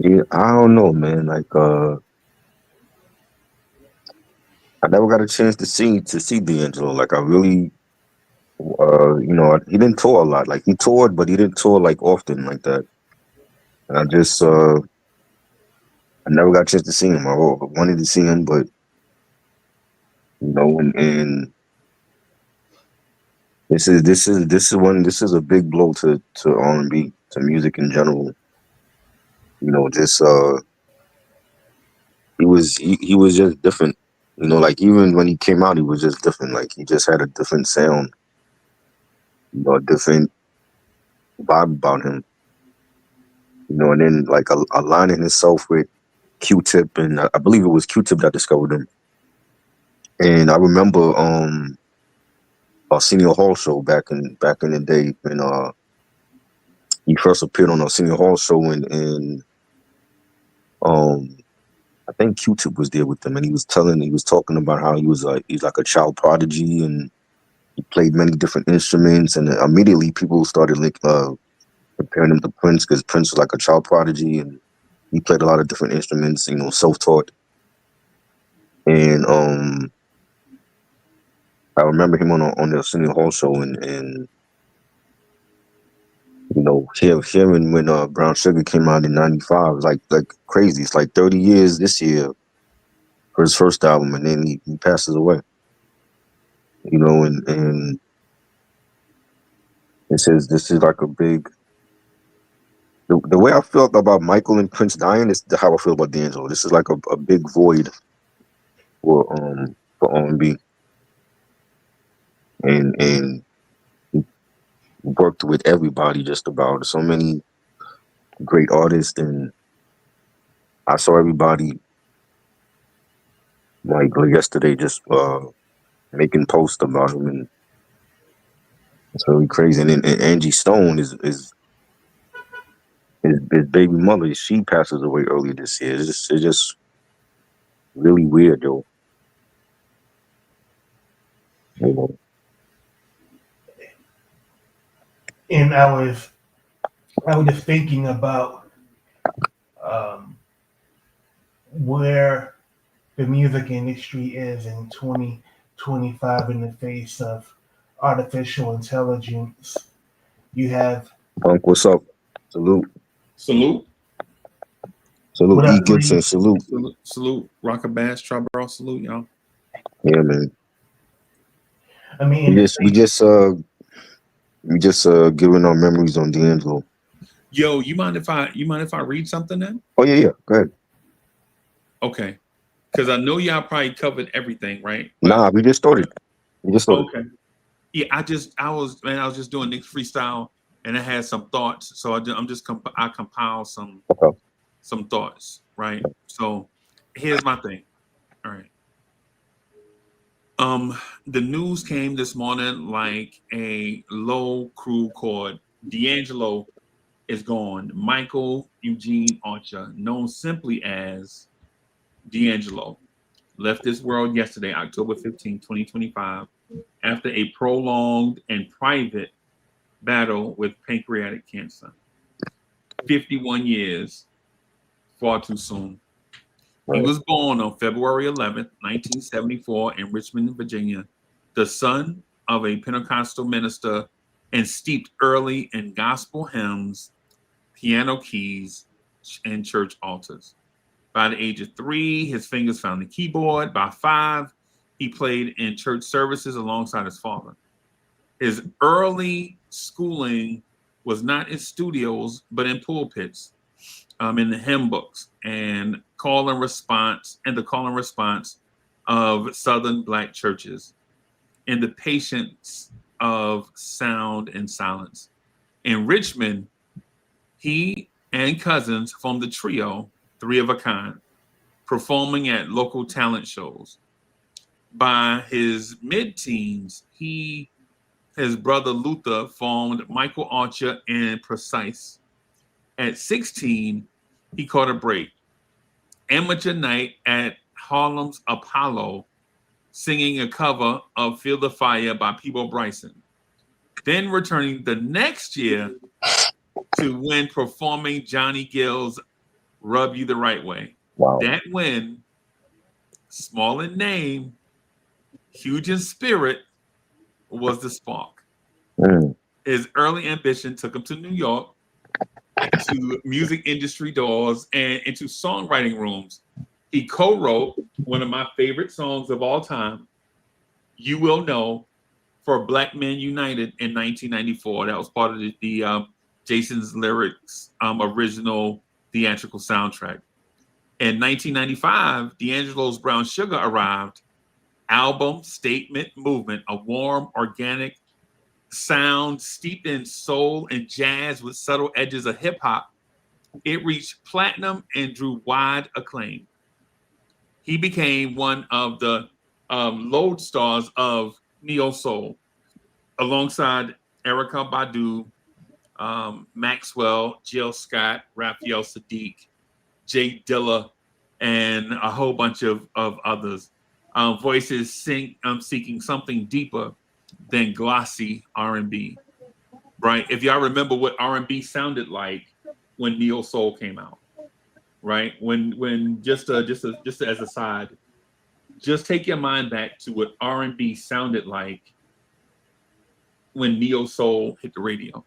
Yeah, I don't know, man. Like, I never got a chance to see D'Angelo. Like, I really, he didn't tour a lot. Like, he toured, but he didn't tour like often like that. And I never got a chance to see him. Wanted to see him, but and this is a big blow to R&B, to music in general. Just he was just different. Like even when he came out, he was just different. Like he just had a different sound, a different vibe about him. And then like aligning himself with Q-Tip, and I believe it was Q-Tip that discovered him. And I remember Arsenio Hall show back in the day when he first appeared on Arsenio Hall show, and um I think Q-Tip was there with them, and he was talking about how he's like a child prodigy, and he played many different instruments, and immediately people started comparing him to Prince, because Prince was like a child prodigy, and he played a lot of different instruments, self-taught. And I remember him on the Arsenio Hall show, and hearing when Brown Sugar came out in '95, like crazy. It's like 30 years this year for his first album, and then he passes away. And it says this is like a big. The way I felt about Michael and Prince dying is how I feel about D'Angelo. This is like a big void for R&B, and he worked with everybody, just about so many great artists, and I saw everybody like yesterday just making posts about him, and it's really crazy. And Angie Stone is his baby mother. She passes away earlier this year. It's just really weird, yo. You know. And I was just thinking about um, where the music industry is in 2025 in the face of artificial intelligence. You have Punk, what's up? Salute, Salute. salute. what E up, Gibson, Reed? salute. Salute. Rocker Bass, Tribal, salute, y'all. Yeah, man. I mean, We in the just we face, just uh we just giving our memories on D'Angelo. Yo, you mind if I read something then? Oh yeah, yeah. Go ahead. Okay. Because I know y'all probably covered everything, right? But Nah, we just started. We just started. okay. Yeah, I was just doing Nick's freestyle, and I had some thoughts. So I'm just I compile Okay. some thoughts, right? So here's my thing. All right. The news came this morning like a low crew chord. D'Angelo is gone. Michael Eugene Archer, known simply as D'Angelo, left this world yesterday, October 15, 2025, after a prolonged and private battle with pancreatic cancer. 51 years, far too soon. He Right. was born on February 11th, 1974, in Richmond, Virginia, the son of a Pentecostal minister and steeped early in gospel hymns, piano keys, and church altars. By the age of 3, his fingers found the keyboard. By 5, he played in church services alongside his father. His early schooling was not in studios, but in pulpits, in the hymn books, and the call and response of Southern Black churches, in the patience of sound and silence. In Richmond, he and cousins formed the trio, Three of a Kind, performing at local talent shows. By his mid teens, his brother Luther formed Michael Archer and Precise. At 16, he caught a break. Amateur night at Harlem's Apollo, singing a cover of Feel the Fire by Peebo Bryson. Then returning the next year to win performing Johnny Gill's Rub You the Right Way. Wow. That win, small in name, huge in spirit, was the spark. Mm. His early ambition took him to New York, to music industry doors, and into songwriting rooms. He co-wrote one of my favorite songs of all time, You Will Know, for Black Men United in 1994. That was part of the Jason's Lyrics original theatrical soundtrack. In 1995, D'Angelo's Brown Sugar arrived. Album, statement, movement, a warm, organic sound steeped in soul and jazz with subtle edges of hip hop. It reached platinum and drew wide acclaim. He became one of the lodestars of neo soul, alongside Erica Badu, Maxwell, Jill Scott, Raphael Sadiq, Jay Dilla, and a whole bunch of others. Voices seeking something deeper than glossy R&B. Right? If y'all remember what R&B sounded like when neo soul came out, right? When just as a side, just take your mind back to what R&B sounded like when neo soul hit the radio.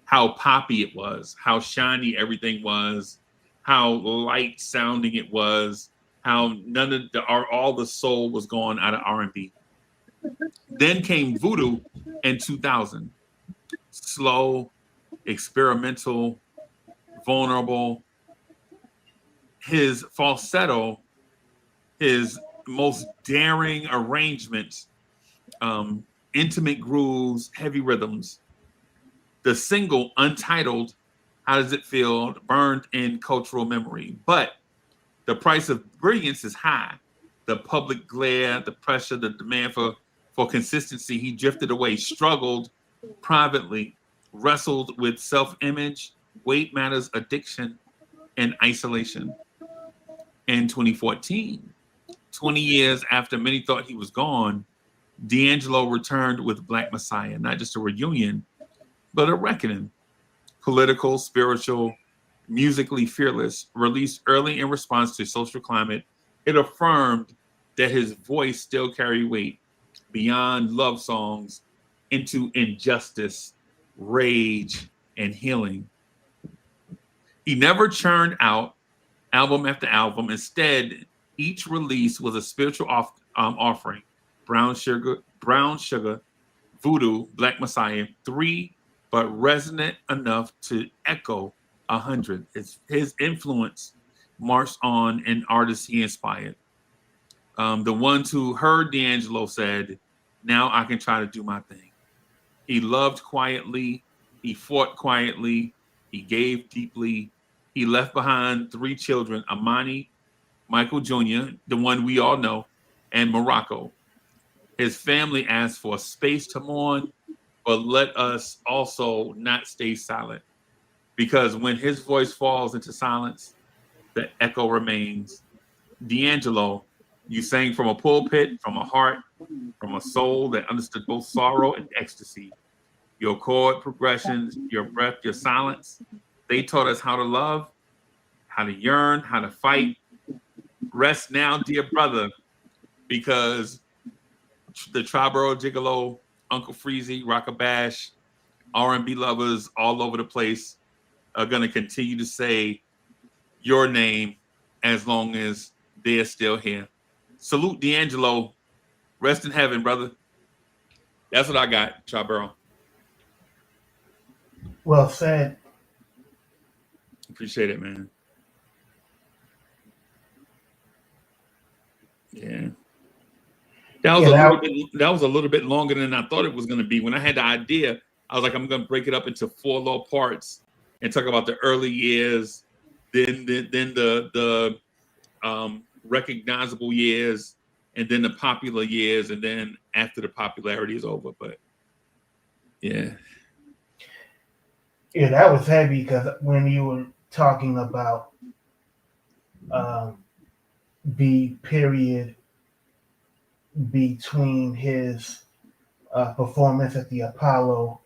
How poppy it was, how shiny everything was, how light sounding it was, how none of all the soul was gone out of R&B. Then came Voodoo in 2000. Slow, experimental, vulnerable. His falsetto, his most daring arrangements, intimate grooves, heavy rhythms. The single Untitled, How Does It Feel, burned in cultural memory. But the price of brilliance is high. The public glare, the pressure, the demand for consistency. He drifted away, struggled privately, wrestled with self-image, weight matters, addiction, and isolation. In 2014, 20 years after many thought he was gone, D'Angelo returned with Black Messiah, not just a reunion, but a reckoning. Political, spiritual, musically fearless, released early in response to social climate, it affirmed that his voice still carried weight beyond love songs into injustice, rage, and healing. He never churned out album after album. Instead, each release was a spiritual offering. Brown Sugar, Voodoo, Black Messiah, 3, but resonant enough to echo 100. His influence marched on and artists he inspired. The ones who heard D'Angelo said, now I can try to do my thing. He loved quietly. He fought quietly. He gave deeply. He left behind 3 children, Amani, Michael Jr., the one we all know, and Morocco. His family asked for space to mourn, but let us also not stay silent. Because when his voice falls into silence, the echo remains. D'Angelo, you sang from a pulpit, from a heart, from a soul that understood both sorrow and ecstasy. Your chord progressions, your breath, your silence, they taught us how to love, how to yearn, how to fight. Rest now, dear brother, because the Triborough Gigolo, Uncle Freezy, Rockabash, R&B lovers all over the place are going to continue to say your name as long as they're still here. Salute D'Angelo. Rest in heaven, brother. That's what I got, Triborough. Well said. Appreciate it, man. Yeah. That was a little bit longer than I thought it was going to be. When I had the idea, I was like, I'm going to break it up into 4 little parts and talk about the early years, then the recognizable years, and then the popular years, and then after the popularity is over. But yeah, that was heavy because when you were talking about the period between his performance at the Apollo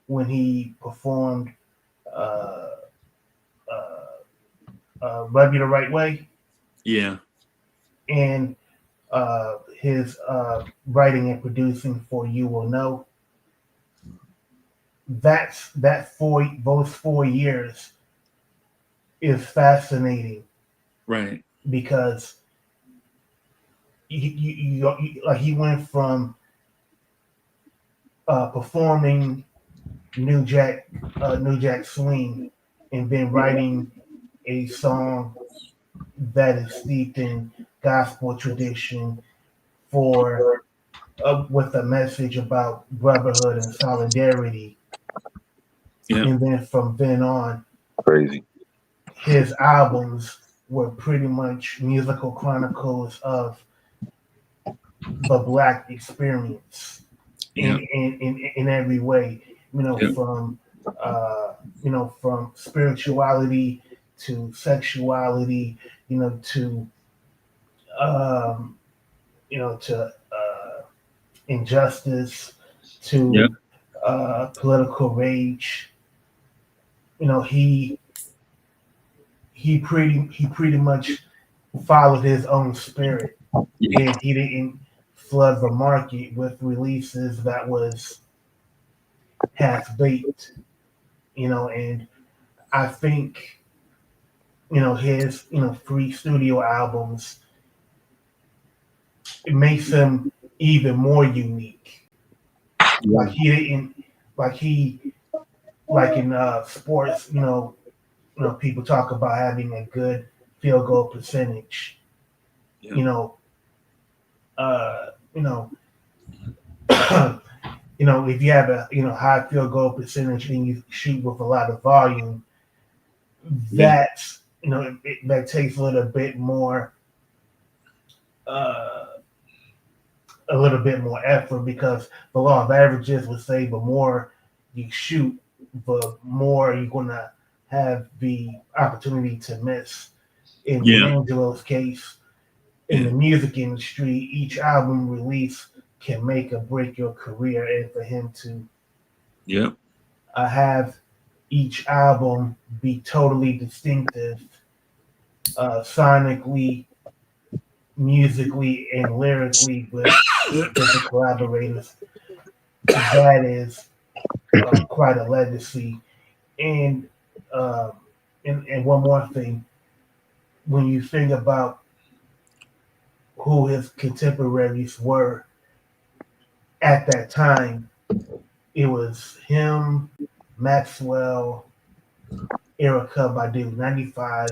when he performed Rub You the Right Way, Yeah. and his writing and producing for You Will Know. Those 4 years is fascinating Right. because like he went from performing New Jack Swing and then writing a song that is steeped in gospel tradition for with a message about brotherhood and solidarity. Yeah. And then from then on, Crazy. his albums were pretty much musical chronicles of the Black experience Yeah. in every way. Yeah. From spirituality to sexuality, to um, injustice, Yeah. to political rage. You know, he pretty much followed his own spirit, Yeah. and he didn't flood the market with releases that was half baked. And I think his free studio albums, it makes him even more unique. Like he didn't like he like in sports, people talk about having a good field goal percentage. Yeah. You know, uh, you know, if you have a high field goal percentage and you shoot with a lot of volume, Yeah. that's that takes uh, a little bit more effort because the law of averages would say the more you shoot, the more you're gonna have the opportunity to miss. In Yeah. D'Angelo's case, in Yeah. the music industry, each album release can make or break your career, and for him to Yeah. have each album be totally distinctive, sonically, musically, and lyrically with different collaborators, that is quite a legacy. And, um, and one more thing, when you think about who his contemporaries were at that time, it was him, Maxwell, Erica Badu, 95,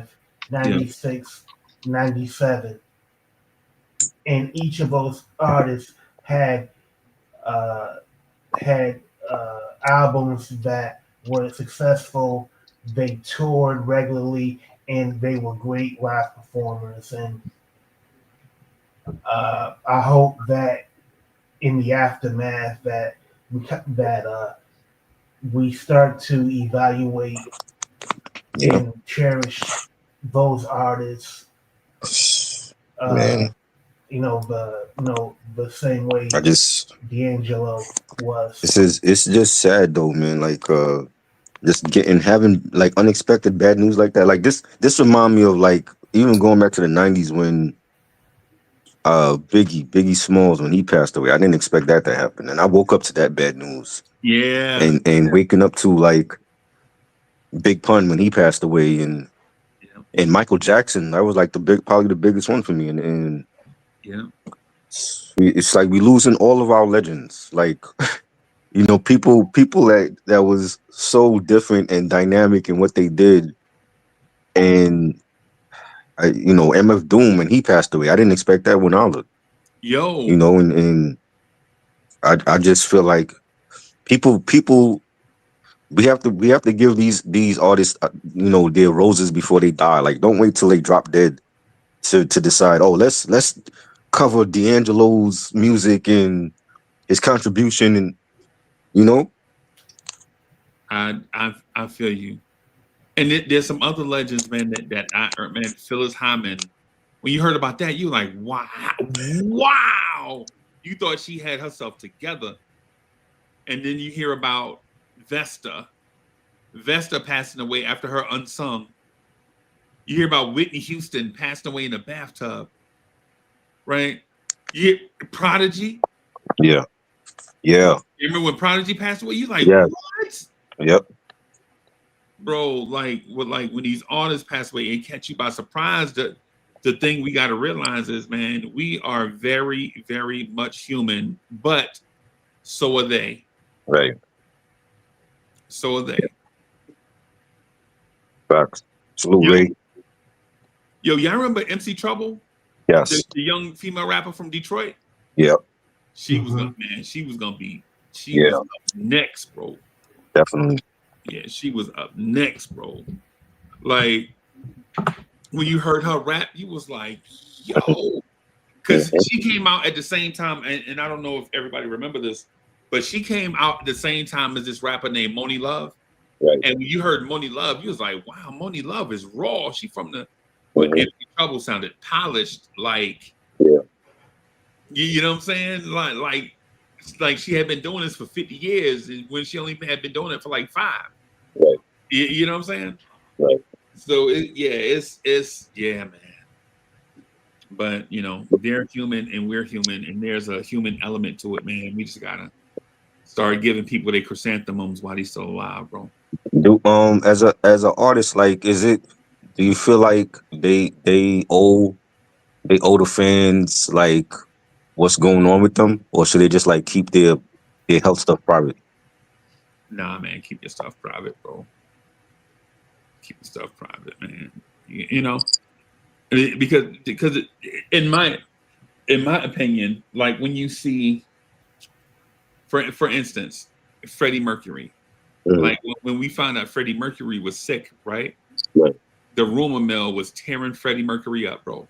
Yeah. 96, 97. And each of those artists had uh, had albums that were successful. They toured regularly, and they were great live performers. And I hope that in the aftermath we start to evaluate Yeah. and cherish those artists. Uh, Man, the same way I just D'Angelo was. it's just sad though, man. Like just having like unexpected bad news like that. Like this remind me of like even going back to the 90s when Biggie Smalls when he passed away. I didn't expect that to happen. And I woke up to that bad news. Yeah. And waking up to like Big Pun when he passed away Yeah. and Michael Jackson, that was like probably the biggest one for me. And Yeah. it's like we losing all of our legends. Like people that was so different and dynamic in what they did. And MF Doom when he passed away. I didn't expect that when I looked. Yo. And I just feel like people we have to give these artists their roses before they die. Like don't wait till they drop dead to decide, oh, let's cover D'Angelo's music and his contribution and you know I feel you. And there's some other legends, man. Man, Phyllis Hyman. When you heard about that, you were like, wow. You thought she had herself together, and then you hear about Vesta passing away after her unsung. You hear about Whitney Houston passed away in a bathtub, right? You Prodigy. Yeah. Yeah. You remember when Prodigy passed away? You like, Yeah. what? Yep. Bro, like when these artists pass away and catch you by surprise, the thing we got to realize is, man, we are very, very much human, but so are they. Right. So are they. Facts. Salute, Ray. Yo, y'all remember MC Trouble? Yes. The young female rapper from Detroit? Yep. She was gonna be was up next, bro. Definitely. Yeah, she was up next, bro. Like when you heard her rap, you was like, yo, because she came out at the same time, and I don't know if everybody remember this, but she came out at the same time as this rapper named Moni Love. Right. And when you heard Moni Love, you was like, wow, Moni Love is raw. She from the but MC Trouble sounded polished, like you know what I'm saying? Like she had been doing this for 50 years when she only had been doing it for like 5. Right. You know what I'm saying? Right. So it's man. But you know, they're human and we're human, and there's a human element to it, man. We just gotta start giving people their chrysanthemums while they're still alive, bro. Do as an artist, like, do you feel like they owe the fans like what's going on with them, or should they just like keep their health stuff private? Nah, man, keep your stuff private, bro. Keep your stuff private, man. You know, because in my opinion, like when you see, for instance, Freddie Mercury, like when we found out Freddie Mercury was sick, right? Right. The rumor mill was tearing Freddie Mercury up, bro.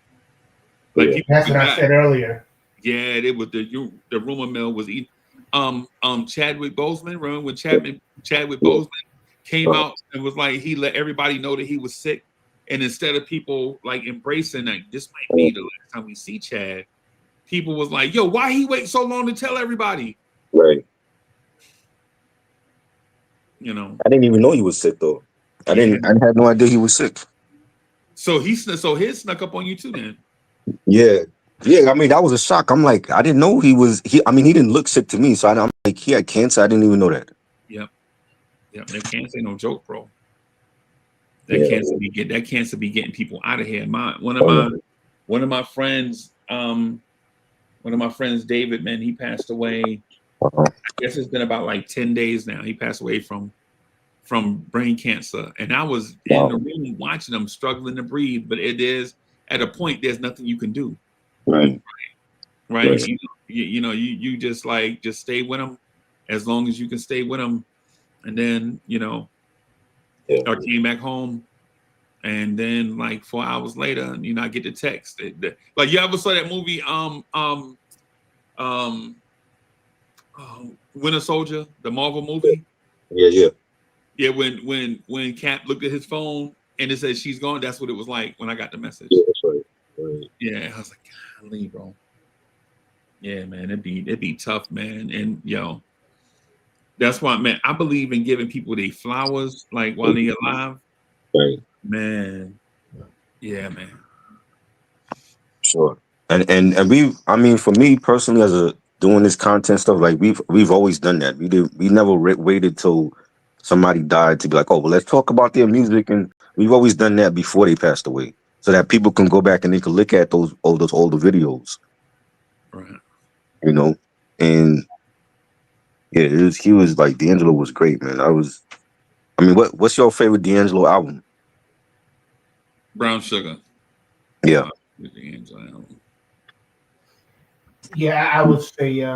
Like that's what I said earlier. Yeah, it was the rumor mill was eating. Chadwick Boseman, remember when Chadwick Boseman came out and was like, he let everybody know that he was sick, and instead of people like embracing like this might be the last time we see Chad, people was like, yo, why he wait so long to tell everybody? Right. You know, I didn't even know he was sick though. I had no idea he was sick. So his snuck up on you too then. Yeah. I mean, that was a shock. I'm like, I didn't know he didn't look sick to me. So I'm like, he had cancer. I didn't even know that. Yep. That cancer ain't no joke, bro. That cancer be getting people out of here. One of my friends, David, man, he passed away. I guess it's been about like 10 days now. He passed away from brain cancer, and I was in the room watching him struggling to breathe. But it is at a point there's nothing you can do. Right. You know, you just stay with him as long as you can stay with him, and then I came back home, and then like 4 hours later, I get the text. Like you ever saw that movie Winter Soldier, the Marvel movie? Yeah. When Cap looked at his phone and it said she's gone, that's what it was like when I got the message. Yeah, that's right. Yeah, I was like, golly, bro. Yeah, man, it'd be tough, man. And that's why, man, I believe in giving people their flowers like while they're alive. Right. Man. Yeah, man. Sure. And I mean, for me personally, doing this content stuff, like we've always done that. We never waited till somebody died to be like, oh, well, let's talk about their music, and we've always done that before they passed away, so that people can go back and they can look at those older videos. Right. And yeah, he was like, D'Angelo was great, man. What's your favorite D'Angelo album? Brown Sugar. Yeah. D'Angelo album. Yeah, I would say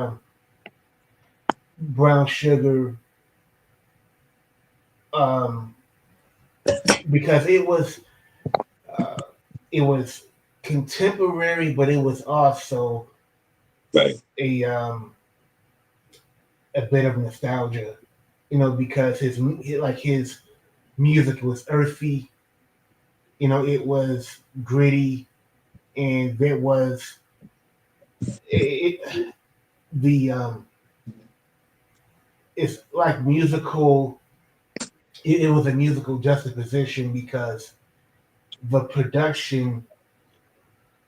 Brown Sugar, because it was contemporary, but it was also right. a bit of nostalgia, because his music was earthy, it was gritty, and there was it's like musical. It was a musical juxtaposition because the production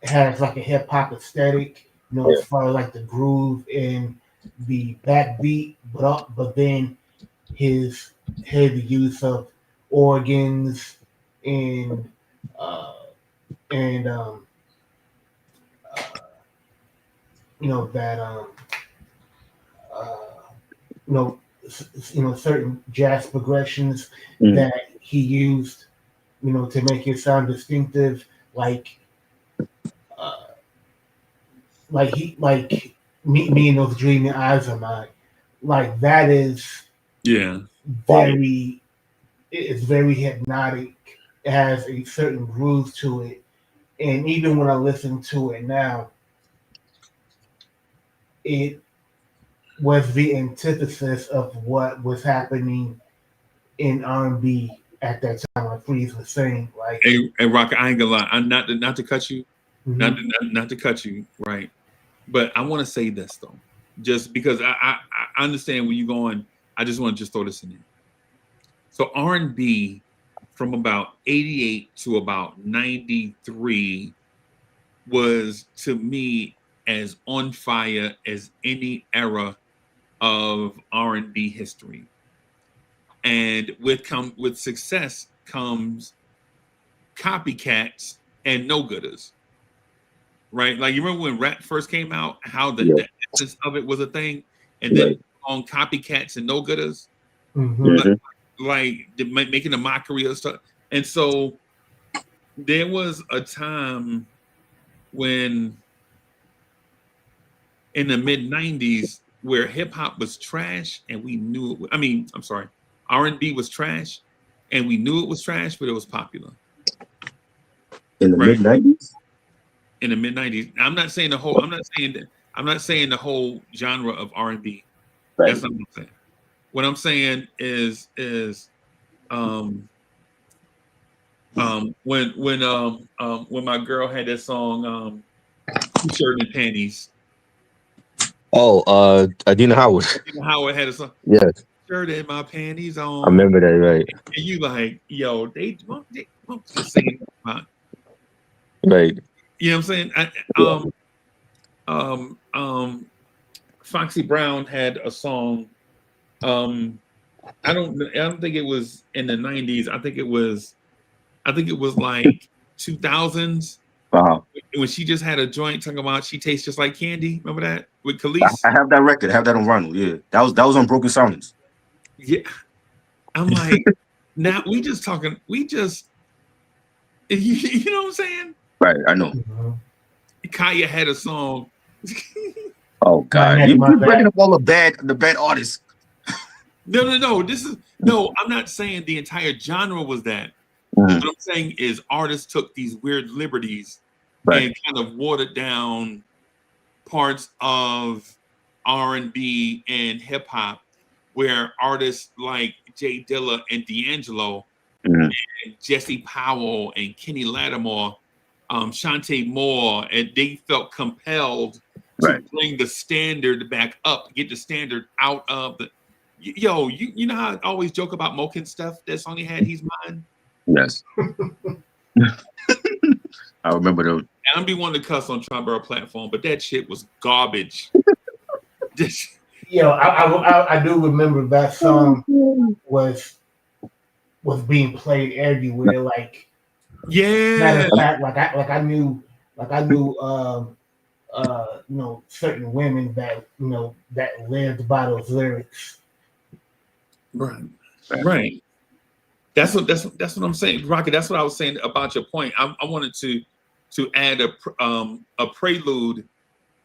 has like a hip hop aesthetic, as far as like the groove and the backbeat, but then his heavy use of organs and uh, and uh, that uh, you know certain jazz progressions that he used to make it sound distinctive, uh, me and those dreaming eyes of mine, like that is Yeah. very it's very hypnotic. It has a certain groove to it, and even when I listen to it now, it was the antithesis of what was happening in R&B at that time. Like Freeze was saying, like, Hey, Rock, I ain't gonna lie. I'm not to cut you, mhm. not to cut you, right? But I want to say this though, just because I understand where you're going. I just want to just throw this in there. So R&B from about 88 to about 93 was to me as on fire as any era of R&B history. And with success comes copycats and no-gooders. Right? Like you remember when rap first came out, how the essence of it was a thing, and then on copycats and no-gooders, like making a mockery of stuff. And so there was a time when in the mid 90s where hip hop was trash and we knew it. I mean, I'm sorry, R&B was trash and we knew it was trash, but it was popular. In the mid 90s? In the mid 90s. I'm not saying the whole, I'm not saying the whole genre of R&B. Right. That's not what I'm saying. What I'm saying is when my girl had that song T-shirt and panties. Oh, Adina Howard. Adina Howard had a song. Yes. Shirt and my panties on. I remember that, right? And you like, yo, they just singing about. Right. You know what I'm saying? Foxy Brown had a song. I don't think it was in the 90s. I think it was like 2000s. When she just had a joint talking about she tastes just like candy. Remember that with Khalees? I have that record. I have that on vinyl. Yeah, that was on Broken Silence. Yeah, I'm like, now we just talking. We just, you know what I'm saying? Right, I know. Kaya had a song. Oh God, you're breaking up all the bad artists. No. I'm not saying the entire genre was that. What I'm saying is artists took these weird liberties and kind of watered down parts of R&B and hip hop, where artists like Jay Dilla and D'Angelo and Jesse Powell and Kenny Lattimore, Shantae Moore, and they felt compelled to bring the standard back up, get the standard out of the. Yo, you know how I always joke about Moken stuff? That song he had, He's Mine. Yes. I remember those. I don't be wanting to cuss on Triborough platform, but that shit was garbage. Yo, I do remember that song was being played everywhere. Like, matter of fact, I knew certain women that that lived by those lyrics. Right. That's what I'm saying, Rocket. That's what I was saying about your point. I wanted to add a prelude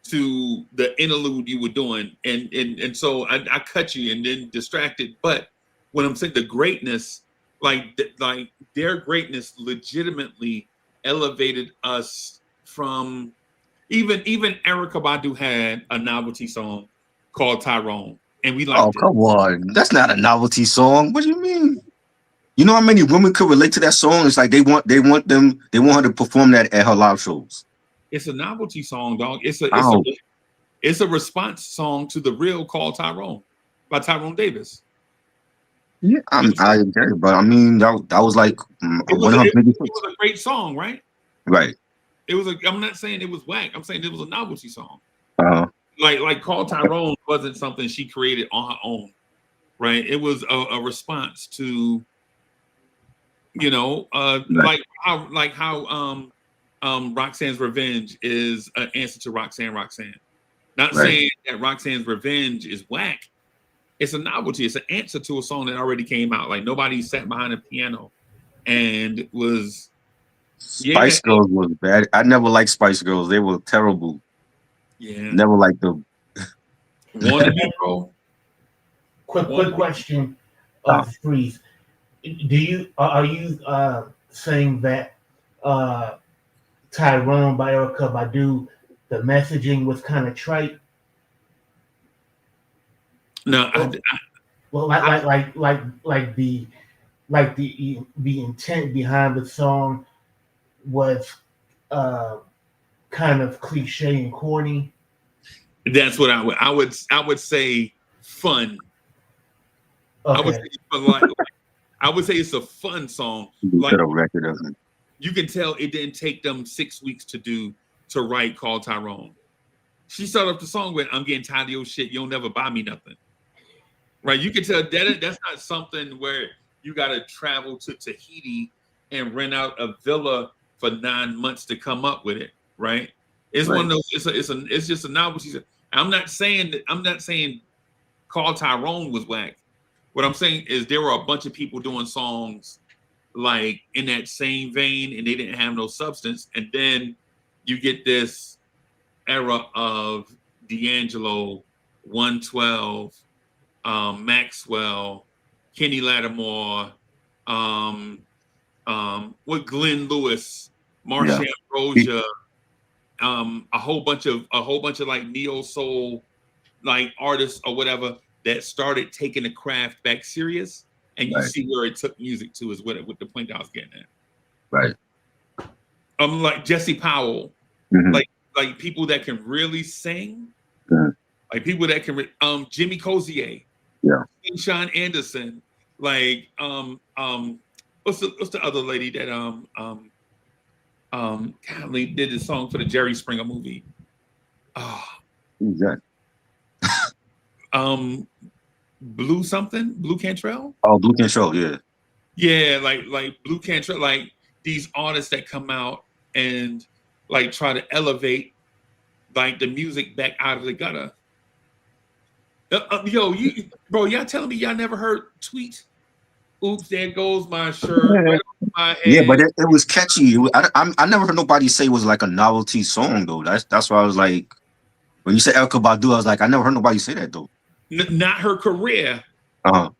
to the interlude you were doing, and so I cut you and then distracted. But when I'm saying the greatness, like their greatness, legitimately elevated us from even Erykah Badu had a novelty song called Tyrone, and we liked it. Come on, that's not a novelty song. What do you mean? You know how many women could relate to that song? It's like they want her to perform that at her live shows. It's a novelty song, dog. It's a response song to the real called Tyrone by Tyrone Davis. Yeah, I agree, but I mean that was like one of her biggest it hits. was a great song, right? Right. It was a. I'm not saying it was whack. I'm saying it was a novelty song. Uh-huh. Like Call Tyrone wasn't something she created on her own, right? It was a response to, you know, Right. like how Roxanne's Revenge is an answer to Roxanne. Not Right. saying that Roxanne's Revenge is whack. It's a novelty. It's an answer to a song that already came out. Like nobody sat behind a piano and was Spice Girls was bad. I never liked Spice Girls. They were terrible. Yeah. Never liked them. Wanna Be Bro? Quick question, Freeze. Are you saying that Tyrone by Erykah Badu, the messaging was kind of trite? No, Well, like the intent behind the song was kind of cliche and corny. that's what I would say fun. Okay. I would say it's a fun song. You Like put a record of it. you can tell it didn't take them 6 weeks to write Call Tyrone. She started off the song with "I'm getting tired of your shit. You'll never buy me nothing." Right? You can tell that's not something where you got to travel to Tahiti and rent out a villa for 9 months to come up with it. Right? It's Right. one of those. It's just a novelty. I'm not saying Call Tyrone was whack. What I'm saying is there were a bunch of people doing songs like in that same vein, and they didn't have no substance. And then you get this era of D'Angelo, 112, Maxwell, Kenny Lattimore, with Glenn Lewis, Marsha Ambrosius, a whole bunch of like neo soul like artists or whatever that started taking the craft back serious, and you see where it took music to is what the point I was getting at. Right. Like Jesse Powell, Mhm. like people that can really sing, Mhm. like people that can Jimmy Cozier, Yeah. Sean Anderson, like what's the other lady that Conley did the song for the Jerry Springer movie? Who's that? Blue Cantrell. Oh, Blue Control, yeah. Yeah, like Blue Cantrell, like these artists that come out and like try to elevate like the music back out of the gutter. Y'all telling me y'all never heard Tweet? Oops, there goes my shirt. Right over my head. Yeah, but it was catchy. I never heard nobody say it was like a novelty song though. That's why I was like, when you said Erykah Badu, I was like, I never heard nobody say that though. Not her career. Uh-huh.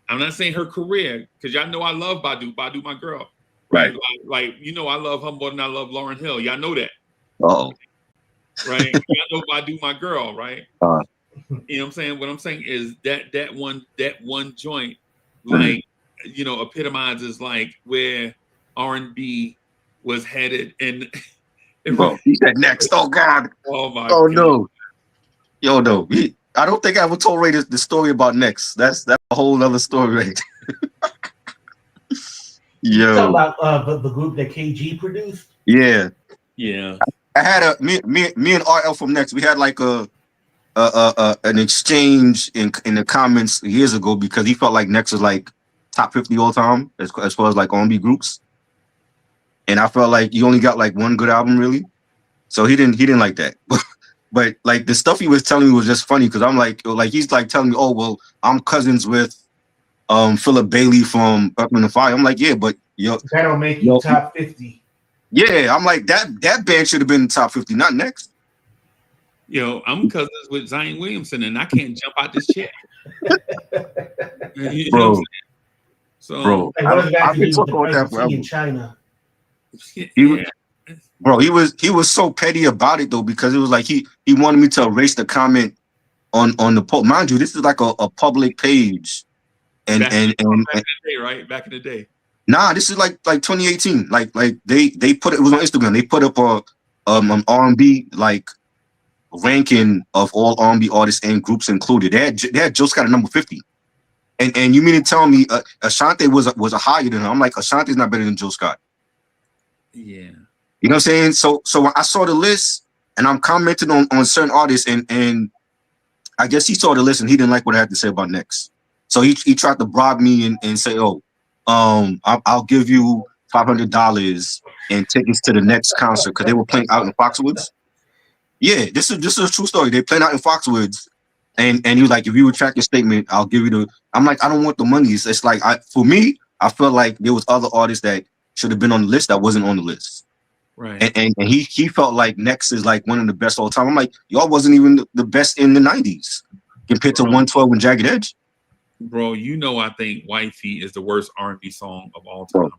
I'm not saying her career, because y'all know I love Badu. Badu, my girl. Right. Like I love her more than I love Lauryn Hill. Y'all know that. Oh. Right. Y'all know Badu, my girl, right? You know what I'm saying? What I'm saying is that one joint, like, epitomizes like where R&B was headed. And bro, he said next. Oh God. Oh my God. No. Yo, no. I don't think I ever told Ray the story about Next. That's a whole other story, right? You talk about the group that KG produced? Yeah. Yeah. I had me and RL from Next. We had like an exchange in the comments years ago because he felt like Next was like top 50 all time as far as like R&B groups, and I felt like you only got like one good album really, so he didn't like that. But like the stuff he was telling me was just funny because I'm like he's like telling me, oh well, I'm cousins with Philip Bailey from Earth, Wind & Fire. I'm like, yeah, but that'll make you top 50. Yeah, I'm like that band should have been top 50, not Next. I'm cousins with Zion Williamson, and I can't jump out this chair. You know bro, what I'm saying? So, bro, I've been talking about that forever. In China. Bro, he was so petty about it though, because it was like he wanted me to erase the comment on the post. Mind you, this is like a public page, and back in the day, right? Back in the day. Nah, this is like 2018. Like they put it was on Instagram. They put up an R&B like ranking of all R&B artists and groups included. They had just got a number 50. And you mean to tell me Ashanti was a higher than her? I'm like, Ashanti's not better than Jill Scott. Yeah. You know what I'm saying? So when I saw the list and I'm commenting on certain artists, and I guess he saw the list and he didn't like what I had to say about Next. So he tried to bribe me and say, oh, I'll give you $500 and tickets to the next concert because they were playing out in Foxwoods. Yeah, this is a true story. They playing out in Foxwoods, and he was like, if you retract your statement, I'll give you the. I'm like, I don't want the money. It's like for me, I felt like there was other artists that should have been on the list that wasn't on the list. Right. And he felt like Next is like one of the best all time. I'm like, y'all wasn't even the best in the 90s compared to 112 and Jagged Edge. Bro, you know I think Wifey is the worst R&B song of all time. Bro.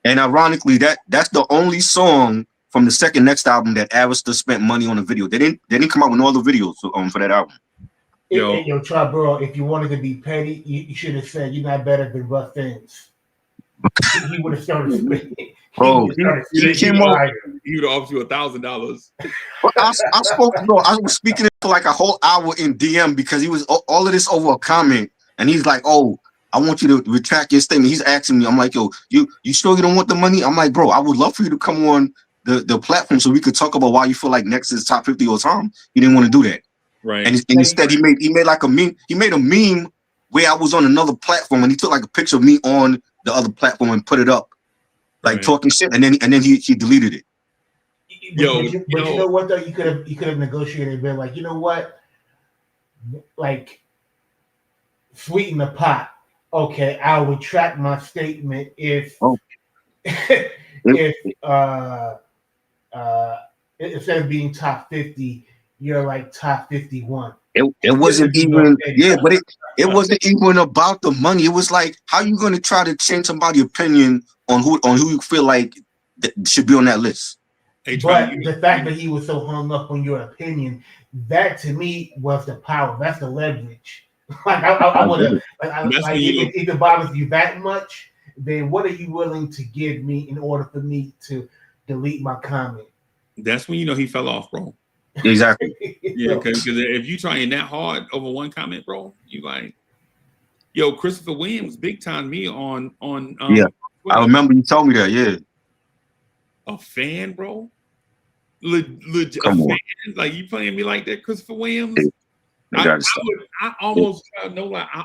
And ironically, that's the only song from the second Next album that Arista spent money on a video. They didn't come out with all the videos for that album. Yo, Chop Bro, if you wanted to be petty, you should have said you're not better than Russ Simmons. He would have started spitting. Bro, he came up. He would have offered you $1,000. I was speaking for like a whole hour in DM because he was all of this over a comment, and he's like, "Oh, I want you to retract your statement." He's asking me, I'm like, "Yo, you sure you don't want the money?" I'm like, "Bro, I would love for you to come on the platform so we could talk about why you feel like Next is top 50 all time." He didn't want to do that, right? And instead, he made like a meme. He made a meme where I was on another platform, and he took like a picture of me on the other platform and put it up. Like talking shit, and then he deleted it. But you know what though? You could have negotiated and been like, you know what? Like, sweeten the pot. Okay, I'll retract my statement if instead of being top 50, you're like top 51. It wasn't even but it wasn't even about the money. It was like, how you gonna try to change somebody's opinion on who you feel like should be on that list? But the fact that he was so hung up on your opinion, that to me was the power. That's the leverage. Like I would have if it bothers you that much, then what are you willing to give me in order for me to delete my comment? That's when you know he fell off, bro. Exactly. Yeah, because if you trying that hard over one comment, bro, you like, yo, Christopher Williams big time me on yeah. I remember you told me that. Yeah. A fan, bro. Legit Come on. fan? Like you playing me like that, Christopher Williams? I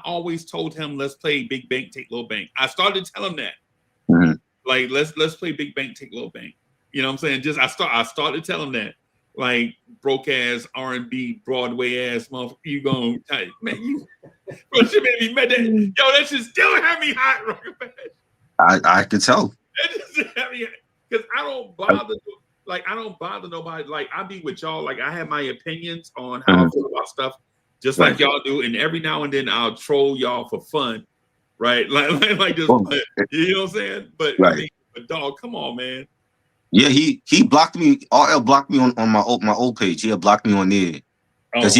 always told him, let's play Big Bank, Take Little Bank. I started to tell him that. Mm-hmm. Like, let's play Big Bank, Take Little Bank. You know what I'm saying? I started to tell him that. Like broke ass R&B Broadway ass motherfucker, you gonna man, you bro, shit made me mad. Yo, that shit still have me hot, I can tell. That just have me because I don't bother nobody. Like I be with y'all. Like I have my opinions on how I feel about stuff, just like y'all do. And every now and then I'll troll y'all for fun, right? Like just, you know what I'm saying? But I mean, but dog, come on, man. Yeah, he blocked me. RL blocked me on my old page. He had blocked me on there because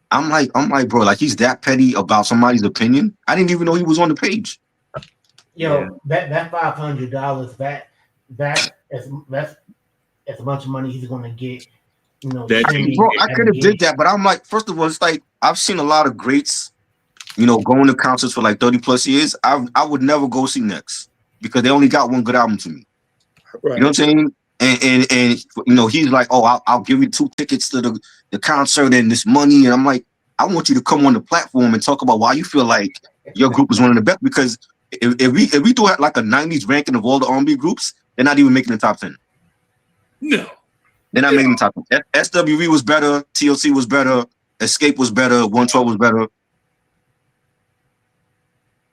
I'm like, bro, like he's that petty about somebody's opinion. I didn't even know he was on the page. Yo, that $500, that's as much money he's gonna get. You know, bro, I could have did that, but I'm like, first of all, it's like I've seen a lot of greats, you know, going to concerts for like 30 plus years. I would never go see Next because they only got one good album to me. Right. You know what I'm saying? And you know, he's like, oh, I'll give you 2 tickets to the concert and this money. And I'm like, I want you to come on the platform and talk about why you feel like your group is one of the best. Because if we do like a 90s ranking of all the R&B groups, they're not even making the top 10. No. They're not making the top 10. SWV was better. TLC was better. Escape was better. 112 was better.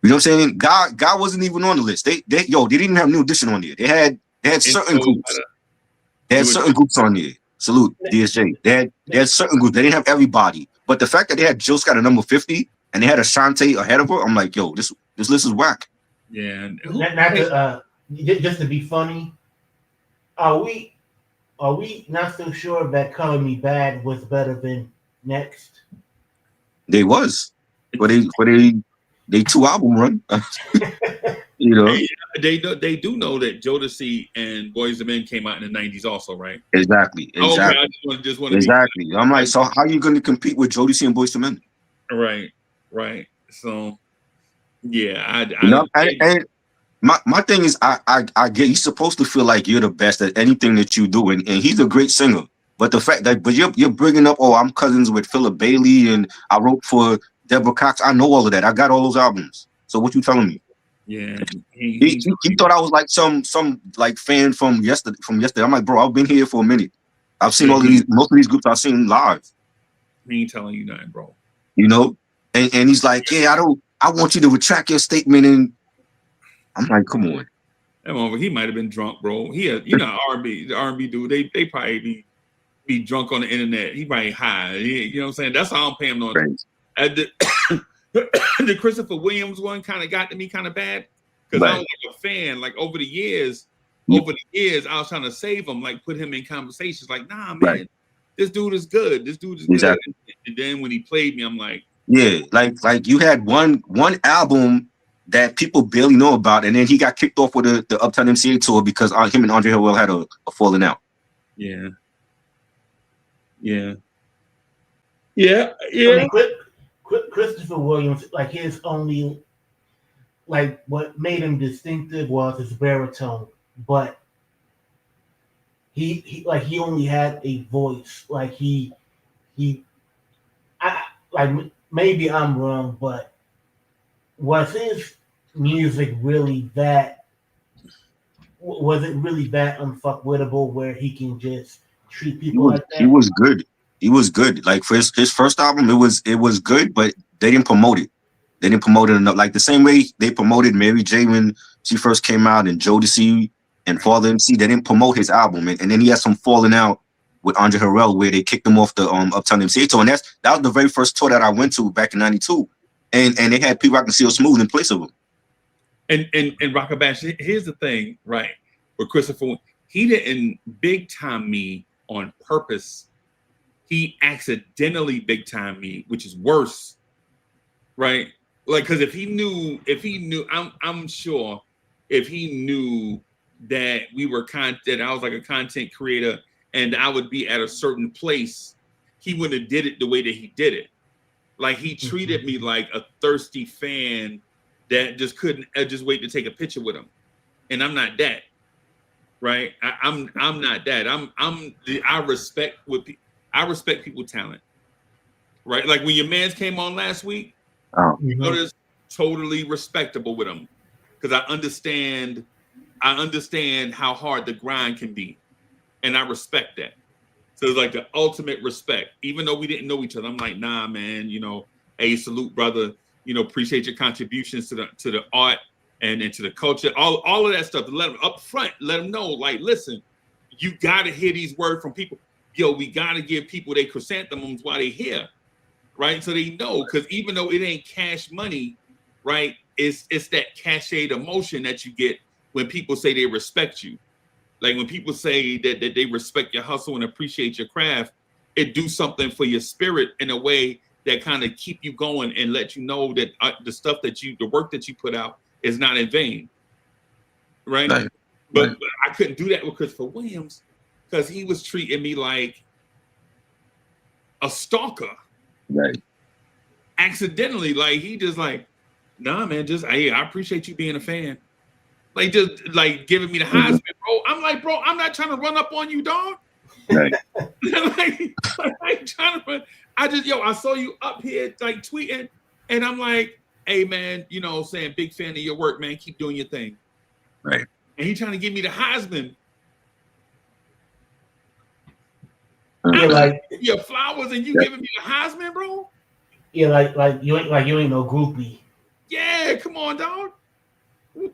You know what I'm saying? God wasn't even on the list. They didn't even have New Edition on there. They had certain groups. They had certain groups on there. Salute, DSJ. They had certain groups. They didn't have everybody. But the fact that they had Jill Scott at number 50 and they had Ashanti ahead of her, I'm like, yo, this list is whack. Yeah. Just to be funny, are we not so sure that Color Me Bad was better than Next? They was. For they 2 album run. You know, they do know that Jodeci and Boyz II Men came out in the 90s also, right? Exactly. Okay, I just want to exactly. I'm like, so how are you going to compete with Jodeci and Boyz II Men? Right. So Yeah, I You know, don't. and my thing is, I get you're supposed to feel like you're the best at anything that you do, and he's a great singer. But the fact that, but you're bringing up, oh, I'm cousins with Philip Bailey, and I wrote for Deborah Cox. I know all of that. I got all those albums. So what you telling me? Yeah, He thought I was like some like fan from yesterday. I'm like, bro, I've been here for a minute. I've seen all of these, most of these groups I've seen live. He ain't telling you nothing, bro. You know, and he's like, yeah, I want you to retract your statement, and I'm like, come on. That moment, he might have been drunk, bro. You know, the R&B dude, they probably be drunk on the internet. He probably high. You know what I'm saying? That's how I'm paying him on. Right. The Christopher Williams one kind of got to me kind of bad because I was like a fan. Like over the years, I was trying to save him, like put him in conversations. Like, nah, man, this dude is good. This dude is good. And then when he played me, I'm like, yeah, like you had one album that people barely know about, and then he got kicked off with the Uptown MCA tour because him and Andre Harrell had a falling out. Yeah. I mean, Christopher Williams, like his only, like what made him distinctive was his baritone, but he only had a voice. Like maybe I'm wrong, but was his music really that? Was it really that unfuckwittable where he can just treat people like that? He was good. He was good. Like for his first album, it was good, but they didn't promote it. They didn't promote it enough. Like the same way they promoted Mary J when she first came out, and Jodeci and Father MC. They didn't promote his album, and then he had some falling out with Andre Harrell where they kicked him off the Uptown MCA tour, and that was the very first tour that I went to back in '92, and they had Pete Rock and CeeLo Smooth in place of him. And Rock Bash, here's the thing, right? With Christopher, he didn't big time me on purpose. He accidentally big time me, which is worse, right? Like, because if he knew, I'm sure if he knew that that I was like a content creator and I would be at a certain place, he wouldn't have did it the way that he did it. Like he treated me like a thirsty fan that just couldn't just wait to take a picture with him, and I'm not that, right? I'm not that. I respect people's talent, right? Like when your man's came on last week, notice totally respectable with him because I understand how hard the grind can be, and I respect that. So it's like the ultimate respect, even though we didn't know each other. I'm like, nah, man, hey, salute, brother. Appreciate your contributions to the art and to the culture, all of that stuff. To let them up front, let them know, like, listen, you got to hear these words from people. Yo, we got to give people their chrysanthemums while they here, right? So they know, because even though it ain't cash money, right? It's that cachet emotion that you get when people say they respect you. Like when people say that they respect your hustle and appreciate your craft, it do something for your spirit in a way that kind of keep you going and let you know that the work that you put out is not in vain, right? But I couldn't do that with Christopher Williams because he was treating me like a stalker, right? Accidentally, like he just like, nah, man, I appreciate you being a fan. Like just like giving me the Heisman, bro. I'm like, bro, I'm not trying to run up on you, dog. Right. like, I ain't trying to. I saw you up here like tweeting, and I'm like, hey man, saying big fan of your work, man. Keep doing your thing. Right. And he trying to give me the Heisman. Yeah, like your flowers, and you giving me the Heisman, bro. Yeah, like you ain't no groupie. Yeah, come on, dog.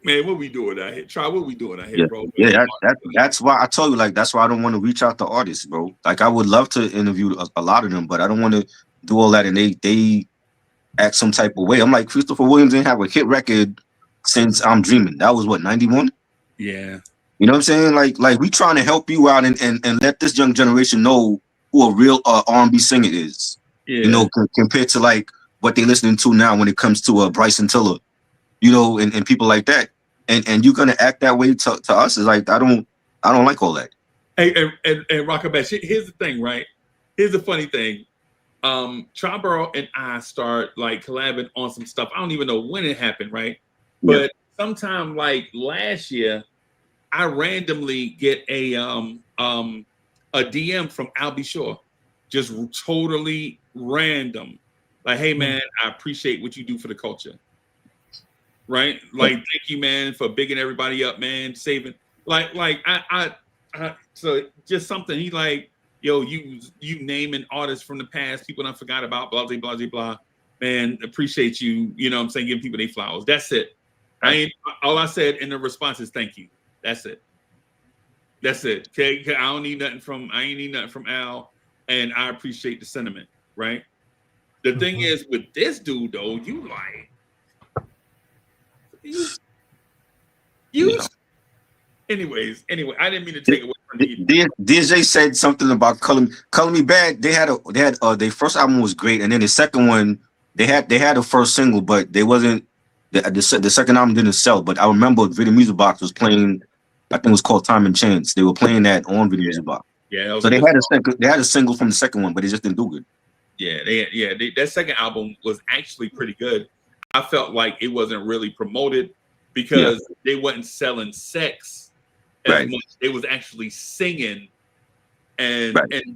Man, what we doing out here? What we doing out here, bro? Yeah, that's why I told you, like, that's why I don't want to reach out to artists, bro. Like, I would love to interview a lot of them, but I don't want to do all that and they act some type of way. I'm like, Christopher Williams didn't have a hit record since I'm Dreaming. That was what, 91? Yeah. You know what I'm saying? Like we trying to help you out and let this young generation know who a real R&B singer is. Yeah. Compared to like what they listening to now when it comes to Bryson Tiller. And people like that, and you're gonna act that way to us is like I don't like all that. Hey, and Rockabash, here's the thing, right? Here's the funny thing. Charborough and I start like collabing on some stuff. I don't even know when it happened, right? Yeah. But sometime like last year, I randomly get a DM from Albie Shore, just totally random. Like, hey man, I appreciate what you do for the culture. Right? Like, thank you, man, for bigging everybody up, man, saving. I so just something. He like, yo, you naming artists from the past, people I forgot about, blah, blah, blah, blah, blah. Man, appreciate you. You know what I'm saying? Giving people their flowers. That's it. I ain't all I said in the response is thank you. That's it. That's it. Okay. I don't need nothing from I ain't need nothing from Al. And I appreciate the sentiment, right? The thing is with this dude, though, you like you Yeah. Anyway, I didn't mean to take away from you. DJ said something about Color Me Bad. They had their first album was great, and then the second one they had a first single, but they wasn't the second album didn't sell. But I remember Video Music Box was playing. I think it was called Time and Chance. They were playing that on Video Music Box. Yeah. So they had a single from the second one, but it just didn't do good. Yeah, that second album was actually pretty good. I felt like it wasn't really promoted because they wasn't selling sex as much. They was actually singing, and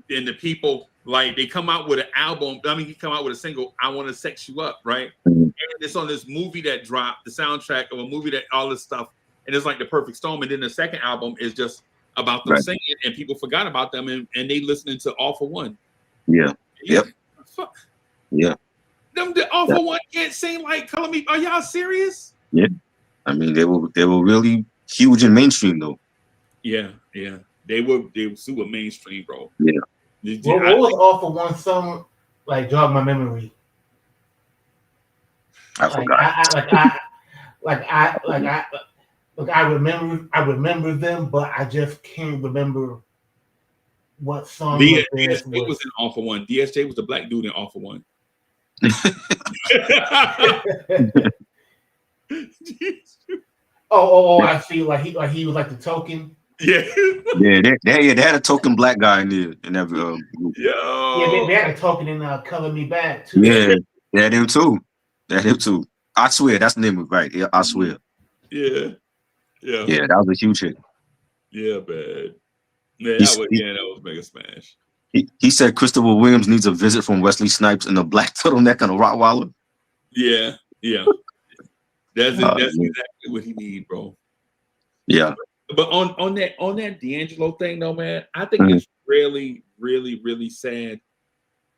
the people like they come out with an album. I mean, he come out with a single. I Want to Sex You Up, right? Mm-hmm. And it's on this movie that dropped, the soundtrack of a movie that all this stuff, and it's like the perfect storm. And then the second album is just about them singing, and people forgot about them, and they listening to All for One. Yeah. Yep. Fuck. Yeah. Them the All for One can't sing like Color Me. Are y'all serious? Yeah. I mean, they were really huge and mainstream though. Yeah. They were super mainstream, bro. Yeah. What was All for One song like? Jog my memory. I forgot. I remember them, but I just can't remember what song. DSJ was in All for One. DSJ was the black dude in All for One. I see. Like he was like the token. Yeah. They had a token black guy in there in that group. Yo. They had a token in Color Me Bad too. Yeah, they had him too. I swear, that's the name of it, right? Yeah, I swear. Yeah, that was a huge hit. Yeah, bad. Yeah, that was mega smash. He said Christopher Williams needs a visit from Wesley Snipes in a black turtleneck and a Rottweiler. Yeah. That's exactly what he need, bro. Yeah. But on that D'Angelo thing, though, man, I think it's really, really, really sad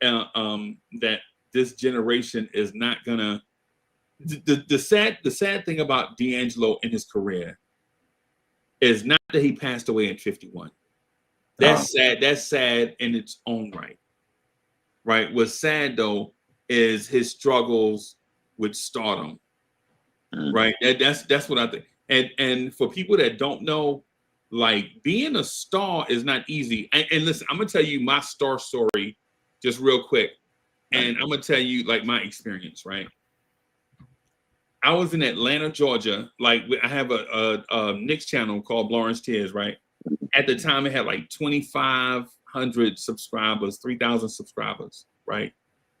that this generation is not gonna. The sad thing about D'Angelo in his career is not that he passed away at 51. That's sad. That's sad in its own right. Right. What's sad though is his struggles with stardom. Right. That's what I think. And for people that don't know, like being a star is not easy. And listen, I'm gonna tell you my star story just real quick, and I'm gonna tell you like my experience. Right. I was in Atlanta, Georgia. Like I have a Knicks channel called Lawrence Tears. Right. At the time, it had like 2,500 subscribers, 3,000 subscribers. Right.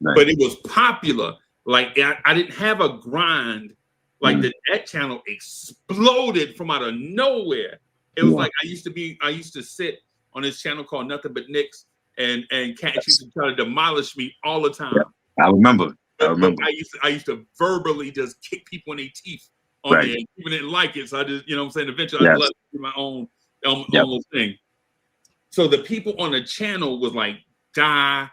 But it was popular. Like I didn't have a grind. Like that channel exploded from out of nowhere. It was like I used to sit on this channel called Nothing But Knicks, and cats used to try to demolish me all the time. I remember. I used to verbally just kick people in their teeth on there. People didn't like it, so I just, you know what I'm saying, eventually I left to do my own thing. So the people on the channel was like hardcore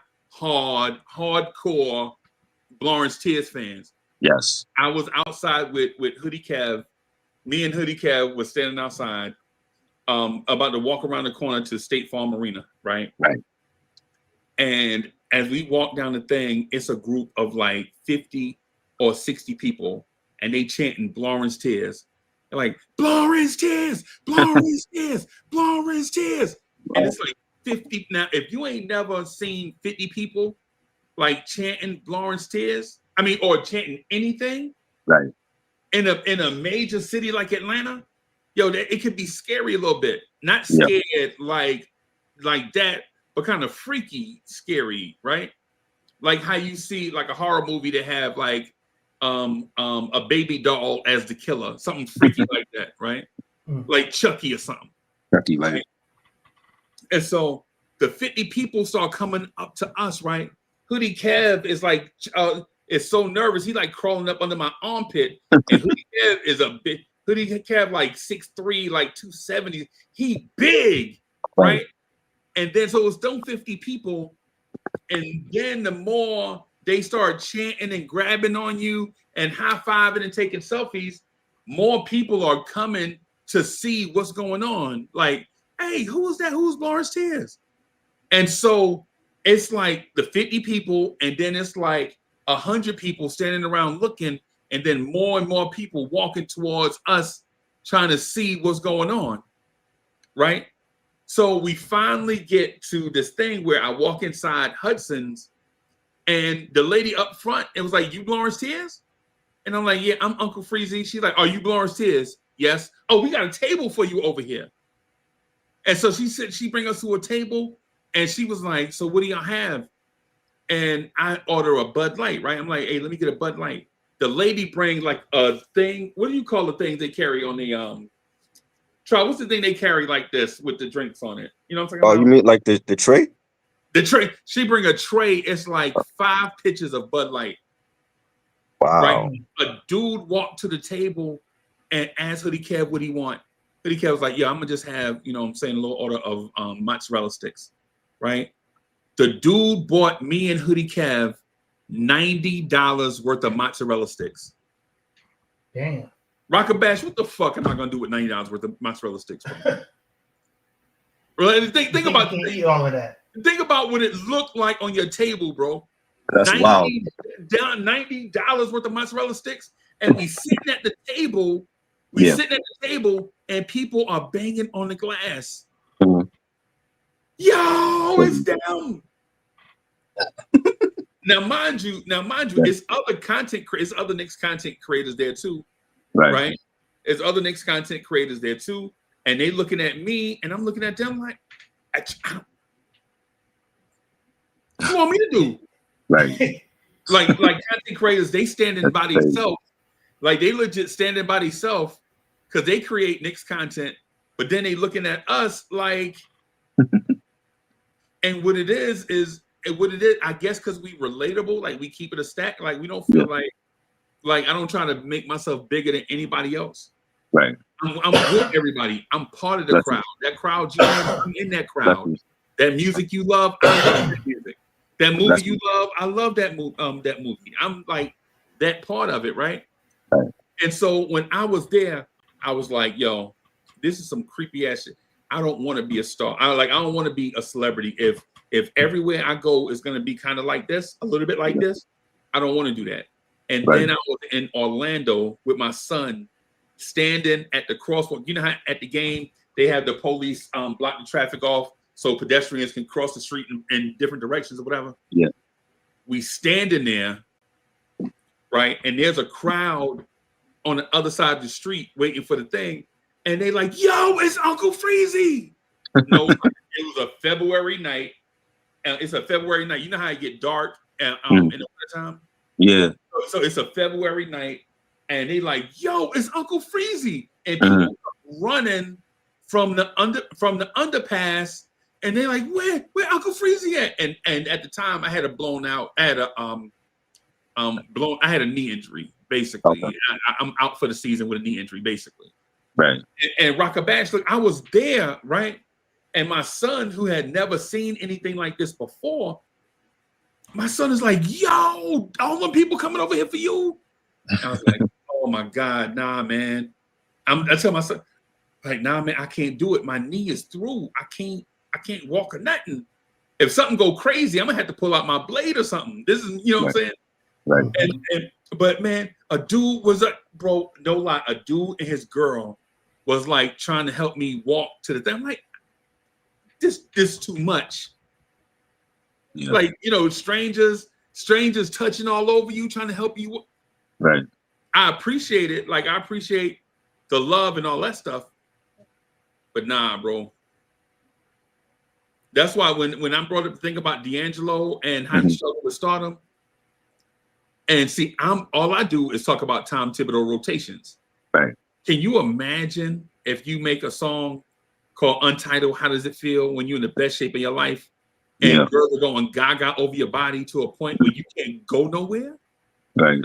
Lawrence Tears fans. Yes. I was outside with Hoodie Kev. Me and Hoodie Kev was standing outside, about to walk around the corner to State Farm Arena, right? Right. And as we walk down the thing, it's a group of like 50 or 60 people, and they chanting Lawrence Tears. They're like, Lawrence Tears, Lawrence Tears, Lawrence Tears. And it's like 50. Now, if you ain't never seen 50 people like chanting Lawrence Tears, or chanting anything, right, in a major city like Atlanta, it could be scary a little bit. Not scared like that, but kind of freaky scary, right? like how you see like a horror movie that have like a baby doll as the killer, something freaky like that, right? Like Chucky or something. Chucky, right? And so the 50 people start coming up to us, right? Hoodie Kev is like is so nervous, he like crawling up under my armpit. And Hoodie Kev is a big Hoodie Kev, like 6'3", like 270. He big, right? And then so it's them 50 people, and then the more they start chanting and grabbing on you and high-fiving and taking selfies, more people are coming to see what's going on. Like, hey, who is that? Who's Lawrence Tears? And so it's like the 50 people, and then it's like 100 people standing around looking, and then more and more people walking towards us trying to see what's going on, right? So we finally get to this thing where I walk inside Hudson's, and the lady up front, it was like, you Lawrence Tears? And I'm like, yeah, I'm Uncle Freezy. She's like, are you Lawrence Tears? Yes. Oh, we got a table for you over here. And so she said, she bring us to a table, and she was like, so what do y'all have? And I order a Bud Light, right? I'm like, hey, let me get a Bud Light. The lady bring like a thing. What do you call the things they carry on the Try, what's the thing they carry like this with the drinks on it? You know what I'm talking about? Oh, you mean like the tray? The tray. She bring a tray. It's like 5 pitchers of Bud Light. Wow. Right? A dude walked to the table and asked Hoodie Kev what he want. Hoodie Kev was like, yeah, I'm gonna just have, you know what I'm saying, a little order of mozzarella sticks, right? The dude bought me and Hoodie Kev $90 worth of mozzarella sticks. Damn. Rockabash, what the fuck am I gonna do with $90 worth of mozzarella sticks? Right? Think about eat all of that. Think about what it looked like on your table, bro. That's wild. $90 worth of mozzarella sticks, and we sitting at the table. Sitting at the table, and people are banging on the glass. Mm-hmm. Yo, it's down. Now, mind you, it's other content creators, other Knicks content creators there too, right? There's other Knicks content creators there too, and they looking at me, and I'm looking at them like, what you want me to do? Right. like content creators, they standing by themselves, like they legit standing by themselves because they create Knicks content, but then they looking at us like, and what it is, I guess because we relatable, like we keep it a stack, like we don't feel like I don't try to make myself bigger than anybody else. Right. I'm with everybody. I'm part of the crowd. That crowd, I'm in that crowd. That music you love, I love that music. That movie you love, I love that movie. I'm like that part of it, right? And so when I was there, I was like, yo, this is some creepy ass shit. I don't want to be a star. I don't want to be a celebrity. If everywhere I go is going to be kind of like this, a little bit like this, I don't want to do that. And then I was in Orlando with my son, standing at the crosswalk. You know how at the game they have the police block the traffic off so pedestrians can cross the street in different directions or whatever. Yeah. We standing there, right? And there's a crowd on the other side of the street waiting for the thing. And they like, yo, it's Uncle Freezy. No, it was a February night. It's a February night. You know how it get dark in the wintertime? Yeah. So it's a February night. And they like, yo, it's Uncle Freezy. And people are running from the underpass. And they're like, where Uncle Freezy at? And at the time I had I had a knee injury, basically. Okay. I'm out for the season with a knee injury, basically. Right. And Rockabash, look, I was there, right? And my son, who had never seen anything like this before, my son is like, yo, all the people coming over here for you. And I was like, oh my God, nah, man. I tell my son, like, nah, man, I can't do it. My knee is through. I can't walk or nothing. If something go crazy, I'm gonna have to pull out my blade or something. This is, you know what I'm saying? Right. But man, a dude was bro, no lie, a dude and his girl was like trying to help me walk to the thing. I'm like, this too much. Yeah. Like, you know, strangers touching all over you, trying to help you. Right. I appreciate it. Like, I appreciate the love and all that stuff. But nah, bro. That's why when I brought up the thing about D'Angelo and how he struggled with stardom, and see, all I do is talk about Tom Thibodeau rotations. Right. Can you imagine if you make a song called Untitled? How does it feel when you're in the best shape of your life, and girls are going gaga over your body to a point where you can't go nowhere? Right.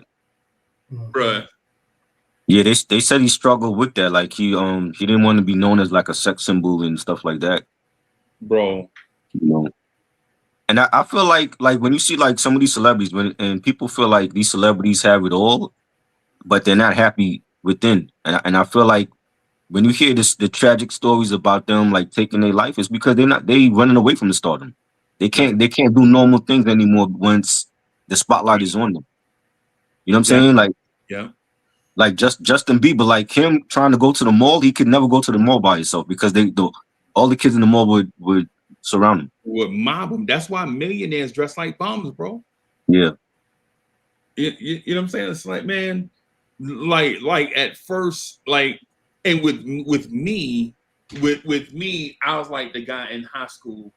Bruh. Yeah, they said he struggled with that. Like he didn't want to be known as like a sex symbol and stuff like that. Bro. You know. And I feel like when you see like some of these celebrities, and people feel like these celebrities have it all, but they're not happy within. And I feel like when you hear the tragic stories about them like taking their life, it's because they running away from the stardom. They can't do normal things anymore once the spotlight is on them. You know what I'm saying? Like, yeah. Like Justin Bieber, like him trying to go to the mall, he could never go to the mall by himself because all the kids in the mall would surround him. Would mob him. That's why millionaires dress like bums, bro. Yeah. You know what I'm saying? It's like, man, like at first, like, and with me, I was like the guy in high school.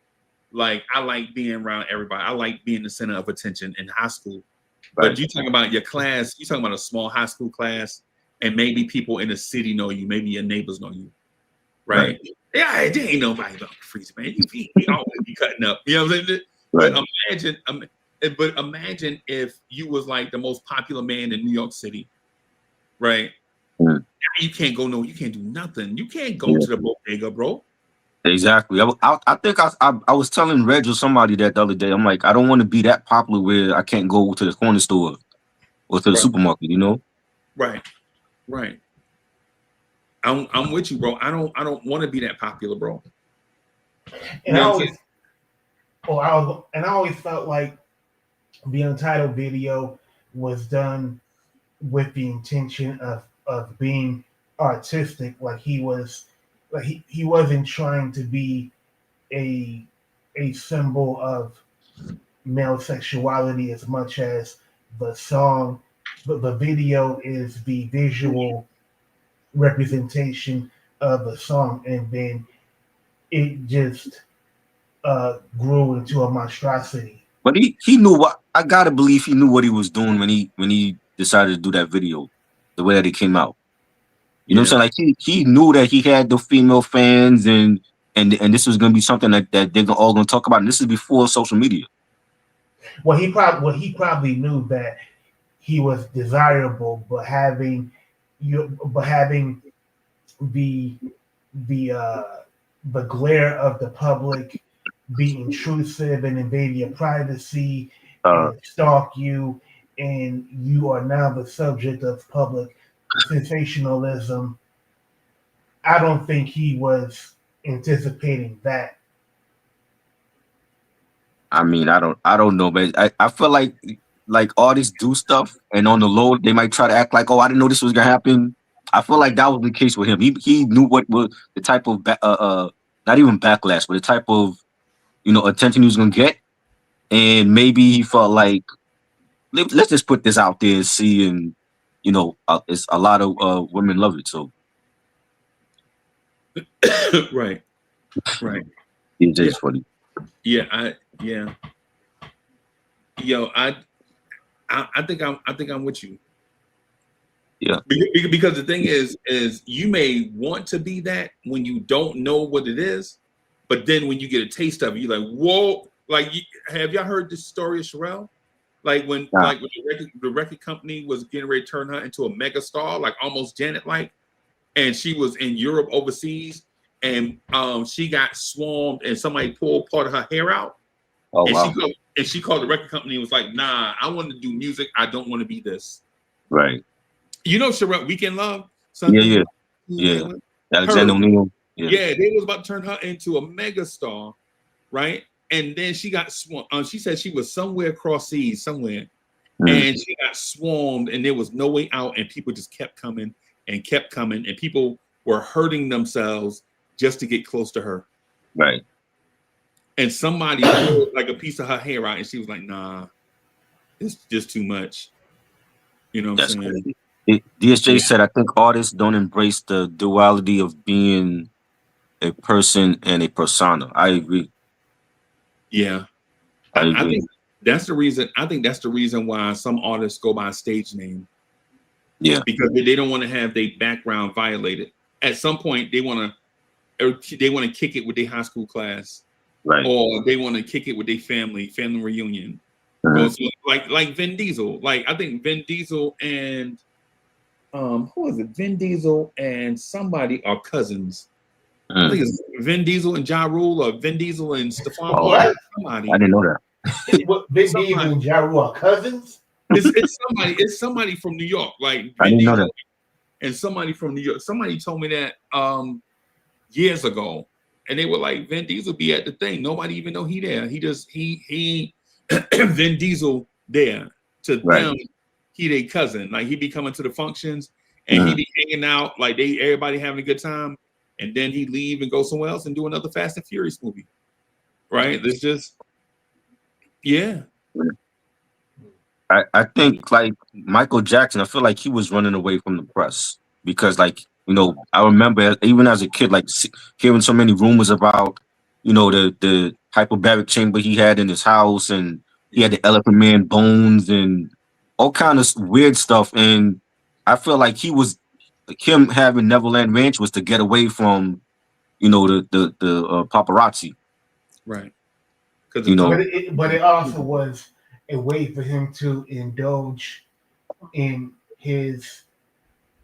Like, I like being around everybody. I like being the center of attention in high school. Right. But you talking about your class, you talking about a small high school class, and maybe people in the city know you, maybe your neighbors know you, right? Yeah, there ain't nobody about freeze, man. You always be cutting up, you know what I'm saying? Right. But imagine if you was like the most popular man in New York City, right? Now you can't go you can't do nothing. You can't go to the bodega, bro. Exactly. I think I was telling Reg or somebody that the other day. I'm like, I don't want to be that popular where I can't go to the corner store or to the supermarket, you know? Right. I'm with you, bro. I don't want to be that popular, bro. And I always felt like the Untitled video was done with the intention of being artistic. Like he wasn't trying to be a symbol of male sexuality as much as the song, but the video is the visual representation of the song, and then it just grew into a monstrosity. But he knew what I gotta believe he knew what he was doing when he decided to do that video, the way that it came out. You know what I'm saying? Like he knew that he had the female fans and this was gonna be something that they're all gonna talk about. And this is before social media. Well, he probably knew that he was desirable, but having the glare of the public be intrusive and invade your privacy and stalk you, and you are now the subject of public sensationalism. I don't think he was anticipating that. I mean, I don't know, but I feel like artists do stuff, and on the low they might try to act like, oh, I didn't know this was gonna happen. I feel like that was the case with him. He knew what was the type of not even backlash, but the type of attention he was gonna get, and maybe he felt like let's just put this out there and see, and it's a lot of women love it, so right. It's just funny. Yo, I think I'm with you. Yeah. Because the thing is you may want to be that when you don't know what it is, but then when you get a taste of it, you're like, whoa! Like, have y'all heard this story of Sherelle? Like when the record company was getting ready to turn her into a mega star, like almost Janet-like, and she was in Europe overseas, and she got swarmed, and somebody pulled part of her hair out. Oh, and wow. she called the record company and was like, nah, I want to do music. I don't want to be this. Right. You know Sherelle, Weekend Love? Yeah. Alexander O'Neal. Yeah, they was about to turn her into a mega star, right? And then she got swarmed. She said she was somewhere across seas, somewhere. And she got swarmed, and there was no way out, and people just kept coming, and people were hurting themselves just to get close to her. Right. And somebody pulled like a piece of her hair out, and she was like, nah, it's just too much. You know what I'm saying? Crazy. DSJ said, I think artists don't embrace the duality of being a person and a persona. I agree. Yeah. I I agree. think that's the reason. I think that's the reason why some artists go by a stage name. Yeah. Because they don't want to have their background violated. At some point, they want to kick it with their high school class, Right. or they want to kick it with their family reunion. Mhm. So like Vin Diesel. Like I think Vin Diesel and who is it? Vin Diesel and somebody are cousins. I think it's Vin Diesel and Ja Rule, or Vin Diesel and Stephon Oh, Marley. What? Somebody. I didn't know that. What, Vin Diesel and Ja Rule are cousins? It's somebody from New York, like I Vin didn't know Diesel that. and somebody from New York. Somebody told me that years ago, and they were like, Vin Diesel be at the thing. Nobody even know he there. He Vin Diesel there. To Right. them, he their cousin. Like he be coming to the functions and he be hanging out, like everybody having a good time, and then he leave and go somewhere else and do another Fast and Furious movie. Right? It's just yeah. I think like Michael Jackson, I feel like he was running away from the press because, like, you know, I remember even as a kid, like hearing so many rumors about, you know, the hyperbaric chamber he had in his house, and he had the Elephant Man bones and all kind of weird stuff. And I feel like him having Neverland Ranch was to get away from, you know, the paparazzi. Right. Because You know, But it also was a way for him to indulge in his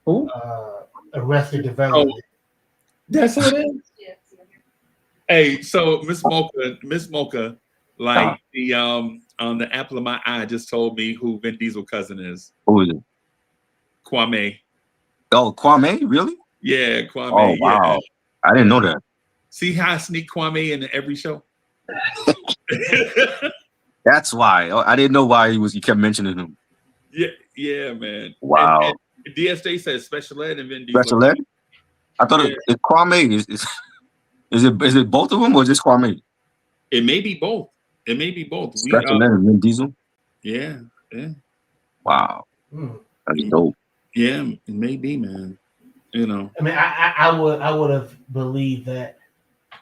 Who? Arrested Development. That's who it is. Hey, so Miss Mocha, like the apple of my eye just told me who Vin Diesel cousin is. who is it? Kwame. Oh, Kwame, really? Yeah, Kwame. Oh, wow. Yeah. I didn't know that. See how I sneak Kwame into every show? That's why. I didn't know why he kept mentioning him. Yeah, man. Wow. And DSJ says Special Ed and Vin Diesel. Special Ed? I thought Yeah. it's Kwame. Is it both of them or just Kwame? It may be both. It may be both. Special Ed and Vin Diesel? Yeah. Wow. That's dope. Yeah, it may be, man. You know. I mean, I would have believed that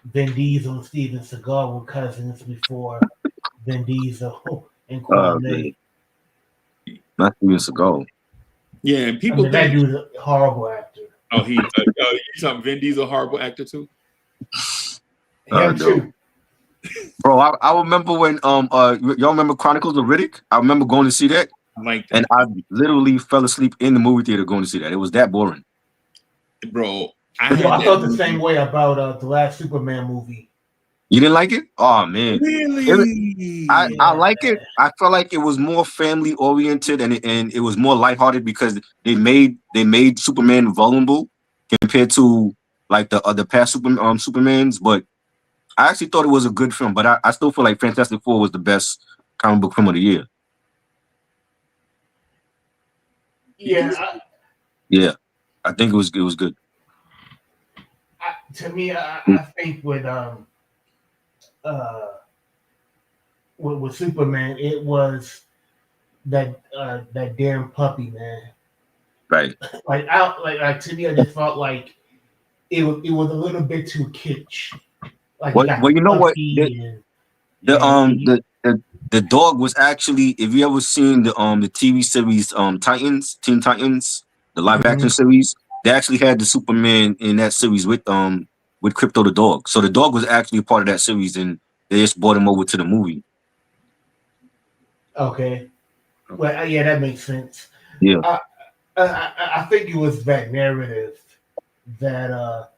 Vin Diesel and Steven Seagal were cousins before Vin Diesel and Kwame. Not years ago. Yeah, and people think that dude's a horrible actor. Oh, you talking Vin Diesel, horrible actor too? Him too. Bro, I remember when y'all remember Chronicles of Riddick? I remember going to see that. Like and I literally fell asleep in the movie theater going to see that. It was that boring. Bro, I felt the same way about the last Superman movie. You didn't like it? Oh man, really? I like it. I felt like it was more family oriented and it was more lighthearted because they made Superman vulnerable compared to like the other past Supermans. But I actually thought it was a good film. But I still feel like Fantastic Four was the best comic book film of the year. Yeah, I think it was good. To me, I think with Superman, it was that damn puppy, man. Right. Like to me, I just felt like it was a little bit too kitsch. Like well, you know what? The dog was actually, if you ever seen the TV series Teen Titans, the live action series, they actually had the Superman in that series with Crypto the dog. So the dog was actually a part of that series, and they just brought him over to the movie. Okay. Well, yeah, that makes sense. Yeah. I think it was that narrative that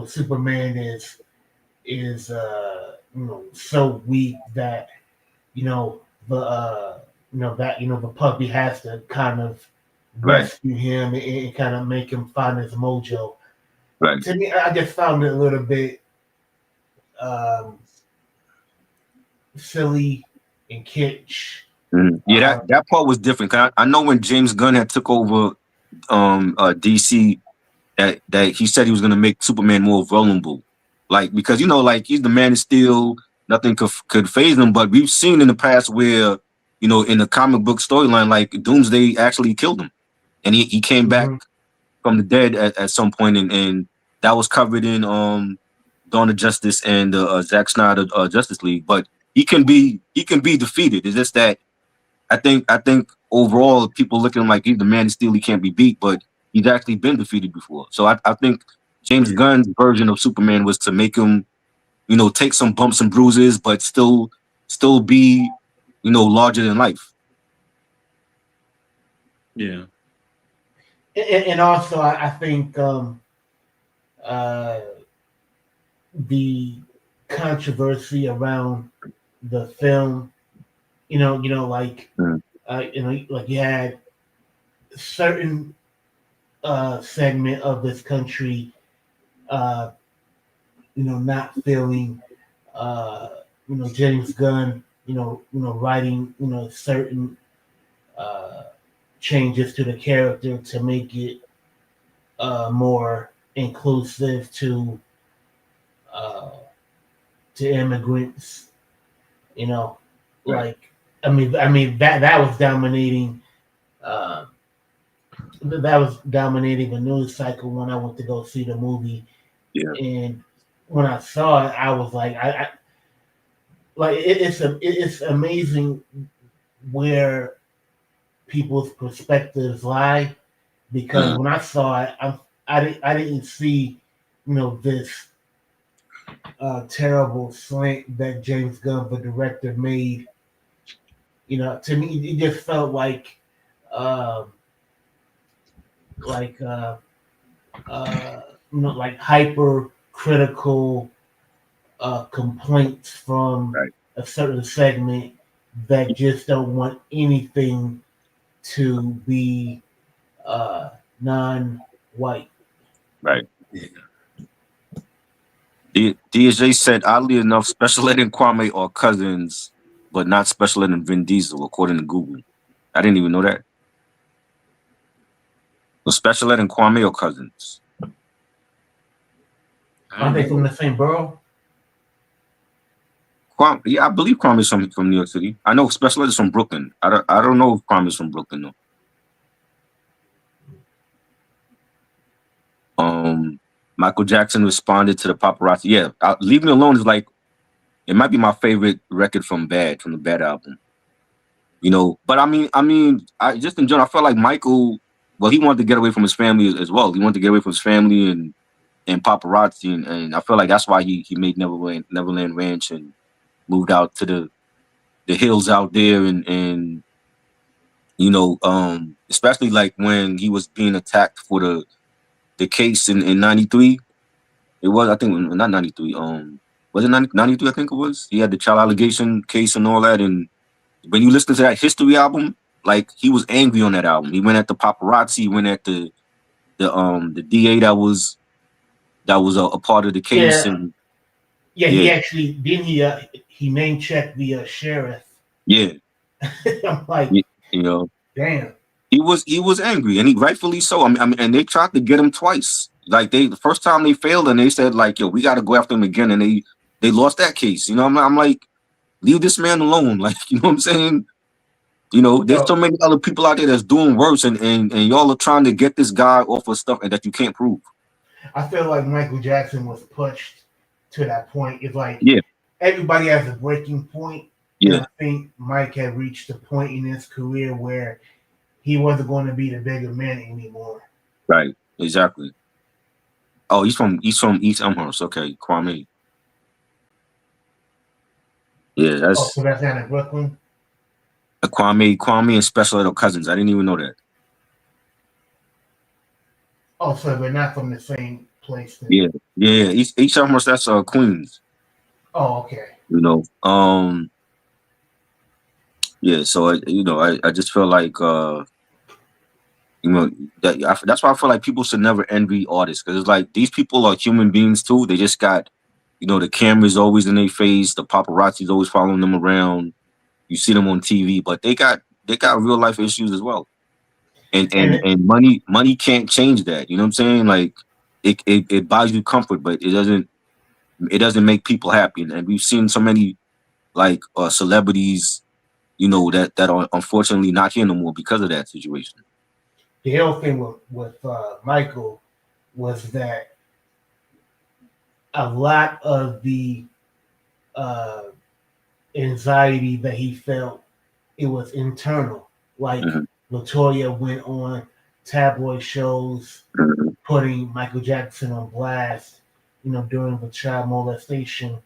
Superman is so weak that the puppy has to kind of rescue him and kind of make him find his mojo. Right. To me, I just found it a little bit silly and kitsch. Yeah, that part was different. 'Cause I know when James Gunn had took over DC, that he said he was gonna make Superman more vulnerable, like because he's the Man of Steel, nothing could phase him. But we've seen in the past where in the comic book storyline, like Doomsday actually killed him, and he came back from the dead at some point, and that was covered in Dawn of Justice and Zack Snyder Justice League. But he can be defeated. It's just that I think overall people look at him like he's the Man of Steel. He can't be beat, but he's actually been defeated before. So I think James Gunn's version of Superman was to make him, you know, take some bumps and bruises, but still be, you know, larger than life. Yeah. And also, I think the controversy around the film, you know, like like you had certain segment of this country, not feeling, James Gunn, writing, certain changes to the character to make it more inclusive to immigrants. Right. I mean that was dominating. That was dominating the news cycle when I went to go see the movie. Yeah. And when I saw it, I was like, it's amazing where people's perspectives lie, because when I saw it, I didn't see, this terrible slant that James Gunn, the director, made. To me, it just felt like hyper critical complaints from a certain segment that just don't want anything to be non-white. Right. DSJ said, oddly enough, Special Ed and Kwame are cousins, but not Special Ed and Vin Diesel, according to Google. I didn't even know that. So Special Ed and Kwame are cousins. Are they from the same borough? Yeah, I believe Kwame is from New York City. I know Special Ed is from Brooklyn. I don't know if Kwame is from Brooklyn though. Michael Jackson responded to the paparazzi. Yeah, Leave Me Alone is like, it might be my favorite record from the Bad album. But I mean, I just in general, I felt like Michael, well, he wanted to get away from his family as well. He wanted to get away from his family and paparazzi, and I feel like that's why he made Neverland Ranch and moved out to the hills out there, and especially like when he was being attacked for the case in 93. It was, I think, not 93. Was it 93? I think it was. He had the child allegation case and all that. And when you listen to that History album, like, he was angry on that album. He went at the paparazzi. He went at the DA that was a part of the case. Yeah. He actually didn't. He name checked the sheriff. Yeah. I'm like, damn. He was angry, and he rightfully so. I mean, and they tried to get him twice. Like, the first time they failed, and they said, like, yo, we got to go after him again, and they lost that case. I'm like, leave this man alone. Like, you know what I'm saying? There's so many other people out there that's doing worse, and y'all are trying to get this guy off of stuff and that you can't prove. I feel like Michael Jackson was pushed to that point. It's like, everybody has a breaking point. Yeah. And I think Mike had reached a point in his career where he wasn't going to be the bigger man anymore. Right. Exactly. Oh, he's from East Elmhurst. Okay, Kwame. Yeah, that's. So that's down in Brooklyn. Kwame and Special Ed are cousins. I didn't even know that. Oh, so they're not from the same place. Then. Yeah. East Elmhurst. That's Queens. Oh, okay. Yeah. So I just feel like that's why I feel like people should never envy artists, because it's like, these people are human beings too. They just got, the camera's always in their face, the paparazzi's always following them around. You see them on TV, but they got real life issues as well. And money can't change that. You know what I'm saying? Like, it buys you comfort, but it doesn't make people happy. And we've seen so many like celebrities, that are unfortunately not here no more because of that situation. The whole thing with Michael was that a lot of the uh, anxiety that he felt, it was internal. Like Mhm. Latoya went on tabloid shows Mhm. putting Michael Jackson on blast, during the child molestation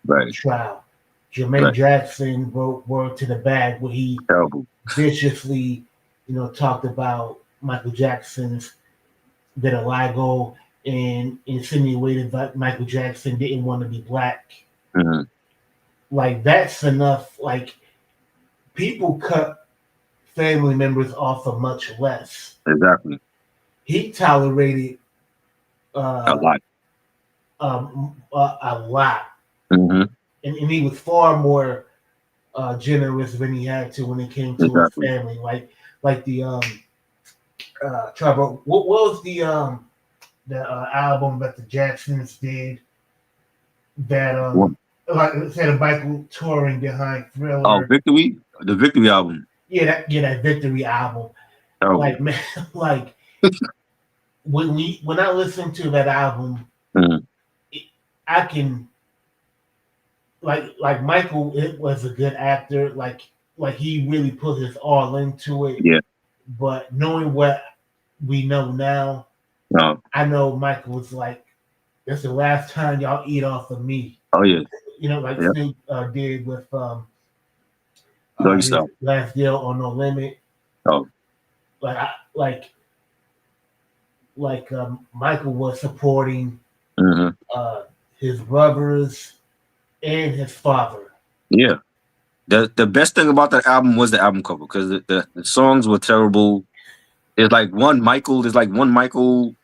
Right. trial. Jermaine Right. Jackson wrote Word to the Bag where he Terrible. viciously, talked about Michael Jackson's vitiligo and insinuated that Michael Jackson didn't want to be black. Mhm. Like that's enough. Like people cut family members off for much less. Exactly. He tolerated A uh, lot. a lot, Mhm. and he was far more generous than he had to when it came to his Exactly. family. Like the Trevor. What was the album that the Jacksons did that One. like instead of Michael touring behind Oh, Thriller? Victory. The Victory album. Yeah, that Victory album. Terrible. Like man, like when I listen to that album, Mhm. I can like Michael. It was a good actor. Like he really put his all into it. Yeah. But knowing what we know now, No. I know Michael was like, "That's the last time y'all eat off of me." Oh yeah. Like Yeah. Snoop did with Doggy his style. last deal on No Limit. Oh. Like Michael was supporting Mhm. uh, his brothers and his father. Yeah. The best thing about that album was the album cover because the songs were terrible. There's like one Michael. There's like one Michael.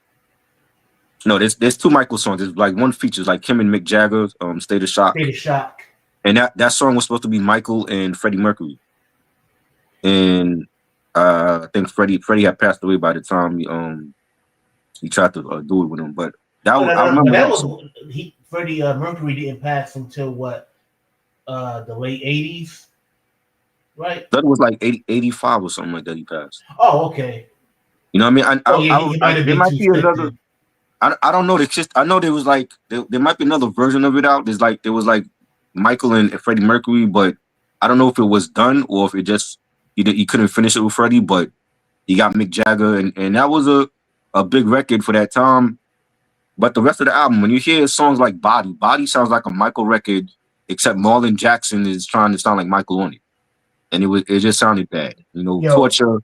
No, there's two Michael songs. There's like one features like him and Mick Jagger, State of Shock, State of Shock. and that song was supposed to be Michael and Freddie Mercury, and I think Freddie had passed away by the time he tried to do it with him. But Oh, I no, but remember that that song. was Freddie Mercury didn't pass until what the late '80s, right? That was like 85 or something like that. He passed. Oh, okay. You know what I mean? Oh yeah, he might have There been might too be sick another. then. I don't know. I know there was like there might be another version of it out. There was like Michael and Freddie Mercury, but I don't know if it was done or if it just he couldn't finish it with Freddie. But he got Mick Jagger, and that was a big record for that time. But the rest of the album, when you hear songs like Body sounds like a Michael record, except Marlon Jackson is trying to sound like Michael on it, and it just sounded bad. Yo, Torture.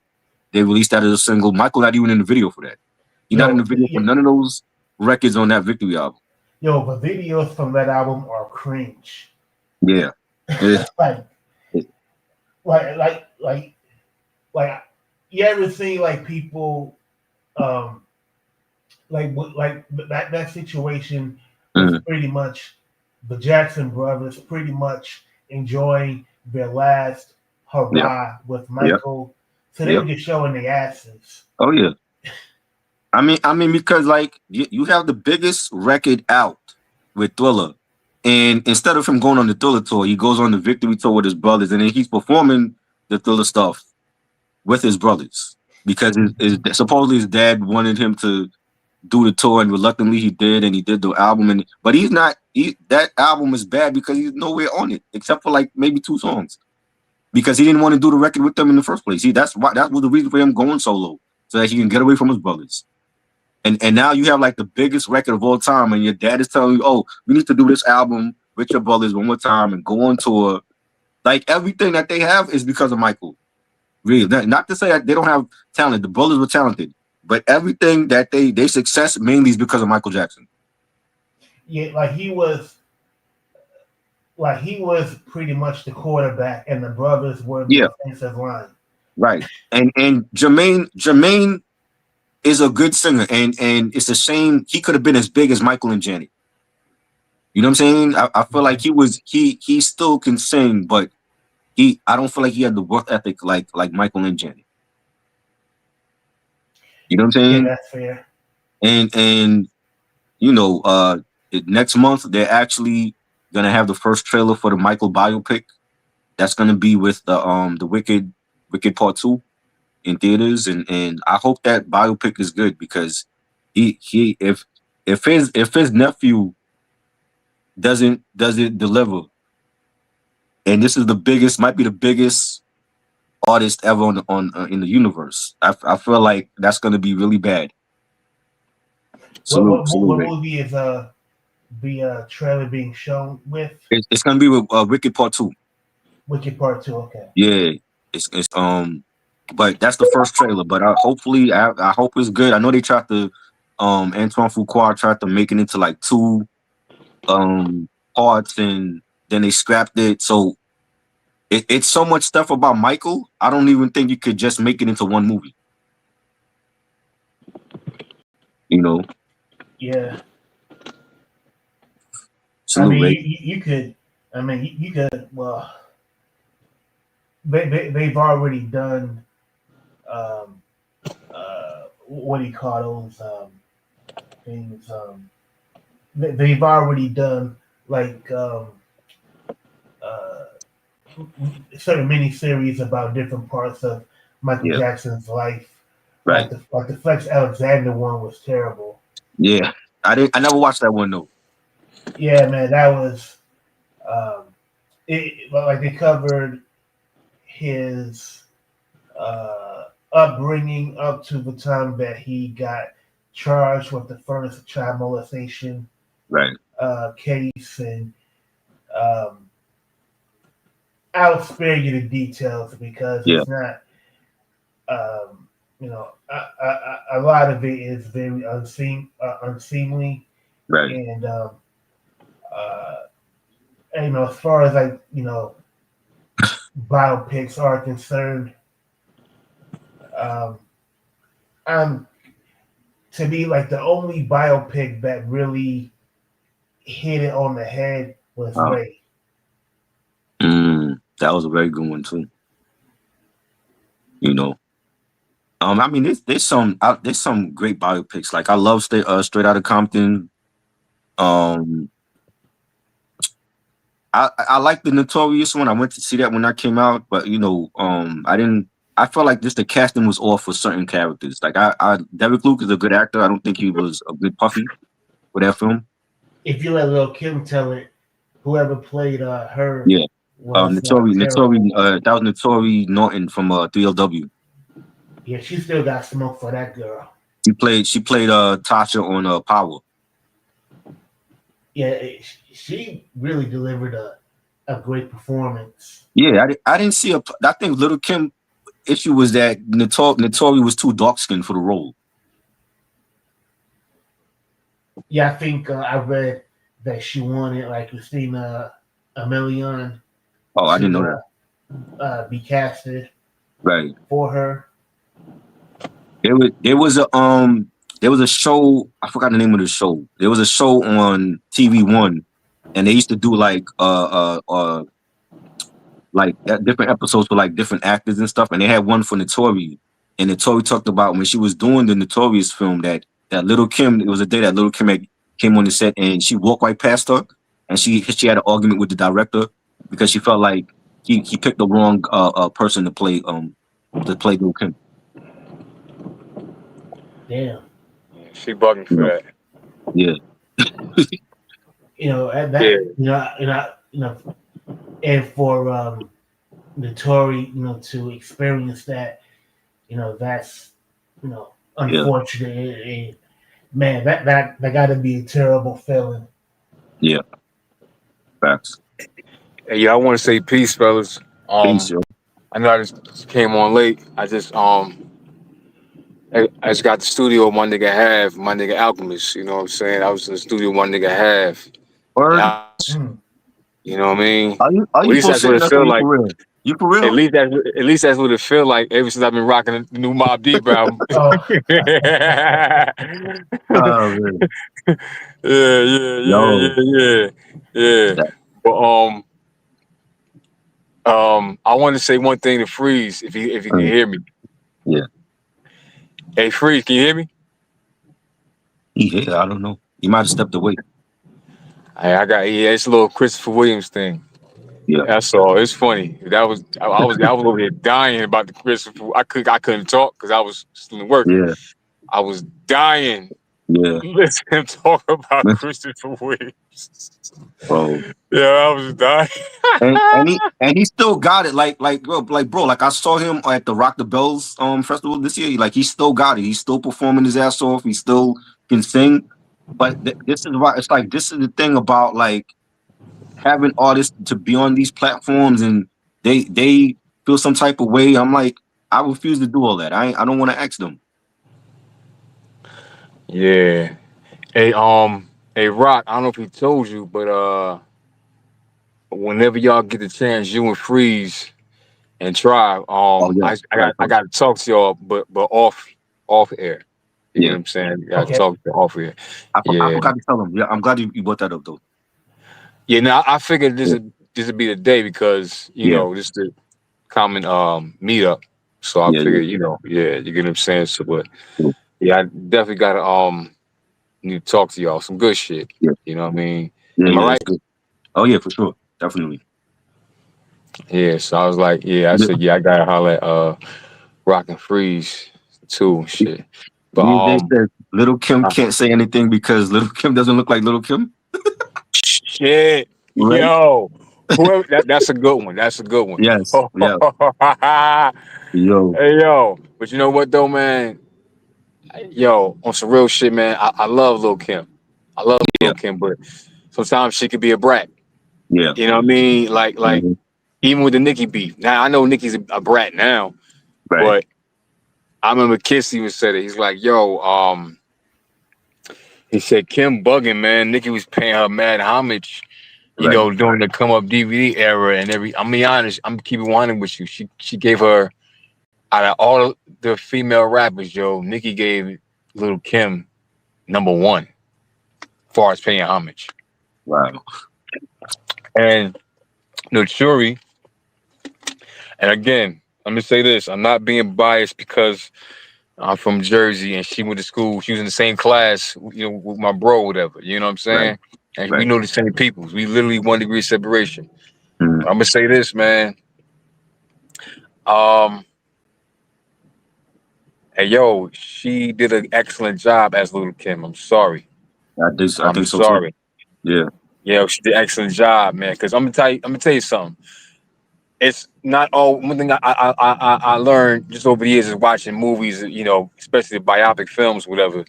They released that as a single. Michael not even in the video for that. He's not in the yo, video for none of those records on that Victory album. yo, the videos from that album are cringe. Yeah. Yeah. like, like, you ever see like people, like that situation was Mhm. pretty much the Jackson brothers pretty much enjoying their last hurrah with Michael. So they were just showing their asses. Oh yeah. I mean, because like you have the biggest record out with Thriller, and instead of him going on the Thriller tour, he goes on the Victory tour with his brothers, and then he's performing the Thriller stuff with his brothers because supposedly his dad wanted him to do the tour, and reluctantly he did, and he did the album, but he's not. That album is bad because he's nowhere on it except for like maybe 2 songs because he didn't want to do the record with them in the first place. That was the reason for him going solo so that he can get away from his brothers. And now you have like the biggest record of all time, and your dad is telling you, "Oh, we need to do this album with your brothers one more time and go on tour." Like everything that they have is because of Michael. Really, not to say that they don't have talent. The brothers were talented, but everything that they success mainly is because of Michael Jackson. Yeah, he was pretty much the quarterback, and the brothers were the offensive line. Right, and Jermaine is a good singer, and it's a shame he could have been as big as Michael and Janet. You know what I'm saying? I feel like he still can sing, but I don't feel like he had the work ethic like Michael and Janet. You know what I'm saying? Yeah, that's fair. And next month they're actually gonna have the first trailer for the Michael biopic. That's gonna be with the Wicked Part 2 in theaters, and I hope that biopic is good because if his nephew doesn't deliver. And this is might be the biggest artist ever on in the universe. I feel like that's gonna be really bad. What Salute, Ray. movie is the trailer being shown with? It's gonna be with Wicked Part 2. Wicked Part 2. Okay. Yeah, it's but that's the first trailer. But hopefully, I hope it's good. I know they tried to Antoine Fuqua tried to make it into like 2 parts, and then they scrapped it. So it's so much stuff about Michael. I don't even think you could just make it into one movie. You know. Yeah. Salute, I mean, Ray. you could. I mean, you could. Well, they've already done. What do you call those things? They've already done like certain mini-series about different parts of Michael Jackson's life. Right. Like the Flex Alexander one was terrible. Yeah, I never watched that one though. Yeah, man, that was like they covered his upbringing up to the time that he got charged with the first child molestation case, and I'll spare you the details because it's not, a lot of it is very unseemly, right? And as far as like biopics are concerned, to me, like the only biopic that really hit it on the head was Ray. That was a very good one too. I mean, there's some great biopics. Like I love Straight Outta Compton. I like the Notorious one. I went to see that when that came out, but I didn't. I felt like the casting was off for certain characters. Like Derek Luke is a good actor. I don't think he was a good Puffy for that film. If you let Lil Kim tell it, whoever played her, Notori, that was Notori Norton from 3LW. Yeah, she still got smoke for that girl. She played Tasha on Power. Yeah, she really delivered a great performance. Yeah, I didn't see I think Lil Kim issue was that Notori was too dark skinned for the role. Yeah, I think I read that she wanted like Christina Milian. Oh, I didn't know that. Be casted for her. There was a show. I forgot the name of the show. There was a show on TV1, and they used to do like different episodes for like different actors and stuff. And they had one for Notori, and Notori talked about when she was doing the Notorious film that Lil Kim. It was a day that Lil Kim came on the set, and she walked right past her, and she had an argument with the director because she felt like he picked the wrong person to play Lil Kim. Damn. She bugging for that. Yeah. And for Notori, to experience that, that's unfortunate. And, man, that got to be a terrible feeling. Yeah. Facts. Hey, I want to say peace, fellas. Peace, yo. I know I just came on late. I just got the studio one nigga my nigga Alchemist. You know what I'm saying? I was in the studio one nigga half. You know what I mean? Are you at least that's what it feel like. For real? You for real? At least that's what it feel like ever since I've been rocking the new Mobb Deep album. Yeah. But I want to say one thing to Freeze, if you can hear me. Yeah. Hey, Freeze, can you hear me? Yeah, I don't know. He might have stepped away. It's a little Christopher Williams thing. Yeah, that's all. It's funny. I was over here dying about the Christopher. I couldn't talk because I was still in work. Yeah, I was dying Yeah. Listen him talk about Christopher Williams. Bro. Yeah, I was dying. and he still got it. Like bro, like I saw him at the Rock the Bells festival this year. Like he still got it. He's still performing his ass off. He still can sing. But this is why it's like this is the thing about like having artists to be on these platforms and they feel some type of way. I'm like, I refuse to do all that. I don't want to ask them. Yeah. Hey, Rock, I don't know if he told you, but whenever y'all get the chance, you and Freeze and Tribe, Yeah. I got to talk to y'all, but off air. You know Yeah. what I'm saying? I Okay. talk to off air. I Yeah. forgot to tell him. Yeah, I'm glad you brought that up though. Yeah. Now I figured this would be the day because you Yeah. know this the common meetup. So I Yeah, figured, you know, yeah, you get what I'm saying. So, but Yeah. yeah, I definitely gotta need to talk to y'all some good shit. Yeah. You know what I mean? Yeah, Am I yeah, right? it's good. Oh yeah, for sure. Definitely. Yeah. So I was like, I said, I gotta holler at Rock and Freeze too and shit. But They said Little Kim can't say anything because Little Kim doesn't look like Little Kim. shit, Right? yo, whoever that's a good one. That's a good one. Yes. Yeah. Yo. Hey yo, but you know what though, man? Yo, on some real shit, man. I love Lil Kim. I love Yeah. Lil Kim, but sometimes she could be a brat. Yeah. You know what I mean? Like Mhm. even with the Nicki beef. Now I know Nicki's a brat now, Right. but I remember Kiss even said it. He's like, yo, he said Kim bugging, man. Nicki was paying her mad homage, you Right. know, during the come up DVD era and I'm being honest, I'm keeping one with you. She gave her out of all the female rappers, yo, Nicki gave Little Kim #1 as far as paying homage. Wow. And Notori, and again, let me say this, I'm not being biased because I'm from Jersey and she went to school, she was in the same class, you know, with my bro, whatever, you know what I'm saying? Right. And Right. we know the same people. We literally 1 degree separation. Mhm. I'm gonna say this, man. Hey yo, she did an excellent job as Little Kim. I'm sorry. I I'm think so too. sorry. Yeah. Yeah, she did an excellent job, man. Because I'm gonna tell you something. It's not all. One thing I learned just over the years is watching movies, you know, especially biopic films, whatever.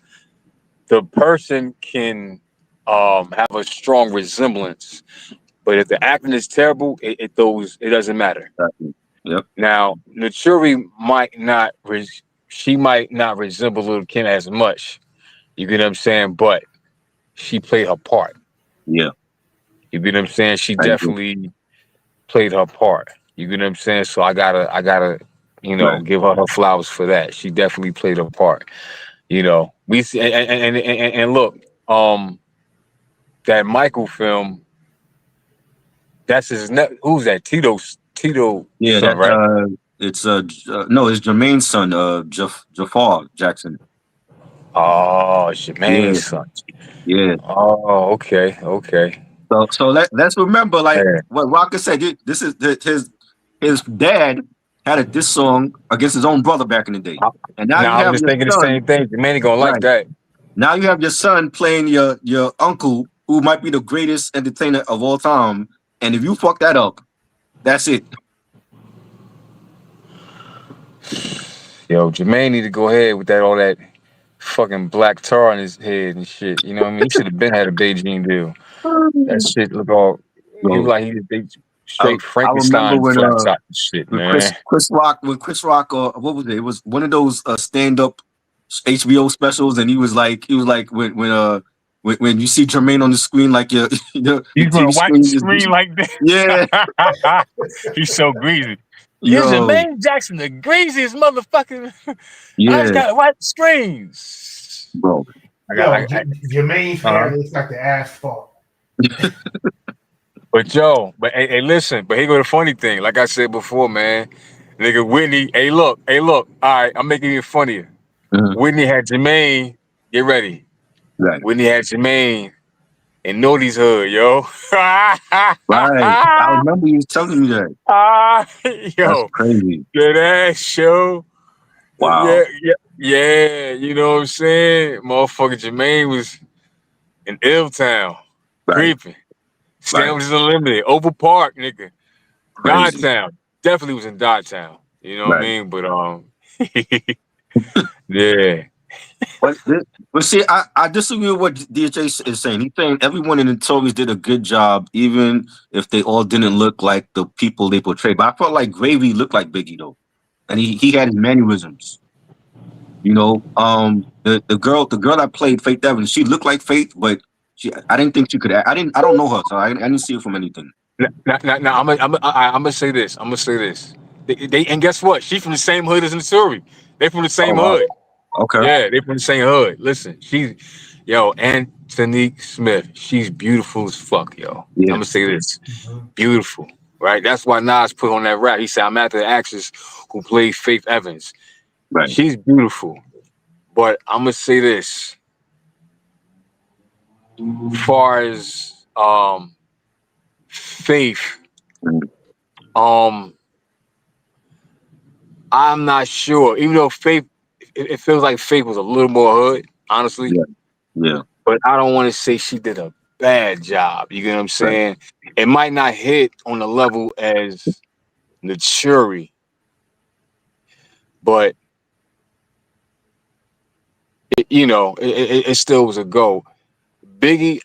The person can have a strong resemblance, but if the acting is terrible, it doesn't matter. Exactly. Yep. Now, Naturi might not. She might not resemble Little Kim as much. You get what I'm saying? But she played her part. Yeah. You get what I'm saying? She I agree. definitely played her part. You get what I'm saying? So I gotta, you know, Right. give her her flowers for that. She definitely played her part. You know, we see and look, that Michael film. That's his. Who's that? Tito. Yeah. Son, That right? it's no, it's Jermaine's son, Jafar Jackson. Oh, it's Jermaine's Yeah. son. Yeah. Oh, okay. So let's remember, like Yeah. what Rocker said. This is his dad had a diss song against his own brother back in the day, and now you Now I was have just your thinking the son. same thing. Jermaine gonna like Right. that. Now you have your son playing your uncle, who might be the greatest entertainer of all time, and if you fuck that up, that's it. Yo, Jermaine need to go ahead with all that fucking black tar on his head and shit. You know what I mean? He should have been had a Beijing deal. That shit look all. He Bro, like they I straight remember Frankenstein when flat top and shit, with man. Chris Rock what was it? It was one of those stand up HBO specials, and he was like when you see Jermaine on the screen, like your the He's gonna TV wipe the screen is screen like yeah. that. He's so greasy. Is Yo, Jermaine Jackson the greasiest motherfucker? I yeah, just gotta wipe the screens. bro. Jermaine's hair looks like the asphalt. But hey, listen, but here go the funny thing. Like I said before, man, nigga Whitney, hey look, all right, I'm making it funnier. Mhm. Whitney had Jermaine, get ready. Right. Whitney had Jermaine in Naughty's hood, yo. Right. I remember you telling me that. That's Yo, crazy. that ass show. Wow. Yeah. You know what I'm saying? Motherfucker Jermaine was in Illtown, Right. creeping. Sandwiches Unlimited, Oval Park, nigga. Crazy. Dodgetown. Definitely was in Dodgetown. You know what I Right. mean? But yeah. But see, I disagree with what DHA is saying. He's saying everyone in the Tories did a good job, even if they all didn't look like the people they portrayed. But I felt like Gravy looked like Biggie though, and he had his mannerisms. You know, the girl that played Faith Evans, she looked like Faith, but I didn't think she could. I don't know her, so I didn't see her from anything. Now, I'm gonna say this. I'm gonna say this. They and guess what? She from the same hood as Missouri. They from the same Oh, wow. hood. Okay. Yeah, they from the same hood. Listen, Antonique Smith. She's beautiful as fuck, yo. Yeah. I'm gonna say this. Beautiful, right? That's why Nas put on that rap. He said, "I'm after the actress who played Faith Evans." Right. She's beautiful, but I'm gonna say this. As far as Faith, I'm not sure. Even though Faith, it feels like Faith was a little more hood, honestly. Yeah. But I don't want to say she did a bad job. You get what I'm saying? It might not hit on the level as Naturi, but it still was a go. Biggie,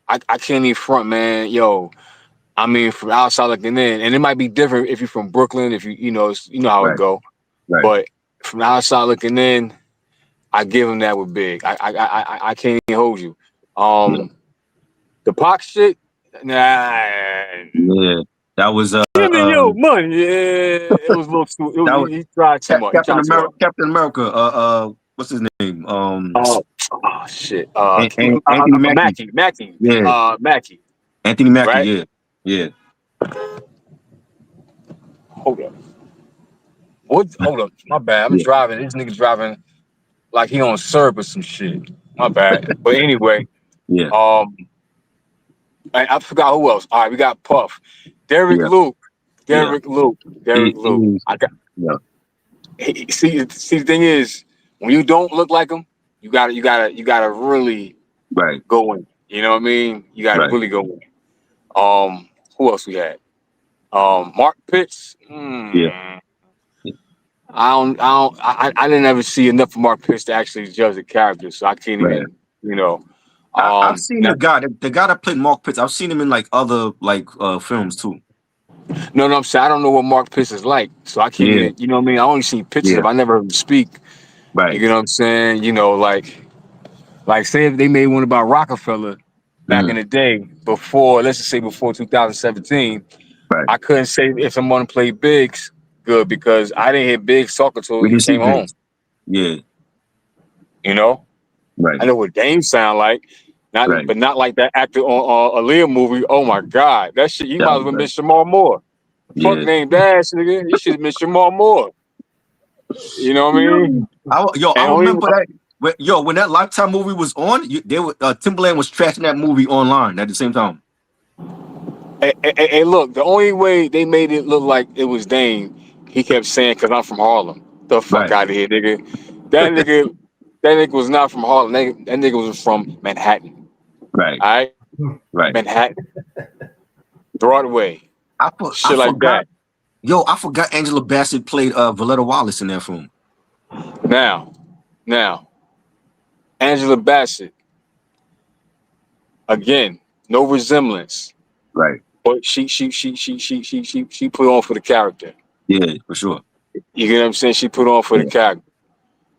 I can't even front, man. Yo, I mean, from outside looking in, and it might be different if you're from Brooklyn, if you know how it go. Right. But from outside looking in, I give him that with Big. I can't even hold you. The Pac shit, nah. Yeah, that was Give me your money. Yeah, it was a little too. He tried too much. Captain America. What's his name? Oh shit. Anthony Mackie. Yeah. Mackie. Anthony Mackie. Right? Yeah. Hold up. Hold up. My bad. I'm driving. This nigga driving like he on syrup or some shit. My bad. But anyway. Yeah. I forgot who else. All right, we got Puff, Derek Luke. I got. Yeah. See, the thing is, when you don't look like him, you gotta really go in. You know what I mean? You gotta really go in. Who else we had? Mark Pitts. Yeah. I didn't ever see enough of Mark Pitts to actually judge the character, so I can't even. I've seen the guy that played Mark Pitts. I've seen him in like other films too. No, I'm saying I don't know what Mark Pitts is like, so I can't even. You know what I mean? I only seen pictures of. I never heard him speak. Right. You know what I'm saying? Like say if they made one about Rockefeller back in the day before, let's just say before 2017. Right. I couldn't say if someone played Biggs good because I didn't hear Biggs talk until he came home. Yeah. You know? Right. I know what Dame sound like. But not like that actor on a Aaliyah movie. Oh my God. That shit, you might as well miss Shamar Moore. Fuck name Dash, nigga. You should have missed Shamar Moore. You know what I mean? I remember that. When that Lifetime movie was on, Timbaland was trashing that movie online at the same time. Hey, look, the only way they made it look like it was Dame, he kept saying, "Cause I'm from Harlem." The fuck out of here, nigga. That nigga was not from Harlem. That nigga was from Manhattan. Right. All right. Right. Manhattan. Broadway. Shit like that. Yo, I forgot Angela Bassett played Valletta Wallace in that film. Now, Angela Bassett. Again, no resemblance. Right. But she put on for the character. Yeah, for sure. You get what I'm saying? She put on for the character.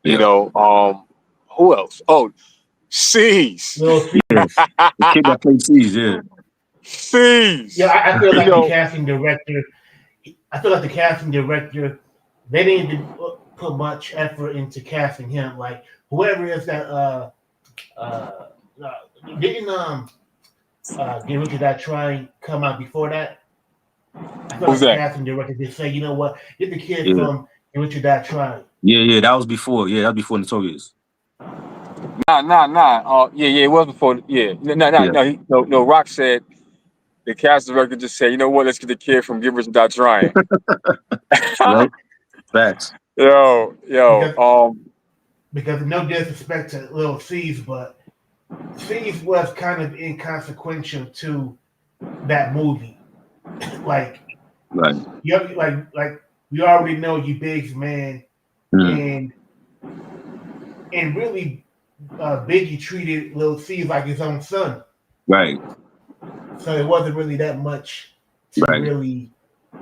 You know, who else? Oh, C's. The kid that played C's, C's. Yeah, I feel like the casting director. I feel like the casting director, they didn't put much effort into casting him. Like whoever is that, didn't Get Rich or Die Trying come out before that? I feel like the casting director just say, you know what, get the kid from Get Rich or Die Trying. Yeah, that was before. Yeah, that was before Notorious. Nah. It was before. Yeah, no. Rock said the cast director just said, you know what, let's get the kid from Get Rich or Die Trying. Right. Facts. Because no disrespect to Lil C's, but C's was kind of inconsequential to that movie. Like Right. like we already know you Biggs man, Mm. and really Biggie treated Lil C like his own son, Right. so it wasn't really that much to Right. really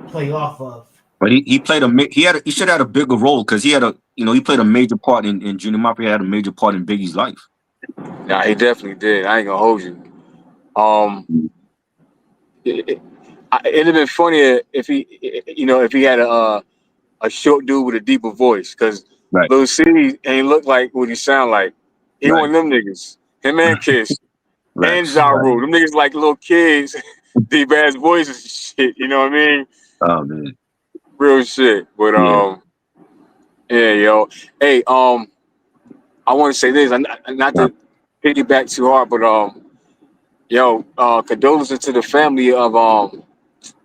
play off of. But he played he should have had a bigger role because he played a major part in Junior Mafia had a major part in Biggie's life. Nah, he definitely did. I ain't gonna hold you. It'd have been funnier if he had a short dude with a deeper voice, because Right. Lil C ain't look like what he sound like. He Right. one of them niggas. Him and Kiss Right. and Ja Rule. Them niggas like little kids, deep ass voices and shit. You know what I mean? Oh man. Real shit. But yeah, yo. Hey, I want to say this, not to piggyback too hard, but condolences to the family of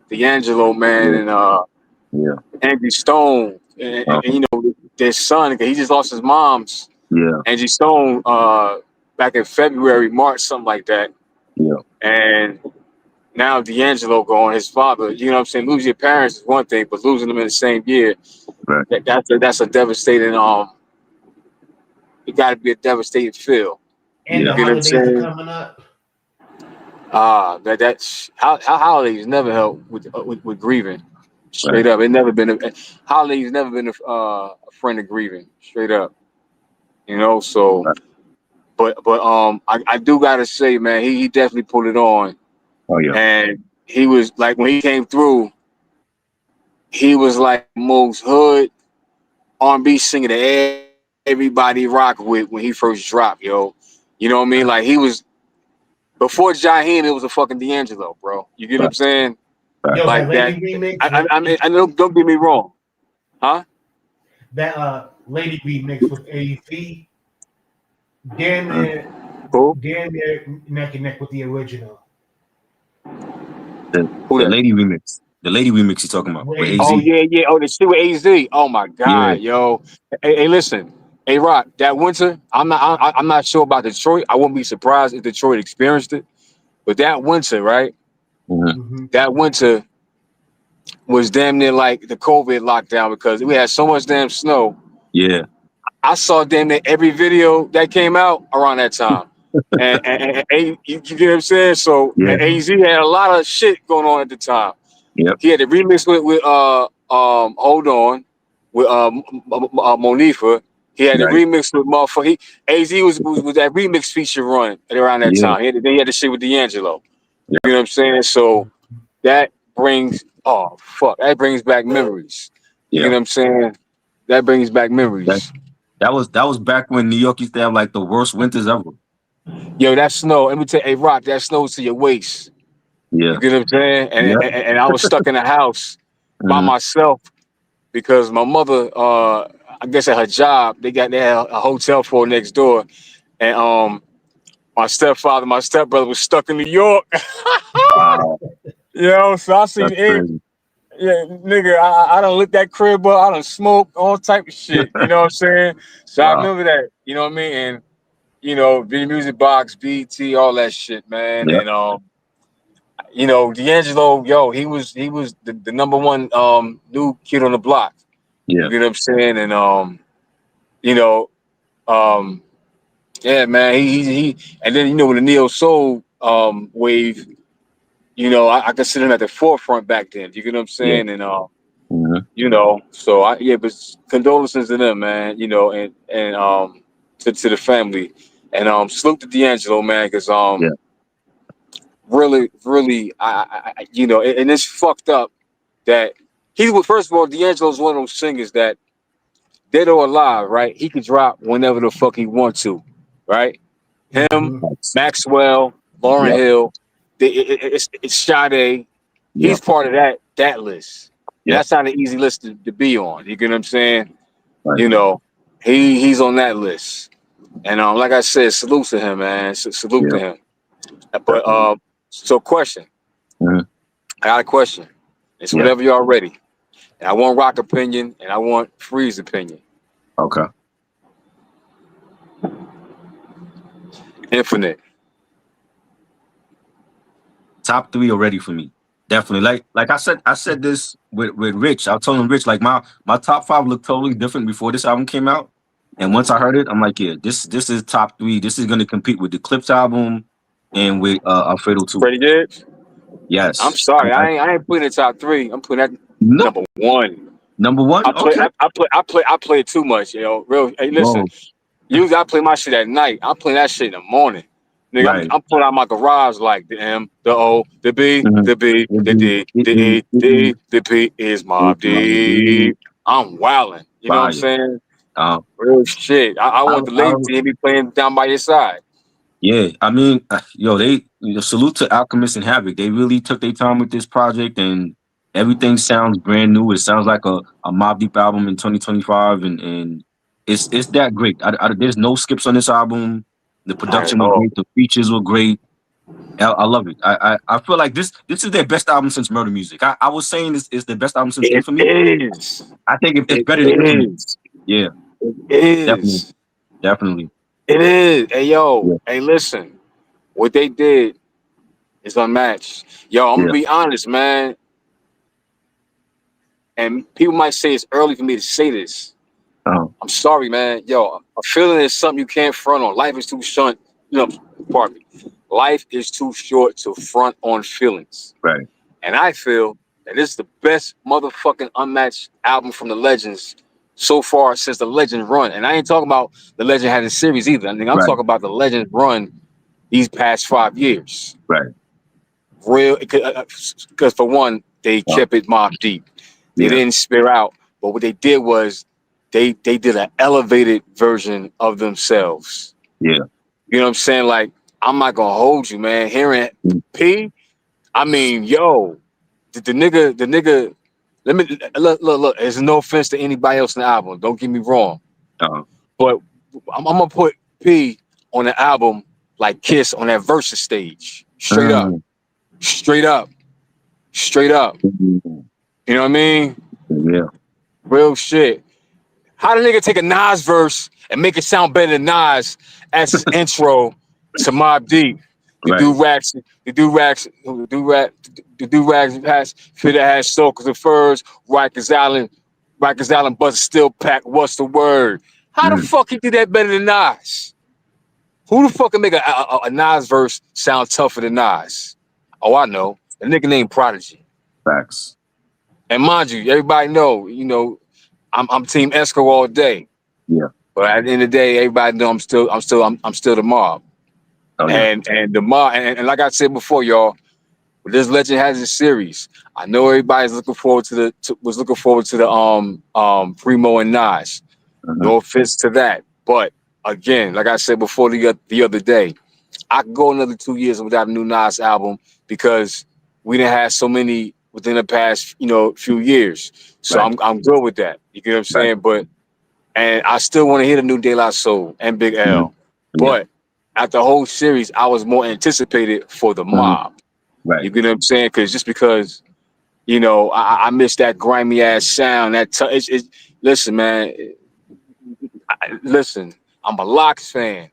D'Angelo, man, and Angie Stone, and their son. He just lost his mom's, Angie Stone, back in February, March, something like that. Yeah. And now D'Angelo gone, his father. You know what I'm saying? Losing your parents is one thing, but losing them in the same year, Right. that's a devastating. It got to be a devastating feel. And the holidays are coming up. That's how holidays never help with grieving. Straight up, holidays never been a friend of grieving. Straight up, So, but I do gotta say, man, he definitely pulled it on. Oh yeah. And he was like, when he came through, he was like most hood R&B singer that everybody rock with when he first dropped, yo. You know what I mean? Like, he was before Jaheim, it was a fucking D'Angelo, bro. You get what I'm saying? Yo, Like that. Remix, I mean, don't get me wrong, huh? That Lady remix with AZ, damn near neck and neck with the original. The Lady remix. The Lady remix you're talking about. With AZ. Oh yeah. Oh, the shit with AZ. Oh my god, yo. Hey, listen. Hey, Rock. That winter, I'm not sure about Detroit. I wouldn't be surprised if Detroit experienced it. But that winter, right? Mm-hmm. That winter was damn near like the COVID lockdown, because we had so much damn snow. Yeah. I saw damn near every video that came out around that time. and you get what I'm saying? So AZ had a lot of shit going on at the time. Yep. He had a remix with Hold On with Monifa. He had a remix with motherfucker. AZ was that remix feature run at around that time. He had the shit with D'Angelo. You know what I'm saying? So that brings back memories. You know what I'm saying? That brings back memories. That was back when New York used to have like the worst winters ever. Yo, that snow. Let me tell you, hey Rock, that snow to your waist. Yeah. You get what I'm saying? And I was stuck in the house by myself because my mother, I guess at her job, they had a hotel floor next door, and my stepfather, my stepbrother was stuck in New York. Wow. So I seen it. Yeah, nigga, I done lit that crib up, I done smoked all type of shit. You know what I'm saying? So I remember that. You know what I mean? And Video Music Box, BT, all that shit, man. Yep. And D'Angelo, yo, he was the number one new kid on the block. Yeah. You know what I'm saying? And yeah, man, he and then with the neo soul wave, I consider him at the forefront back then. You get what I'm saying? And so but condolences to them, man. And to the family, and salute to D'Angelo, man, because really, and it's fucked up that first of all, D'Angelo's one of those singers that, dead or alive, right? He could drop whenever the fuck he wants to, right? Him, Maxwell, Lauryn Hill, it's Sade. He's part of that list. That's not an easy list to be on. You get what I'm saying? Right. He's on that list. And like I said, salute to him, man. Salute to him. But so question. I got a question. It's whenever y'all ready. And I want Rock opinion, and I want Free's opinion. Okay. Infinite. Top 3 already for me. Definitely. Like I said this with Rich. I told him, Rich, like my top 5 looked totally different before this album came out. And once I heard it, I'm like, yeah, this is top 3. This is gonna compete with the Clips album and with Alfredo 2. Freddie Gibbs. Yes. I'm sorry, I ain't putting it top 3. I'm putting that No, number 1. number 1. Okay. I play it too much, you know. Real. Hey, listen. Whoa. Usually I play my shit at night. I play that shit in the morning. Nigga, Right. I'm pulling out my garage like the M, the O, the B, Mhm. the B, the D, the E, the E, the P is Mob Deep. I'm wilding. You know what I'm Fire. saying? Um, Real shit. I want the ladies to be playing down by your side. Yeah, I mean, salute to Alchemist and Havoc. They really took their time with this project, and everything sounds brand new. It sounds like a Mobb Deep album in 2025, and it's that great. There's no skips on this album. The production was great. The features were great. I love it. I feel like this is their best album since Murder Music. I was saying this is the best album since Infamy. It is. I think it's better than Infamy. Yeah, it is. Definitely. It is. Hey, yo. Yeah. Hey, listen. What they did is unmatched. Yo, I'm going to be honest, man. And people might say it's early for me to say this. I'm sorry, man. Yo, a feeling is something you can't front on. Life is too short. Pardon me. Life is too short to front on feelings. Right. And I feel that this is the best motherfucking unmatched album from the Legends so far since the Legend run. And I ain't talking about the Legend had a series either. I mean, I'm talking about the Legend run these past 5 years. Right. Real, because for one, they kept it Mobb Deep. They didn't spear out, but what they did was they did an elevated version of themselves. Yeah. You know what I'm saying? Like, I'm not gonna hold you, man. Hearing P, I mean, yo, the nigga. Let me look. There's no offense to anybody else in the album. Don't get me wrong. But I'm gonna put P on the album like Kiss on that Versus stage. Straight up. You know what I mean? Yeah. Real shit. How the nigga take a Nas verse and make it sound better than Nas as his intro to Mobb Deep? The do-rags has fit has Stalkers and Furs, Rikers Island, Buzz Still Pack. What's the word? How the fuck he did that better than Nas? Who the fuck can make a Nas verse sound tougher than Nas? Oh, I know. A nigga named Prodigy. Facts. And mind you, everybody know, you know, I'm Team Esco all day. Yeah. But at the end of the day, everybody know I'm still the Mob. Oh, yeah. And the Mob, and like I said before, y'all, this Legend has a series. I know everybody's looking forward to the Primo and Nas. No offense to that, but again, like I said before the other day, I could go another 2 years without a new Nas album because we didn't have so many within the past, few years. So I'm good with that. You get what I'm saying? But and I still want to hear the new De La Soul and Big L. But at the whole series, I was more anticipated for the Mob. Right. You get what I'm saying? Because I miss that grimy ass sound. Listen, man. Listen, I'm a Locks fan.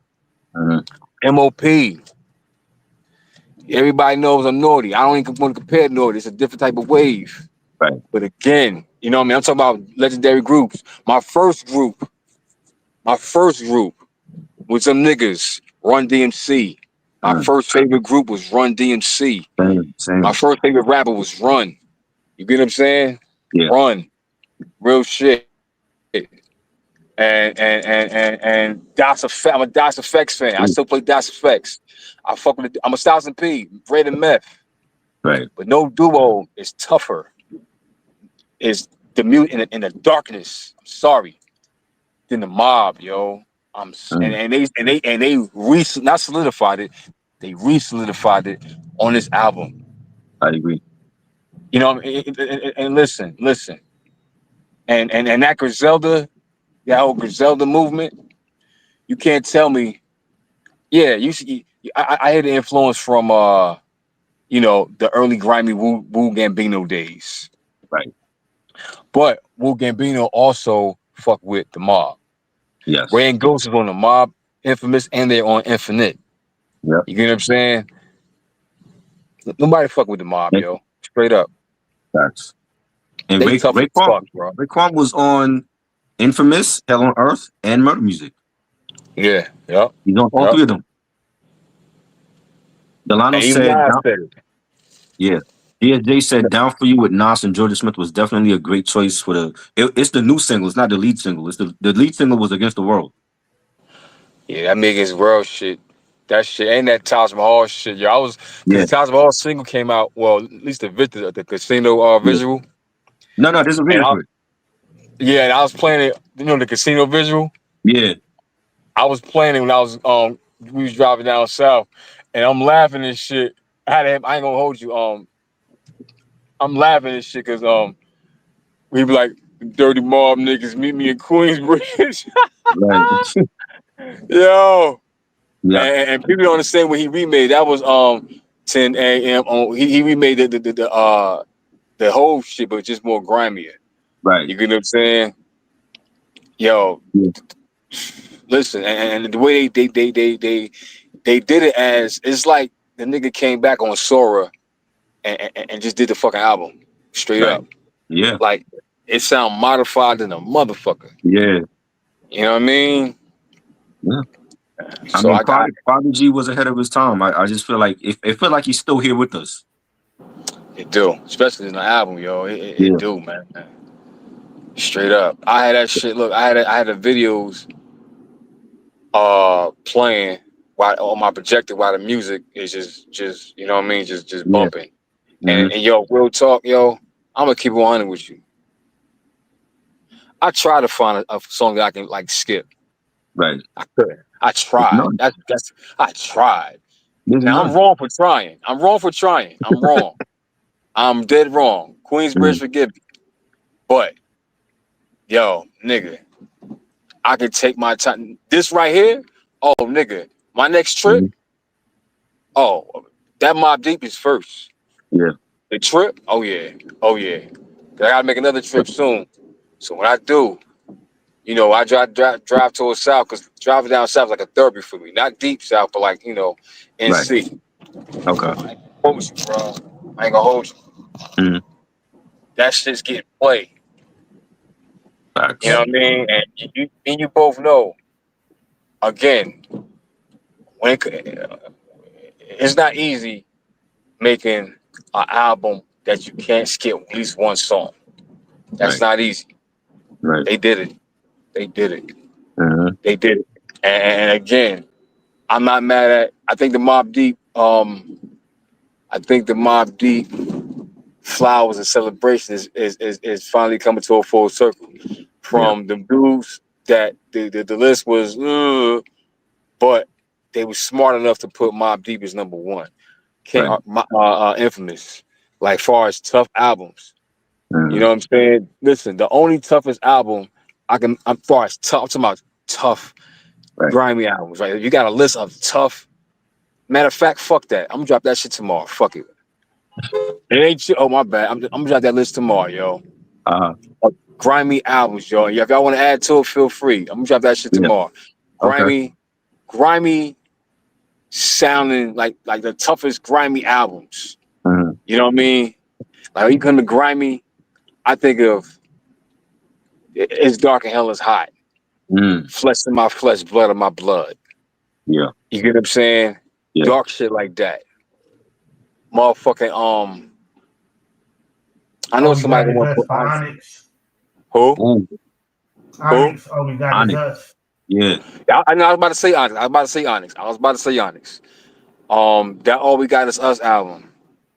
MOP. Everybody knows I'm Naughty. I don't even want to compare Naughty. It's a different type of wave. Right. But again, you know what I mean? I'm talking about legendary groups. My first group was them niggas, Run DMC. My first favorite group was Run DMC. Same. My first favorite rapper was Run. You get what I'm saying? Yeah. Run. Real shit. And Das Effect. I'm a Das Effects fan. I still play Das Effects. I fuck with I'm a Styles and P, Red and Meth. Right. But no duo is tougher. Is the mute in the darkness. I'm sorry. Than the Mob, yo. And they not solidified it. They re-solidified it on this album. I agree. You know, and listen. And that Griselda, that whole Griselda movement, you can't tell me. Yeah, you see, I had the influence from the early grimy Wu Gambino days. Right. But Will Gambino also fuck with the Mob. Yes. Ray and Ghost is on the Mob, Infamous, and they're on Infinite. Yep. You get what I'm saying? Nobody fuck with the Mob, yo. Straight up. Facts. And They tough as fuck, bro. Raekwon was on Infamous, Hell on Earth, and Murder Music. Yeah, yep. He's on all three of them. Delano And even said, Nas said it. yeah. DSJ said Down For You with Nas and Georgia Smith was definitely a great choice for it's the new single. It's not the lead single. It's the lead single was Against the World. Yeah, that Megan's World shit. That shit ain't that Taj Mahal shit, yo. I was the Taj Mahal single came out. Well, at least the casino visual. No, there's a video for it. Yeah, and I was playing it. You know the casino visual. Yeah, I was playing it when I was we was driving down south, and I'm laughing and shit. I ain't gonna hold you. I'm laughing and shit because we be like dirty mob niggas meet me in Queensbridge. right. Yo. Yeah, And people don't understand when he remade that was 10 a.m. on he remade the whole shit, but just more grimier. right. You get what I'm saying? Yo, listen, and the way they did it as it's like the nigga came back on Sora and just did the fucking album straight up. Yeah, Like it sound modified than a motherfucker. yeah. You know what I mean? Yeah. So I mean, Prodigy was ahead of his time. I just feel like it felt like he's still here with us. It do, especially in the album, yo. It do, man. Straight up. I had that shit. Look, I had the videos playing while on my projector while the music is just you know what I mean, just bumping. And yo, real talk, yo, I'm gonna keep it 100 with you. I try to find a song that I can like skip. Right. I couldn't. I tried. I tried. There's Now none. I'm wrong for trying. I'm wrong. I'm dead wrong. Queensbridge, forgive me. But yo, nigga, I can take my time. This right here, oh nigga, my next trip. Oh, that Mobb Deep is first. Yeah. The trip, oh yeah. I gotta make another trip soon. So when I do, you know, I drive towards south because driving down south is like a therapy for me. Not deep south, but like, you know, NC. Right. Okay. I ain't gonna hold you, bro. I ain't gonna hold you. That shit's getting played. Facts. You know what I mean? And you both know, again, when it's not easy making an album that you can't skip at least one song. That's not easy. Right. They did it. They did it. And again, I'm not mad at. I think the Mobb Deep Flowers and Celebration is finally coming to a full circle. From the dudes that the list was, but they were smart enough to put Mobb Deep as number one. Infamous, like far as tough albums. You know what I'm saying? Listen, the only toughest album I'm far as tough. I'm talking about tough, grimy albums, right? You got a list of tough. Matter of fact, fuck that. I'm gonna drop that shit tomorrow. Fuck it. It ain't shit. Oh my bad. I'm gonna drop that list tomorrow, yo. Grimy albums, yo. If y'all want to add to it, feel free. I'm gonna drop that shit tomorrow. Grimy, sounding like the toughest grimy albums. You know what I mean? Like when you come to grimy, I think of It's Dark and Hell is Hot. Flesh of my flesh, blood of my blood. Yeah. You get what I'm saying? Yeah. Dark shit like that. Motherfucking I know somebody wants to Onyx. Who? Onyx. Oh, we got Onyx. Us. Yeah. I was about to say Onyx. That All We Got Is Us album.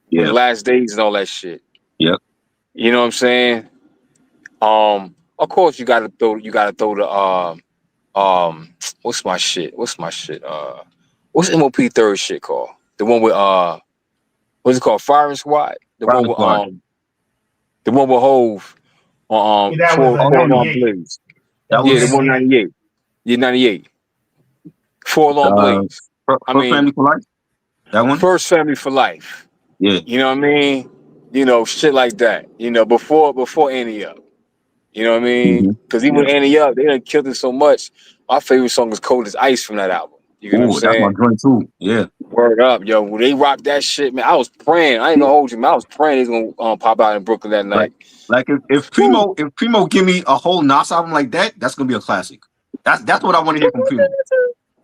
Yeah. Last Days and all that shit. Yep. You know what I'm saying? Of course you gotta throw the what's my shit? What's MOP third shit called? The one with what's it called? Firing Squad? The one with Hove on that was 98. The 198. Yeah, 98. Four Long Blades. Family for Life? That one? First Family for Life. Yeah. You know what I mean? shit like that. Before Annie Up. You know what I mean? Mhm. Because even with Annie Up, they done killed it so much. My favorite song is Cold as Ice from that album. You get what I'm Ooh, that's my saying? joint too. Yeah. Word up, yo. When they rocked that shit, man, I was praying. I ain't gonna hold you, man. I was praying he's gonna pop out in Brooklyn that Like, night. like if Primo give me a whole Nas album like that, that's gonna be a classic. That's what I want to hear from Primo.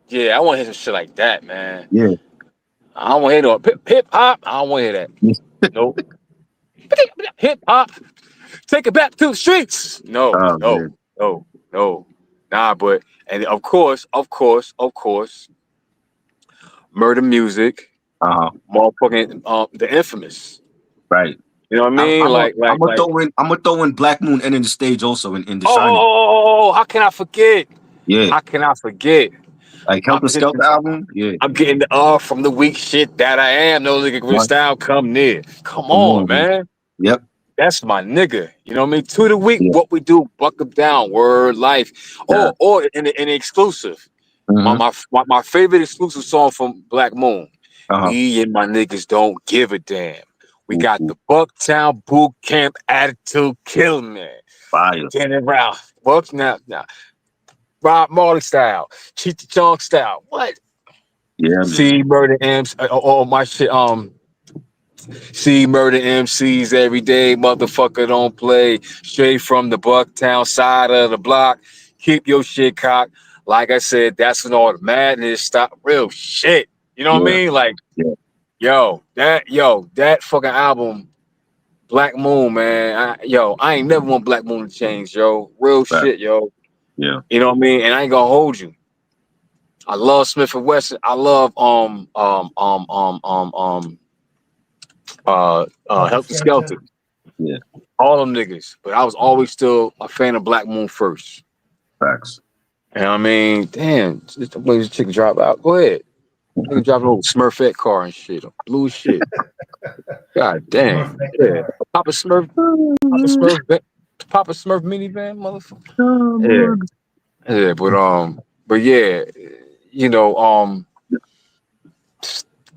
Yeah, I want to hear some shit like that, man. Yeah. I don't want to hear no hip hop. I don't want to hear that. Nope. Hip hop. Take it back to the streets. No, Oh no, man. no, no. Nah, but and of course, Murder Music, Uh-huh. motherfucking the Infamous. Right. You know what I I'm mean? I'm a, Like, I'm like, gonna like. throw in Black Moon ending the stage also in The Oh, oh, Shining. oh, oh, how can I forget? Yeah. How can I forget? Like I'm Helter Skelter album. Yeah. I'm getting the from the weak shit that I am. No nigga with Right. style come near. Come Come on, on, man. man. Yep. That's my nigga. You know what I mean? To the week, Yeah. what we do, buck up down, word life. Yeah. Or in the exclusive. Mm-hmm. My favorite exclusive song from Black Moon. Uh-huh. Me and my niggas don't give a damn. We Ooh, got ooh. the Bucktown boot camp attitude killing me. Fire. Turn it around. Bucks now. Rob Marley style, Cheech Chong style. What? Yeah, man. See murder MC. My shit. See murder MCs every day. Motherfucker don't play. Straight from the Bucktown side of the block. Keep your shit cocked. Like I said, that's when all the madness stop. Real shit. You know what I Yeah. mean? Like, Yeah. that fucking album, Black Moon, man. I ain't never want Black Moon to change, yo. Real Right. shit, yo. Yeah. You know what I mean? And I ain't gonna hold you. I love Smith and Wesson. I love Helter Skelter. Yeah. All them niggas. But I was always still a fan of Black Moon first. Facts. And I mean, damn, this chicken drop out. Go ahead. Nigga driving a little Smurfette car and shit. Blue as shit. God damn. Yeah. Papa Smurf Papa Smurf minivan, motherfucker. Yeah. Yeah, but yeah,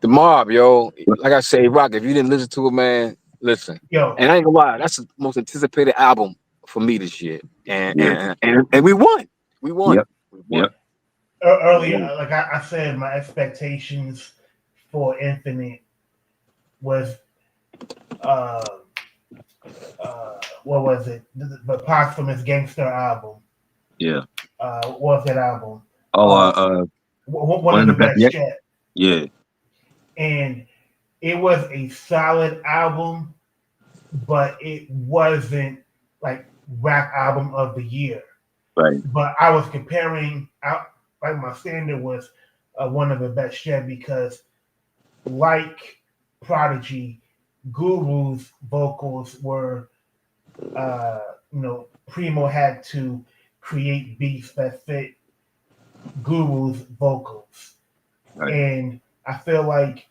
the mob, yo. Like I say, Rock, if you didn't listen to it, man, listen. Yo, And I ain't gonna lie, that's the most anticipated album for me this year. And Yeah. and we won. We won. Yep. We won. Yep. earlier, like I said, my expectations for Infinite was what was it? The posthumous Gangster album. Yeah. What was that album? Oh, One of the best yet. yet. Yeah. And it was a solid album, but it wasn't like rap album of the year. Right. But I was comparing out, like my standard was one of the best yet because, like Prodigy, Guru's vocals were, Primo had to create beats that fit Guru's vocals. Right. And I feel like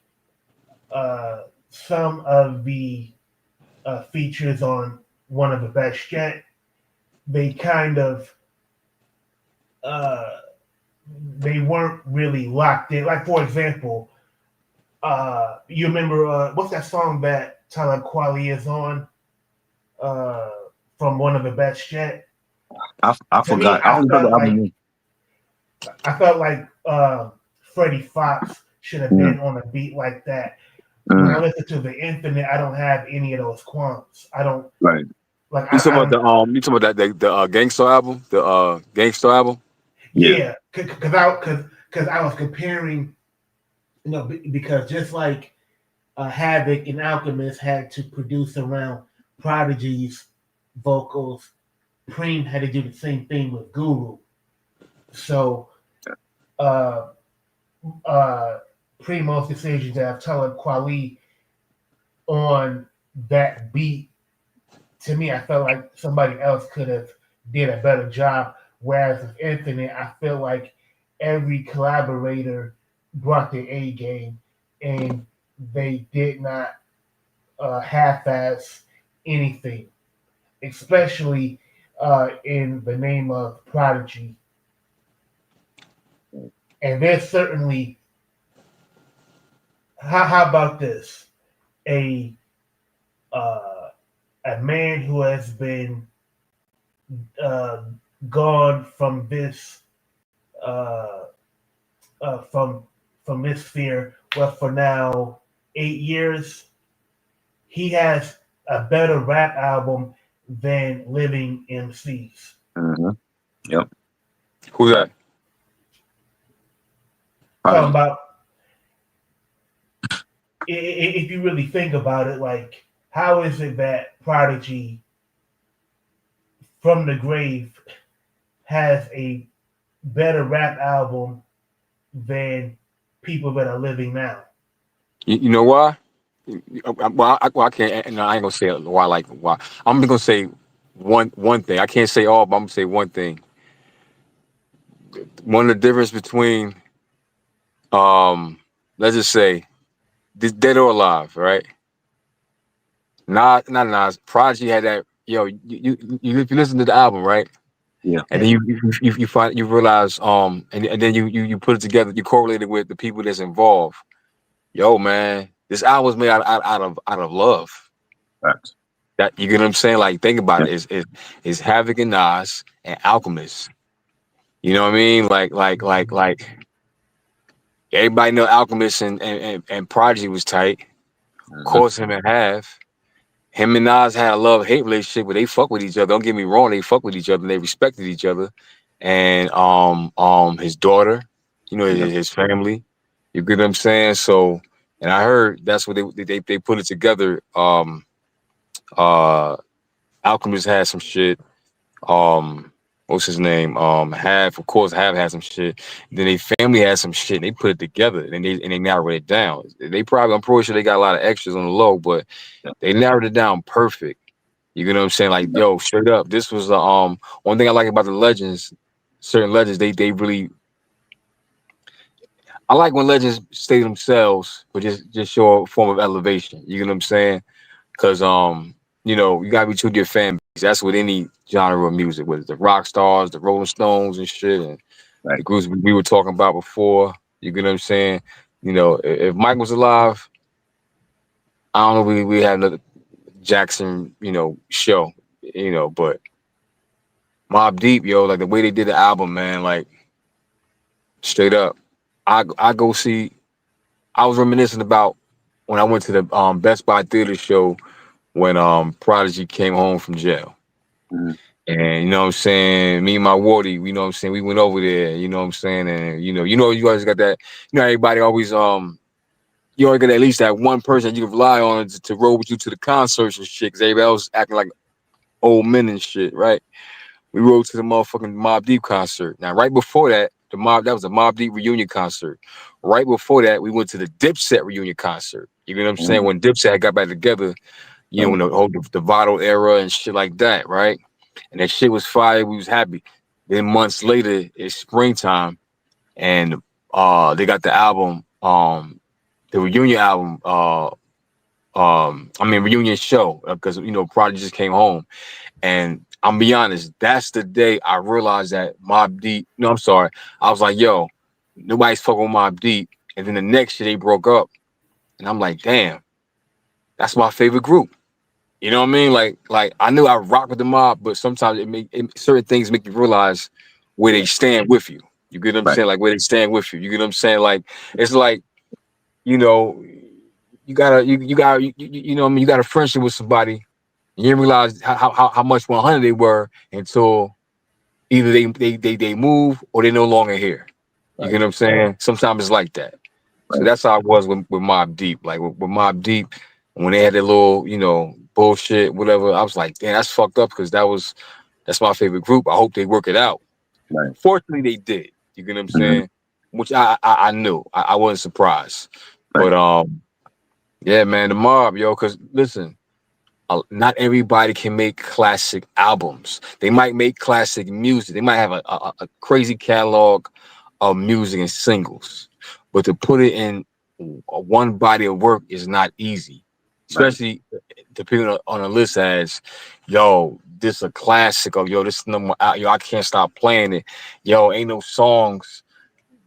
some of the features on one of the best yet, they kind of they weren't really locked in. Like for example, you remember what's that song that Talib Kweli is on from one of the best yet? I To me, forgot. I only heard the album name. I felt like Freddie Fox should have been on a beat like that. When I listen to the Infinite, I don't have any of those qualms. I don't Right. like. You talking about the Gangsta album? The Gangsta album? Yeah, because I was comparing, because just like Havoc and Alchemist had to produce around Prodigy's vocals, Preem had to do the same thing with Guru. So, Primo's decision to have Talib Kweli on that beat, to me, I felt like somebody else could have did a better job. Whereas with Infinite, I feel like every collaborator brought their A game, and they did not half-ass anything, especially in the name of Prodigy. And there's certainly, how about this? A a man who has been uh, gone from this uh, from this sphere, well, for now 8 years. He has a better rap album than Living MCs. Mm-hmm. Yep. Who's that? Talking about if you really think about it, like how is it that Prodigy from the grave has a better rap album than people that are living now? You know why? Well, I can't. No, I ain't gonna say why. Like why? I'm gonna say one thing. I can't say all, but I'm gonna say one thing. One of the difference between let's just say this Dead or Alive, right? Not Nas. Prodigy had that. Yo, if you listen to the album, right? Yeah. And then you find you realize and then you put it together. You correlate it with the people that's involved. Yo, man, this album was made out of love. Facts. That you get what I'm saying? Like, think about Yeah. it. It's Havoc and Nas and Alchemist. You know what I mean? Like everybody know Alchemist and Prodigy was tight. Of Mhm. course, him and Nas had a love-hate relationship, but they fuck with each other. Don't get me wrong, they fuck with each other and they respected each other. And his daughter, you know, Yeah. his family. You get what I'm saying? So, and I heard that's what they put it together. Alchemist had some shit. What's his name? Have had some shit. Then they family had some shit. And they put it together and they narrowed it down. I'm pretty sure they got a lot of extras on the low, but Yeah. they narrowed it down perfect. You get what I'm saying? Like, yo, straight up, this was the one thing I like about the legends. Certain legends, they really. I like when legends stay themselves, but just show a form of elevation. You get what I'm saying? Because you know, you gotta be true to your fan base. That's with any genre of music, whether it's the rock stars, the Rolling Stones and shit, and Right. the groups we were talking about before. You get what I'm saying? You know, if Mike was alive, I don't know, we had another Jackson, you know, show, you know, but Mobb Deep, yo, like the way they did the album, man, like straight up. I go see. I was reminiscing about when I went to the Best Buy theater show when Prodigy came home from jail. Mhm. And you know what I'm saying, me and my Wardy, you know what I'm saying, we went over there, you know what I'm saying, and you you guys got that, you know, everybody always you always got at least that one person you can rely on to roll with you to the concerts and shit, because everybody else acting like old men and shit, right? We rode to the motherfucking Mobb Deep concert. Now, right before that, that was a Mobb Deep reunion concert. Right before that, we went to the Dipset reunion concert. You know what I'm saying? Mhm. When Dipset got back together, you know, in the whole the Votto era and shit like that, right? And that shit was fire. We was happy. Then months later, it's springtime, and they got the album, the reunion album, reunion show, because you know, Prodigy just came home. And I'm be honest, that's the day I realized that Mobb Deep. No, I'm sorry. I was like, yo, nobody's fucking with Mobb Deep. And then the next year they broke up, and I'm like, damn, that's my favorite group. You know what I mean? Like I knew I rock with the mob, but sometimes certain things make you realize where they stand with you. You get what I'm Right. saying? Like where they stand with you. You get what I'm saying? Like it's like, you know, you know what I mean, you got a friendship with somebody. You didn't realize how much 100 they were until either they move or they no longer here. You Right. get what I'm saying? Sometimes it's like that. So Right. that's how I was with Mobb Deep. Like with Mobb Deep, when they had their little, you know, bullshit, whatever, I was like, damn, that's fucked up, because that's my favorite group. I hope they work it out. Right. Fortunately, they did. You get what I'm Mhm. saying? Which I knew. I wasn't surprised. Right. But yeah, man, the mob, yo, because listen, not everybody can make classic albums. They might make classic music. They might have a crazy catalog of music and singles, but to put it in one body of work is not easy, especially depending on a list as, yo, this a classic, or yo, this number out, yo, I can't stop playing it. Yo, ain't no songs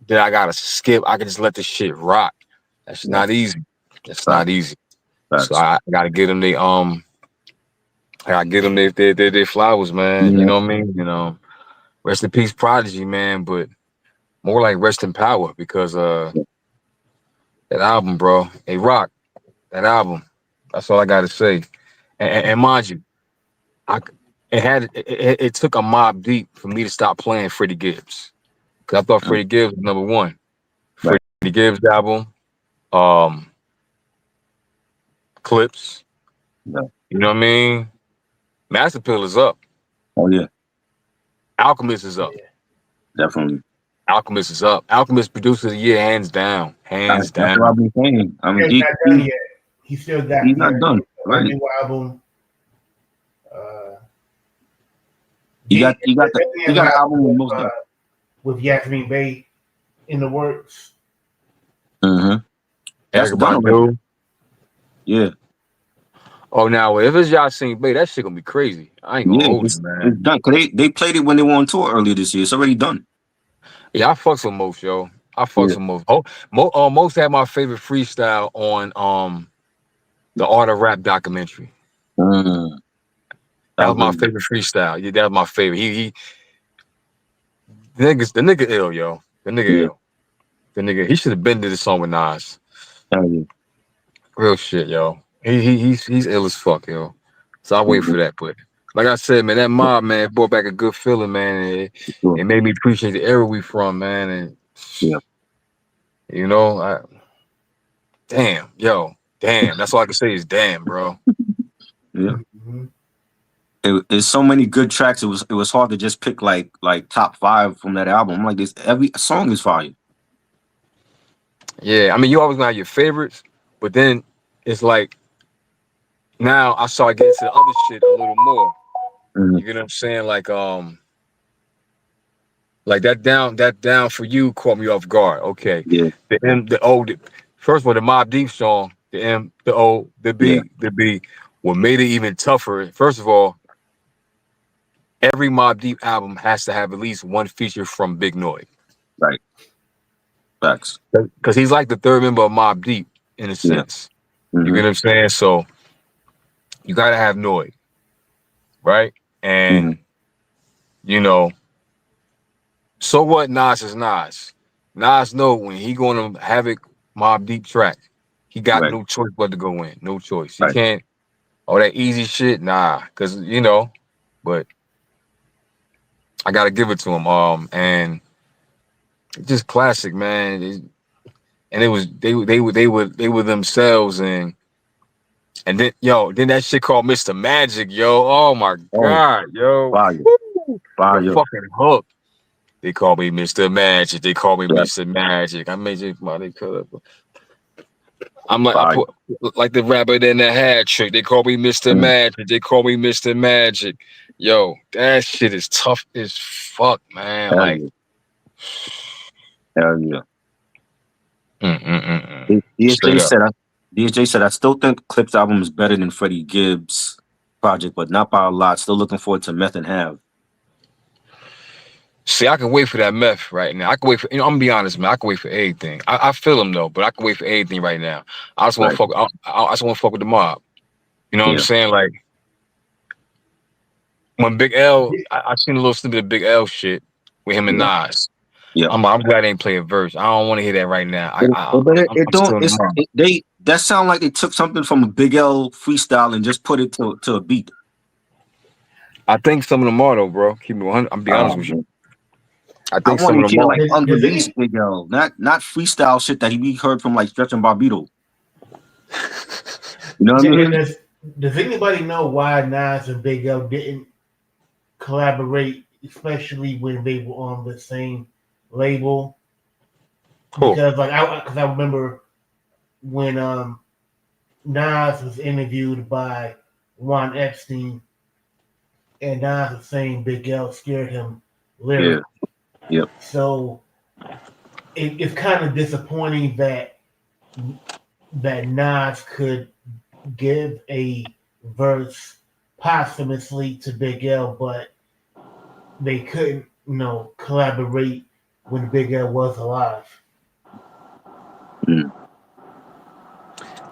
that I gotta skip. I can just let this shit rock. That's Yeah. not easy. That's Right. not easy. Facts. So I gotta get them I gotta get them their flowers, man. Yeah. You know what I mean? You know, rest in peace, Prodigy, man. But more like rest in power, because that album, bro. Hey, Rock, that album. That's all I gotta say. And mind you, it took a Mobb Deep for me to stop playing Freddie Gibbs, because I thought Freddie Gibbs was number one. Right. Freddie Gibbs album, Clips. Yeah. You know what I mean? Master Pill is up. Oh yeah, Alchemist is up. definitely. Alchemist is up. Alchemist producer of the year, hands down. Hands That's down. what I've been saying. I mean, He's not done yet. He still got. he's not done, right? New album. You got an album with most with Yasmin Bey in the works. Mm-hmm. That's Erykah done Badu. already. Yeah. Oh, now if it's Yasin Bey, that shit gonna be crazy. I ain't gonna Yeah, hold it's you, man. done. 'Cause they played it when they were on tour earlier this year. It's already done. Yeah, I fucks with Most, yo. I fucks with Most. Most had my favorite freestyle on the Art of Rap documentary. Mm. That was my favorite freestyle. Yeah, that was my favorite. The nigga ill, yo. The nigga ill. The nigga, he should have been to the song with Nas. Yeah. Real shit, yo. He's ill as fuck, yo. So I wait for that. But like I said, man, that Mob, man, brought back a good feeling, man. It made me appreciate the era we from, man. And you know, damn. That's all I can say is damn, bro. Yeah. Mm-hmm. It's so many good tracks. It was hard to just pick like top 5 from that album. Like this, every song is fire. Yeah, I mean, you always gonna have your favorites, but then it's like now I start getting to the other shit a little more. Mm-hmm. You get what I'm saying? Like that down for you caught me off guard. Okay. Yeah. First of all, the Mobb Deep song, the M, the O, the B, the B, what made it even tougher. First of all, every Mobb Deep album has to have at least one feature from Big Noy. Right. Facts. Because he's like the third member of Mobb Deep in a sense. Mm-hmm. You get what I'm saying? So you gotta have Noy, right? And you know, so what? Nas is Nas. Nas know when he gonna have it Mobb Deep track, he got no choice but to go in. No choice. He can't. All that easy shit, nah. Because you know, but I gotta give it to him. And just classic, man. And it was they were themselves, and then then that shit called Mr. Magic, yo. Oh my god, yo. Fire. The fucking hook. They call me Mr. Magic. They call me Mr. Magic. I made you money cut up. I'm like, I put like the rabbit in the hat trick. They call me Mr. Magic. They call me Mr. Magic. Yo, that shit is tough as fuck, man. Hell yeah. DSJ said, I still think Clips album is better than Freddie Gibbs' project, but not by a lot. Still looking forward to Meth and Have. See, I can wait for that Meth right now. I can wait for, I'm gonna be honest, man. I can wait for anything. I feel him though, but I can wait for anything right now. I just want to fuck. I just want to fuck with the Mob. You know what I'm saying? Like when Big L, I seen a little snippet of Big L shit with him and Nas. Yeah, I'm glad they ain't play a verse. I don't want to hear that right now. That sound like they took something from a Big L freestyle and just put it to a beat. I think some of them are though, bro. Keep me 100. I'm be honest with you. I think some of them are like unreleased Big L, not freestyle shit that we heard from like Stretch and Barbito. You know what I mean? Does anybody know why Nas and Big L didn't collaborate, especially when they were on the same label? Because I remember when Nas was interviewed by Ron Epstein, and Nas was saying Big L scared him lyrically. Yep. So it's kind of disappointing that Nas could give a verse posthumously to Big L, but they couldn't, collaborate when Big L was alive.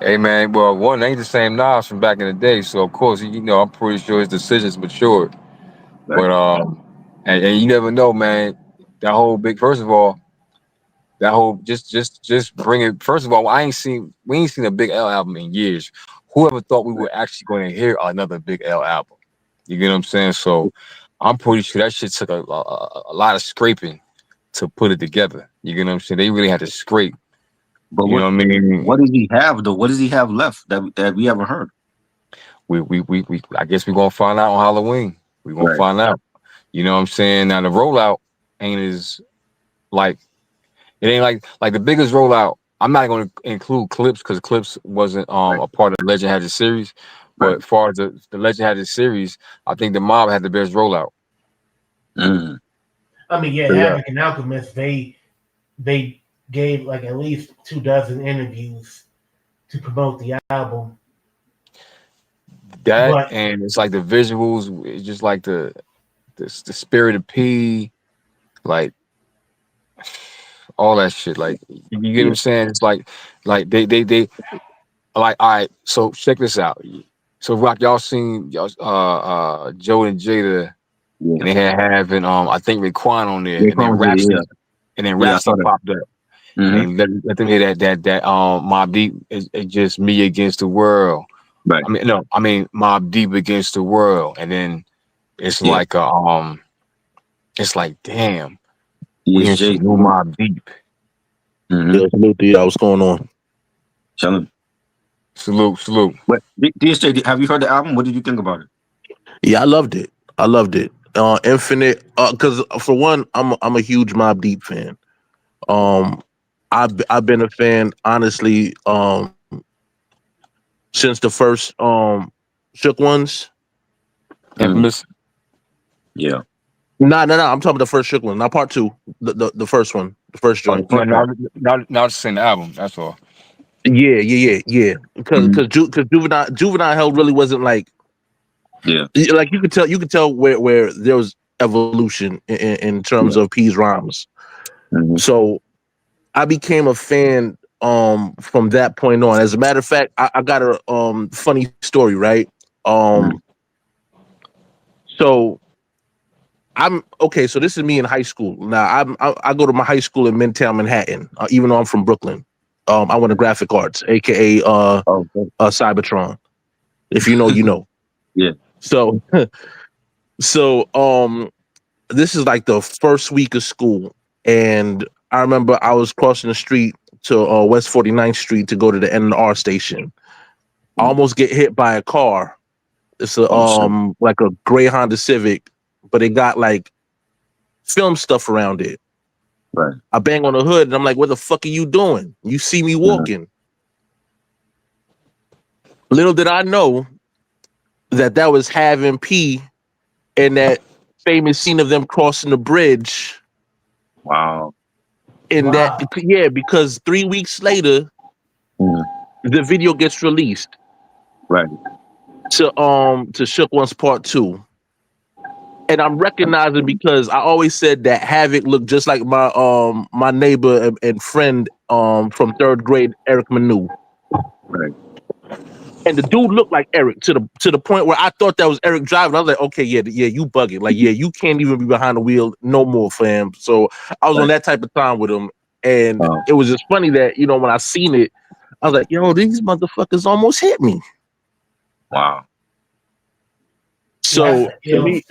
Hey man, well, one ain't the same Nas from back in the day, so of course, I'm pretty sure his decisions matured. Right. But and you never know, man. That whole big, first of all, that whole just bring it. First of all, we ain't seen a Big L album in years. Whoever thought we were actually going to hear another Big L album? You get what I'm saying? So I'm pretty sure that shit took a lot of scraping to put it together. You get what I'm saying? They really had to scrape. But You know what I mean? what does he have though? What does he have left that we haven't heard? We I guess we're gonna find out on Halloween. We're gonna Right. find out. You know what I'm saying? Now the rollout ain't as like it ain't like the biggest rollout. I'm not gonna include Clips because Clips wasn't a part of the Legend Had It series. But Right. as far as the Legend Had It series, I think the Mob had the best rollout. Mm. I mean, yeah, Yeah. Havoc and Alchemist, they gave like at least 24 interviews to promote the album. That But- and it's like the visuals, it's just like the spirit of P, like all that shit. Like you get what I'm saying? It's like they like, all right, so check this out. So Rock, y'all seen Joe and Jada, Yeah. and they had having I think Raekwon on there, Raekwon and then was there, Rhapsody, yeah. and then Yeah, I Rhapsody saw that. popped up. Mhm. And let them hear that Mobb Deep is just me against the world. Right. I mean Mobb Deep against the world, and then it's Yeah. like it's like damn, we Yes, in Jay. some new Mobb Deep. Mhm. Yeah, salute to y'all. What's going on? Tell him. Salute. But DSJ, have you heard the album? What did you think about it? Yeah, I loved it. Infinite. Because for one, I'm a huge Mobb Deep fan. I've been a fan honestly since the first Shook Ones. Infamous. Yeah. No. I'm talking about the first Shook one, not part two. The first one, the first joint. Not just saying the album. That's all. Yeah. Because Juvenile Hell really wasn't like. Yeah. Like you could tell where there was evolution in terms of P's rhymes. Mhm. So I became a fan from that point on. As a matter of fact, I got a funny story, right? So I'm okay. So this is me in high school. Now I go to my high school in Midtown Manhattan, even though I'm from Brooklyn. I went to graphic arts, aka Okay. Cybertron. If you know, you know. Yeah. So this is like the first week of school, and I remember I was crossing the street to West 49th Street to go to the NR station. I almost get hit by a car. It's a like a gray Honda Civic, but it got like film stuff around it. Right. I bang on the hood and I'm like, "What the fuck are you doing? You see me walking?" Little did I know that was having P and that famous scene of them crossing the bridge. Wow. Because 3 weeks later, the video gets released. Right. To Shook One's Part 2. And I'm recognizing because I always said that Havoc looked just like my neighbor and friend from third grade, Eric Manu. Right. And the dude looked like Eric to the point where I thought that was Eric driving. I was like, okay, yeah, you bugging. Like, yeah, you can't even be behind the wheel no more, fam. So I was on that type of time with him. And it was just funny that, when I seen it, I was like, yo, these motherfuckers almost hit me. Wow. So to me,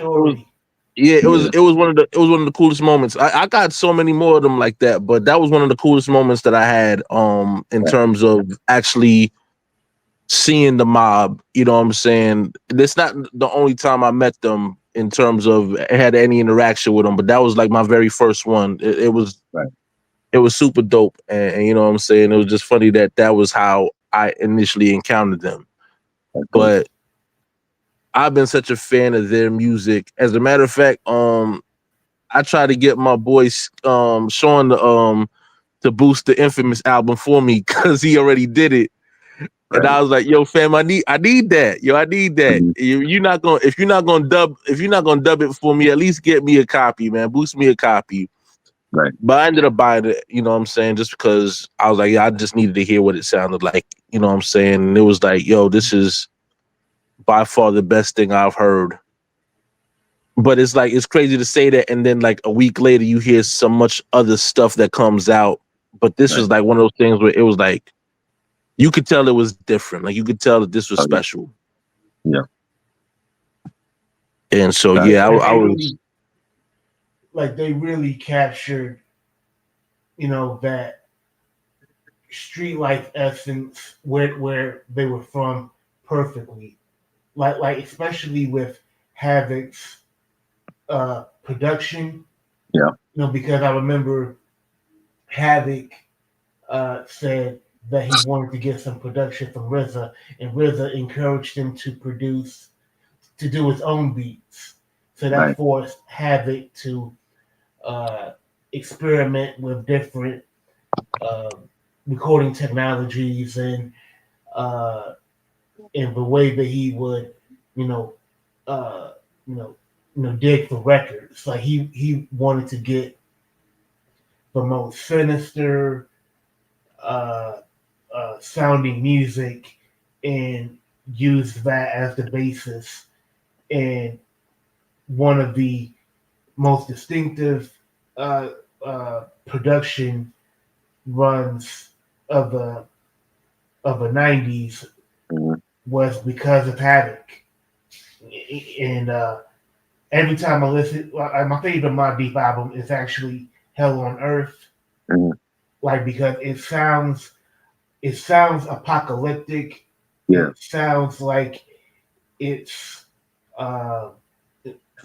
it was one of the coolest moments. I got so many more of them like that, but that was one of the coolest moments that I had in terms of actually seeing the Mob. You know what I'm saying? It's not the only time I met them in terms of had any interaction with them, but that was like my very first one. It was it was super dope, and you know what I'm saying? It was just funny that was how I initially encountered them. But I've been such a fan of their music. As a matter of fact, I tried to get my boy Sean to boost the Infamous album for me because he already did it. Right. And I was like, "Yo, fam, I need that. Yo, I need that. If you're not gonna dub it for me, at least get me a copy, man. Boost me a copy." Right. But I ended up buying it. You know what I'm saying? Just because I was like, yeah, I just needed to hear what it sounded like. You know what I'm saying? And it was like, yo, this is by far the best thing I've heard. But it's like, it's crazy to say that, and then like a week later you hear so much other stuff that comes out. But this was like one of those things where it was like, you could tell it was different. Like you could tell that this was special. Yeah. And so Right. yeah, I They was really, like they really captured, you know, that street life essence where they were from perfectly. Like especially with Havoc's production. Yeah. You know, because I remember Havoc said that he wanted to get some production from RZA, and RZA encouraged him to do his own beats. So that Right. forced Havoc to experiment with different recording technologies and the way that he would, you know, dig for records. Like he wanted to get the most sinister sounding music and use that as the basis. And one of the most distinctive production runs of the 90s Mhm. was because of Havoc. And every time I listen, my favorite Mobb Deep album is actually Hell on Earth. Mhm. Like because it sounds apocalyptic. Yeah. It sounds like it's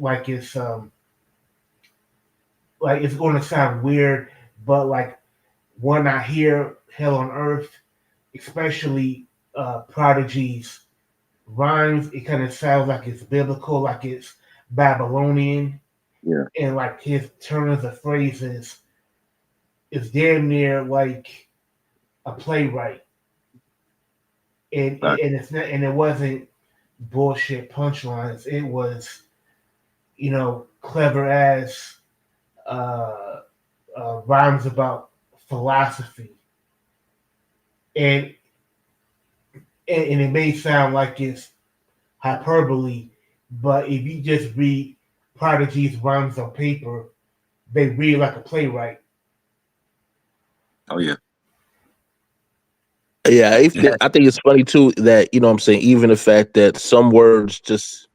like it's going to sound weird, but like when I hear Hell on Earth, especially Prodigy's rhymes, it kind of sounds like it's biblical, like it's Babylonian. Yeah. And like his turns of phrases is damn near like a playwright. And Right. and it's not, and it wasn't bullshit punchlines. It was, you know, clever as rhymes about philosophy. And it may sound like it's hyperbole, but if you just read Prodigy's rhymes on paper, they read like a playwright. Oh yeah. yeah, I think it's funny too that, you know what I'm saying, even the fact that some words just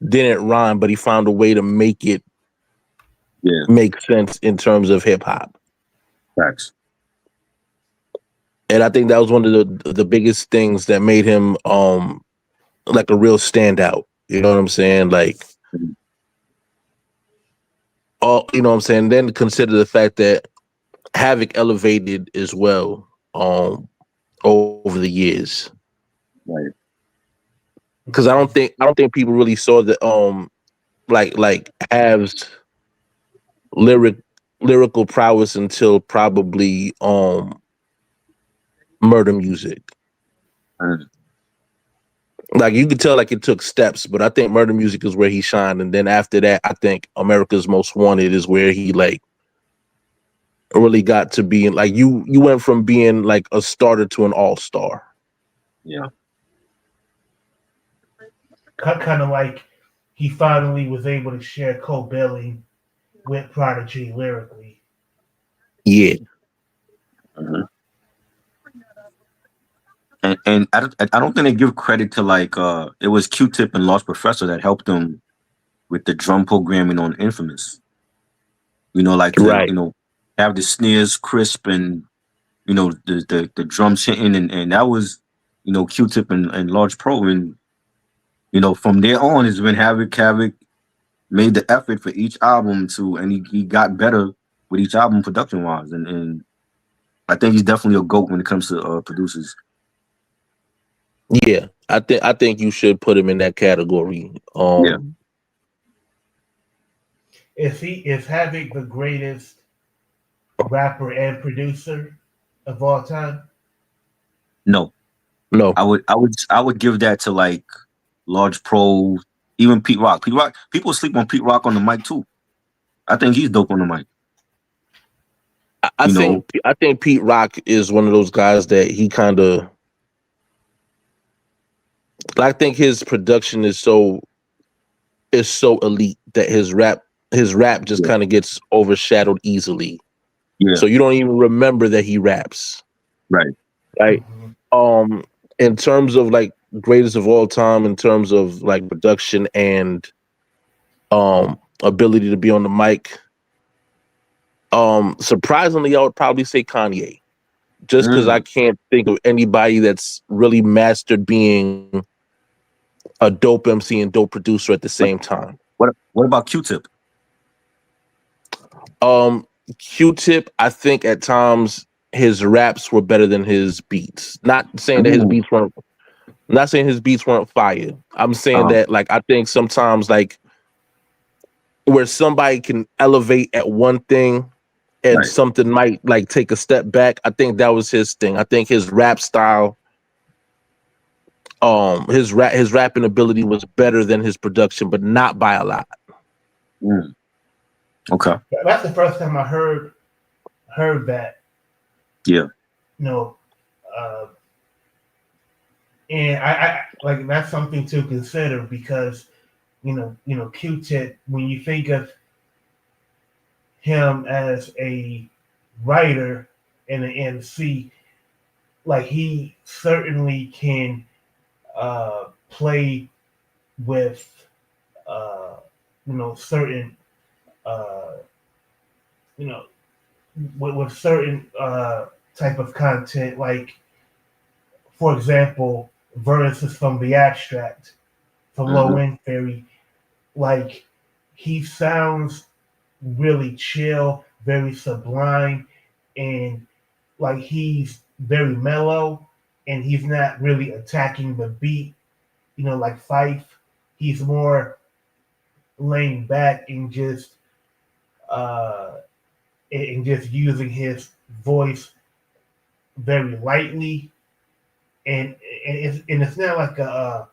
didn't rhyme, but he found a way to make it Yeah. make sense in terms of hip hop. Facts. And I think that was one of the biggest things that made him like a real standout. You know what I'm saying? Like Mhm. all, you know what I'm saying? Then consider the fact that Havoc elevated as well over the years. Right. Because I don't think people really saw the like Hav's lyrical prowess until probably Murder Music. Mhm. Like you could tell like it took steps, but I think Murder Music is where he shined. And then after that, I think America's Most Wanted is where he like really got to being like you went from being like a starter to an all-star. Yeah. Kind of like he finally was able to share co-billing with Prodigy lyrically. Yeah. Mhm. And I don't think they give credit to like it was Q-Tip and Lost Professor that helped them with the drum programming on Infamous. You know, like to, Right. you know, have the snares crisp and, you know, the drums hitting, and that was, you know, Q-Tip and Large Pro. And, you know, from there on is when Havoc made the effort for each album and he got better with each album production wise. And I think he's definitely a GOAT when it comes to producers. Yeah. I think you should put him in that category. Yeah. Is Havoc the greatest rapper and producer of all time? No. No. I would give that to like Large Pro, even Pete Rock. Pete Rock, people sleep on Pete Rock on the mic too. I think he's dope on the mic. I think Pete Rock is one of those guys that he kind of I think his production is so elite that his rap just Yeah. kind of gets overshadowed easily. Yeah. So you don't even remember that he raps. Right. Right. Mhm. In terms of like greatest of all time, in terms of like production and ability to be on the mic, surprisingly, I would probably say Kanye. Just because I can't think of anybody that's really mastered being a dope MC and dope producer at the same time. What about Q-Tip? Q-Tip, I think at times his raps were better than his beats. Not saying that his beats weren't. Not saying his beats weren't fire. I'm saying that like I think sometimes like where somebody can elevate at one thing and Right. something might like take a step back. I think that was his thing. I think his rap style, his rapping ability was better than his production, but not by a lot. Okay. That's the first time I heard that. Yeah. You know, and I like that's something to consider because you know Q-Tip, when you think of him as a writer and an MC, like he certainly can play with you know certain you know with certain type of content, like for example verses from The Abstract, from Low End Theory. Like he sounds really chill, very sublime, and like he's very mellow, and he's not really attacking the beat, you know, like Fife. He's more laying back uh and just using his voice very lightly, and it's not like a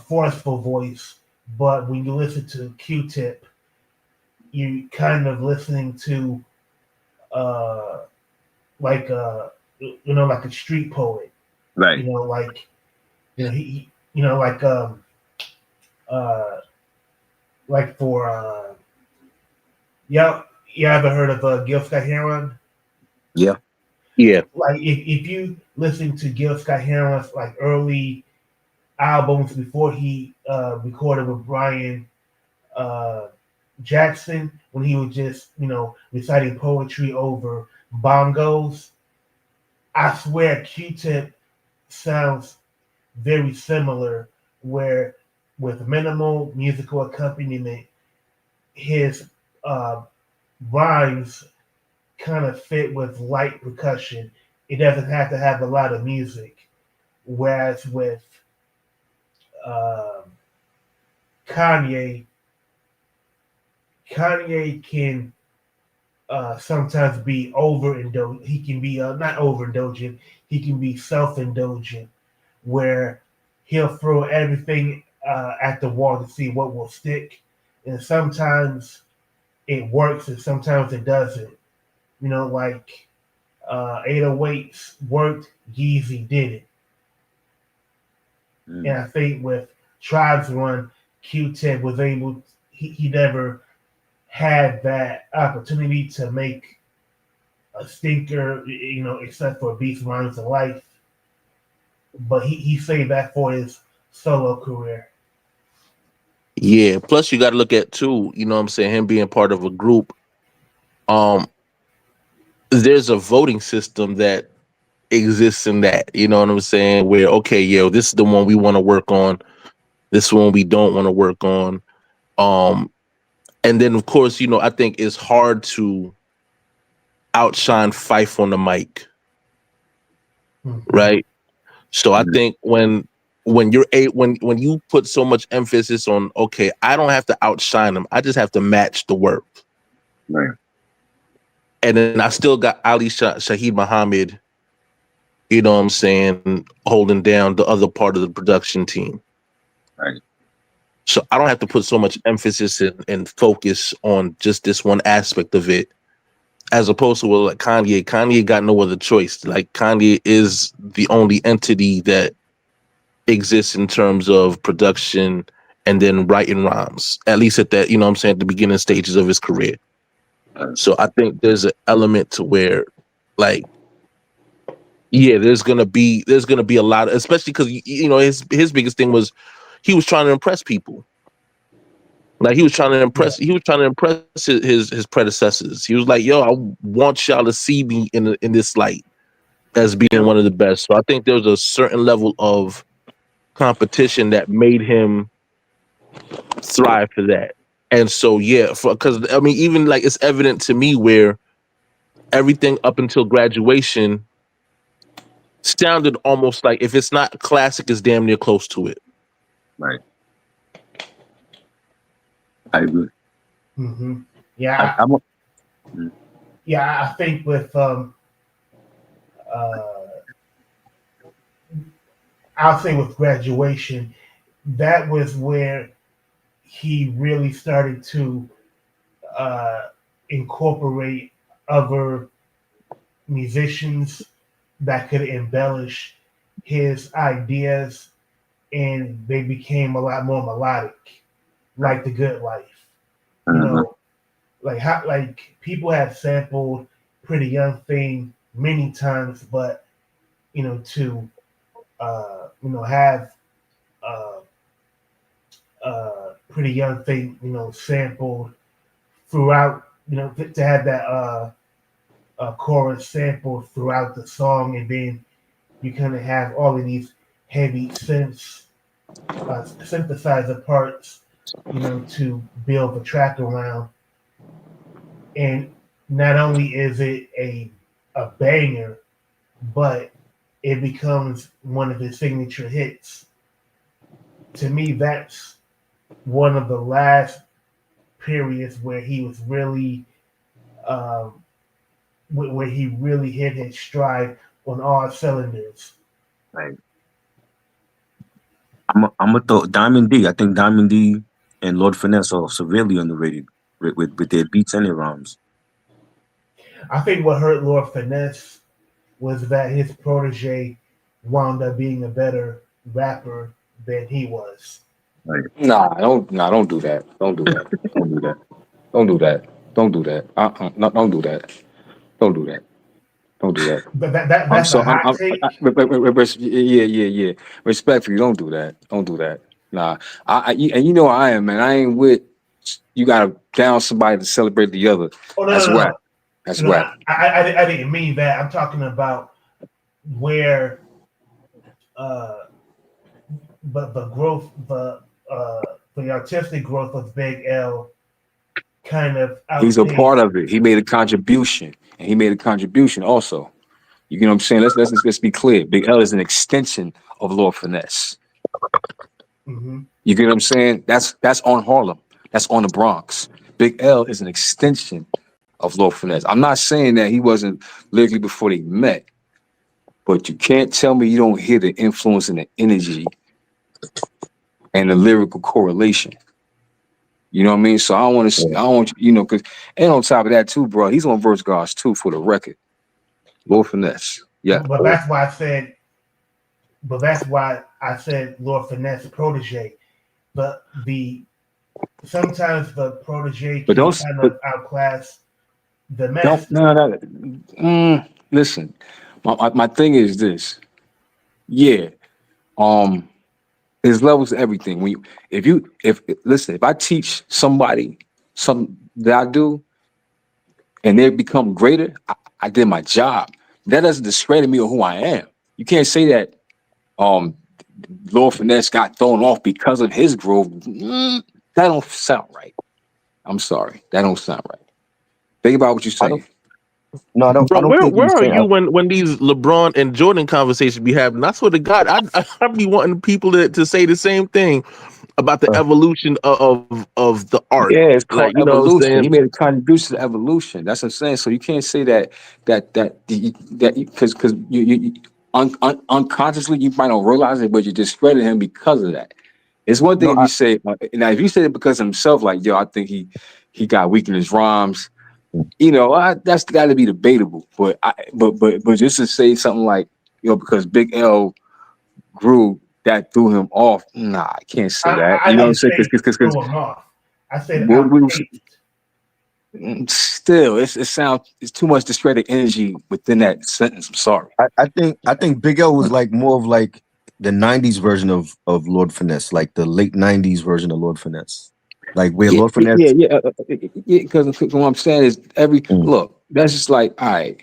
forceful voice, but when you listen to Q-Tip, you kind of listening to uh like you know like a street poet, Right. you know, like you know he you know uh like for yeah, you ever heard of Gil Scott Heron? Yeah. Yeah. Like if you listen to Gil Scott Heron's like early albums before he recorded with Brian uh Jackson, when he was just, you know, reciting poetry over bongos, I swear Q-Tip sounds very similar, where with minimal musical accompaniment, his uh, rhymes kind of fit with light percussion. It doesn't have to have a lot of music. Whereas with um Kanye, Kanye can sometimes be overindulgent. He can be not overindulgent. He can be self-indulgent, where he'll throw everything at the wall to see what will stick, and sometimes it works, and sometimes it doesn't. You know, like 808s worked, Yeezy didn't, and I think with Tribe's Run, Q-Tip was able. He never had that opportunity to make a stinker, you know, except for Beast Rhymes of Life. But he saved that for his solo career. Yeah. Plus you gotta look at too, you know what I'm saying, him being part of a group. There's a voting system that exists in that, you know what I'm saying, where okay, yo, this is the one we want to work on, this one we don't want to work on. And then of course, you know, I think it's hard to outshine Fife on the mic, right? So I think when when you put so much emphasis on, okay, I don't have to outshine them, I just have to match the work. Right. And then I still got Ali Shaheed Muhammad, you know what I'm saying, holding down the other part of the production team. Right. So I don't have to put so much emphasis and focus on just this one aspect of it, as opposed to like Kanye. Kanye got no other choice. Like Kanye is the only entity that exists in terms of production and then writing rhymes, at least at that, at the beginning stages of his career. So I think there's an element to where, like, yeah, there's gonna be a lot, especially because his biggest thing was he was trying to impress people. Like he was trying to impress his predecessors. He was like, "Yo, I want y'all to see me in this light as being one of the best." So I think there was a certain level of competition that made him thrive for that. And so because I mean, even like it's evident to me where everything up until graduation sounded almost like, if it's not classic, it's damn near close to it. Right. I agree. Mm-hmm. Yeah, I think with I'll say with graduation, that was where he really started to incorporate other musicians that could embellish his ideas, and they became a lot more melodic, like The Good Life. You know, like people have sampled Pretty Young Thing many times, but to have Pretty Young Thing sampled throughout, to have that chorus sampled throughout the song, and then you kind of have all of these heavy synthesizer parts, to build the track around. And not only is it a banger, but it becomes one of his signature hits. To me, that's one of the last periods where he was really, where he really hit his stride on all cylinders. Right. I'm gonna throw Diamond D. I think Diamond D and Lord Finesse are severely underrated with their beats and their rhymes. I think what hurt Lord Finesse was that his protege wound up being a better rapper than he was. Right. Don't do that. Don't do that. Don't do that. Don't do that. Don't do that. No, don't do that. Don't do that. Don't do that. But that's a hot take. Yeah. Respectfully, don't do that. Don't do that. Nah, and you know I am, man. I ain't with you. Gotta down somebody to celebrate the other. Oh, no, That's no, whack. no. That's No, whack. I didn't mean that. I'm talking about where, but the growth, the artistic growth of Big L, kind of He's a outpaced. part of it. He made a contribution, and he made a contribution also. You know what I'm saying? Let's be clear. Big L is an extension of Lord Finesse. Mm-hmm. You get what I'm saying? That's on Harlem. That's on the Bronx. Big L is an extension of Lord Finesse. I'm not saying that he wasn't lyrically before they met, but you can't tell me you don't hear the influence and the energy and the lyrical correlation. You know what I mean? So I don't want to, because, and on top of that too, bro, he's on Verse Guards too, for the record. Lord Finesse. Yeah. But that's why I said Lord Finesse protege. But sometimes the protege can kind of outclass the master. Listen, my thing is this. Yeah. There's levels to everything. If I teach somebody something that I do and they become greater, I did my job. That doesn't discredit me or who I am. You can't say that Lord Finesse got thrown off because of his growth. That don't sound right. I'm sorry. That don't sound right. Think about what you're saying. No, I don't. Bro, I don't where think are you when these LeBron and Jordan conversations be happening? I swear to God, I be wanting people to say the same thing about the evolution of the art. Yeah, it's called you know what I'm evolution. saying? He made a contribution to evolution. That's what I'm saying. So you can't say that because you unconsciously you might not realize it, but you discredit him because of that. It's one thing if you say now if you say it because of himself, like yo, I think he got weak in his rhymes. That's got to be debatable. But just to say something like because Big L grew, that threw him off. Nah, I can't say that. I You know what I'm didn't saying? say Because throw him off. I said what we was- outpaced. still, it's too much discredited energy within that sentence. I'm sorry. I think Big L was like more of like the '90s version of Lord Finesse, like the late '90s version of Lord Finesse, like where Lord Finesse. Yeah. Because what I'm saying is Mm. look. That's just like, all right.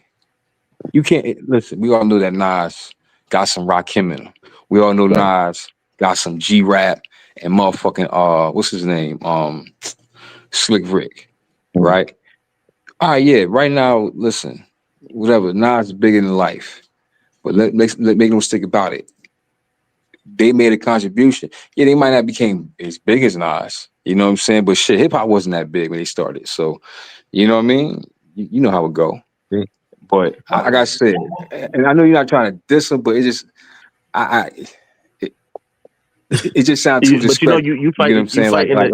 You can't listen. We all know that Nas got some Rakim in him. We all know Right. Nas got some G-Rap and motherfucking what's his name? Slick Rick, Mm. right? All right, yeah. Right now, listen, whatever. Nas is bigger than life, but let make no mistake about it. They made a contribution. Yeah, they might not became as big as Nas. You know what I'm saying? But shit, hip hop wasn't that big when they started. So, you know what I mean? You know how it go. Yeah. But like I said, and I know you're not trying to diss him, but it just, it just sounds too But you know, disrespectful. you You know what fighting, I'm saying?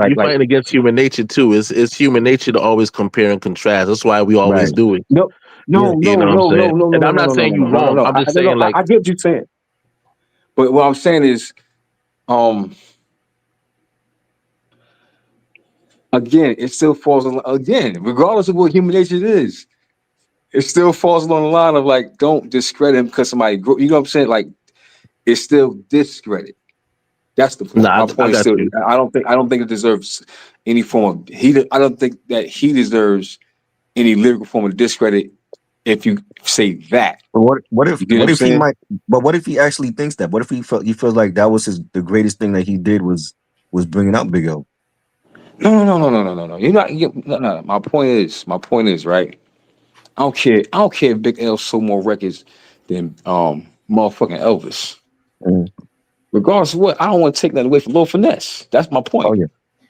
you fighting against human nature too. It's human nature to always compare and contrast. That's why we always Right. do it. No. You know what I'm saying? And I'm not saying you're wrong. I'm just saying, like, I get what you're saying. But what I'm saying is, again, it still falls on, again, regardless of what human nature is, it still falls along the line of like, don't discredit him because somebody grew, you know what I'm saying? Like, it's still discredit. That's the point. Nah, My I point is got still, you. I don't think it deserves any form of, I don't think that he deserves any lyrical form of discredit if you say that. But what if You get what I'm he saying? might? But what if he actually thinks that? What if he feels like that was the greatest thing that he did was bringing out Big L? No. You're not. No. My point is, right? I don't care if Big L sold more records than motherfucking Elvis. Mm. Regardless of what, I don't want to take that away from Lil Finesse. That's my point. Oh yeah.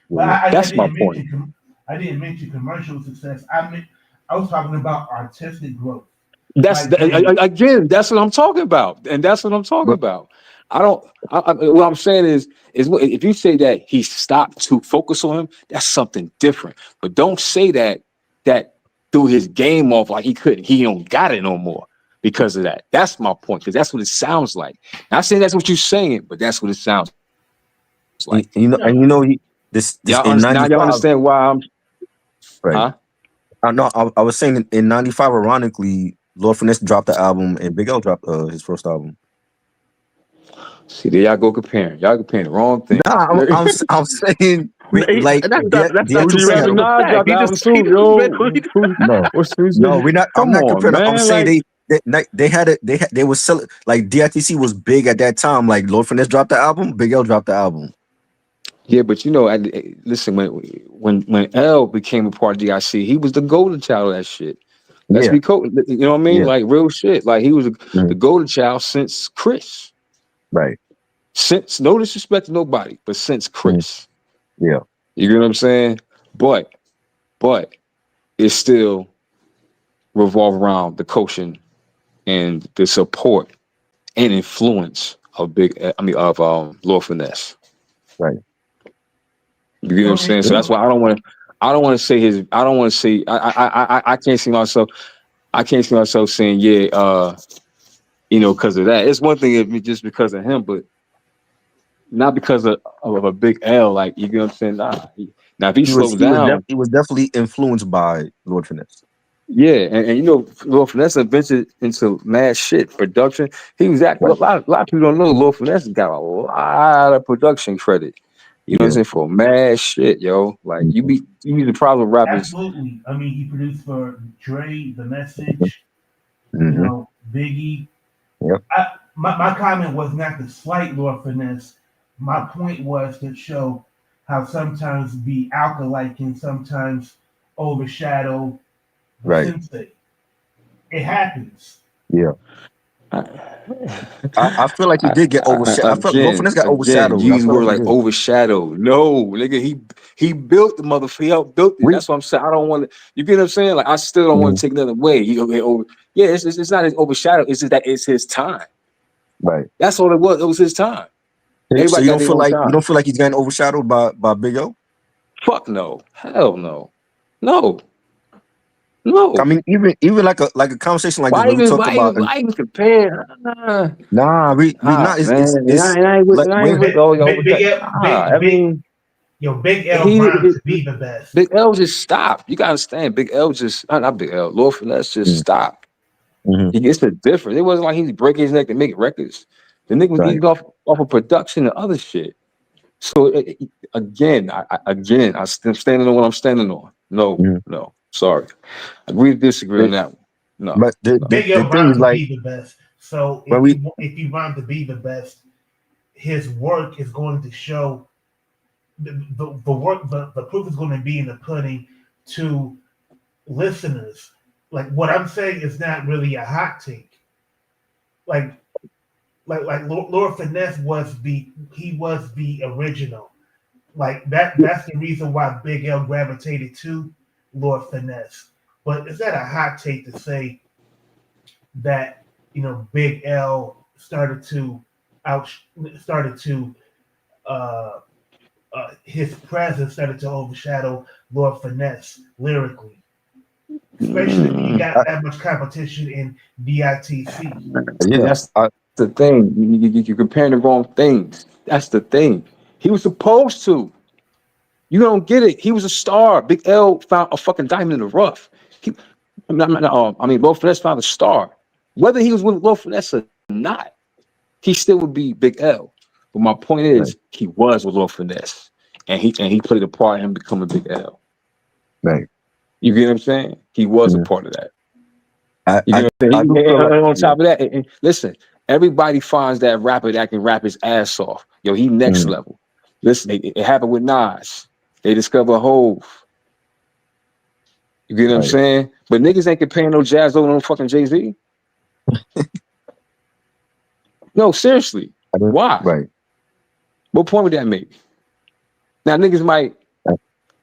But That's my point. I didn't mention commercial success. I was talking about artistic growth. That's again. That's what I'm talking about, and that's what I'm talking about. What I'm saying is if you say that he stopped to focus on him, that's something different. But don't say that threw his game off like he don't got it no more because of that. That's my point, because that's what it sounds like. Not saying that's what you're saying, but that's what it sounds like. This Y'all in now y'all '95. understand why I'm Right. huh? I was saying in '95, ironically, Lord Finesse dropped the album and Big L dropped his first album. See, there y'all go comparing. Y'all comparing the wrong thing. Nah, I'm saying like That's not DRTC had comparing. a, Nas dropped the album too, He just yo. no, we're not comparing. Man, I'm saying like, they were selling, like DRTC was big at that time. Like Lord Finesse dropped the album, Big L dropped the album. yeah, but you know, listen, when L became a part of DIC, he was the golden child of that shit. Let's Yeah. be cool. You know what I mean? Yeah. Like real shit. Like he was the golden child since Chris. Right. Since, no disrespect to nobody, but since Chris. Yeah. You get what I'm saying? But it still revolve around the coaching and the support and influence of Lord Finesse. Right. You get what I'm saying? So that's why I don't want to say I can't see myself saying, yeah, because of that. It's one thing if it's just because of him, but not because of a Big L. Like, you get what I'm saying? Now if he slows down, he was definitely influenced by Lord Finesse. yeah, and Lord Finesse ventured into mad shit production. He was a lot of people don't know Lord Finesse got a lot of production credit. You know what I'm saying? For mad shit, yo. Like you be the problem rappers. Absolutely. I mean, he produced for Dre, The Message, Biggie. Yep. My comment was not to slight Lord Finesse. My point was to show how sometimes the alkalite can sometimes overshadow the sensei. It happens. Yeah. I feel like he did get overshadowed. I felt Lord Finesse got overshadowed. You use the word like overshadow. No, nigga, he built the motherfucker. He helped build it. That's what I'm saying. I don't want to. You get what I'm saying? Like I still don't want to take nothing away. It's not his overshadow. It's just that it's his time. Right. That's all it was. It was his time. So you don't feel like he's getting overshadowed by Big O? Fuck no. Hell no. No. No. I mean, even like a conversation like this where we talk about. Why even compare? Nah, we not. Man. It's And I ain't with, like and I ain't when with, Big L, I mean, Big L he, rhymed to be the best. Big L just stopped. You gotta understand, Big L just not Big L. Lord Finesse just stopped. Mhm. He gets the difference. It wasn't like he breaking his neck to make records. The nigga was Right. eating off of production and other shit. So again, I'm standing on what I'm standing on. No, sorry. Agree to disagree on that one. No. But Big the L thing rhymed is to like be the best. So when we if you rhyme to be the best, his work is going to show the work. The proof is going to be in the pudding to listeners. Like what I'm saying is not really a hot take. Like Lord Finesse was the original. Like that's the reason why Big L gravitated to Lord Finesse. But is that a hot take to say that Big L started to his presence started to overshadow Lord Finesse lyrically, especially when you got that much competition in DITC. yeah, That's the thing. You're comparing the wrong things. That's the thing. He was supposed to. You don't get it. He was a star. Big L found a fucking diamond in the rough. Lord Finesse found a star. Whether he was with Lord Finesse or not, he still would be Big L. But my point is, he was with Lord Finesse, and he played a part in him becoming Big L. right. You get what I'm saying? He was a part of that. I You know what I I'm do saying? feel like On top of that, and listen, everybody finds that rapper that can rap his ass off. Yo, he next level. Listen, it happened with Nas. They discover Hove. You get what I'm saying? But niggas ain't comparing no Jazz over no fucking Jay-Z. No, seriously. Why? Right. What point would that make? Now niggas might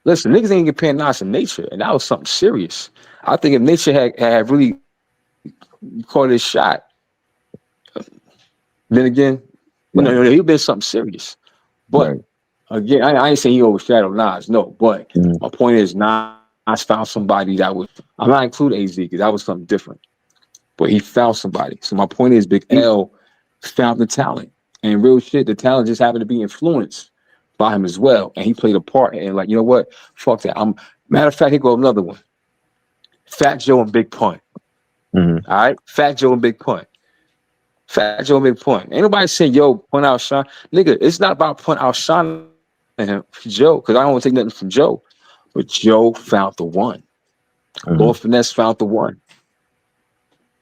listen, niggas ain't comparing Nas to Nature, and that was something serious. I think if Nature had really caught his shot, then again, he'd been something serious. But again, I ain't saying he overshadowed Nas, no. But my point is, Nas found somebody that was. I'm not including AZ because that was something different. But he found somebody. So my point is, Big L found the talent, and real shit, the talent just happened to be influenced by him as well, and he played a part. And like, you know what? Fuck that. Matter of fact, here go another one. Fat Joe and Big Pun. All right, Fat Joe and Big Pun. Fat Joe and Big Pun. Ain't nobody saying, yo, Pun outshine. Nigga, it's not about Pun outshining him, Joe, because I don't want to take nothing from Joe. But Joe found the one. Lord Finesse found the one.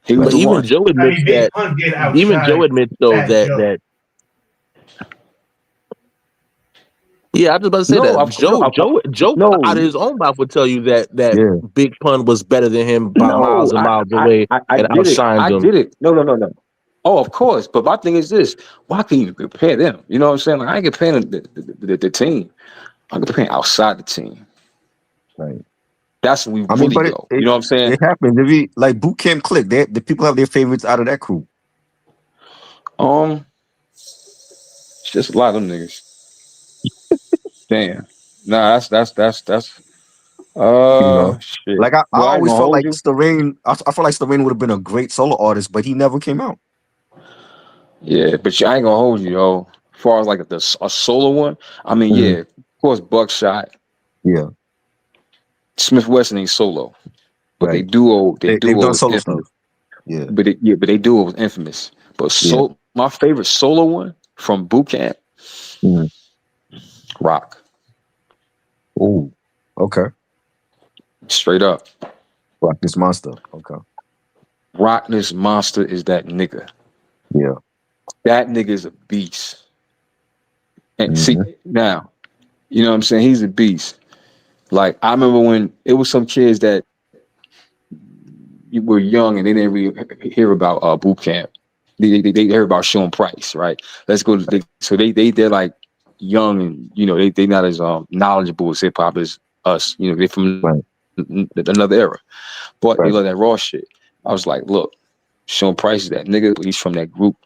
He was But the even one. Joe admits Big that. Pun did Even outshine Joe admits though Fat Joe. that. Yeah, I was about to say that Joe out of his own mouth would tell you that Big Pun was better than him by miles and miles away I and did it. outshined I him. did it. No. Oh, of course. But my thing is this: why can you compare them? You know what I'm saying? Like, I ain't comparing the team. I'm comparing outside the team. Right. That's when we I mean, really but go. You know what I'm saying? it happens. If you like Boot Camp Click, the people have their favorites out of that crew. It's just a lot of them niggas. Damn. Nah, that's shit. Like I Well, I ain't always gonna felt hold like you. Storrain. I felt like Storrain would have been a great solo artist, but he never came out. Yeah, but I ain't gonna hold you, yo. As far as like a solo one, I mean, yeah, of course, Buckshot. Yeah. Smith Wesson ain't solo, but Right. They've done was solo infamous. stuff. Yeah. But they duo was infamous. But my favorite solo one from Boot Camp, Rock. Oh, okay. Straight up. Rock This Monster. Okay. Rock This Monster is that nigga. Yeah. That nigga is a beast. And see, now, you know what I'm saying? He's a beast. Like, I remember when it was some kids that were young and they didn't really hear about Boot Camp. They heard about Sean Price, right? Let's go to they're like young and they not as knowledgeable as hip hop as us. They're from another era, but they love that raw shit. I was like, look, Sean Price is that nigga. He's from that group.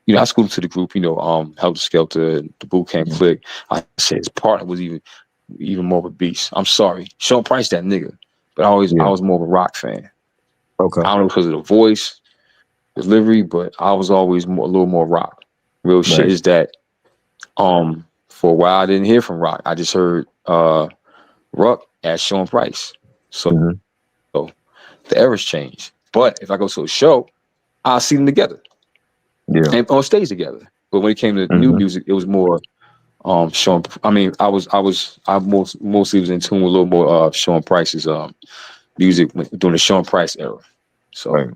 I schooled to the group. Helter Skelter, the Boot Camp Click. I said his partner was even more of a beast. I'm sorry, Sean Price, that nigga. but I Yeah. was more of a rock fan. Okay. I don't know because of the voice, delivery, but I was always a little more rock. Real shit Right. is that for a while I didn't hear from rock. I just heard Ruck as Sean Price. So Mhm. the era's changed. But if I go to a show, I'll see them together Yeah. and on stage together. But when it came to new Mhm. music, it was more Sean. I mean, I mostly was in tune with a little more Sean Price's music during the Sean Price era. So Right.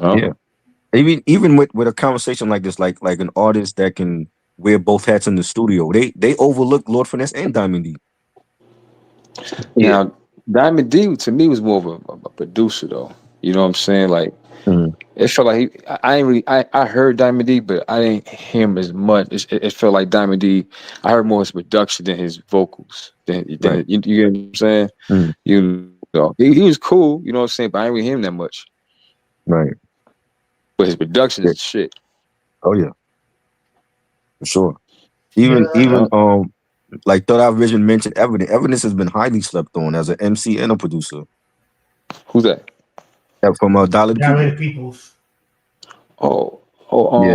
uh, Yeah. Even with a conversation like this, like an artist that can wear both hats in the studio, they overlook Lord Finesse and Diamond D. Yeah. now Diamond D to me was more of a producer though. You know what I'm saying? Like Mhm. it felt like I ain't really I heard Diamond D, but I didn't hear him as much. It felt like Diamond D. I heard more his production than his vocals. Right. You get what I'm saying? Mhm. You know, he was cool. You know what I'm saying? But I didn't really hear him that much. Right. But his production Yeah. is shit. Oh yeah, for sure. Yeah, Even like Third Eye Vision mentioned Evidence. Evidence has been highly slept on as an MC and a producer. Who's that? From Dollar the People. Dilated Peoples. Oh,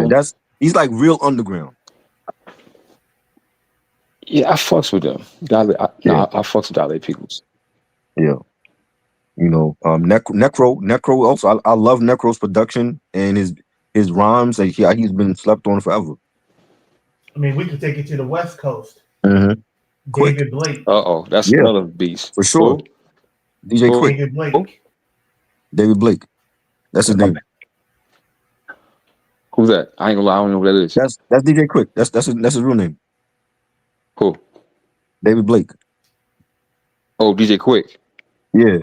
Yeah, he's like real underground. yeah, I fucks with them. I fucks with Dolly Peoples. Yeah. You know, Necro also. I love Necro's production and his rhymes. Like, yeah, he's been slept on forever. I mean, we could take it to the West Coast. Mm-hmm. Quick. David Blake. That's Yeah, another beast. for sure. Who? DJ Who? Quick, David Blake. David Blake. That's his name. Who's that? I ain't gonna lie, I don't know who that is. That's DJ Quick. That's his real name. Who? David Blake. Oh, DJ Quick. Yeah.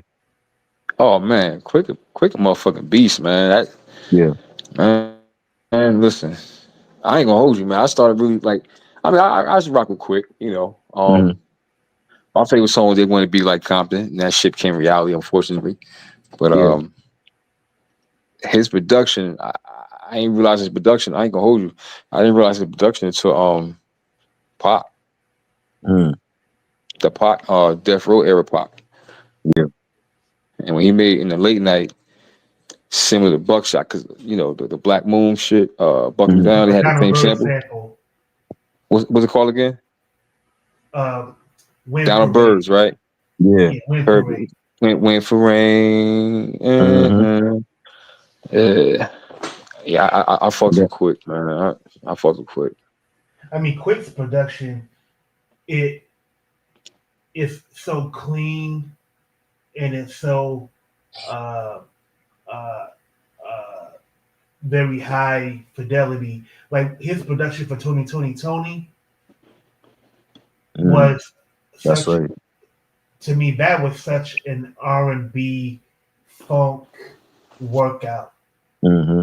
Oh man, Quick a motherfucking beast, man. Yeah. Man, listen, I ain't gonna hold you, man. I started really like, I mean, I just rock with Quick, you know. Mhm. My favorite song they want to be like Compton, and that shit became reality, unfortunately. But Yeah. his production, I ain't realize his production. I ain't gonna hold you. I didn't realize his production until Pop, Mm. the Pop, Death Row era Pop. Yeah. And when he made in the late night, similar to Buckshot, because you know the Black Moon shit, Bucking Mhm. Down, they had the Donald same Byrd sample. What's it called again? Wind Donald Parade. Byrds, right? Yeah. Yeah, Wind Heard Parade. went for rain. Mhm. Yeah, I fucks Yeah. with Quick, man. I fucks with Quick. I mean, Quick's production, it is so clean and it's so very high fidelity. Like his production for Tony Mhm. was That's such, right. to me, that was such an R&B funk workout. Mm-hmm.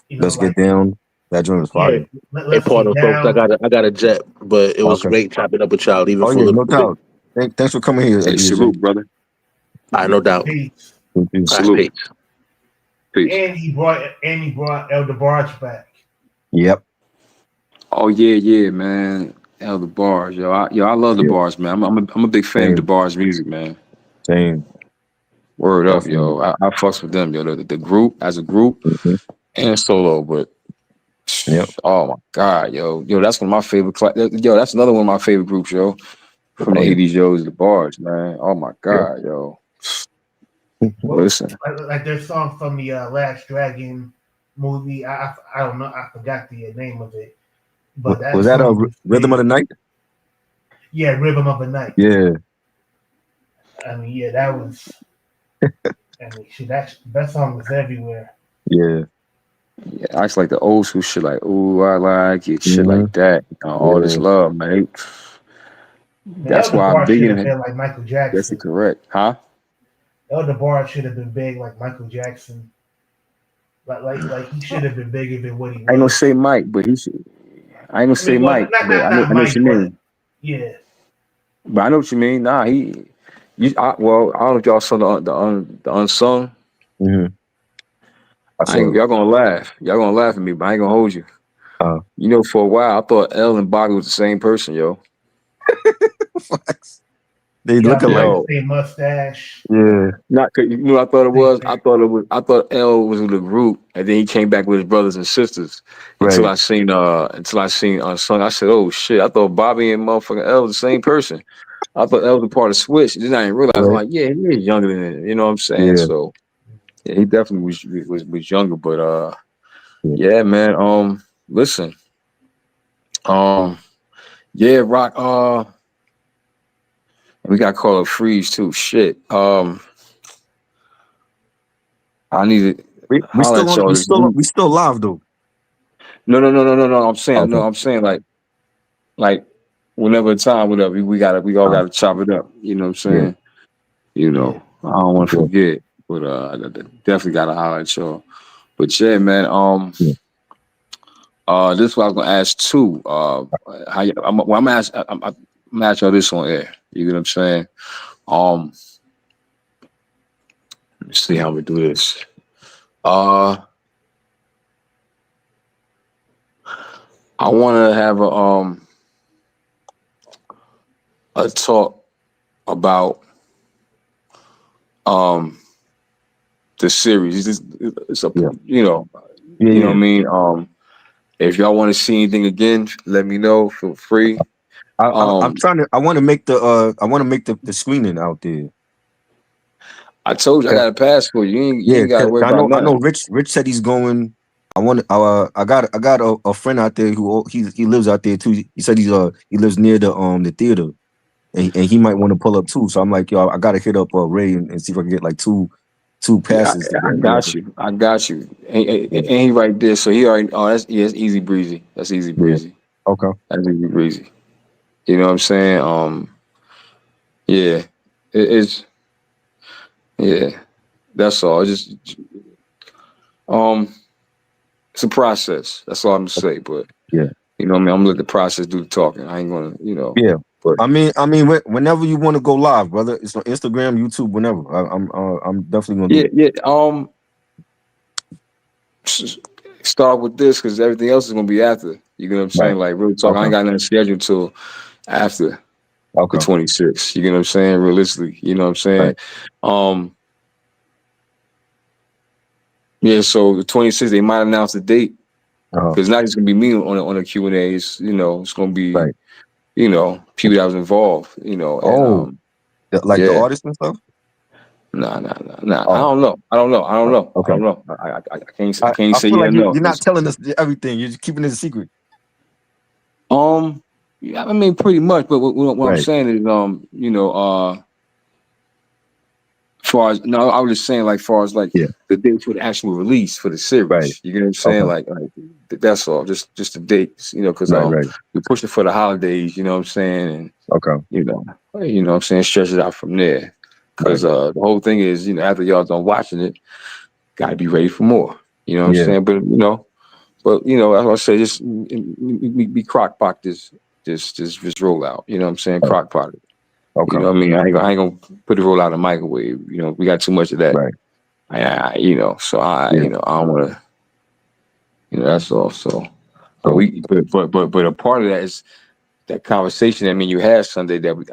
You know, Let's like, get down. That joint was yeah, fire. Hey, let's part get of folks, I down. got a jet, but it was Okay. great chopping up with y'all, even Oh for a yeah, little no bit. doubt. Thanks for coming here. Hey, EJ. salute, brother. I no doubt. Peace. Thank you. All right, Salute. peace. Peace. And he brought Elder Barge back. Yep. Oh yeah, man. The bars, yo. I love the Yeah. bars, man. I'm a big fan of the Same. bars music, man. Same. Word up, Definitely. yo. I fucks with them, yo. The group as a group Mhm. and solo, but Yep. oh my god, yo, that's one of my favorite. Yo, that's another one of my favorite groups, yo. From the Oh, yeah. 80s, yo, is the bars, man. Oh my god, yo. Well, Listen, like their song from the Last Dragon movie. I don't know. I forgot the name of it. But that Was that a song was Rhythm of the big. Night? Yeah, Rhythm of the Night. Yeah. I mean, yeah, that was. I mean, shit, that song was everywhere. Yeah. yeah, I just like the old school shit, like ooh, I like it, shit Mhm. like that. All this Yeah. love, mate. That's Elder why I'm Bar should digging have it. been like Michael That's Jackson. correct, huh? Elder Bar should have been big like Michael Jackson. Like he should have been bigger than what he I ain't gonna was. say Mike, but he should. I ain't gonna say well, Mike, but I know not what Mike, you but mean. yeah. But I know what you mean. Nah, well, I don't know if y'all saw the unsung. Mhm. I saw it. Y'all gonna laugh. Y'all gonna laugh at me, but I ain't gonna hold you. Uh, You know, for a while I thought Elle and Bobby was the same person, yo. Facts. They look like alike. the same mustache. Yeah. Not, you know what I thought it was? I thought L was with the group, and then he came back with his brothers and sisters. Until Right. I seen Son. I said, oh shit, I thought Bobby and motherfucking L was the same person. I thought L was a part of Switch. Then I didn't realize. I'm Right. like, yeah, he is younger than it. You know what I'm saying? Yeah. So yeah, he definitely was younger. But Yeah. yeah, man. Listen. Yeah, Rock. We got to call it freeze too. Shit. I need to We holler still at on. y'all this week. We still live though. No. I'm saying Okay. no. I'm saying like whenever time, whatever. We all gotta chop it up. You know what I'm saying? You know, I don't want to Yeah. forget, but I definitely gotta holler at y'all. But yeah, man. Yeah. This is what I was gonna ask too. I'm gonna ask y'all this on air. You know what I'm saying? Let me see how we do this. I want to have a talk about the series. It's a Yeah. you know Yeah. what I mean. If y'all want to see anything again, let me know. Feel free. I'm trying to. I want to make the screening out there. I told you I got a pass for you. You ain't got to worry I about know. nothing. Rich said he's going. I want. I got a friend out there who he lives out there too. He said he lives near the theater, and he might want to pull up too. So I'm like, yo, I gotta hit up Ray and see if I can get like two passes. I got you. Ain't he right there? So he already. Oh, that's easy breezy. That's easy breezy. Yeah. Okay. That's easy breezy. You know what I'm saying? Yeah, it's yeah. That's all. It's just it's a process. That's all I'm gonna say. But Yeah. you know what I mean. I'm gonna let the process do the talking. I ain't gonna, Yeah. But I mean, whenever you want to go live, brother, it's on Instagram, YouTube, whenever. I'm definitely gonna do it. Start with this because everything else is gonna be after. You know what I'm saying? Right. Like real talk. I ain't Okay. got nothing scheduled till after the Okay. 26th. You know what I'm saying? Realistically, you know what I'm saying? Yeah. So the 26th, they might announce the date because not just gonna be me on the Q&A. It's it's gonna be Right. people that was involved. And Like the yeah. artists and stuff. Nah. Oh. I don't know. Okay. I can't I say feel yeah like no. you're not telling us everything. You're just keeping it a secret. Yeah, I mean pretty much. But what I'm Right. saying is as far as no, I was just saying like far as like Yeah. the date for the actual release for the series. Right. You get what I'm saying? Okay. Like that's all. Just the dates. Because Right. we push it for the holidays. You know what I'm saying? And Okay. what I'm saying, stretch it out from there. Because the whole thing is, after y'all done watching it, gotta be ready for more. You know what I'm saying? But as I say, just be crock pot this rollout. You know what I'm saying? Crock pot it. Okay. You know what I mean? I ain't gonna put the rollout in the microwave. We got too much of that. Right. So I don't want to. That's all. So, but a part of that is that conversation that you had Sunday that when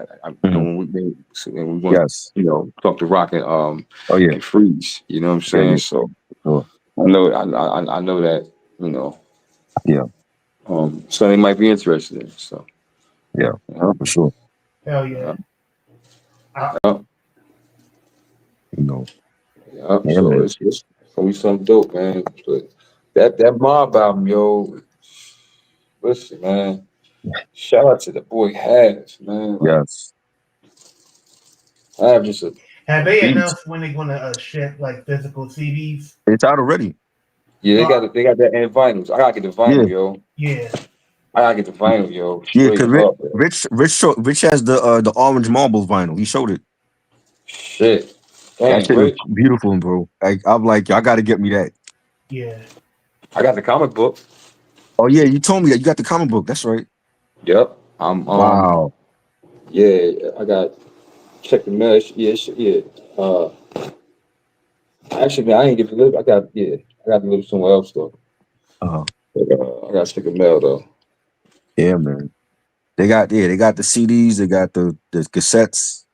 we want talk to Rock and and Freeze. You know what I'm saying? Yeah. So Sure. I know that Yeah. Sunday might be interested in. So Yeah. For sure. Hell yeah. Yeah, Yeah, so man. it's gonna be something dope, man. But that Mob album, yo, listen, man. Shout out to the boy Has, man. Like, Yes. Have just a Have they beast. announced when they're gonna ship like physical CDs? It's out already. Yeah, they got that and vinyls. I gotta get the vinyl, yo. Yeah. I gotta get the vinyl, yo. Yeah, Straight because up, yo. Rich has the orange marbles vinyl. He showed it. Shit. That Dang, shit is Rich. beautiful, bro. I'm like, y'all got to get me that. Yeah. I got the comic book. Oh yeah, you told me that you got the comic book. That's right. Yep. I'm Wow. Yeah, I got check the mail. Yeah. Actually, man, I ain't get delivered. I got delivered somewhere else though. Uh-huh. But, I got to check the mail though. Yeah, man. They got the CDs. They got the cassettes.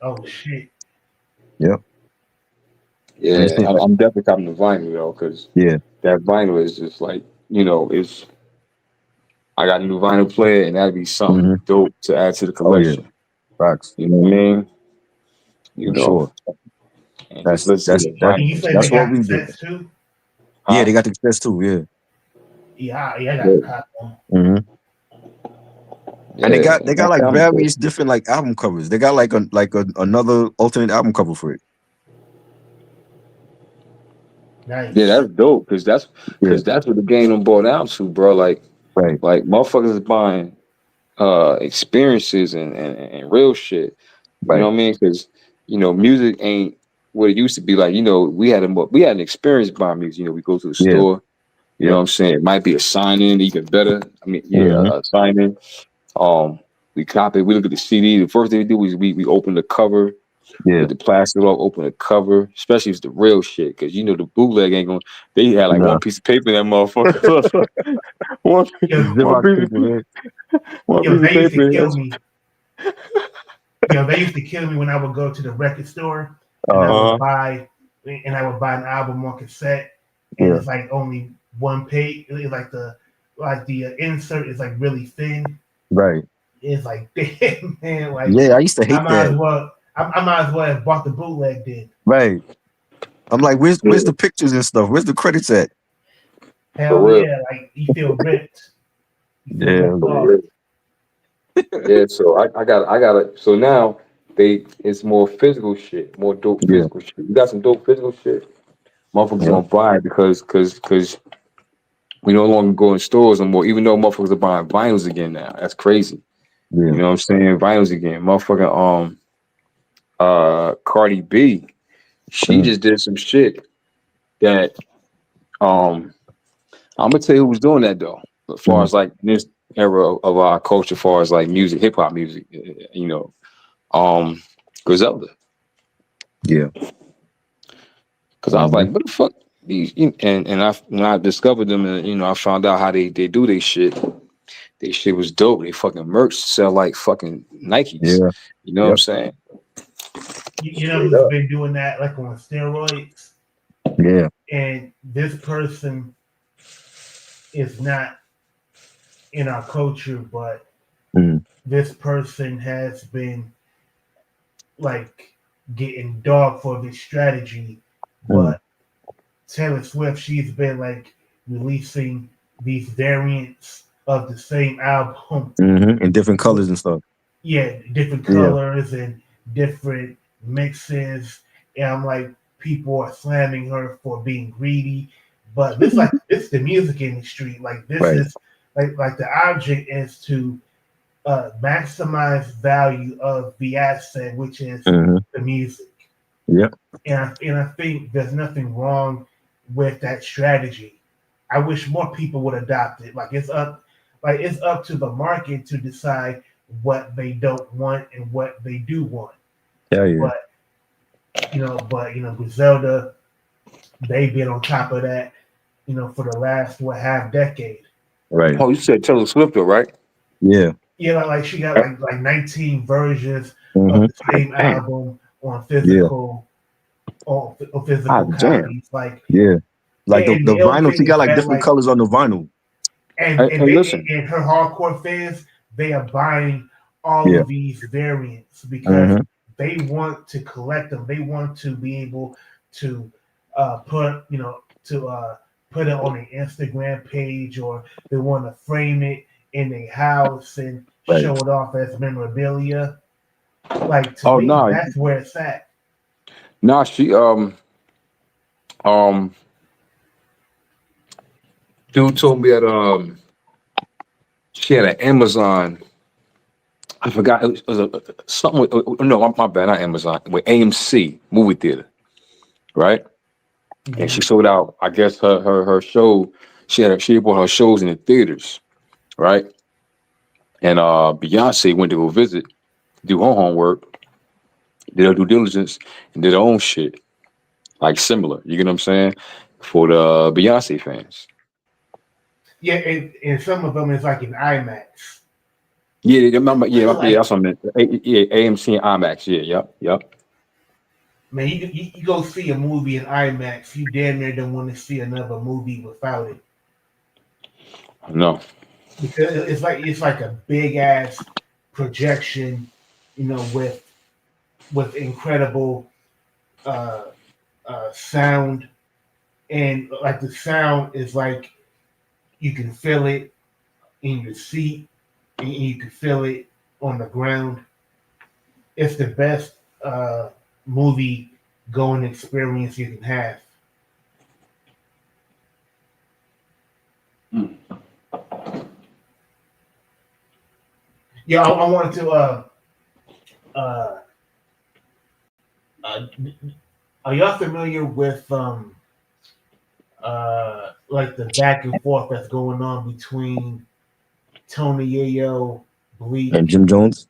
Oh shit. Yeah, And it seems like I'm definitely copping the vinyl though, because yeah, that vinyl is just like, it's. I got a new vinyl player, and that'd be something hmm dope to add to the oh yeah, collection. facts You know what I mean? You for know, sure. and just That's listen that's to the that's And you vinyl. say they that's what got we do. cassettes too? Yeah, Huh? they got the test too. Yeah. Yeah, I got Yeah, a copy of 'em. hmm And they yeah. got And that like sounds dope. various different like album covers. They got like another alternate album cover for it. Yeah, Nice. that's dope because Yeah. that's what the game done brought down to, bro. Right. Like motherfuckers is buying experiences and real shit. You know Right. what I mean? Because music ain't what it used to be. Like we had an experience buying music. We go to the Yeah. store. You know Yep. what I'm saying? It might be a sign in, even better. I mean, yeah, hmm a sign in. We copy. We look at the CD. The first thing we do is we open the cover. Yeah. With the plastic off, open the cover, especially if it's the real shit, because the bootleg ain't going. They had like Nah. one piece of paper in that motherfucker. one, Yo, one Xerox piece paper, man. one yo, piece of they used to paper. kill me. Yo, they used to kill me when I would go to the record store and I Uh, would buy an album on cassette, and yeah. it's like only one page. It's like the insert is like really thin. Right. It's like damn man, like Yeah, I used to I hate might as that. well I might as well have bought the bootleg then. Right. I'm like, where's Yeah, the pictures and stuff? Where's the credits at? for Hell real. yeah, like you feel ripped. You feel Yeah. ripped For off. real. Yeah, so I got it. So now it's more physical shit, more dope Yeah. physical shit. You got some dope physical shit. Motherfuckers Yeah. gonna buy it because we no longer go in stores no more. Even though motherfuckers are buying vinyls again now, that's crazy. Yeah. You know what I'm saying? Vinyls again, motherfucking Cardi B, she Mm. just did some shit that I'm gonna tell you who was doing that though. As far Mhm. as like this era of our culture, as far as like music, hip hop music, Griselda. Yeah. Because I was hmm like, what the fuck? These and when I discovered them and I found out how they do their shit. They shit was dope. They fucking merch sell like fucking Nikes. Yeah. You know what I'm Yep. saying? You know Straight who's up. been doing that like on steroids? Yeah. And this person is not in our culture, but Mhm. this person has been like getting dog for this strategy. But Taylor Swift, she's been like releasing these variants of the same album. In different colors and stuff. Yeah, different Yeah. colors and different mixes. And I'm like, people are slamming her for being greedy. But this this the music industry. Like this Right. is like the object is to maximize value of the asset, which is hmm the music. Yep. And I think there's nothing wrong with that strategy. I wish more people would adopt it. It's up to the market to decide what they don't want and what they do want. Yeah. Yeah. But Griselda, they've been on top of that, for the last half decade. Right. Oh, you said Taylor Swift though, right? Yeah. Yeah, like she got like 19 versions hmm of the same Damn. album on Yeah. physical Damn. copies. Like, Yeah. Like the and the ill vinyl, she thing got is like that different colors on the vinyl. Hey, listen. and her hardcore fans, they are buying all Yeah. of these variants because hmm they want to collect them. They want to be able to put it on an Instagram page, or they want to frame it in a house and Right. show it off as memorabilia. Like, to Oh me, no, that's where it's at. she dude told me that she had an Amazon. I forgot it was something with no, my bad, not Amazon, with AMC movie theater, right? And she sold out. I guess her show. She bought her shows in the theaters, right? And Beyonce went to go visit, do her homework, did her due diligence, and did her own shit, like similar. You get what I'm saying? For the Beyonce fans. Yeah, and some of them is like in IMAX. Yeah, that's what I meant. Yeah, AMC and IMAX. Yeah, yep. Man, you go see a movie in IMAX, you damn near don't want to see another movie without it. No. Because it's like a big ass projection, with incredible sound, and like the sound is like you can feel it in your seat, and you can feel it on the ground. It's the best movie going experience you can have. Yeah, I wanted to. Are y'all familiar with like the back and forth that's going on between Tony Yayo, Bleak, And Jim Jones.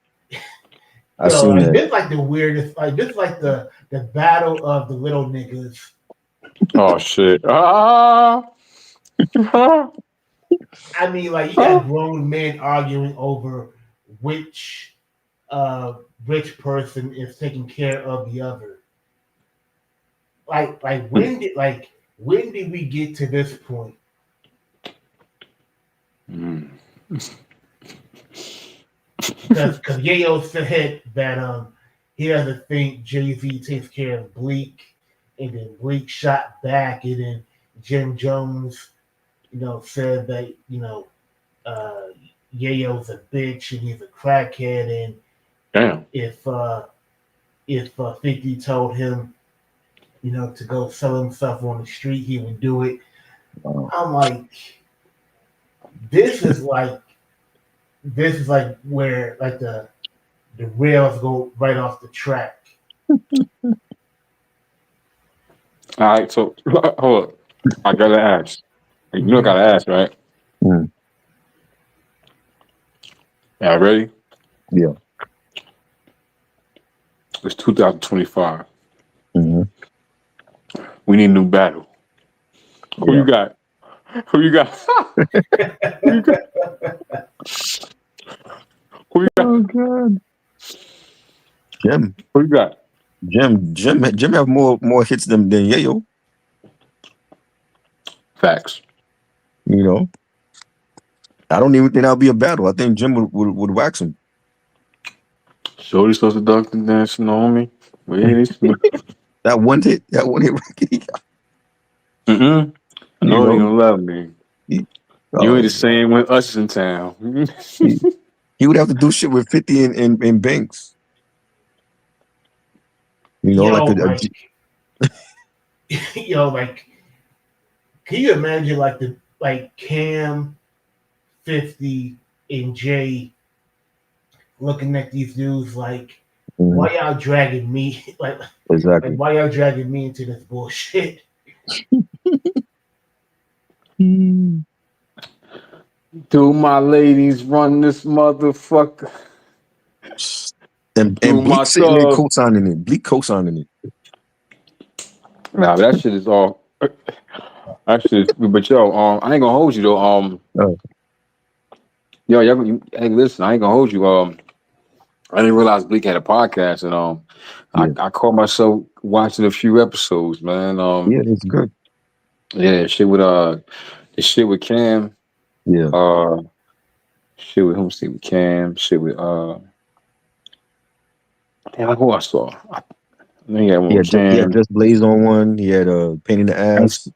I Yo, seen like that. this, like the weirdest. Like this, like the battle of the little niggas. Oh shit. I mean, like you got grown men arguing over which rich person is taking care of the other. Like when did we get to this point? Because Yayo said that he doesn't think Jay-Z takes care of Bleak, and then Bleak shot back, and then Jim Jones, said that Yayo's a bitch and he's a crackhead, and Damn. if 50 told him, to go sell himself on the street, he would do it. Wow. I'm like, this is like where like the rails go right off the track. All right, so hold up. I gotta ask. You know, I gotta ask, right? Mm. Yeah, ready? Yeah. It's 2025. Mm-hmm. We need a new battle. Who you got? Who you got? Who you got? Who you got? Oh God. Jim Who you got? Jim have more hits than Yayo. Facts. I don't even think that'll be a battle. I think Jim would wax him. Shorty supposed to dunk the dancing on me. That one hit record he got. I know you don't love me. You ain't the same when us in town. He would have to do shit with 50 and Banks. Like can you imagine like Cam, 50, and Jay looking at these dudes like, why y'all dragging me? Exactly. Like, why y'all dragging me into this bullshit? Do my ladies run this motherfucker? And Bleak sitting there co-signing it. Bleak co-signing it. Nah, but that shit is all. Actually, but yo, I ain't gonna hold you though. Yo, hey, listen, I ain't gonna hold you. I didn't realize Bleak had a podcast, and I caught myself watching a few episodes, man. Yeah, it's good. Yeah, shit with the shit with Cam. Yeah. Shit with whom? With Cam. Shit with damn, who I saw. I think he had one with Cam. He had Just Blaze on one. He had a Pain in the Ass.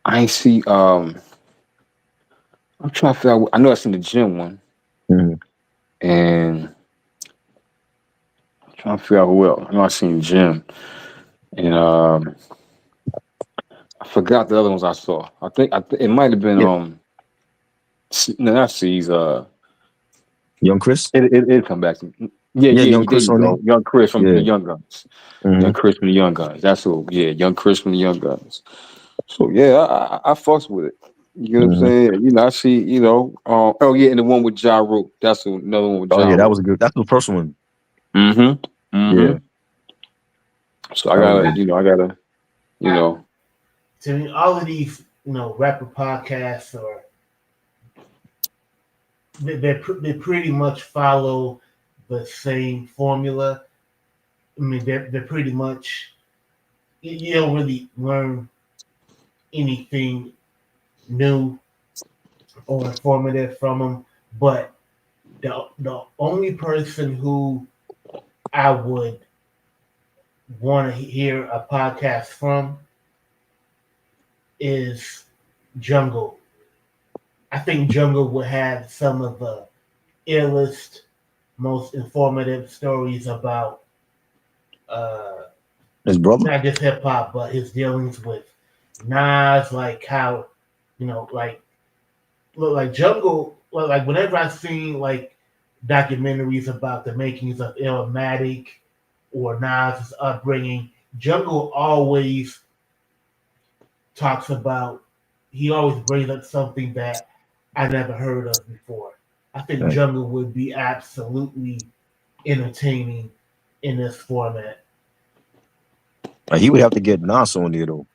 I ain't see. I'm trying to figure out. I know I seen the gym one, and I'm trying to figure out who else. I know I seen Jim, and I forgot the other ones I saw. I think it might have been no, not C's. Young Chris. It come back to me. Yeah, Young Chris on it. Young Chris from the Young Guns. Young Chris from the Young Guns. That's who. Yeah, Young Chris from the Young Guns. So yeah, I fucks with it. You know what I'm saying? I see. Oh yeah, and the one with Ja Rule. That's another one with Ja. Oh yeah, that was good. That's the first one. Yeah. So I gotta. To me, all of these, rapper podcasts or they pretty much follow the same formula. I mean, they're pretty much, you don't really learn anything new or informative from them. But the only person who I would want to hear a podcast from is Jungle. I think Jungle would have some of the illest, most informative stories about His brother. not just hip hop, but his dealings with Nas, like how, like Jungle, like whenever I've seen like documentaries about the makings of Illmatic or Nas' upbringing, Jungle always talks about, he always brings up something that I never heard of before. I think Right. Jungle would be absolutely entertaining in this format. He would have to get Nas on there though.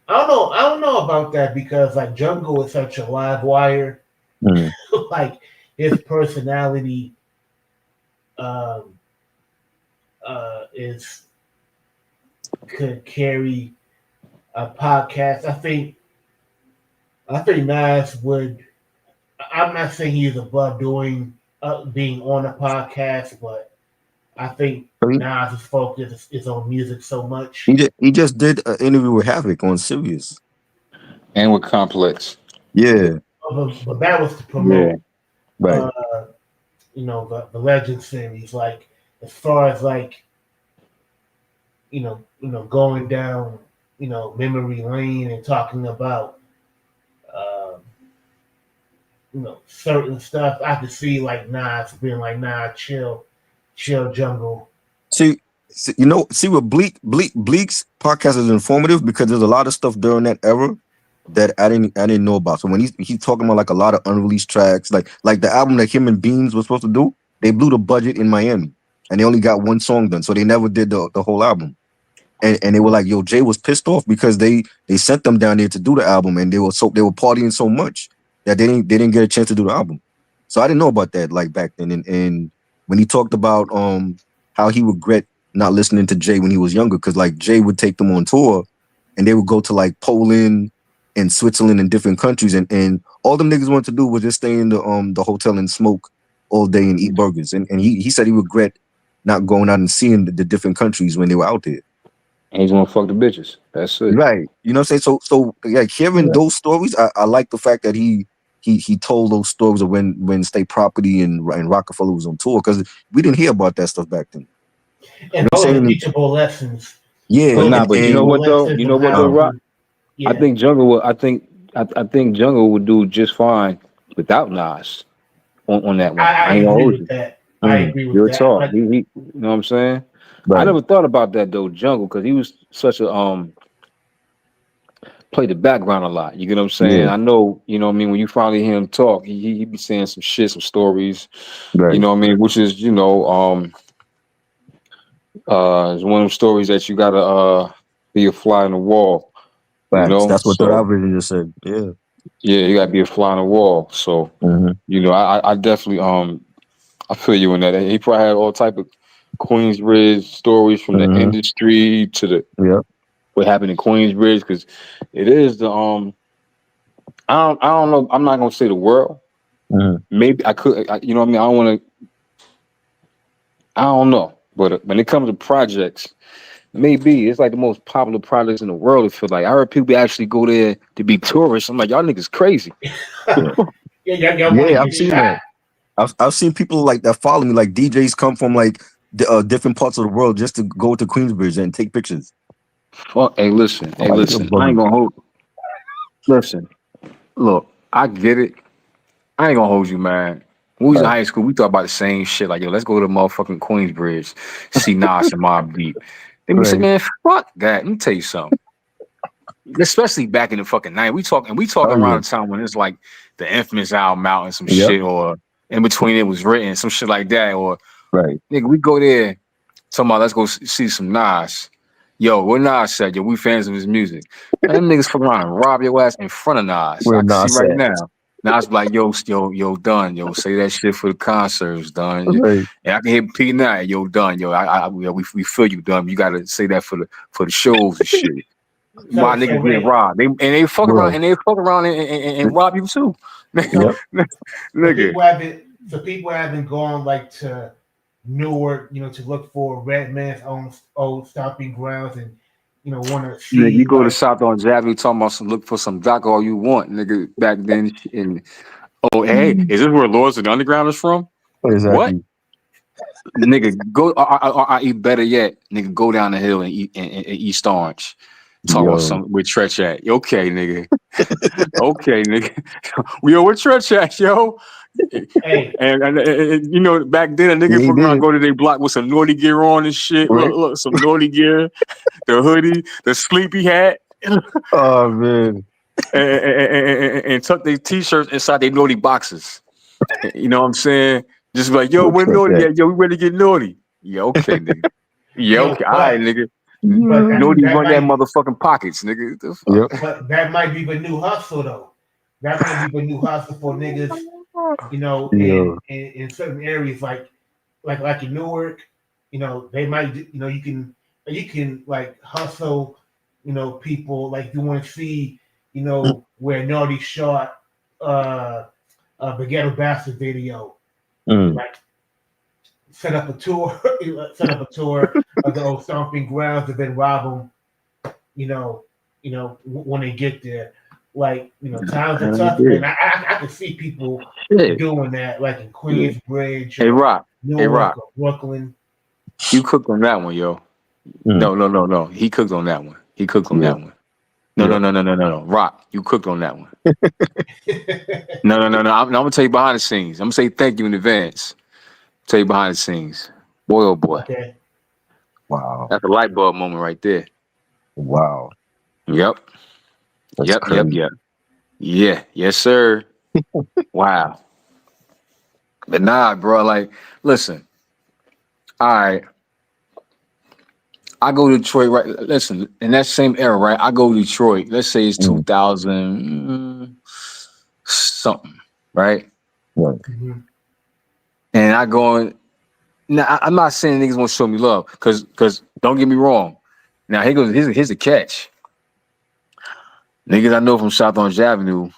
I don't know about that because like Jungle is such a live wire. Mhm. Like his personality is could carry a podcast. I think Nas would. I'm not saying he's above doing being on a podcast, but I think Nas' focus is on music so much. He just did an interview with Havoc on Sirius. And with Complex. Yeah, But that was to promote, right. the Legend series. Like as far as like, going down, memory lane and talking about, certain stuff. I could see like Nas being like, nah, chill, Jungle. See what Bleak's podcast is informative because there's a lot of stuff during that era that I didn't know about. So when he's talking about like a lot of unreleased tracks, like the album that him and Beans was supposed to do, they blew the budget in Miami and they only got one song done, so they never did the whole album. And they were like, yo, Jay was pissed off because they sent them down there to do the album and they were partying so much that they didn't get a chance to do the album. So I didn't know about that like back then. And when he talked about how he regret not listening to Jay when he was younger, because like Jay would take them on tour and they would go to like Poland and Switzerland and different countries, and all them niggas wanted to do was just stay in the hotel and smoke all day and eat burgers. And he said he regret not going out and seeing the different countries when they were out there. And he's gonna fuck the bitches. That's it. Right. You know what I'm saying? So like hearing those stories, I like the fact that he told those stories of when State Property and Rockefeller was on tour, because we didn't hear about that stuff back then. And those are teachable lessons. Yeah, but you know what though? You know what though, Rock? Yeah. I think Jungle will. I think Jungle would do just fine without Nas on that one. I ain't gonna agree hold with you. that. I agree with Real that. talk. But He, you know what I'm saying? Right. I never thought about that though, Jungle, because he was such a played the background a lot. You get what I'm saying? Yeah. I know, you know what I mean, when you finally hear him talk, he be saying some shit, some stories, Right. you know what I mean, which is, is one of them stories that you gotta be a fly on the wall. Facts. You know? That's what So, the algorithm just said. Yeah. yeah, you gotta be a fly on the wall. So I definitely I feel you in that. He probably had all type of Queensbridge stories from the industry to the what happened in Queensbridge, because it is the I don't know. I'm not gonna say the world. Maybe I could. You know what I mean? I don't want to. I don't know. But when it comes to projects, maybe it's like the most popular projects in the world. It feels like I heard people actually go there to be tourists. I'm like, y'all niggas crazy. Yeah, I've seen that. I've seen people like that follow me. Like DJs come from like different parts of the world just to go to Queensbridge and take pictures. Fuck. Hey, listen. I ain't gonna hold. Listen. Look, I get it. I ain't gonna hold you, man. When we was in high school, we thought about the same shit. Like, yo, let's go to motherfucking Queensbridge, see Nas and Mobb Deep. Then we said, man, fuck that. Let me tell you something. Especially back in the fucking night. We talking around the time when it's like the infamous album out and some shit, or in between it was written, some shit like that. Or nigga, we go there talking about let's go see some Nas. Yo, what Nas said, yo, we fans of his music. And them niggas fuck around and rob your ass in front of Nas. Where I can Nas see right at? now. Now it's like, yo, done, yo, say that shit for the concerts, done. Right. And I can hear Pete now, yo, done, yo, we feel you, done. You gotta say that for the shows and shit. Why niggas Ray, getting robbed? They fuck Bro. around and rob you too, Yep. nigga. So people haven't gone like to Newark, you know, to look for Red Man's old stomping grounds, and you know, want to see. Nigga, you go to like, South on Avenue talking about some look for some doc all you want, nigga. Back then, and hey, is this where Lords of the Underground is from? Exactly. What? Nigga, go. I eat better yet. Nigga, go down the hill and eat in East Orange. Talk about some where Tretch at. Okay, nigga. Okay, nigga. We where Tretch at, yo. Hey, And you know, back then a nigga fucking around go to their block with some naughty gear on and shit. Right. Look, some naughty gear, the hoodie, the sleepy hat. Oh man. And tuck their t-shirts inside their naughty boxes. You know what I'm saying? Just like, yo, we're naughty at? Yo, we ready to get naughty. Yeah, okay, nigga. Yeah, okay. All right, nigga. Naughty run that motherfucking pockets, nigga. Yep. But that might be the new hustle, though. That might be the new hustle for niggas, you know, in certain areas like in Newark, you know, they might, you know, you can like hustle, you know, people like you want to see, you know, where Naughty shot the Ghetto Bastard video, like set up a tour of the old stomping grounds and then rob them, you know, when they get there. Like, you know, times are tough, and I can see people doing that, like in Queensbridge, Hey, Rock. Newark, or Brooklyn. You cooked on that one, yo. No. He cooked on that one. That one. No. Rock, you cooked on that one. No. I'm gonna tell you behind the scenes. I'm gonna say thank you in advance. Tell you behind the scenes. Boy, oh boy. Okay. Wow. That's a light bulb moment right there. Wow. Yep. That's Yep. crazy. Yeah. Yes, sir. Wow. But nah, bro, like, listen. All right. I go to Detroit, right? Listen, in that same era, right? I go to Detroit. Let's say it's 2000 something, right? Right. Mm-hmm. And I go in. Now, I'm not saying niggas won't show me love, because don't get me wrong. Now, here's the catch. Niggas I know from South Orange Avenue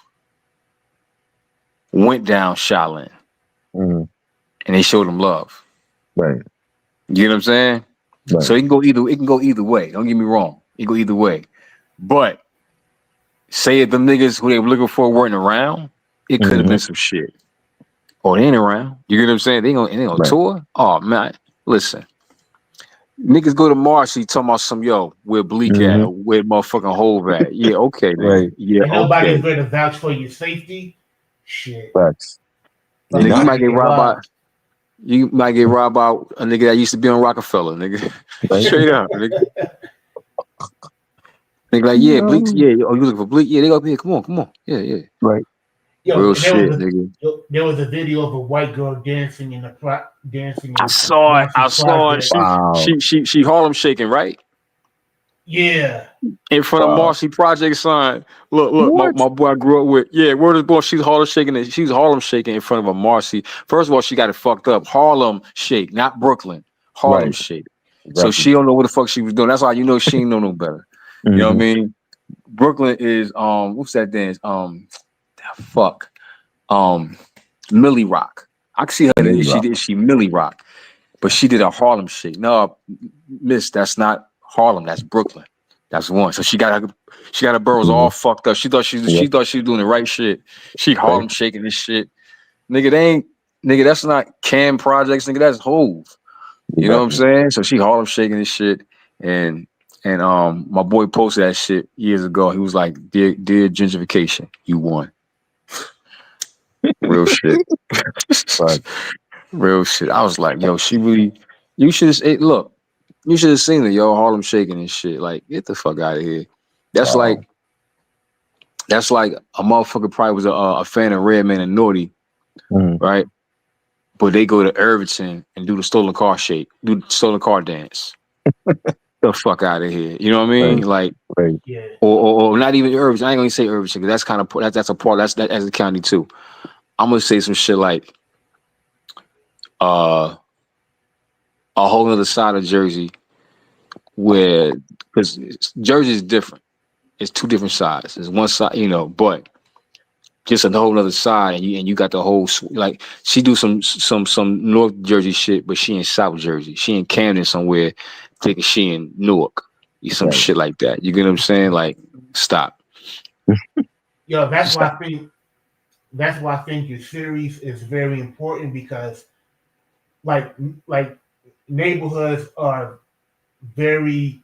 went down Shaolin, and they showed them love. Right. You know what I'm saying? Right. So it can go either way. Don't get me wrong. It can go either way. But say if them niggas who they were looking for weren't around, it could have been some shit. Oh, they ain't around. You get what I'm saying? They gonna tour? Oh man, listen. Niggas go to Marcy talking about some where Bleak at, where motherfucking Hove at. Yeah, okay, nigga. Right. Yeah, and nobody's going to vouch for your safety. Shit. Facts. Nigga, you might get robbed by. You might get robbed by a nigga that used to be on Rockefeller, nigga. Right. Straight up, nigga. Nigga like, yeah, Bleak, yeah. Oh, you looking for Bleak? Yeah, they go up here. Come on. Yeah. Right. Yo, real shit, nigga. There was a video of a white girl dancing in the dancing. I saw it. Wow. She Harlem shaking, right? Yeah. In front of Marcy Project sign. Look, my boy I grew up with. Yeah, word is born. She's Harlem shaking. She's Harlem shaking in front of a Marcy. First of all, she got it fucked up. Harlem shake, not Brooklyn. Harlem shake. Exactly. So she don't know what the fuck she was doing. That's why you know she ain't know no better. You know what I mean? Brooklyn is what's that dance? Millie Rock. I can see her. She Millie Rock, but she did a Harlem shake. No, miss, that's not Harlem. That's Brooklyn. That's one. So she got her boroughs all fucked up. She thought she was doing the right shit. She Harlem shaking this shit. Nigga, that's not Cam Projects. Nigga, that's Hove. You know what I'm saying? So she Harlem shaking this shit, and my boy posted that shit years ago. He was like, "Dear gentrification, you won." Real shit. Real shit. I was like, yo, she really. You should have. Look, you should have seen it, yo. Harlem shaking and shit. Like, get the fuck out of here. That's like a motherfucker probably was a fan of Redman and Naughty, right? But they go to Irvington and do the stolen car shake, do the stolen car dance. the fuck out of here. You know what I mean? Right. Like, Right. Yeah. or not even Irving. I ain't gonna say Irving because that's kind of that's a part that's a county too. I'm gonna say some shit like a whole other side of Jersey where because Jersey is different. It's two different sides. It's one side, you know, but just a whole other side, and you got the whole like she do some North Jersey shit, but she in South Jersey. She in Camden somewhere, thinking she in Newark. Some Right. shit like that. You get what I'm saying? Like, stop. Yo, that's why I think your series is very important because like neighborhoods are very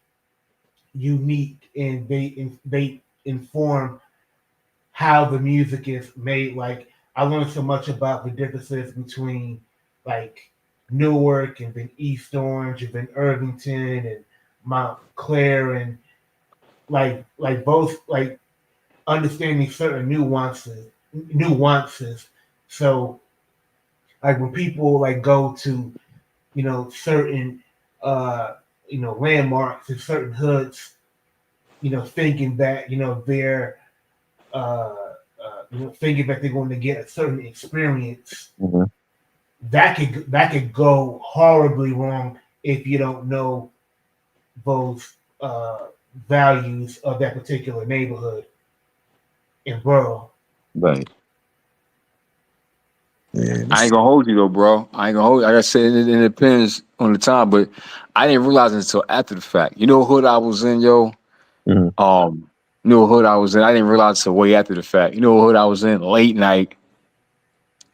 unique and they inform how the music is made. Like I learned so much about the differences between like Newark and then East Orange and then Irvington and Montclair and like both like understanding certain nuances. So like when people like go to certain landmarks and certain hoods, thinking that they're thinking that they're going to get a certain experience, Mhm. that could go horribly wrong if you don't know those values of that particular neighborhood and borough. Right. Yeah. I ain't gonna hold you though, bro. I ain't gonna hold you. Like I said, it depends on the time, but I didn't realize it until after the fact. You know what hood I was in, yo? Mhm. You know what hood I was in? I didn't realize until way after the fact. You know what hood I was in? Late night.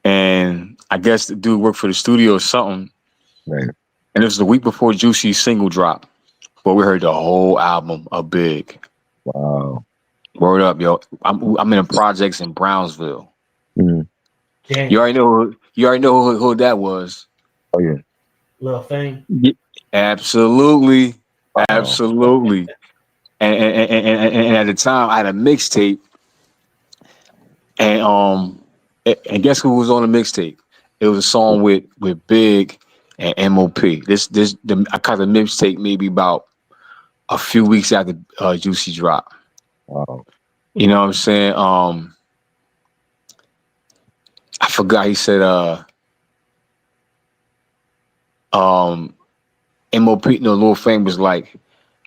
And I guess the dude worked for the studio or something. Right. And it was the week before Juicy's single drop. But we heard the whole album of Big. Wow. Word up, yo. I'm in the projects in Brownsville. Mhm. Damn, You already know who that was. Oh yeah. Lil Fame. Absolutely. Wow. Absolutely. And at the time I had a mixtape. And guess who was on the mixtape? It was a song with Big and MOP. I caught the mixtape maybe about a few weeks after Juicy drop. Wow. You know what I'm saying? I forgot he said MOP, no, Lil Fame was like,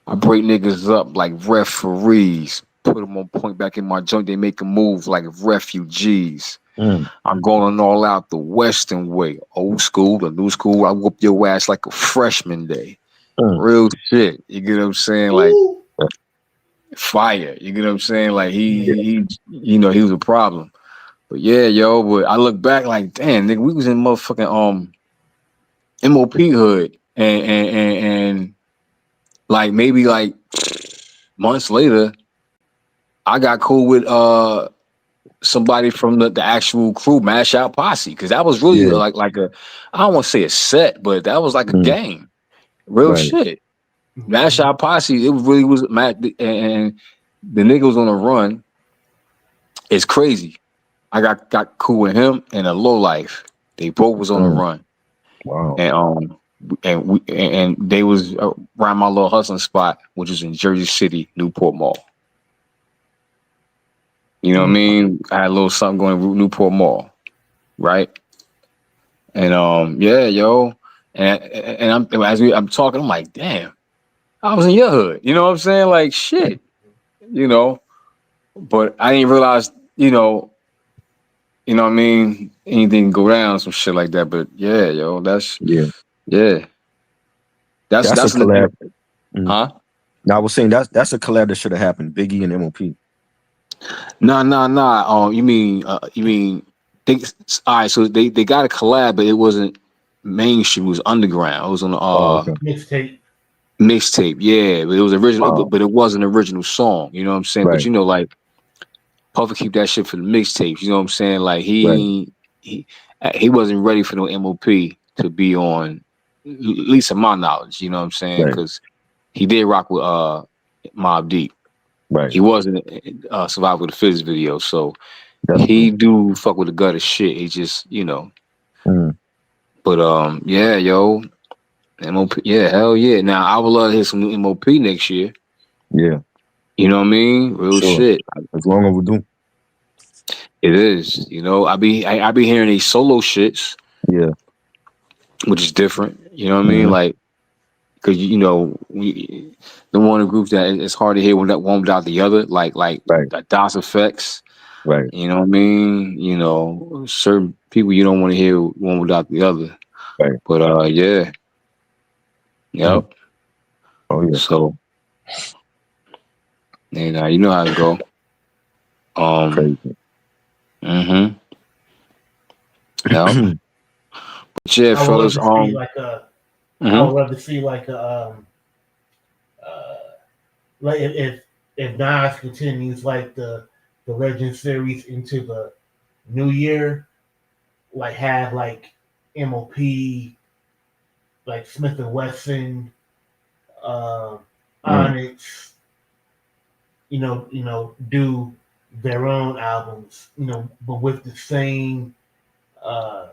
I break niggas up like referees, put them on point back in my joint, they make a move like refugees. Mm. I'm going all out the Western way, old school, the new school. I whoop your ass like a freshman day. Mm. Real shit. You get what I'm saying? Like Ooh. fire. You get what I'm saying? Like he he was a problem. But yeah, yo, but I look back like, damn, nigga, we was in motherfucking MOP hood and like maybe like months later, I got cool with somebody from the actual crew, Mash Out Posse, because that was really Yeah. like a, I don't want to say a set, but that was like a Mm. game, real Right. shit. Mash Out Posse, it really was and the nigga was on a run. It's crazy. I got cool with him and a Low Life. They both was on a run, Wow. and they was around my little hustling spot, which was in Jersey City, Newport Mall. You know what I mean? I had a little something going to Newport Mall, right? And yeah, yo, and I'm talking, I'm like, damn, I was in your hood. You know what I'm saying? Like shit, you know. But I didn't realize, you know what I mean? Anything can go down, some shit like that. But yeah, yo, that's Yeah. That's a collab. Huh? Now I was saying that's a collab that should have happened. Biggie and MOP. Nah. You mean all right? So they got a collab, but it wasn't mainstream. It was underground. It was on the Okay. Mixtape. Yeah, but it was original, Wow. but it wasn't an original song. You know what I'm saying? Right. But you know, like Puffy keep that shit for the mixtapes. You know what I'm saying? Like he wasn't ready for no MOP to be on, at least in my knowledge. You know what I'm saying? Right. Because he did rock with Mobb Deep. Right. He wasn't Survival of the Fittest video, so That's he do fuck with the gutter shit. He just, you know. Mm. But yeah, yo, MOP, yeah, hell yeah. Now I would love to hear some new MOP next year. Yeah, You know what I mean? Real sure. shit. It's long overdue. It is. You know, I be hearing these solo shits, Yeah. which is different. You know what I mean? Mhm. Like, because you know, we the one groups that it's hard to hear one without the other. Like Right. the DOS effects. Right. You know what I mean? You know, certain people you don't want to hear one without the other. Right. But yeah, yep. Oh yeah. So, and you know how to go. Crazy. Mm-hmm. Yep. But yeah, I would love fellas. to see like a. I Mhm. would love to see like a. Like if Nas continues like the Legend series into the new year, like have like MOP, like Smith and Wesson, Onyx, do their own albums, but with the same, uh,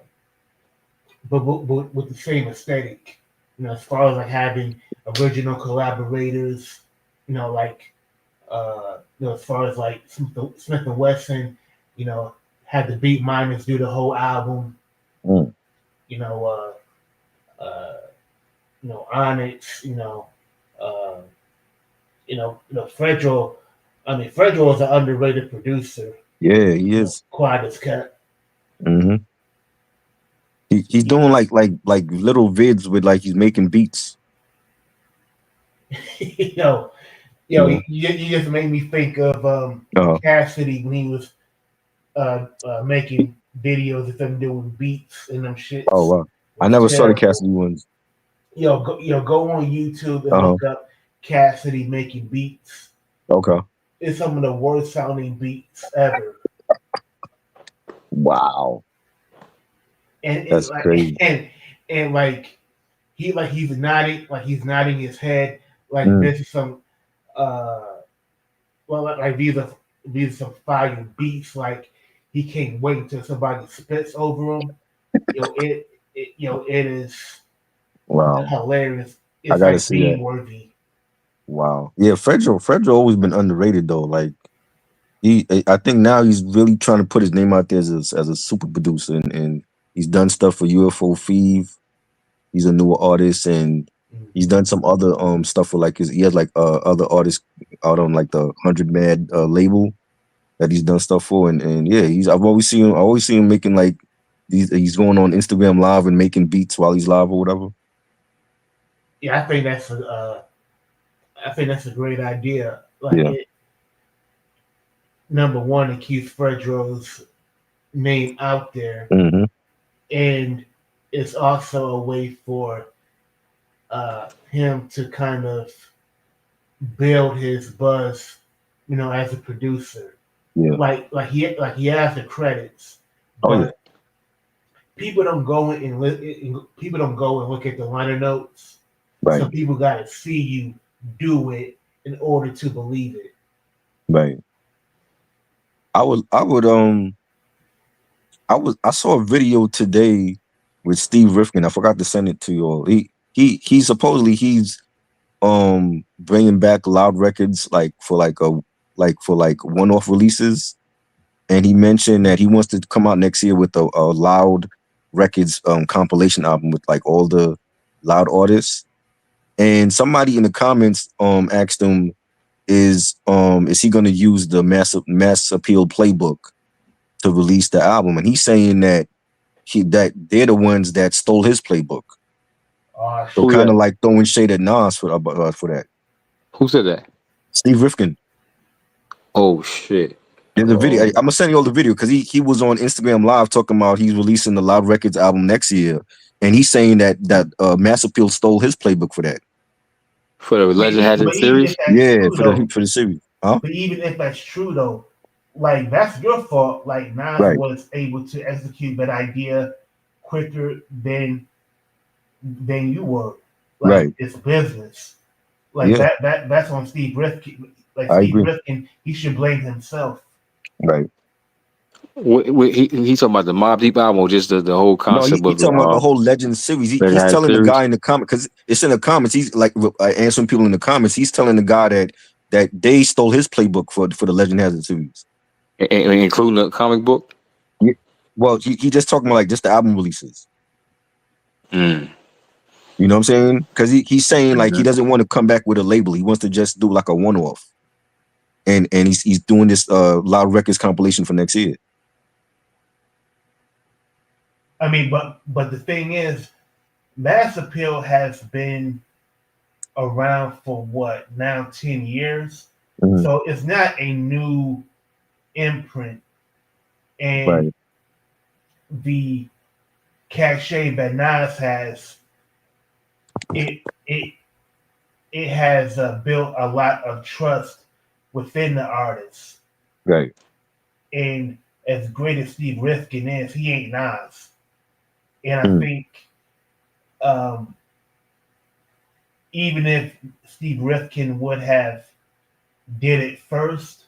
but with the same aesthetic, as far as like having original collaborators, like, as far as like Smith and Wesson, had the Beat Miners do the whole album, Mm. you know, Onyx, uh, Fredro. I mean, Fredro is an underrated producer. Yeah, he is. Quiet as kept. Mm-hmm. He's doing like little vids with like he's making beats. yo, Yeah. you just made me think of Uh, Cassidy when he was making videos of them doing beats and them shits. oh wow. I It's never saw the terrible. Cassidy ones. Go on YouTube and Uh-huh. look up Cassidy making beats. Okay. It's some of the worst sounding beats ever. Wow. And That's crazy. and like he's nodding his head like Mm. this is some like these are some fire beats, like he can't wait until somebody spits over him. It is Wow. hilarious. I It's gotta like see being that. worthy. Wow. Yeah, Fredro always been underrated though. Like I think now he's really trying to put his name out there as a super producer, and he's done stuff for UFO Thief. He's a newer artist, and he's done some other stuff for like he has like other artists out on like the 100 Mad label that he's done stuff for, and yeah, I always see him making like he's going on Instagram live and making beats while he's live or whatever. Yeah, I think that's a great idea. Like Yeah. Number one, it keeps Fredro's name out there, Mm-hmm. and it's also a way for him to kind of build his buzz, as a producer. Yeah. Like he has the credits, Oh, but yeah. people don't go and look at the liner notes. Right. So people got to see you do it in order to believe it. Right. I saw a video today with Steve Rifkin. I forgot to send it to you all. He supposedly he's bringing back Loud Records like for one-off releases, and he mentioned that he wants to come out next year with a Loud Records compilation album with like all the Loud artists. And somebody in the comments asked him, is he going to use the mass appeal playbook to release the album? And he's saying that they're the ones that stole his playbook. So Who kind of that? like throwing shade at Nas for that. Who said that? Steve Rifkin. Oh shit. There's a video. Oh. I'm gonna send you all the video because he was on Instagram Live talking about he's releasing the Loud Records album next year, and he's saying that Mass Appeal stole his playbook for that. For the Legend has But it even series? if that's Yeah, true, though, for the series. Huh? but even if that's true though, like that's your fault. Like Nas Right. was able to execute that idea quicker than you were. Like, Right. it's business. Like Yeah. that's on Steve Rifkin. Like I Steve agree. Rifkin, he should blame himself. Right. He talking about the Mobb Deep album or just the whole No, concept he of talking about the whole Legend series. He's Legend telling the series? guy in the comment because it's in the comments. He's like answering people in the comments. He's telling the guy that they stole his playbook for the Legend Hazard series, including the comic book. Yeah. Well, he just talking about like just the album releases. Mm. You know what I'm saying? Because he's saying like he Mhm. doesn't want to come back with a label. He wants to just do like a one-off. And he's doing this Loud Records compilation for next year. I mean, but the thing is, Mass Appeal has been around for what now 10 years, Mhm. so it's not a new imprint, and Right. the cachet that Nas has, it has built a lot of trust within the artists. Right. And as great as Steve Rifkin is, he ain't Nas. And I Mm. think even if Steve Rifkin would have did it first,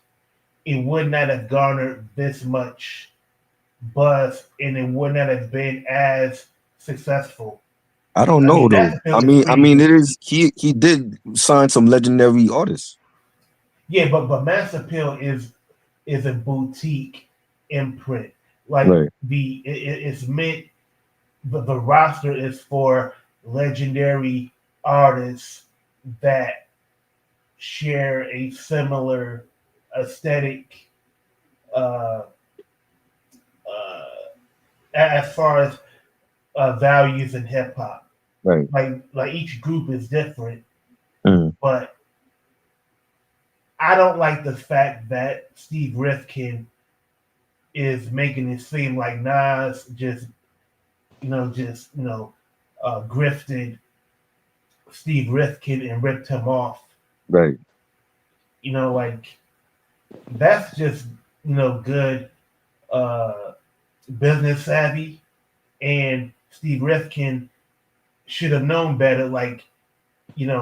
it would not have garnered this much buzz, and it would not have been as successful. I don't know though. Mass Appeal I is mean, pretty it good. is he did sign some legendary artists. Yeah, but Mass Appeal is a boutique imprint. Like Right. it's meant the roster is for legendary artists that share a similar aesthetic uh, as far as values in hip hop. Right. Like each group is different, Mm. but I don't like the fact that Steve Rifkin is making it seem like Nas just grifted Steve Rifkin and ripped him off. Right. Like that's just good business savvy, and Steve Rifkin should have known better. Like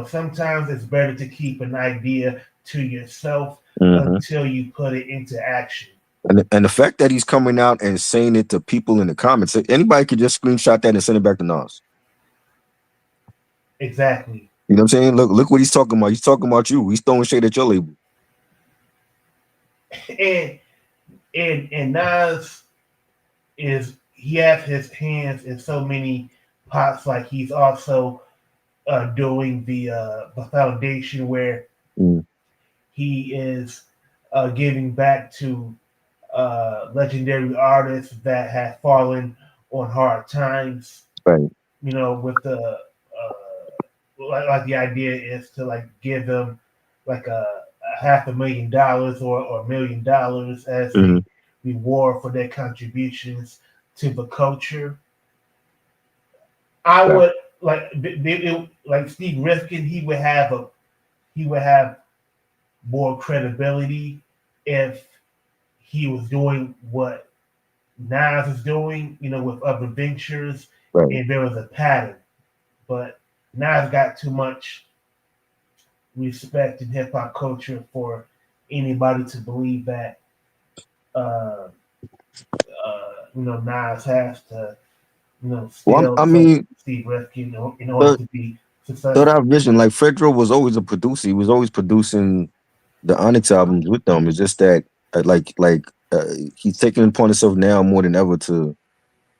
sometimes it's better to keep an idea to yourself Mhm. until you put it into action. And the fact that he's coming out and saying it to people in the comments, anybody could just screenshot that and send it back to Nas. Exactly. You know what I'm saying? Look what he's talking about. He's talking about you. He's throwing shade at your label. And Nas he has his hands in so many pots. Like he's also doing the foundation where Mm. he is giving back to legendary artists that have fallen on hard times. Right. With the like the idea is to like give them like a $500,000 or $1 million as Mhm. a reward for their contributions to the culture. I Right. would like Steve Rifkin. He would have more credibility if he was doing what Nas is doing, with other ventures, Right. and there was a pattern. But Nas got too much respect in hip hop culture for anybody to believe that Nas has to Well, I steal mean, Steve Rifkin in order to be successful. that vision, like Fredro was always a producer. He was always producing the Onyx albums with them. It's just that he's taking it upon himself now more than ever to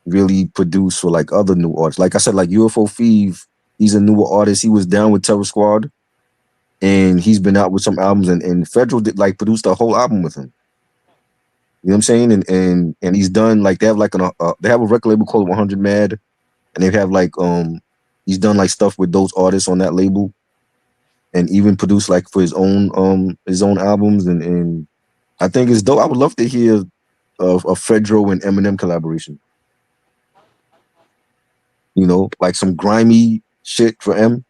really produce for like other new artists. Like I said, like UFO Feeve, he's a newer artist. He was down with Terror Squad, and he's been out with some albums. And Fredro did like produced a whole album with him. You know what I'm saying? And he's done like they have like they have a record label called 100 Mad, and they have like he's done like stuff with those artists on that label, and even produced like for his own albums. And I think it's dope. I would love to hear a Fredro and Eminem collaboration. Like some grimy shit for M,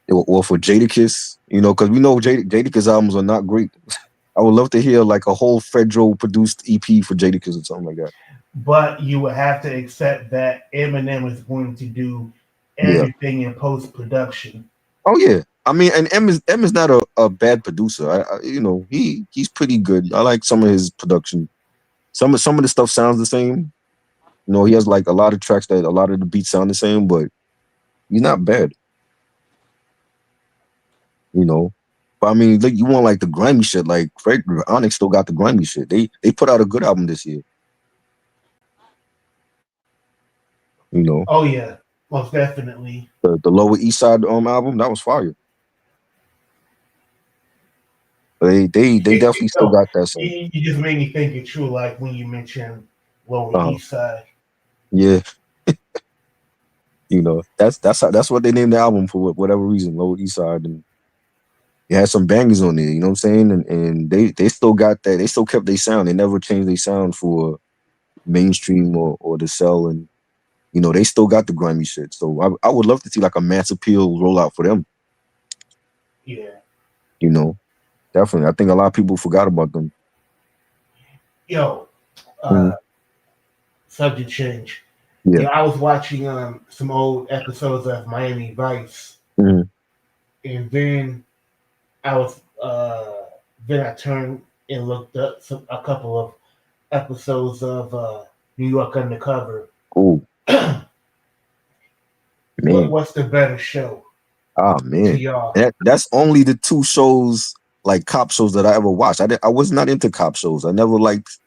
or for Jadakiss. Because we know Jadakiss albums are not great. I would love to hear like a whole Fredro produced EP for Jadakiss or something like that. But you would have to accept that Eminem is going to do everything in post production. Oh yeah, I mean, and M is not a bad producer. You know, he's pretty good. I like some of his production. Some of the stuff sounds the same. You know, he has like a lot of tracks that a lot of the beats sound the same, but he's not bad. You know, but I mean, like, you want like the grimy shit. Like Frank Onyx still got the grimy shit. They put out a good album this year. You know, Oh yeah, most definitely. the Lower East Side album, that was fire. They definitely still got that sound. You just made me think it true, like when you mentioned Lower Uh-huh. East Side. Yeah. You know, that's what they named the album for whatever reason, Lower East Side, and it had some bangers on there, you know what I'm saying? And they still got that, they still kept their sound. They never changed their sound for mainstream or the cell, and you know, they still got the grimy shit. So I would love to see like a Mass Appeal rollout for them. Yeah. You know, definitely. I think a lot of people forgot about them. Yo, subject change. Yeah. I was watching some old episodes of Miami Vice, Mhm. and then I turned and looked up a couple of episodes of New York Undercover. Oh man. What's the better show Oh to man. y'all? That's only the two shows, like cop shows, that I ever watched. I was not into cop shows. I never liked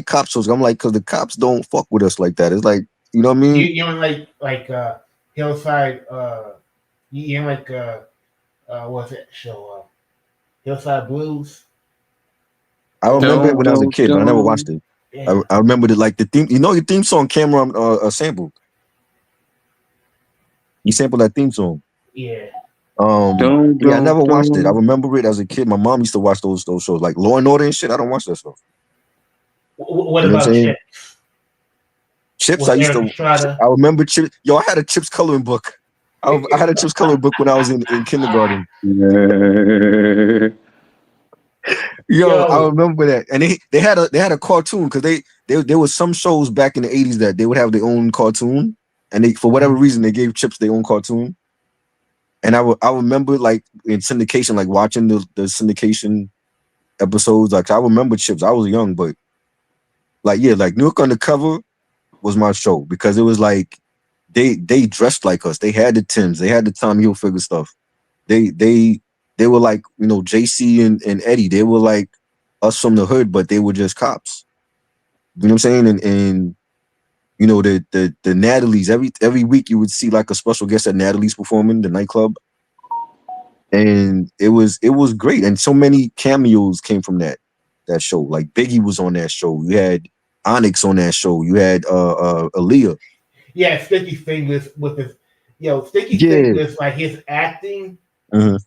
cop shows. I'm like, because the cops don't fuck with us like that. It's like, you know what I mean? You don't like Hillside? You don't like what's that show? Hillside Blues. I remember it when I was a kid, but I never watched it. Yeah. I remember that, like, the theme. You know, your theme song, Cameron sampled. He sampled that theme song. Yeah. Yeah, I never watched it. I remember it as a kid. My mom used to watch those shows, like Law and Order and shit. I don't watch that stuff. What You know about what I'm saying? Chips? Chips, With I used Eric to. Estrada? I remember Chips. Yo, I had a Chips coloring book. I had a Chips coloring book when I was in kindergarten. Yo, I remember that, and they had a cartoon, because there was some shows back in the 80s that they would have their own cartoon, and they, for whatever reason, they gave Chips their own cartoon. And I remember, like, in syndication, like watching the syndication episodes. Like, I remember Chips. I was young, but like, yeah, like New York Undercover was my show, because it was like they dressed like us. They had the Tims, they had the Tommy Hilfiger stuff. They were like, you know, JC and Eddie. They were like us from the hood, but they were just cops. You know what I'm saying? And you know, the Natalie's, every week you would see like a special guest at Natalie's performing, the nightclub. And it was great. And so many cameos came from that show. Like Biggie was on that show. You had Onyx on that show. You had Aaliyah. Yeah, Sticky Fingers with his Sticky Yeah. Fingers, like his acting. Mhm.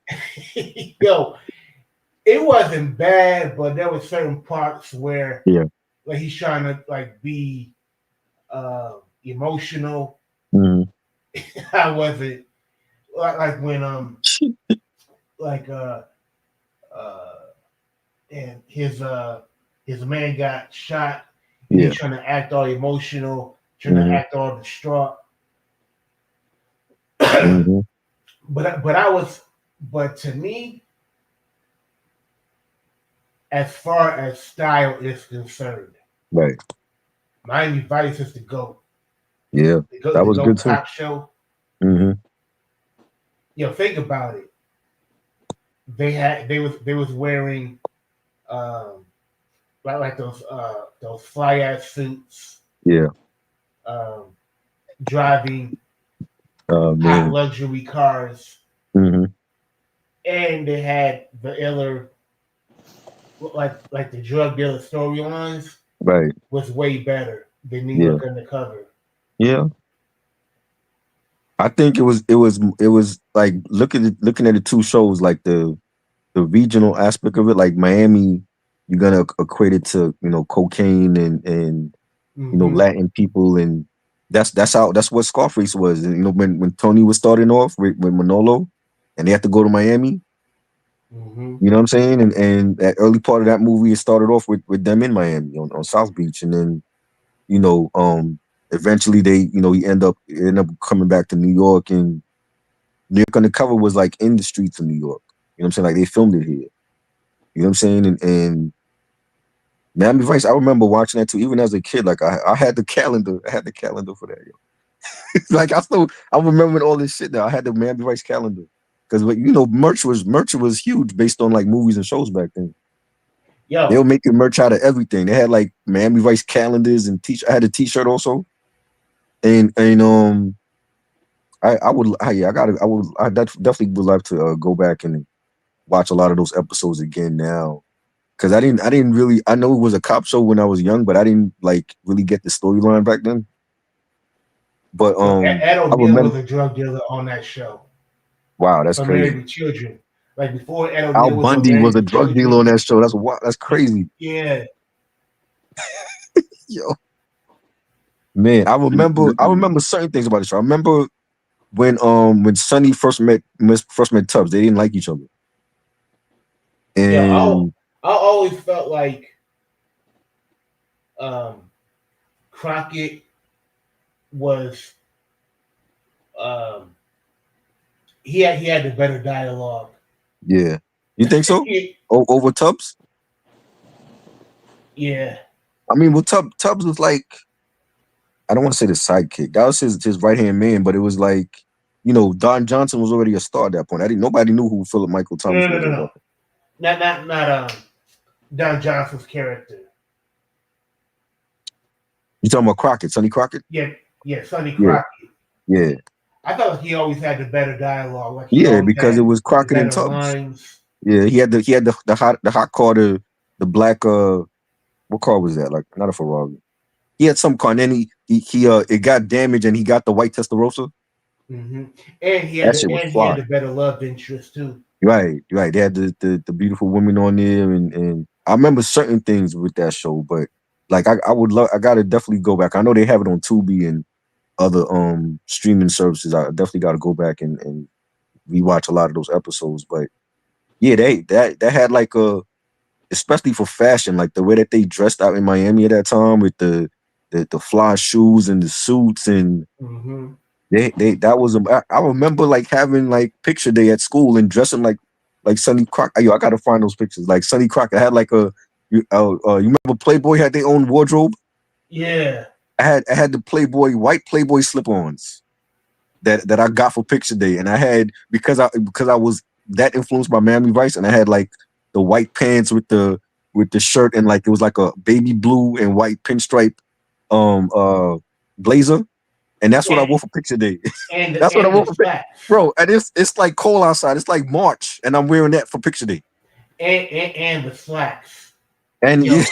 Yo, it wasn't bad, but there were certain parts where like he's trying to like be emotional. Mhm. I wasn't like when like and his man got shot. Yeah. He's trying to act all emotional, trying to act all distraught. Mhm. But to me, as far as style is concerned, Right. Miami Vice is the GOAT. Yeah. That was good too. Cop show. Mm-hmm. Yo, think about it. They was wearing like those fly ass suits. Yeah. Driving hot Man. luxury cars. Mm-hmm. And they had the iller, like the drug dealer storylines. Right. Was way better than New York Undercover. Yeah. I think it was like looking at the two shows, like the regional aspect of it. Like Miami, you're gonna equate it to, you know, cocaine and you know, Latin people, and that's what Scarface was. And, you know, when Tony was starting off with Manolo, and they had to go to Miami. Mm-hmm. You know what I'm saying? And that early part of that movie, it started off with them in Miami on South Beach, and then, you know, eventually they, you know, he end up coming back to New York, and New York Undercover was like in the streets of New York. You know what I'm saying? Like they filmed it here. You know what I'm saying? And Miami Vice, I remember watching that too, even as a kid. Like I had the calendar. I had the calendar for that. Yo. Like I remember all this shit now. I had the Miami Vice calendar. Because you know, merch was huge based on like movies and shows back then. Yo, They were making merch out of everything. They had like Miami Vice calendars and I had a t-shirt also. And I definitely would love to go back and watch a lot of those episodes again now. Cause I didn't really, I know it was a cop show when I was young, but I didn't like really get the storyline back then. But Ed I O'Neill remember, was a drug dealer on that show. wow, that's On Married crazy. with Children. Like before Ed Al O'Neill was on Bundy Married was a with drug Children. dealer on that show. That's crazy. Yeah. Yo. Man, I remember certain things about the show. I remember when Sonny first met Tubbs, they didn't like each other. Yeah, And I always felt like Crockett was he had the better dialogue. yeah. You think so? Over Tubbs? Yeah. I mean, well, Tubbs was like, I don't want to say the sidekick. That was his right-hand man, but it was like, you know, Don Johnson was already a star at that point. Nobody knew who Philip Michael Thomas was. No. Not Don Johnson's character. You talking about Crockett, Sonny Crockett? Yeah, Sonny Crockett. Yeah. I felt like he always had the better dialogue. Like because it was Crockett and Tubbs. Lines. Yeah, he had the hot car, the black what car was that? Like not a Ferrari. He had some car, and then he it got damaged, and he got the white Testarossa. Mm-hmm. And he had the better love interest too. Right. They had the beautiful women on there, and I remember certain things with that show, but like I gotta definitely go back. I know they have it on Tubi and other streaming services. I definitely gotta go back and rewatch a lot of those episodes. But yeah, that had like especially for fashion, like the way that they dressed out in Miami at that time with the fly shoes and the suits and that was I remember like having like picture day at school and dressing like Sonny Crockett. I gotta find those pictures. Like Sonny Crockett had like you remember Playboy had their own wardrobe? Yeah. I had the white Playboy slip-ons that I got for picture day, and I had because I was that influenced by Miami Vice, and I had like the white pants with the shirt, and like it was like a baby blue and white pinstripe blazer, and that's what I wore for picture day. And that's what I wore for picture, bro. And it's like cold outside. It's like March, and I'm wearing that for picture day. And the slacks. And the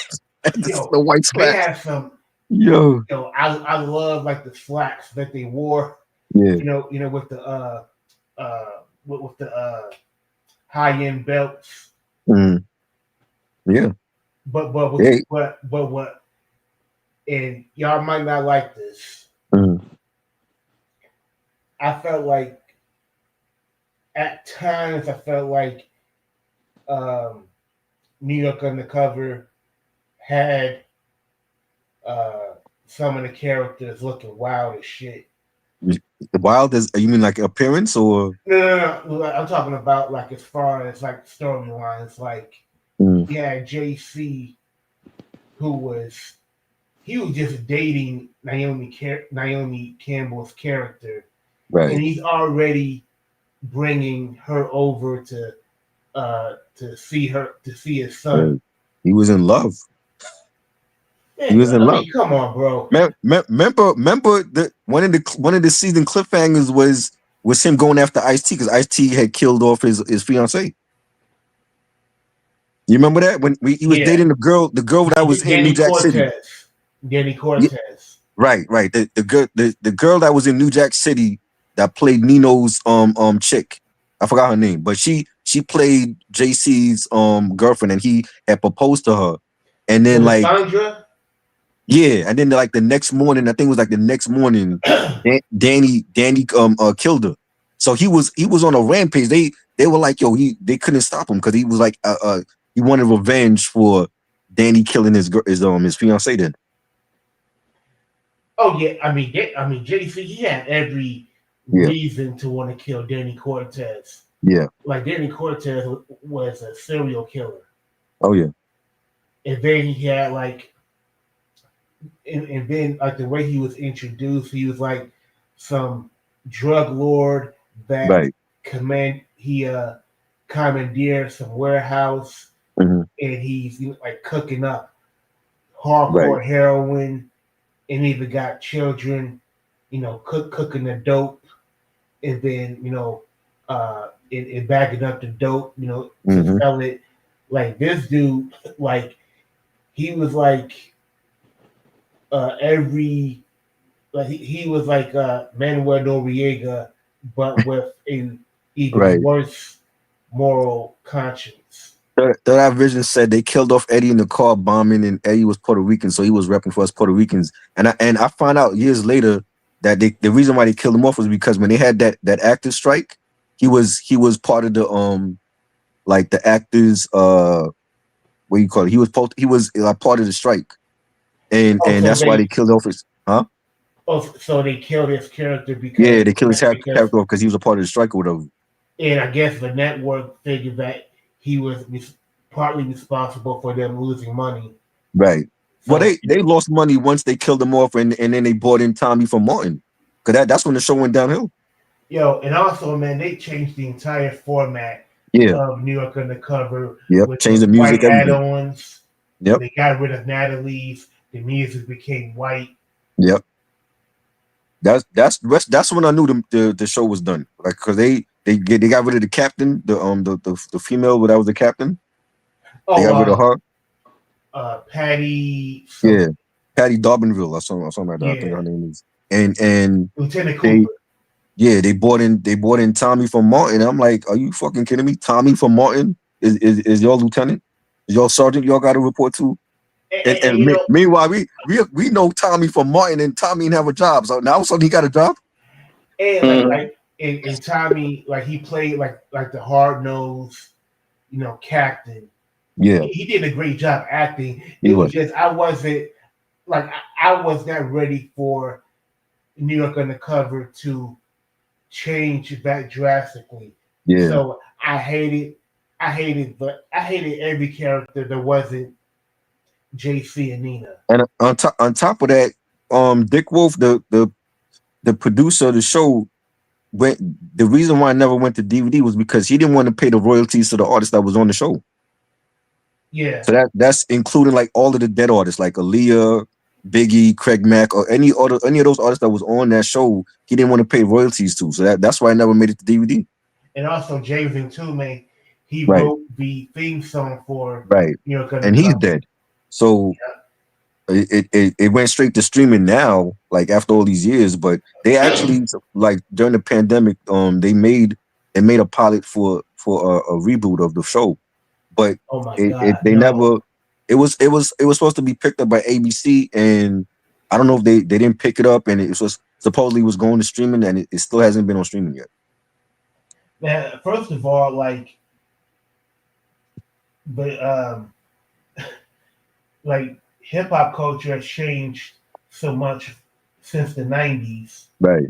white slacks. They have some. I love like the slacks that they wore. Yeah. You know with the with the high end belts. Mm. Yeah. But what? And y'all might not like this. Mm. I felt like at times New York Undercover had some of the characters looking wild as shit. Wild as you mean like appearance or no. I'm talking about like as far as like storylines. Like we had JC, who was just dating Naomi Campbell's character, right? And he's already bringing her over to see his son. Right. He was in love. He was in love. Come on, bro. Remember one of the season cliffhangers was him going after Ice-T because Ice-T had killed off his fiancée. You remember that when he was dating the girl that was in New Jack City. Danny Cortez. Yeah. Right. The girl that was in New Jack City that played Nino's chick. I forgot her name, but she played JC's girlfriend, and he had proposed to her, and then like Sandra. Yeah, and then like the next morning, I think it was like the next morning, Danny killed her. So he was on a rampage. They were like, they couldn't stop him because he was like he wanted revenge for Danny killing his fiancée then. Oh yeah, I mean JC, he had every Yeah. reason to want to kill Danny Cortez. Yeah. Like Danny Cortez was a serial killer, Oh yeah. and then he had like, and then like the way he was introduced, he was like some drug lord that Right. commandeered some warehouse, hmm and he's like cooking up hardcore heroin, and even got children, cooking the dope, and then and bagging up the dope, to hmm sell it. Like this dude, like he was like every like he was like Manuel Noriega, but with an even Right. worse moral conscience. That Vision said they killed off Eddie in the car bombing, and Eddie was Puerto Rican, so he was repping for us Puerto Ricans. And I found out years later that the reason why they killed him off was because when they had that actors strike, he was part of the like the actors what do you call it? He was part of the strike, and Oh, so that's why they killed off his so they killed his character because yeah, they killed his character because, off because he was a part of the strike or whatever. and I guess the network figured that he was partly responsible for them losing money. Right. So, Well, they lost money once they killed him off, and then they brought in Tommy from Martin, because that's when the show went downhill. and also, man, they changed the entire format Yeah. of New York Undercover. Yep. With Changed the music, white everything. add-ons. Yep. They got rid of Natalie's. The music became white. Yep. That's when I knew the show was done. Like, because they got rid of the captain, the female that was the captain. They got rid of her. Patty. Yeah. Patty Dobbinville or something like that. Yeah. I think her name is. And Lieutenant Cooper. they brought in Tommy from Martin. I'm like, are you fucking kidding me? Tommy from Martin is your lieutenant? Is your sergeant y'all got to report to? And meanwhile, we know Tommy from Martin, and Tommy didn't have a job. So now all of a sudden he got a job. And and Tommy, like he played like the hard nosed, captain. Yeah, He did a great job acting. He It was was. just I wasn't like I was not ready for New York Undercover to change that drastically. yeah. So I hated every character that wasn't JC and Nina. And on top of that, Dick Wolf, the producer of the show, the reason why I never went to DVD was because he didn't want to pay the royalties to the artist that was on the show. Yeah. So that's including like all of the dead artists, like Aaliyah, Biggie, Craig Mack, or any of those artists that was on that show. He didn't want to pay royalties to. So that's why I never made it to DVD. And also James Ntume, he Right. wrote the theme song for Right. New York Undercover. And he's dead. So it went straight to streaming now, like after all these years. But they actually, like during the pandemic, they made a pilot for a reboot of the show, but Oh my they God, never. no. It was supposed to be picked up by ABC, and I don't know if they didn't pick it up, and it was supposedly was going to streaming, and it still hasn't been on streaming yet. Now, first of all, like, but like hip hop culture has changed so much since the 90s. Right.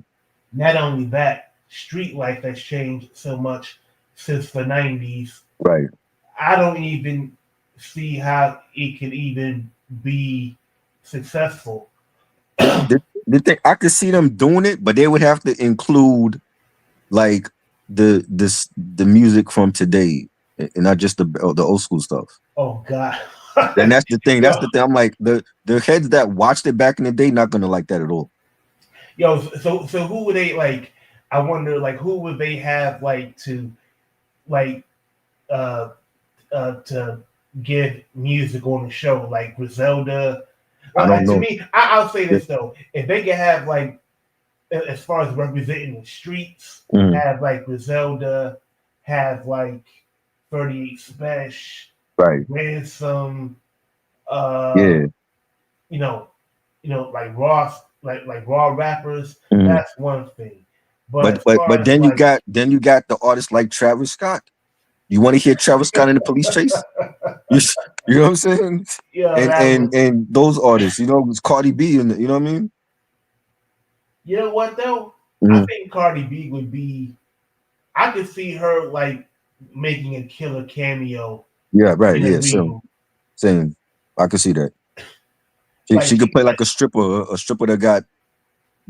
Not only that, street life has changed so much since the 90s. Right. I don't even see how it can even be successful. The thing, I could see them doing it, but they would have to include like the music from today and not just the old school stuff. Oh God. And that's the thing. That's the thing. I'm like, the heads that watched it back in the day not gonna like that at all. Yo, so who would they like? I wonder, like, who would they have like to, like, to give music on the show, like Griselda? I don't know. To me, I'll say this though: if they could have like, as far as representing the streets, have like Griselda, have like 38 Special, Right. Ransom, Yeah. Like Ross, like raw rappers. Mhm. That's one thing. But as far as, then you like, got the artists like Travis Scott. You want to hear Travis Scott in the Police Chase? You know what I'm saying? yeah, And those artists, it's Cardi B, and you know what I mean? you know what though? Mhm. think Cardi B would be. I could see her like making a killer cameo Yeah, right. in a Yeah, same. reboot. Same. I could see that. Like She could play like a stripper that got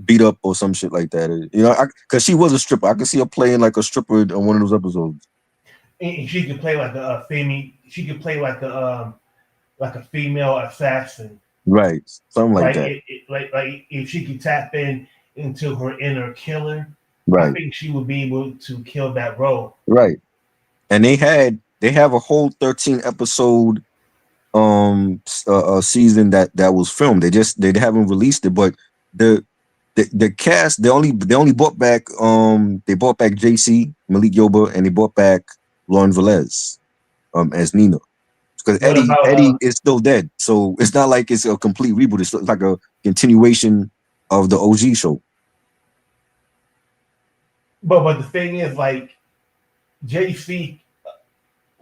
beat up or some shit like that. You know, because she was a stripper. I could see her playing like a stripper on one of those episodes. and she could play like a female. She could play like a female assassin. Right. Something like Like that. like if she could tap into her inner killer, I Right. think she would be able to kill that role. Right. And they have a whole 13 episode season that was filmed. They haven't released it, but the cast they only brought back JC Malik Yoba, and they brought back Lauren Velez as Nina, because What about Eddie is still dead, so it's not like it's a complete reboot. It's like a continuation of the OG show. but the thing is like JC,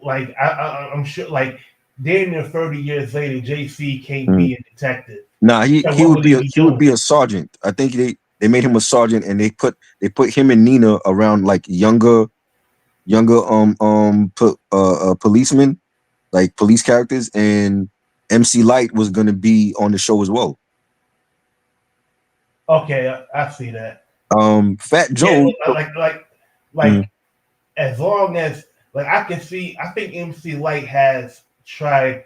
like I'm sure like damn near 30 years later, JC can't be a detective. Nah, he So he what would would be he a, be he would doing? be a sergeant. I think they made him a sergeant, and they put him and Nina around like younger policemen, like police characters, and MC Light was gonna be on the show as well. Okay, I see that. Fat Joe. Yeah, like as long as like I can see, I think MC Light has tried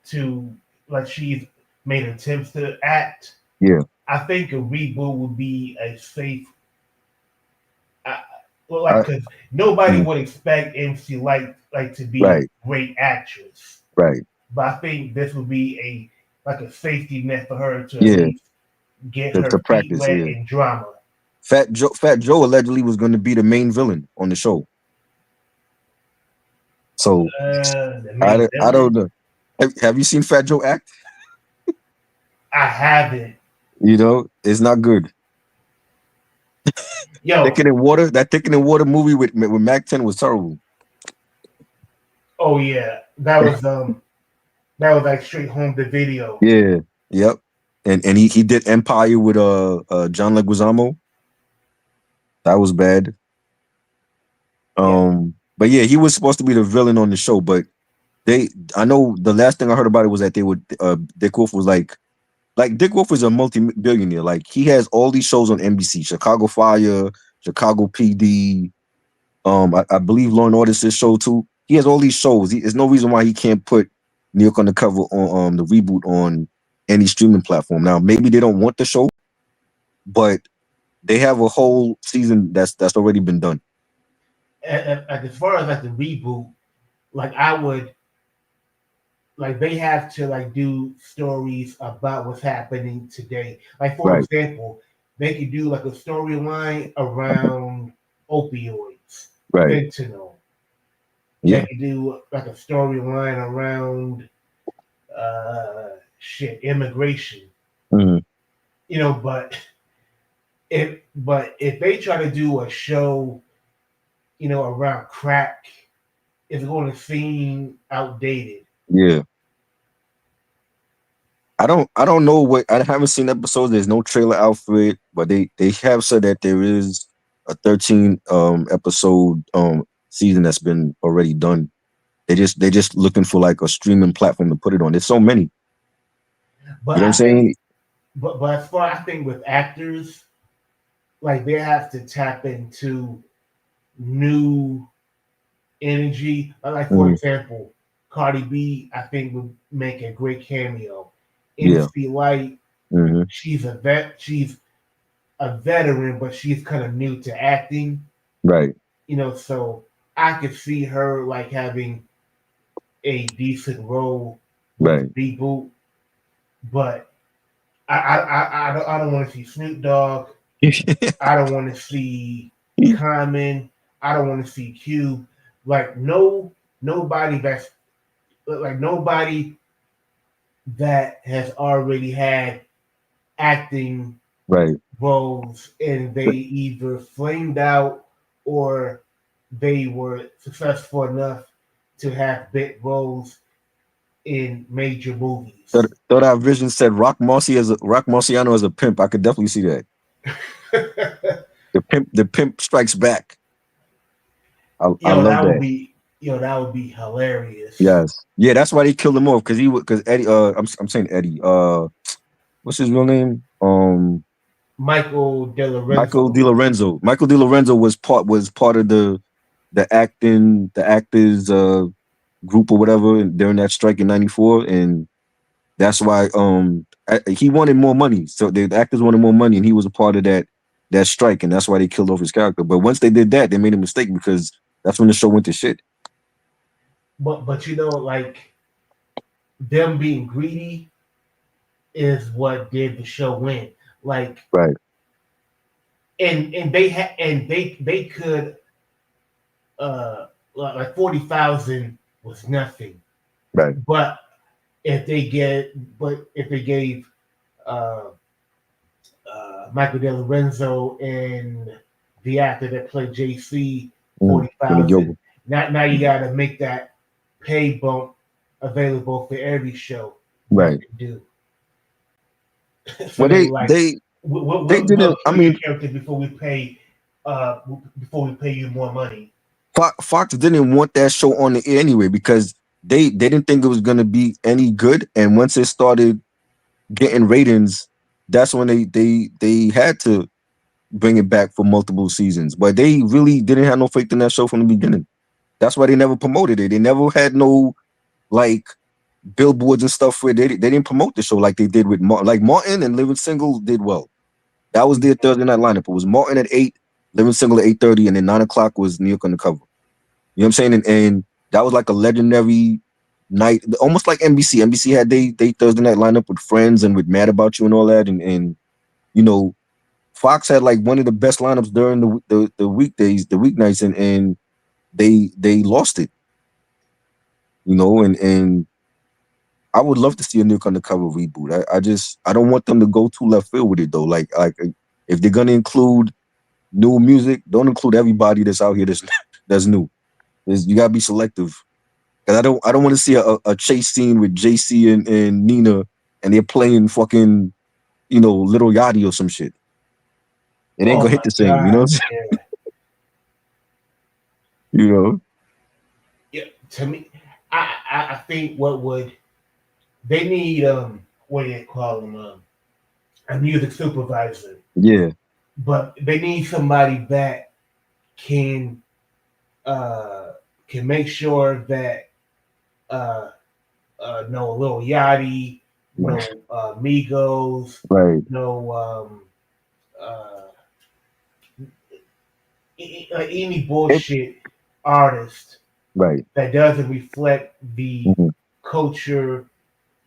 to like she's made attempts to act. Yeah. I think a reboot would be a safe. Well, like because nobody would expect MC Light like to be Right. a great actress, Right. but I think this would be a safety net for her to Yeah. at least get To her feet practice, wet yeah. in drama. Fat Joe allegedly was going to be the main villain on the show. So I don't know. Have you seen Fat Joe act? I haven't. You know, it's not good. Yo, Thicker Than Water. That Thicker Than Water movie with Mac 10 was terrible. oh yeah, that was like straight home to video. Yeah. Yep. And he did Empire with John Leguizamo. That was bad. But yeah, he was supposed to be the villain on the show, but I know the last thing I heard about it was that they would Dick Wolf was like Dick Wolf is a multi-billionaire. Like he has all these shows on NBC, Chicago Fire, Chicago PD. I believe Law and Order's his show too. He has all these shows. There's no reason why he can't put New York Undercover on the reboot on any streaming platform. Now maybe they don't want the show, but they have a whole season that's already been done. And as far as like the reboot, like I would like they have to like do stories about what's happening today. Like for Right. example, they could do like a storyline around opioids, Right. fentanyl. Yeah. They could do like a storyline around immigration. Mhm. You know, but if they try to do a show, you know, around crack, it's going to seem outdated. Yeah. I don't know what I haven't seen episodes. There's no trailer out for it, but they have said that there is a 13 episode season that's been already done. They're just looking for like a streaming platform to put it on. There's so many. But You know what I'm saying? But as far I think with actors, like they have to tap into new energy. Like for example, Cardi B, I think would make a great cameo. Yeah. MC Light, Mhm. she's a veteran, but she's kind of new to acting. Right. You know, so I could see her like having a decent role with Right. reboot, but I don't want to see Snoop Dogg. I don't want to see Common. I don't want to see Cube. Like nobody that has already had acting Right. roles and they either flamed out or they were successful enough to have big roles in major movies. Thought our vision said Rock Marciano as a pimp. I could definitely see that. The pimp strikes back. I Yo, love that that. would be hilarious. Yes. Yeah, that's why they killed him off, because Eddie, I'm saying Eddie, what's his real name? Michael De Michael Lorenzo. DiLorenzo. Michael DiLorenzo was part of the actors group or whatever during that strike in '94, and that's why he wanted more money. So the actors wanted more money, and he was a part of that strike, and that's why they killed off his character. But once they did that, they made a mistake, because that's when the show went to shit. But you know, like, them being greedy is what did the show win. Like, Right. and they could like 40,000 was nothing. Right. But if they gave Michael De Lorenzo and the actor that played JC 40,000, now you got to make that pay bump available for every show. Right. Do. So well, they didn't. I mean, character before we pay you more money. Fox didn't want that show on the air anyway, because they didn't think it was going to be any good. And once it started getting ratings, that's when they had to bring it back for multiple seasons. But they really didn't have no faith in that show from the beginning. That's why they never promoted it. They never had no like billboards and stuff where they didn't promote the show like they did with Martin and Living Single did well. That was their Thursday night lineup. It was Martin at 8, Living Single at 8:30, and then 9 o'clock was New York Undercover. You know what I'm saying? And that was like a legendary night, almost like NBC. NBC had they Thursday night lineup with Friends and with Mad About You and all that, and you know, Fox had like one of the best lineups during the weekdays, the weeknights, and they lost it. You know, and I would love to see a New York Undercover reboot. I don't want them to go too left field with it though. Like if they're gonna include new music, don't include everybody that's out here that's new. You gotta be selective. Cause I don't want to see a chase scene with JC and Nina, and they're playing fucking, you know, Little Yachty or some shit. It ain't gonna hit the same, you know. Yeah. You know. Yeah. To me, I think they need what do you call them, a music supervisor. Yeah. But they need somebody that can make sure that no Lil Yachty, no Migos, right, no any bullshit artist, right, that doesn't reflect the culture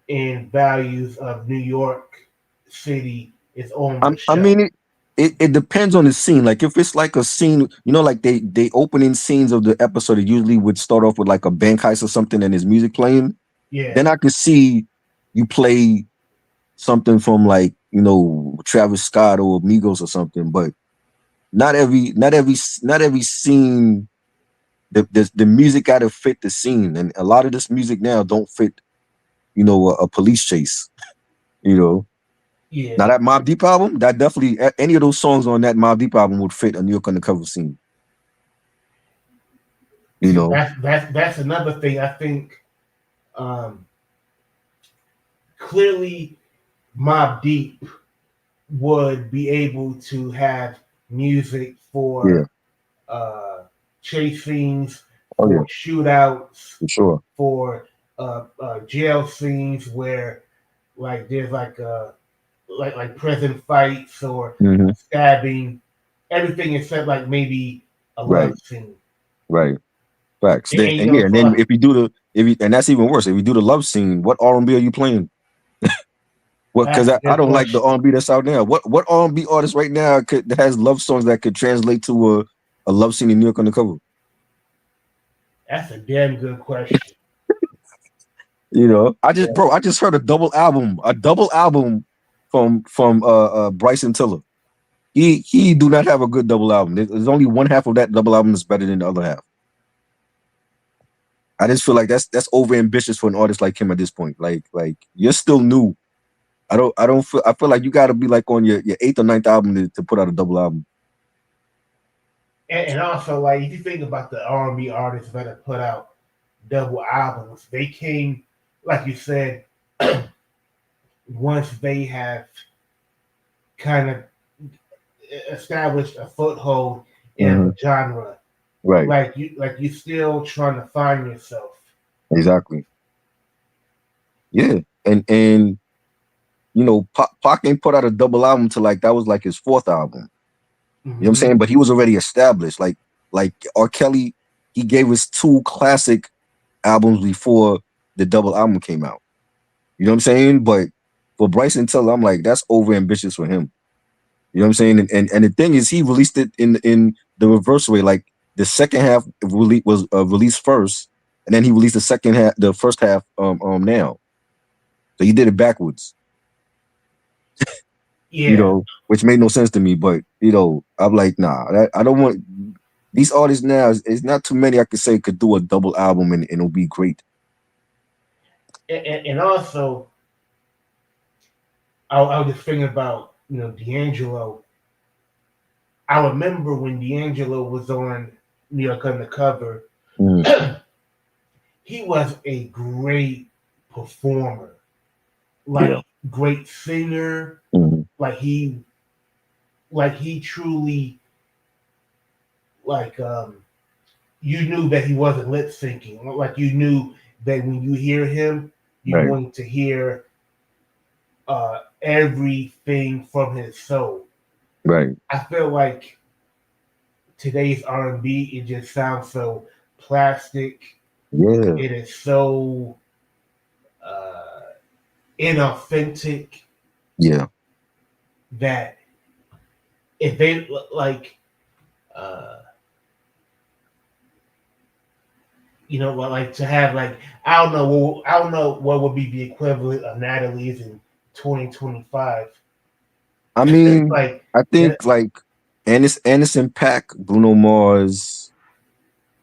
and values of New York City is on the show. I mean, it depends on the scene. Like if it's like a scene, you know, like they opening scenes of the episode, it usually would start off with like a bank heist or something and there's music playing. Yeah. Then I could see you play something from like, you know, Travis Scott or Migos or something, but not every scene. The music got to fit the scene, and a lot of this music now don't fit, you know, a police chase. You know. Yeah. Now that Mobb Deep album, that definitely, any of those songs on that Mobb Deep album would fit a New York Undercover scene. You know, that's another thing. I think clearly Mobb Deep would be able to have music for chase scenes, for shootouts, for sure, for jail scenes where like there's like prison fights or stabbing, everything except like maybe a love scene. Right. Facts. And then if you do and that's even worse. If you do the love scene, what R&B are you playing? Well, because I don't like the R&B that's out now. What R&B artist right now that has love songs that could translate to a love scene in New York Undercover? That's a damn good question. You know, I just heard a double album from Bryson Tiller. He do not have a good double album. There's only one half of that double album that's better than the other half. I just feel like that's over ambitious for an artist like him at this point. Like you're still new. I feel like you got to be like on your 8th or 9th album to put out a double album. And also, like, if you think about the R&B artists that have put out double albums, they came, like you said, once they have kind of established a foothold in Mhm. a genre. Right. Like you still trying to find yourself. Exactly. Yeah. And you know, Pac ain't put out a double album till like that was like his fourth album. You know what I'm saying? But he was already established. Like R. Kelly, he gave us 2 classic albums before the double album came out. You know what I'm saying? But for Bryson Tiller, I'm like, that's over ambitious for him. You know what I'm saying? And the thing is, he released it in the reverse way. Like the second half was released first, and then he released the first half now. So he did it backwards. Yeah. You know, which made no sense to me. But you know, I'm like, nah, I don't want these artists now. It's not too many I could say could do a double album and it'll be great. And also, I was just thinking about, D'Angelo. I remember when D'Angelo was on New York Undercover, Mm. he was a great performer, like Yeah. great singer, Mhm. like he truly, like you knew that he wasn't lip syncing. Like you knew that when you hear him, you're Right. going to hear everything from his soul. Right. I feel like today's R&B, it just sounds so plastic. Yeah. It is so uh, inauthentic Yeah. that if they like, uh, like to have like I don't know what would be the equivalent of Natalie's in 2025. I mean, Like I think like Anderson .Paak, Bruno Mars,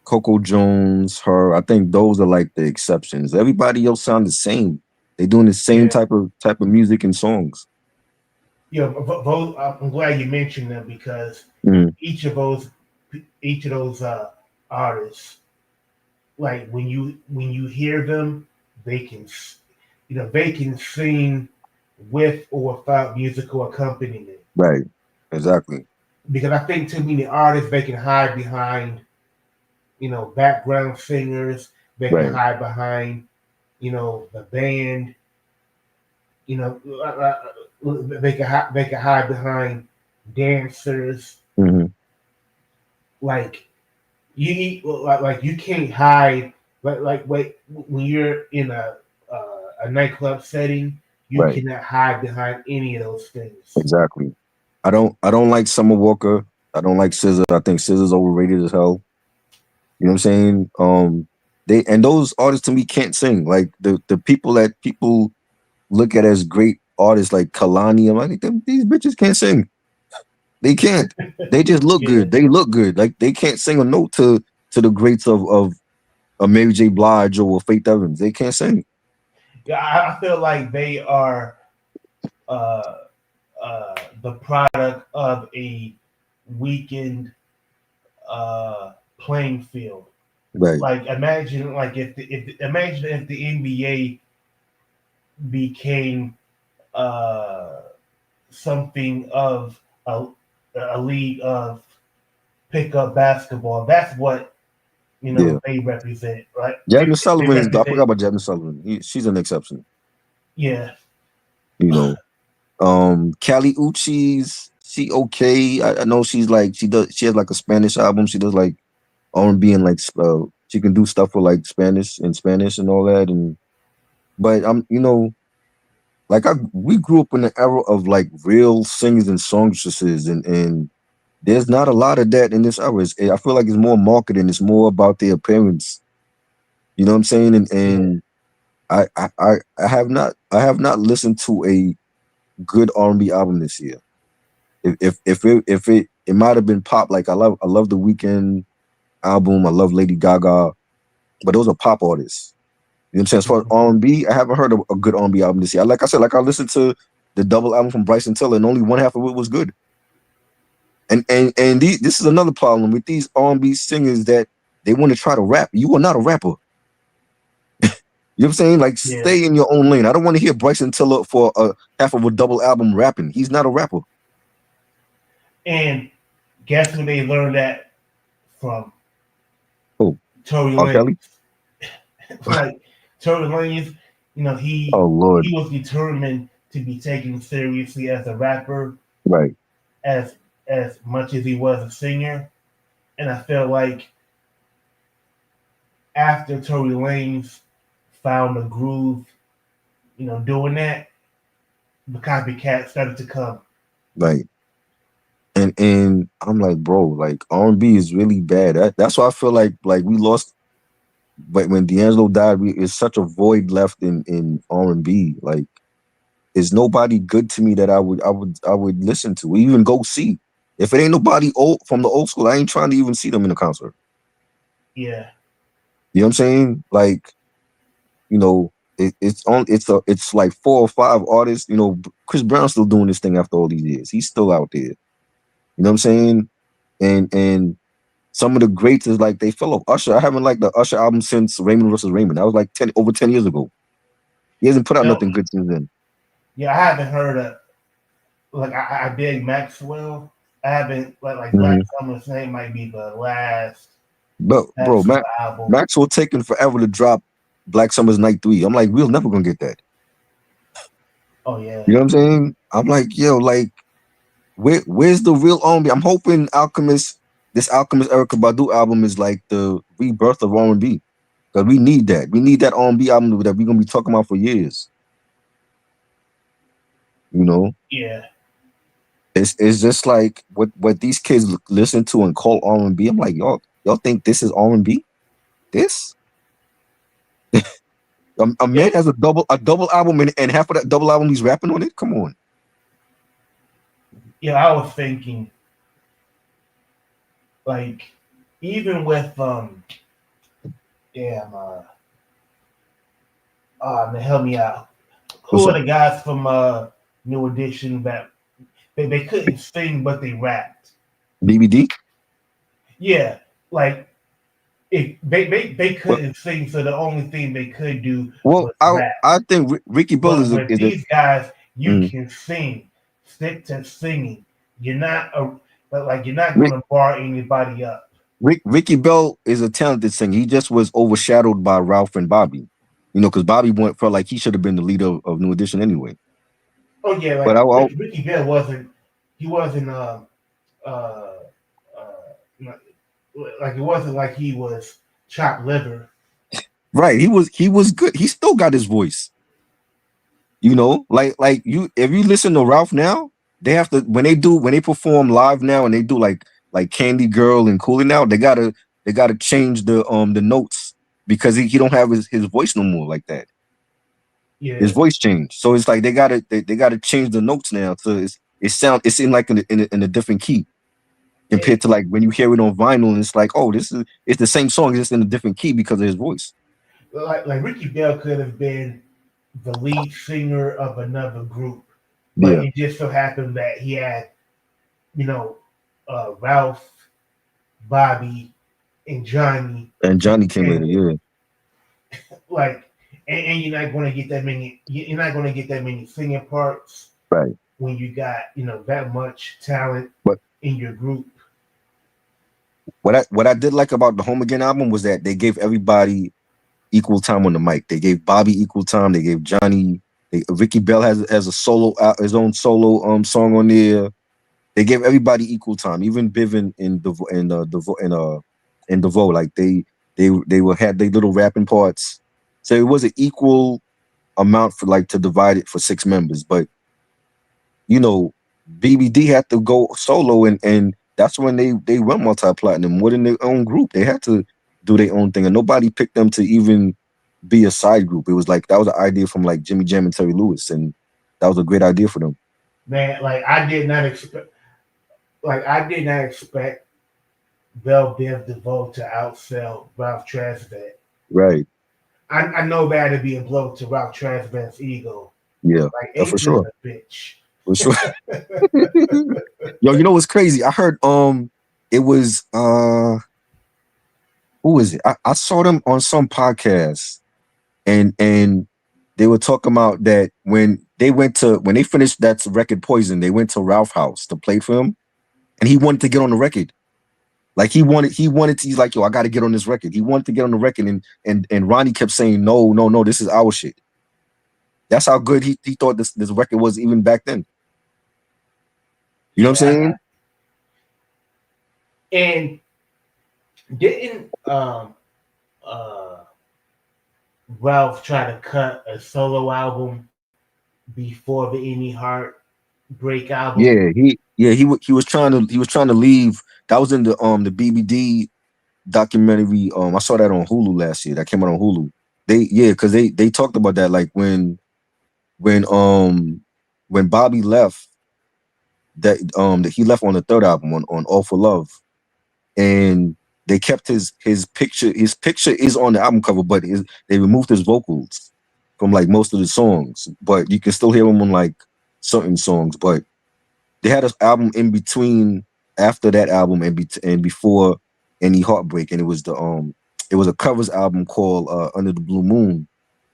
Coco Jones, her. I think those are like the exceptions. Everybody else sound the same. They doing the same Yeah. type of music and songs. both. I'm glad you mentioned them because Mhm. each of those artists, like when you hear them, they can they can sing with or without musical accompaniment. Right. Exactly. Because I think too many artists, they can hide behind background singers. They can Right. hide behind the band. They can hide behind dancers. Mhm. Like you need like you can't hide wait when you're in a nightclub setting. You Right. cannot hide behind any of those things. Exactly. I don't like Summer Walker. I don't like SZA. I think SZA's overrated as hell. You know what I'm saying? Those artists to me can't sing. Like the people that people look at as great artists like Kalani, I'm like, these bitches can't sing. They can't. They just look Yeah. good. They look good. Like they can't sing a note to the greats of Mary J. Blige or Faith Evans. They can't sing. Yeah, I feel like they are uh, the product of a weakened playing field. Right. Like imagine like imagine if the NBA became something of a league of pickup basketball. That's what Yeah. they represent, right? Jasmine They Sullivan is. I represent, forgot about Jasmine Sullivan. She's an exception. yeah. You know. Kali Uchis, she okay. I know she's like she has like a Spanish album. She does like R&B and like she can do stuff for like Spanish and all that. But I'm like we grew up in the era of like real singers and songstresses and there's not a lot of that in this era. I feel like it's more marketing. It's more about their appearance. You know what I'm saying? And I have not listened to a good R&B album this year. If it might have been pop. Like I love the Weeknd album. I love Lady Gaga, but those are pop artists. You know what I'm saying? As far as R&B, I haven't heard a good R&B album this year. Like I said, like I listened to the double album from Bryson Tiller, and only one half of it was good. This is another problem with these R&B singers that they want to try to rap. You are not a rapper. You know what I'm saying? Like, Yeah. stay in your own lane. I don't want to hear Bryson Tiller for half of a double album rapping. He's not a rapper. And guess who they learned that from? Who? Tory R. Kelly? Lanez. Like Tory Lanez, you know, he Oh Lord. was determined to be taken seriously as a rapper, Right. as much as he was a singer. And I feel like after Tory Lanez found a groove, you know, doing that, the copycat started to come. Right. And I'm like, bro, like R&B is really bad. That's why I feel like we lost. But when D'Angelo died, it's such a void left in R&B. Like, there's nobody good to me that I would listen to. We even go see. If it ain't nobody old from the old school, I ain't trying to even see them in a concert. Yeah. You know what I'm saying? Like, you know, it's like 4 or 5 artists. You know, Chris Brown's still doing this thing after all these years. He's still out there. You know what I'm saying? And some of the greats is like they fell off. Usher, I haven't liked the Usher album since Raymond versus Raymond. That was like over 10 years ago. He hasn't put out nothing good since then. Yeah, I haven't heard of, like, I dig Maxwell. I haven't, like Black Summer's Name might be the last. But bro, album. Maxwell taking forever to drop Black Summer's Night 3. I'm like, we're never gonna get that. Oh yeah. You know what I'm saying? I'm like, yo, like, where's the real R&B? I'm hoping this Alchemist Erykah Badu album is like the rebirth of R&B. Because we need that. We need that R&B album that we're gonna be talking about for years. You know? Yeah. It's just like what these kids listen to and call R&B. I'm like, y'all think this is R&B? This? a man has a double album and half of that double album he's rapping on it? Come on. Yeah, I was thinking, like, even with man, help me out. Who are the guys from New Edition that they couldn't sing but they rapped? BBD? Yeah, like, if they couldn't sing, so the only thing they could do was rap. I think Ricky Bell is these guys, you can sing. Stick to singing. You're not going to bar anybody up. Ricky Bell is a talented singer. He just was overshadowed by Ralph and Bobby. You know, because Bobby felt like he should have been the leader of New Edition anyway. Oh yeah, like Ricky Bell wasn't. He wasn't. Like, it wasn't like he was chopped liver. Right. He was good. He still got his voice. You know, like you, if you listen to Ralph now, they have to when they perform live now and they do like Candy Girl and Cool It Now, they gotta change the notes because he don't have his voice no more like that. Yeah. His voice changed. So it's like they gotta change the notes now. So it's in like in a different key. Compared to like when you hear it on vinyl and it's like, oh, it's the same song, it's just in a different key because of his voice. Like Ricky Bell could have been the lead singer of another group, but it just so happened that he had, Ralph, Bobby, and Johnny. And Johnny came later, yeah. Like, and you're not going to get that many. You're not going to get that many singing parts, right? When you got that much talent in your group. What I did like about the Home Again album was that they gave everybody equal time on the mic. They gave Bobby equal time. They gave Johnny. Ricky Bell has a solo, his own solo song on there. They gave everybody equal time, even Biv and DeVoe. Like they had their little rapping parts. So it was an equal amount for like to divide it for 6 members. But BBD had to go solo and that's when they went multi-platinum more than their own group. They had to do their own thing, and nobody picked them to even be a side group. It was like that was an idea from like Jimmy Jam and Terry Lewis, and that was a great idea for them. Man, I did not expect Bell Biv DeVoe to outsell Ralph Tresvant. Right. I know that to be a blow to Ralph Tresvant's ego. Yeah, like for sure. A bitch. For sure. Yo, you know what's crazy? I heard it was who is it? I saw them on some podcast and they were talking about that when they finished that record Poison, they went to Ralph House to play for him, and he wanted to get on the record. Like he's like, yo, I gotta get on this record. He wanted to get on the record, and Ronnie kept saying, no, this is our shit. That's how good he thought this record was even back then. You know what I'm saying? And didn't Ralph try to cut a solo album before the Any Heartbreak album? He was trying to leave. That was in the BBD documentary. I saw that on Hulu last year. That came out on Hulu. Because they talked about that, like when Bobby left, that he left on the third album on All for Love, and they kept his picture. His picture is on the album cover, but they removed his vocals from like most of the songs, but you can still hear him on like certain songs. But they had an album in between after that album and before Any Heartbreak, and it was a covers album called Under the Blue Moon,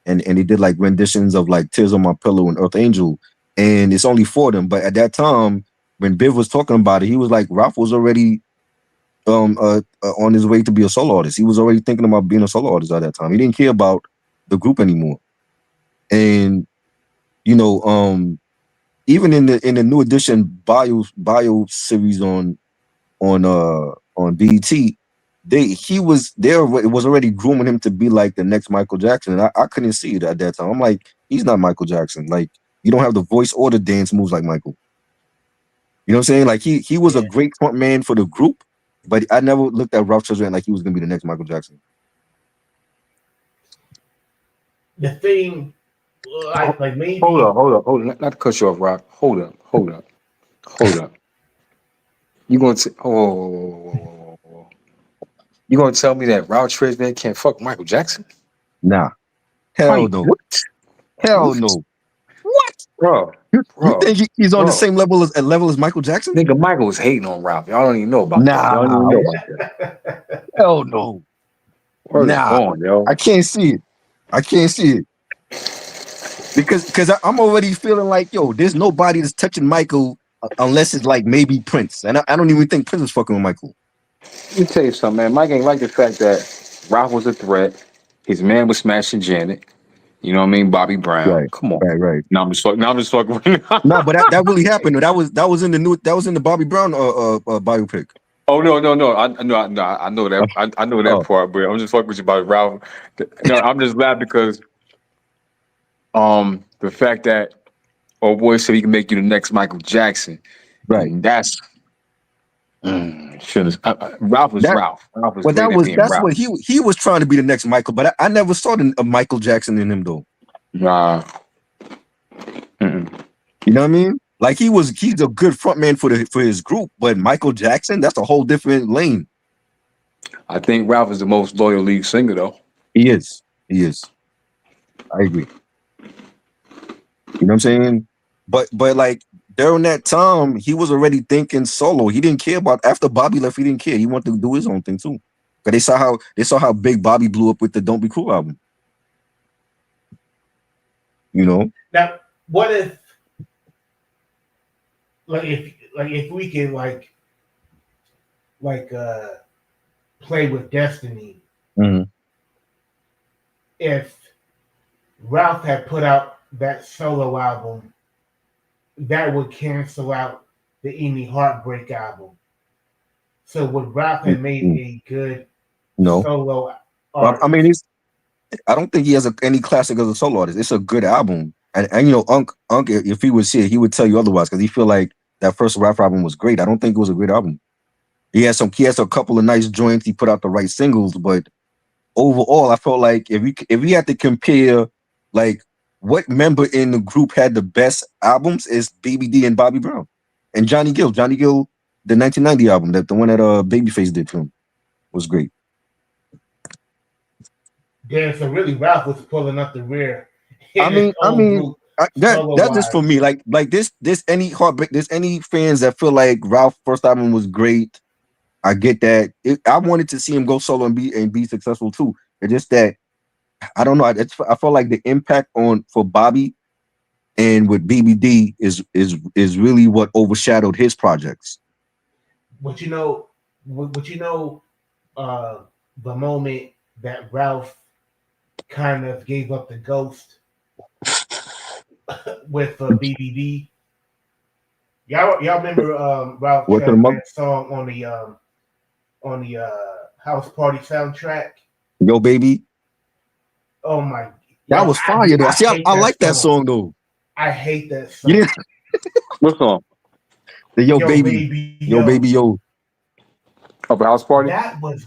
and they did like renditions of like Tears on My Pillow and Earth Angel, and it's only 4 of them. But at that time, when Biv was talking about it, he was like, Ralph was already on his way to be a solo artist. He was already thinking about being a solo artist at that time. He didn't care about the group anymore. And you know, even in the new edition bio series on BET, it was already grooming him to be like the next Michael Jackson, and I couldn't see it at that time. I'm like, he's not Michael Jackson. Like, you don't have the voice or the dance moves like Michael. You know what I'm saying? Like he was a great front man for the group, but I never looked at Ralph Tresvant like he was gonna be the next Michael Jackson. The thing, like maybe. Hold on. Not to cut you off, Rob. Hold up. You gonna you gonna tell me that Ralph Tresvant can't fuck Michael Jackson? Nah, hell no. What? Hell no. What, bro? You think he's on the same level as Michael Jackson? Nigga, Michael was hating on Ralph. Y'all don't even know about that. Y'all don't even know about that. Hell no. Word is born, yo. I can't see it. Because I'm already feeling like, yo, there's nobody that's touching Michael unless it's like maybe Prince. And I don't even think Prince was fucking with Michael. Let me tell you something, man. Mike ain't like the fact that Ralph was a threat. His man was smashing Janet. You know what I mean? Bobby Brown. Right. Come on. Right. Now I'm just fucking. No, but that really happened. That was in the Bobby Brown biopic. Oh no! I know that. I know that part, but I'm just fucking with you about Ralph. No, I'm just glad because the fact that old boy said he can make you the next Michael Jackson. Right. And that's Ralph was Ralph. Well, that's what he was trying to be the next Michael, but I never saw a Michael Jackson in him though. Nah. You know what I mean? Like he's a good frontman for his group, but Michael Jackson, that's a whole different lane. I think Ralph is the most loyal lead singer though. He is. I agree. You know what I'm saying? But like during that time, he was already thinking solo. He didn't care about after Bobby left. He didn't care. He wanted to do his own thing too. But they saw how big Bobby blew up with the "Don't Be Cruel" album. You know. Now, what if, if we can play with destiny? Mm-hmm. If Ralph had put out that solo album, that would cancel out the Any Heartbreak album. So would Ralph have made a good solo artist? I mean, I don't think he has any classic as a solo artist. It's a good album, and you know, Unc, if he was here, he would tell you otherwise because he feel like that first Ralph album was great. I don't think it was a great album. He has a couple of nice joints. He put out the right singles, but overall, I felt like if we had to compare, like, what member in the group had the best albums is BBD and Bobby Brown and Johnny Gill. Johnny Gill, the 1990 album, the one that Babyface did for him, was great. Yeah, so really, Ralph was pulling up the rear. I mean, That's just for me. Like this any heartbreak. There's any fans that feel like Ralph's first album was great. I get that. I wanted to see him go solo and be successful too. It's just that I don't know. I feel like the impact for Bobby and with BBD is really what overshadowed his projects. But the moment that Ralph kind of gave up the ghost with BBD. Y'all remember Ralph Tresvant's song on the House Party soundtrack? Yo, baby. Oh my! That was fire though. See, I like that song though. I hate that song. Yeah. What song? The Yo Baby. Yo Baby Yo. Of a House Party? That was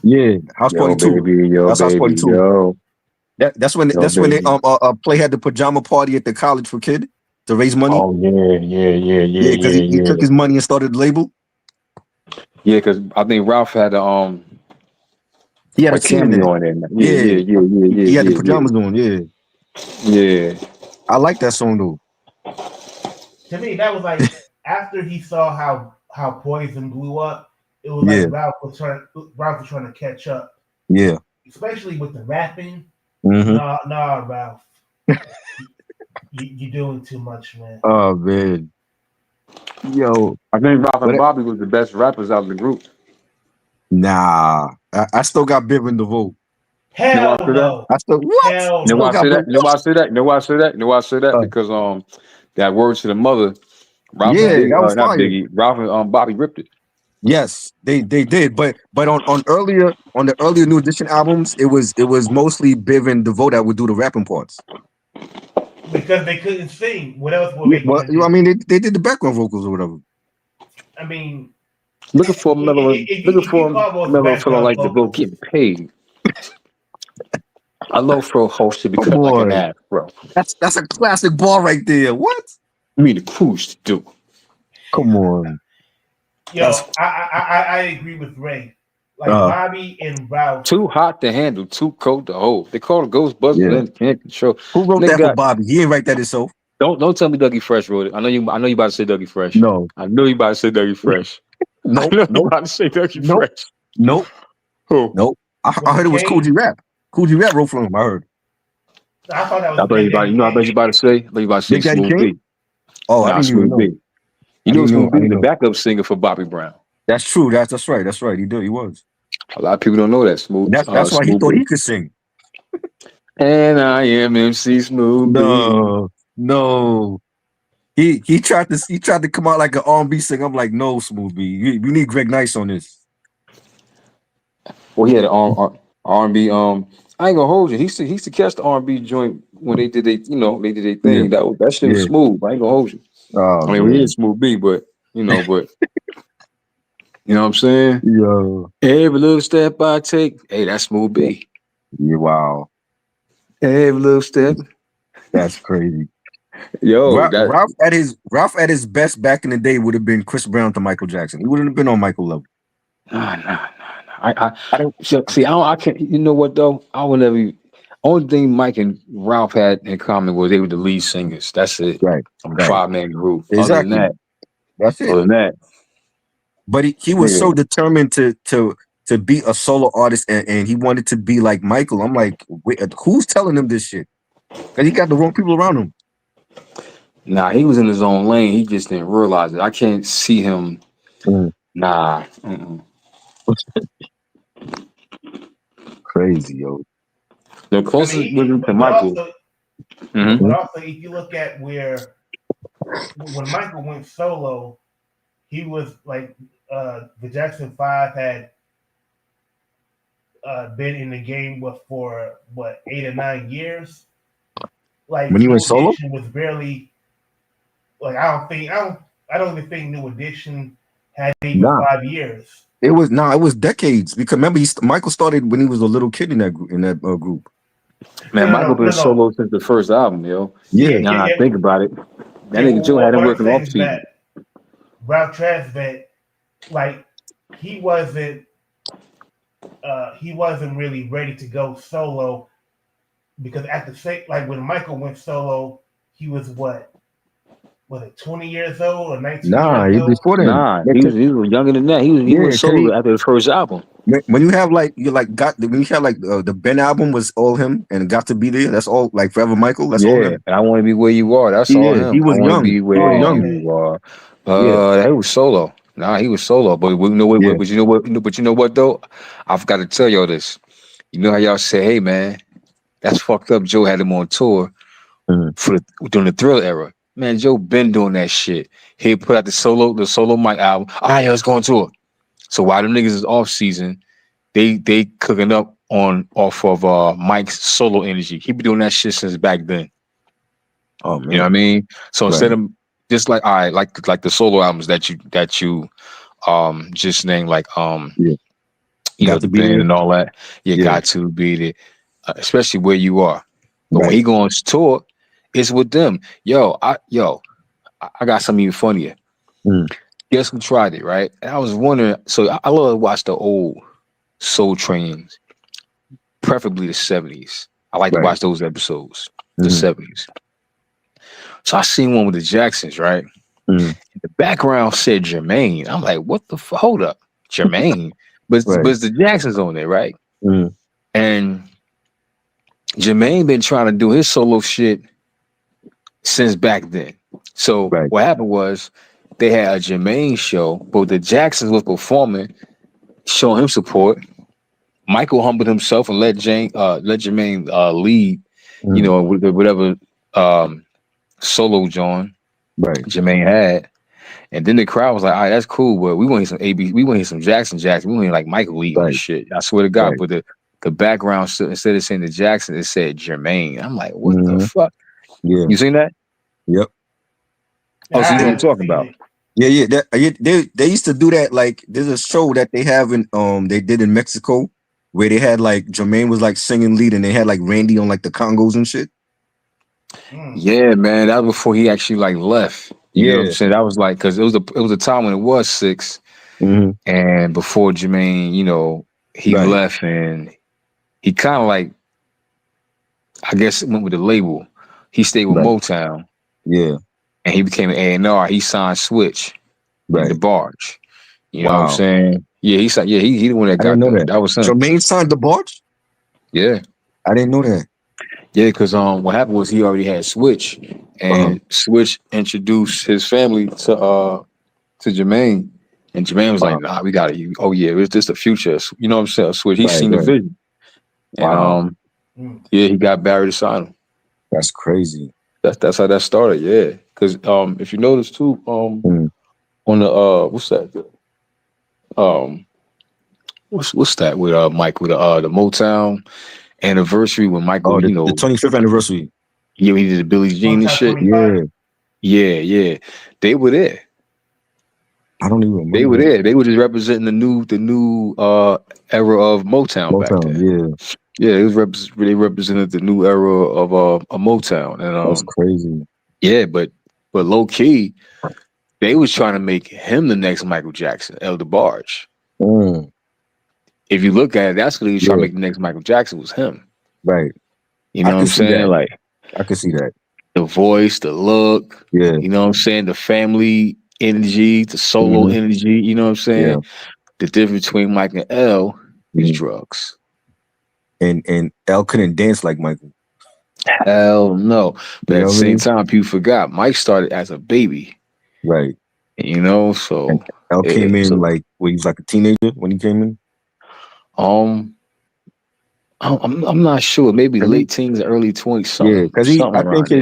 House Party 2. That's House Party 2. Yo. That's when they Play had the pajama party at the college for kid to raise money. Oh yeah. Because he took his money and started the label. Yeah, because I think Ralph had he had a cameo on it. Yeah. He had the pajamas on. Yeah. I like that song though. To me, that was like after he saw how Poison blew up. It was like Ralph was trying to catch up. Yeah. Especially with the rapping. Mm-hmm. Nah, Ralph. You're doing too much, man. Oh man. Yo. I think Ralph and Bobby was the best rappers out of the group. Nah. I still got Bivin the vote. Hell no. I still what? Hell no. I say that because that Word to the Mother, Ralph and that was not fire. Biggie. Ralph and Bobby ripped it. Yes, they did, but on the earlier New Edition albums, it was mostly Biv and DeVoe that would do the rapping parts because they couldn't sing. What else were they? I mean, they did the background vocals or whatever. I mean, looking for Mellow feeling like DeVoe getting paid. I love for a host to be cut like an ass, bro. That's a classic bar right there. What? You mean the Cruise to do? Come on. Yo, I agree with Ray. Like Bobby and Ralph. Too hot to handle, too cold to hold. They call it Ghostbusters and can't control. Who wrote that for Bobby? He ain't write that himself. Don't tell me Dougie Fresh wrote it. I know you about to say Dougie Fresh. No. I know you about to say Dougie Fresh. Nope. I know you about to say Dougie Fresh. Nope. Who? Nope. I heard it was Cool G Rap. Cool G Rap wrote for him. I heard. I thought that was. I bet you about to say. Big Daddy King? B. Oh, I didn't even know. You know Smooth B, the backup singer for Bobby Brown. That's true. That's right. That's right. He was. A lot of people don't know that. Smooth. That's why he thought he could sing. And I am MC Smooth B. No. He tried to come out like an R&B singer. I'm like, no, Smooth B. We need Greg Nice on this. Well, he had an R&B. I ain't gonna hold you. He used to catch the R&B joint when they did their thing. Yeah. That shit was smooth. I ain't gonna hold you. I mean, we is Smooth B, but you know what I'm saying? Yo. Every little step I take, hey, that's Smooth B. Yeah, wow. Every little step. That's crazy. Yo, Ralph at his best back in the day would have been Chris Brown to Michael Jackson. He wouldn't have been on Michael level. Nah. I don't see. I can't. You know what though? I would never. Only thing Mike and Ralph had in common was they were the lead singers. That's it. Right. 5-man group. Exactly. That's it. Other than that. But he was so determined to be a solo artist and he wanted to be like Michael. I'm like, wait, who's telling him this shit? Because he got the wrong people around him. Nah, he was in his own lane. He just didn't realize it. I can't see him. Nah. Crazy, yo. The closest to Michael. But also, if you look at when Michael went solo, he was like the Jackson 5 had been in the game for 8 or 9 years. Like when he went solo, was barely like I don't even think New Edition had even 5 years. It was decades because remember Michael started when he was a little kid in that group. Man, Michael been solo since the first album, yo. Yeah. Now I think about it. That nigga Joe had him working off season. Ralph Tresvant, like he wasn't really ready to go solo because at the same when Michael went solo, he was what? Was it 20 years old or 19 Nah, years he old? before then. Nah, Yeah, he was younger than that. He yeah, was solo after the first album. when you have like you like got when you have like the Ben album was all him and Got to Be There. That's all like Forever Michael. That's all Yeah, him. and I want to be where you are. That's all Yeah, he him. I was want to young. be He where was young. okay. you are. Yeah, He was solo. Nah, he was solo. But you know what? yeah. But you know what? But you know what though? I've got to tell y'all this. You know how y'all say, "Hey man, that's fucked up." Joe had him on tour Mhm. during the Thrill era. Man, Joe been doing that shit. He put out the solo mic album. All right, let's go on tour. So while them niggas is off season, they cooking up off of Mike's solo energy. He been doing that shit since back then. Oh You know what I man. mean? So Right. instead of just like like the solo albums that you just named, like Yeah. you know, Got the to Be band There. and all that, you Yeah. got to be there, especially where you are. But when Right. he go on tour, it's with them. I got something even funnier. Mm. Guess who tried it, right? And I was wondering, so I love to watch the old Soul Trains, preferably the 70s. I like to Right. watch those episodes, the Mhm. 70s. So I seen one with the Jacksons, right? Mhm. The background said Jermaine. I'm like, what the fuck? Hold up. Jermaine. Right. But it's the Jacksons on there, right? Mhm. And Jermaine been trying to do his solo shit since back then. So Right. what happened was they had a Jermaine show, but the Jacksons was performing, showing him support. Michael humbled himself and let Jermaine lead, you Mhm. know, with whatever solo joint Right. Jermaine had. And then the crowd was like, all right, that's cool, but we want to hear some AB, we want to hear some Jackson. We want to hear like Michael lead on this Right. shit. I swear to God. Right. But the background, instead of saying the Jackson, it said Jermaine. I'm like, what the Mhm. fuck? Yeah. You seen that? Yep. Oh, so you know what I'm haven't talking seen about. it. Yeah. They used to do that. Like there's a show that they have in they did in Mexico where they had like Jermaine was like singing lead and they had like Randy on like the congos and shit. Yeah, man. That was before he actually like left. You know what I'm Yeah. saying? That was like, because it was a time when it was 6, Mm-hmm. and before Jermaine, you know, he Right. left, and he kind of like, I guess, went with the label. He stayed with Right. Motown, Yeah. and he became an A&R. He signed Switch in Right. the Barge. You know what I'm Wow. saying? Yeah, he signed. Yeah, he the one that I didn't got know that. that. That was him. Jermaine signed the Barge? Yeah, I didn't know that. yeah. Because what happened was he already had Switch, and Switch introduced his family to Jermaine, and Jermaine was like, "Nah, we got it. Oh yeah, it's just the future." You know what I'm saying? Switch. He Right, seen the right. vision, Wow. and yeah, he got Barry to sign him. That's crazy. That's how that started. Yeah, because if you notice too, Mm. on the what's that? What's that with Mike with the Motown anniversary when Michael, Oh, you the know, 25th anniversary. yeah, he did the Billie Jean and shit. Yeah. Yeah, they were there. I don't even remember. They were that. there. They were just representing the new era of Motown back Motown, then. yeah. Yeah, they represented the new era of a Motown, That's and crazy. yeah, but low key, they was trying to make him the next Michael Jackson, El DeBarge. Mm. If you look at it, that's what he was trying to Yeah. make the next Michael Jackson was him. Right. You know I what can I'm see saying? that. Like I can see that. the voice, the look, Yeah. you know what I'm saying? The family energy, the solo Mhm. energy, you know what I'm saying? Yeah. The difference between Mike and L is Mhm. drugs. And L couldn't dance like Michael. Hell no. But You at know the what I same mean? time, people forgot Mike started as a baby, Right. you know? So And L came in so like when he was like a teenager when he came in. I'm not sure. Maybe 'Cause he- late teens, early 20s, Yeah, because something I think around there.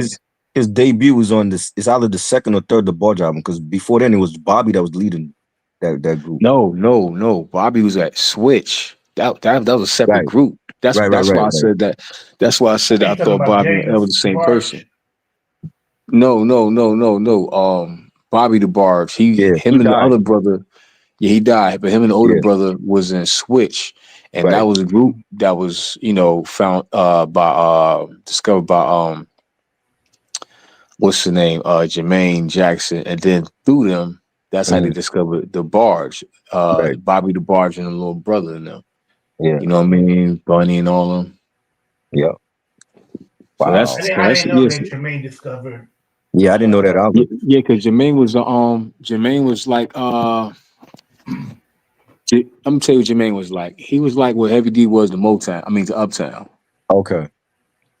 his debut was on this. It's either the second or third The Barge album. Because before then it was Bobby that was leading that group. No. Bobby was at Switch. That was a separate Right. group. That's Right. why I Right. said that. That's why I said that I You talking thought about Bobby and L was the James same DeBarge? person. No. Bobby DeBarge. Yeah. Him He and the died. other brother. Yeah, he died, but him and the older Yeah. brother was in Switch, and that Right. was a group that was, you know, found discovered by what's the name, Jermaine Jackson, and then through them, that's how they discovered the Barge, Right. Bobby DeBarge and the little brother and them. Yeah. You know what I mean? Bunny and all them. Yeah. So Wow. that's I that's didn't know yes. that Jermaine discovered. Yeah, I didn't know that either. Yeah, because Jermaine was like I'm gonna tell you what Jermaine was like. He was like what Heavy D was to Motown. I mean to Uptown. Okay.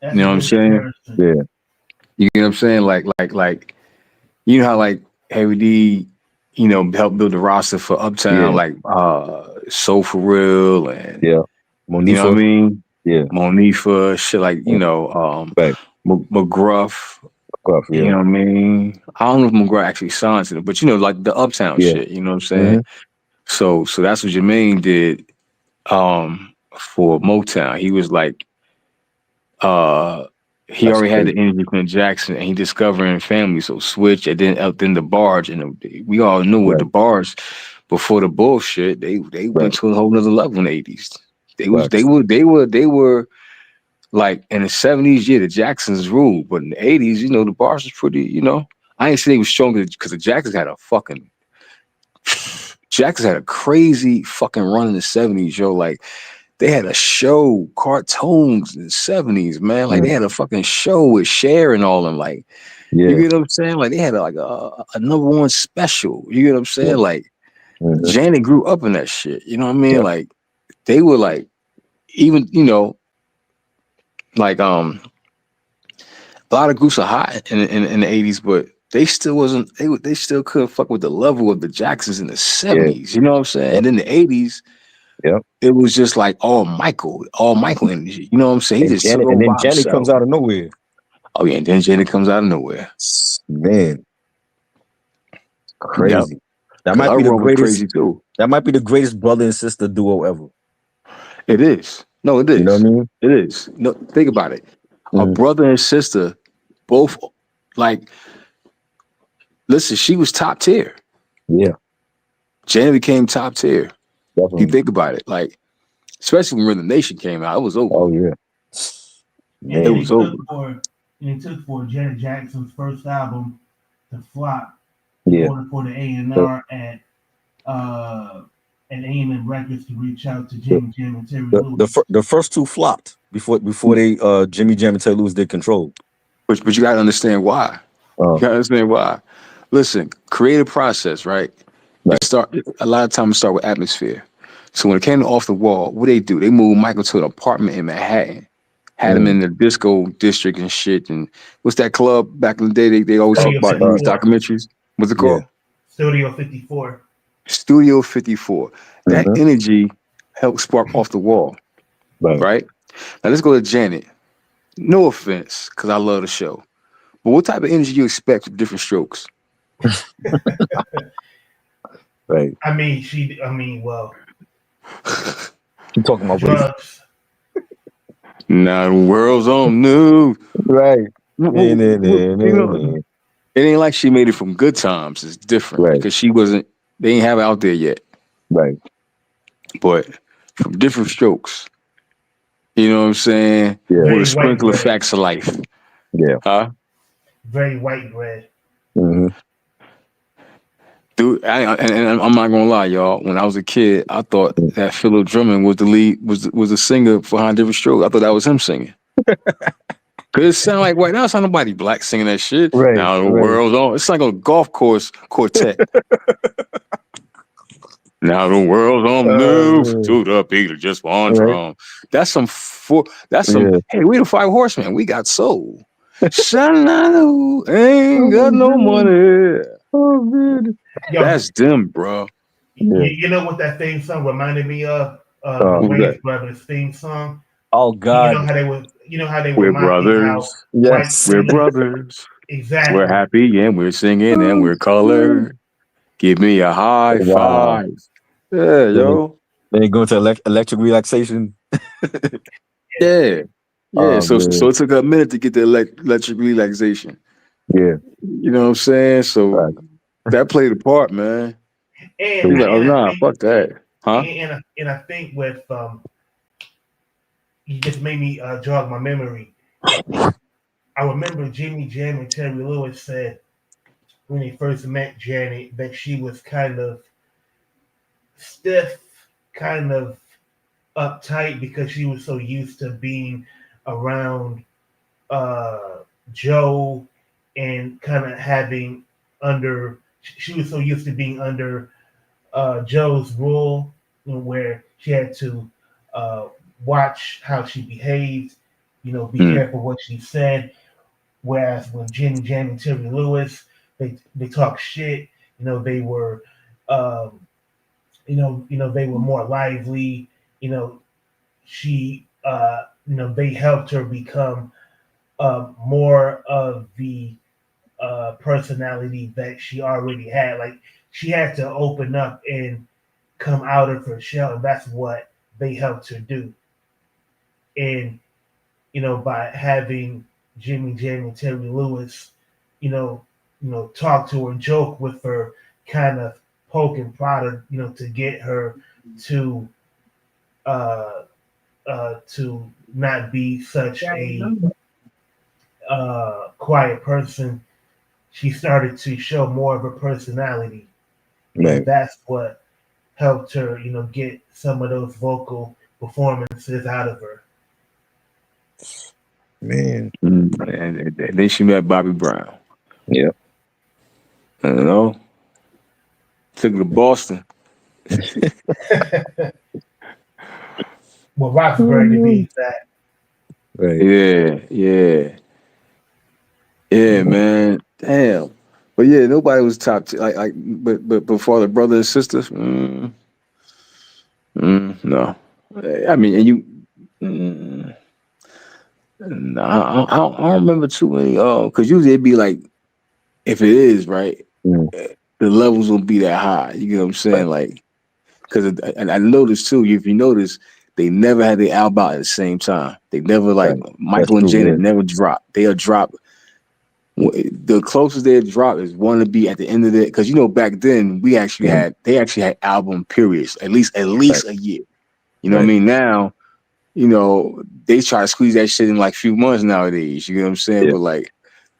That's You know a what I'm good saying? comparison. Yeah. You get what I'm saying? Like you know how like Heavy D, you know, helped build the roster for Uptown, Yeah. like Soul for Real and Yeah. you know what I Monifa. mean? Yeah. Monifa, shit like, you know, Right. McGruff, Gruff, you yeah. know what I mean? I don't know if McGruff actually signed to it, but you know, like the Uptown Yeah. shit, you know what I'm saying? So that's what Jermaine did for Motown. He was like he That's already had the crazy. energy from Jackson, and he discovering family. So Switch, and then the Barge, and we all knew what the Right. Barge before the bullshit. They Right. went to a whole nother level in the '80s. They Facts. were like in the '70s. Yeah, the Jacksons ruled, but in the '80s, you know, the Barge was pretty. You know, I ain't say they was stronger because the Jacksons had a fucking. Jacksons had a crazy fucking run in the '70s, yo. Like they had a show, cartoons in the '70s, man. Like they had a fucking show with Cher and all them. Like, you Yeah. get what I'm saying? Like they had like a number one special. You get what I'm saying? Yeah. Like Mhm. Janet grew up in that shit. You know what I mean? Yeah. Like they were like, even, you know, like a lot of groups are hot in the '80s, but they still wasn't. They still couldn't fuck with the level of the Jacksons in the Yeah. '70s. You know what I'm saying? Yep. And in the '80s. Yep. It was just like all Michael energy. You know what I'm saying? He just took over And then by Janet comes himself. out of nowhere. Oh yeah, and then Janet comes out of nowhere. Man, Yep. crazy. That 'Cause might our be the world was greatest. crazy too. That might be the greatest brother and sister duo ever. It is. No, it You know what is. I mean? It is. No, think about it. A Mhm. brother and sister, both like. Listen, she was top tier. Yeah, Janet became top tier. You definitely. think about it, like especially when Rhythm Nation came out, it was over. Oh yeah. It And Man. was over. it took for Janet Jackson's first album to flop in Yeah. order for the The, A&R and A&M Records to reach out to the, Jimmy Jam and Terry Lewis. the first two flopped before they Jimmy Jam and Terry Lewis did Control. But you gotta understand why. You gotta understand why. Listen, creative process, right? Right. A lot of times start with atmosphere. So when it came to Off the Wall, what they do? They moved Michael to an apartment in Manhattan, had him in the disco district and shit. And what's that club back in the day? They always talk Studio about in these 54. documentaries. What's it Yeah. called? Studio 54. Studio 54. That Mhm. energy helped spark Off the Wall, Right. right? Now let's go to Janet. No offense, because I love the show. But what type of energy you expect from Different Strokes? Right. Well, You talking about race? drugs. Now the world's on news. Right. You know, it ain't like she made it from Good Times. It's different Right. because they ain't have it out there yet. Right. But from Different Strokes, you know what I'm saying? Yeah. With Very a white sprinkle of bread. facts of life. Yeah. Huh? Very white bread. Mm-hmm. Dude, and I'm not gonna lie, y'all. When I was a kid, I thought that Philip Drummond was the lead, was the singer behind Different Strokes. I thought that was him singing. Cause it sound like white. Now it's not nobody black singing that shit. Right. Now the Right. world's on. It's like a golf course quartet. Now the world's on move Man. to the beat of just one Right. drum. That's some. Yeah. Hey, we the Five Horsemen. We got soul. Shanano ain't got no money. Oh man. Yo, That's them, bro. Yeah. you know what that theme song reminded me of? Uh, The Who's that? Wayans Brothers theme song. Oh God. You know how they We're were mocking how brothers. white Yes. We're singers brothers. exactly. We're happy and we're singing and we're colored. Give me a high Wow. five. Yeah, yo. Then you go to electric relaxation. Yeah. Yeah. Oh So man. it took a minute to get the electric relaxation. Yeah. You know what I'm saying? So Right. that played a part, man. And He's like, oh and I nah, think fuck that. Huh? and I think with you just made me jog my memory. I remember Jimmy Jam and Terry Lewis said when they first met Janet that she was kind of stiff, kind of uptight because she was so used to being around Joe and kind of having under. She was so used to being under Joe's rule, where she had to uh, watch how she behaved, be careful what she said. Whereas when Jimmy Jam and Terry Lewis, they talk shit, they were, they were more lively. She, they helped her become more of the personality that she already had. Like she had to open up and come out of her shell, and that's what they helped her do. And by having Jimmy Jam and Terry Lewis, talk to her, joke with her, kind of poke and prod her, to get her to not be such a quiet person. She started to show more of her personality. Right. And that's what helped her, get some of those vocal performances out of her. Man. And then she met Bobby Brown. Yeah. I don't know. Took her to Boston. Well, Roxbury to be exact. Right. Yeah, man. Damn. But yeah, nobody was top but before the brother and sisters, no. I mean, and you, no, I don't remember too many. Because usually it'd be like, if it is right, the levels won't be that high. You get what I'm saying? Like, because I noticed too. If you notice, they never had the album out at the same time. They never Michael and Janet never dropped. They'll drop. The closest they drop is one to be at the end of it, because back then they actually had album periods, at least a year. You know what I mean? Now, they try to squeeze that shit in like a few months nowadays. You know what I'm saying? But like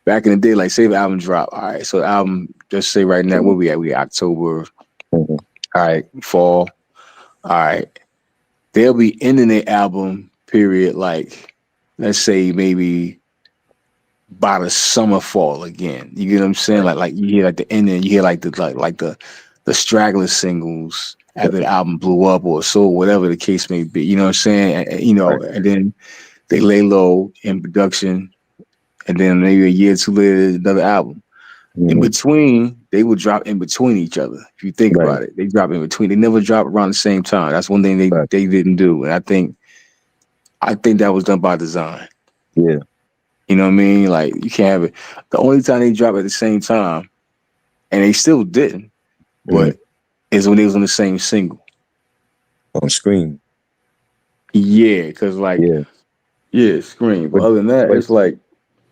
back in the day, like say the album drop. All right, so the album, just say right now, where we at? We October. All right, fall. All right, they'll be ending their album period like, let's say maybe by the summer, fall again. You get what I'm saying? Like you hear like the ending, you hear like the straggler singles after the album blew up or so, whatever the case may be. You know what I'm saying? And then they lay low in production, and then maybe a year or two later, another album. In between, they would drop in between each other. If you think about it, they drop in between. They never drop around the same time. That's one thing they didn't do, and I think that was done by design. Yeah. You know what I mean? Like, you can't have it. The only time they drop at the same time, and they still didn't, but is when they was on the same single. On Scream. Yeah, because Scream. But other than that, it's like,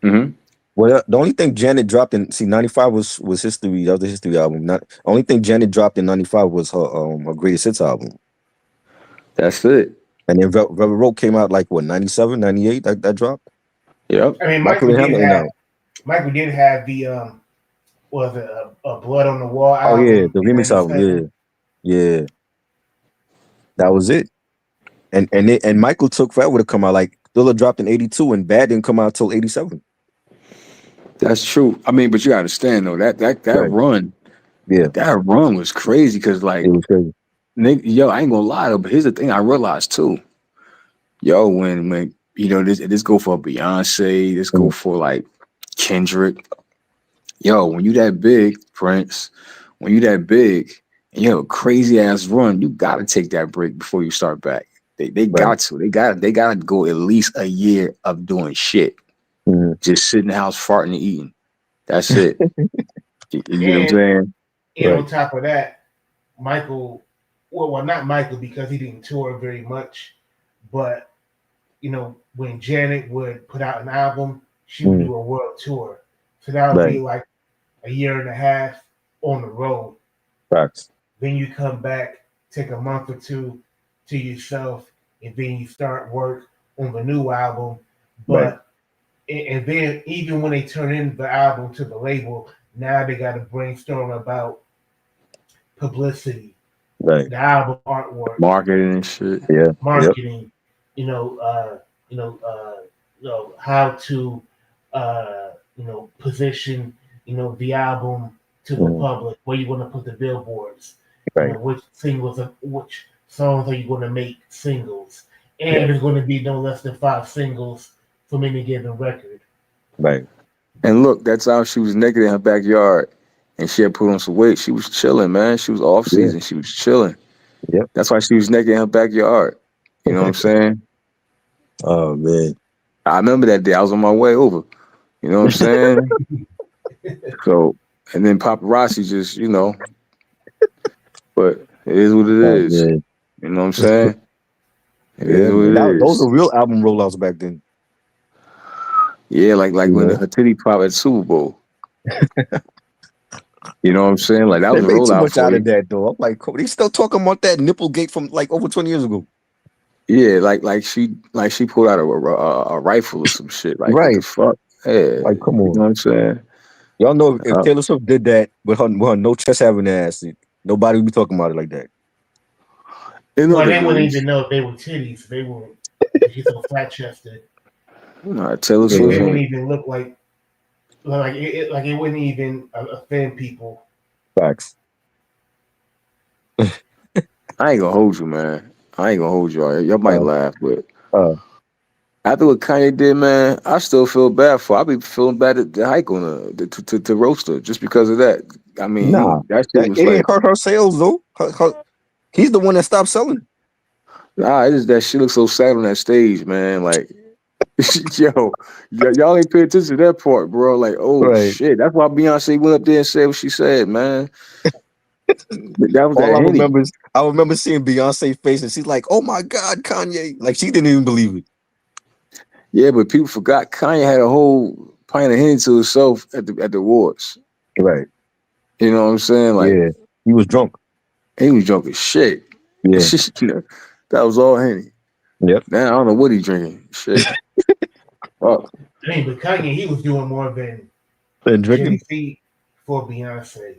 Well, the only thing Janet dropped in 95 was History. That was the History album. Only thing Janet dropped in 95 was her Greatest Hits album. That's it. And then Velvet Rope came out like what, 97, 98? That dropped. Yep. I mean, Michael did have the was it a Blood on the Wall album? Oh yeah, the remix album. Yeah. That was it. And Michael took forever to come out. Like Thriller dropped in 82, and Bad didn't come out till 87. That's true. I mean, but you gotta understand though, that run, that run was crazy, because like, it was crazy. Yo, I ain't gonna lie though, but here's the thing I realized too. Yo, when this go for Beyonce, this go for like Kendrick. Yo, when you that big, Prince, when you that big and you have a crazy ass run, you gotta take that break before you start back. They got to. They gotta go at least a year of doing shit. Just sitting in the house farting and eating. That's it. You know what I'm saying? And on top of that, Michael, well, not Michael, because he didn't tour very much, but when Janet would put out an album, she would do a world tour. So that would be like a year and a half on the road. Facts. Then you come back, take a month or two to yourself, and then you start work on the new album. But and then even when they turn in the album to the label, now they got to brainstorm about publicity, the album artwork, marketing and shit. Yeah, marketing. how to position the album to the public, where you want to put the billboards, Right. which songs are you going to make singles, and there's going to be no less than 5 singles from any given record. Right. And look, that's how she was naked in her backyard, and she had put on some weight. She was chilling, man. She was off season. She was chilling. Yep. That's why she was naked in her backyard. You know what I'm saying? Oh man. I remember that day. I was on my way over. You know what I'm saying? So, and then paparazzi just, but it is what it is. Man. You know what I'm saying? It Yeah, is what man. it is. Those were real album rollouts back then. Yeah, like when her titty pop at Super Bowl. You know what I'm saying? Like that They was a made too rollout much for out you. of that though. I'm like, they still talking about that Nipplegate from like over 20 years ago. Yeah, like she pulled out a rifle or some shit. Like what Right. the fuck? Yeah, Like, come you on. know what I'm saying? Y'all know if Taylor Swift did that with her no chest having ass, nobody would be talking about it like that. Well, they wouldn't even know if they were titties. They were. She's so flat chested. Taylor They Swift. wouldn't even look like it wouldn't even offend people. Facts. I ain't gonna hold you, man. I ain't gonna hold y'all. Y'all might laugh, but after what Kanye did, man, I still feel bad for. I be feeling bad at the hike on to roast her just because of that. I mean, that shit was it like, didn't hurt her sales though. He's the one that stopped selling. nah, it's just that she looks so sad on that stage, man. Like, y'all ain't pay attention to that part, bro. Like, oh shit, that's why Beyonce went up there and said what she said, man. That was All that I remember seeing Beyonce's face, and she's like, "Oh my God, Kanye!" Like she didn't even believe it. Yeah, but people forgot Kanye had a whole pint of Henny to himself at the awards. Right. You know what I'm saying? Like, he was drunk. He was drunk as shit. Yeah. That was all Henny. Yep. Now I don't know what he's drinking. Shit. But Kanye, he was doing more than drinking feet for Beyonce.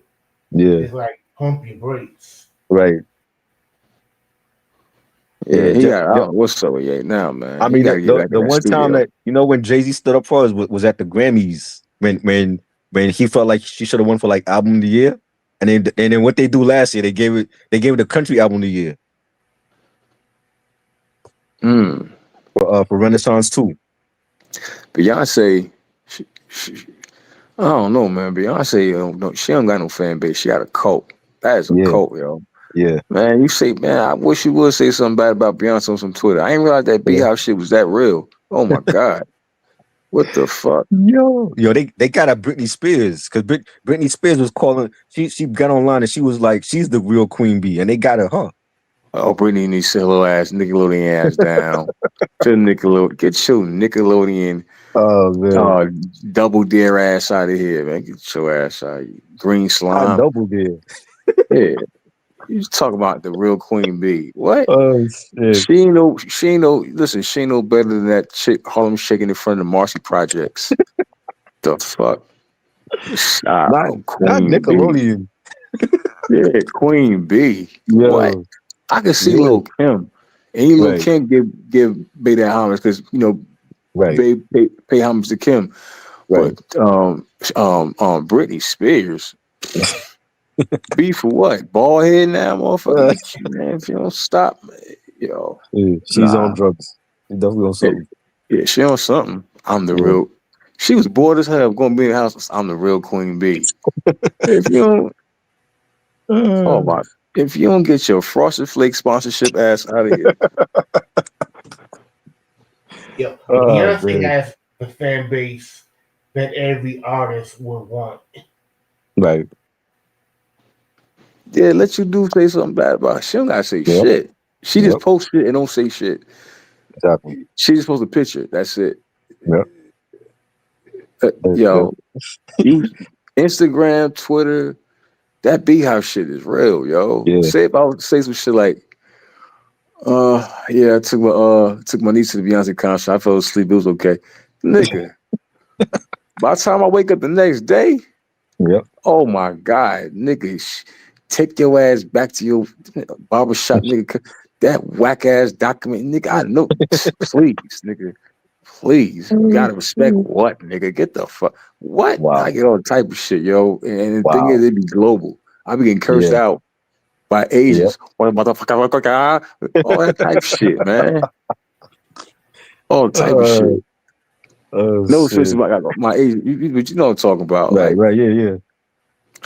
Yeah. It's like pump your brakes. Right. Yeah, he got what's up with Ye now, man. I mean, the one time that when Jay-Z stood up for us was at the Grammys when he felt like she should have won for like album of the year, and then what they do last year, they gave it the country album of the year. For Renaissance 2. Beyonce, I don't know, man. Beyonce, she don't got no fan base. She got a cult. That is a cult, yo. Yeah. Man, you say, man, I wish you would say something bad about Beyonce on some Twitter. I ain't realize that Beehive shit was that real. Oh my God. What the fuck? Yo, they got a Britney Spears, because Britney Spears was calling, she got online and she was like, she's the real Queen Bee, and they got her, huh? Oh, Britney needs to sit her little ass, Nickelodeon ass down. Get your Nickelodeon double dare ass out of here, man. Get your ass out of here. Green slime. Double dare. Yeah. You talk about the real Queen Bee. What? Oh shit. She ain't no better than that chick Harlem Shaking in front of the Marcy Projects. The fuck? Not Nickelodeon. Yeah, Queen Bee. Yo. What? I can see Lil Kim. And Lil Kim give Bey that homage because Bey pay homage to Kim. Right. But Britney Spears. B for what? Bald head now, motherfucker. Man, if you don't stop, yo. Yeah, she's on drugs. She definitely on something. Yeah, she on something. I'm the real. She was bored as hell going to be in the house. I'm the real Queen Bee. If you don't, if you don't get your Frosted Flake sponsorship ass out of here. Yo, Beyonce has the fan base that every artist would want. Right. Yeah, let you say something bad about her. She don't gotta say shit. She just posts shit and don't say shit. Exactly. She just posts a picture. That's it. Yep. Yo, you Instagram, Twitter, that Beehive shit is real, yo. Yeah. Say if I would say some shit like, I took my niece to the Beyonce concert. I fell asleep. It was okay, nigga. By the time I wake up the next day, oh my God, nigga, take your ass back to your barbershop, nigga. That whack ass document, nigga. I know, please, nigga. please, you gotta respect what, nigga? Get the fuck what? Wow. I get all type of shit, yo. And the thing Wow. is, it be global. I be getting cursed Yeah. out by Asians. What motherfucker? All that type of shit, man. All type of shit. Oh No offense shit. about my Asian, but you know what I'm talking about. Right. Like, Right. Yeah. Yeah.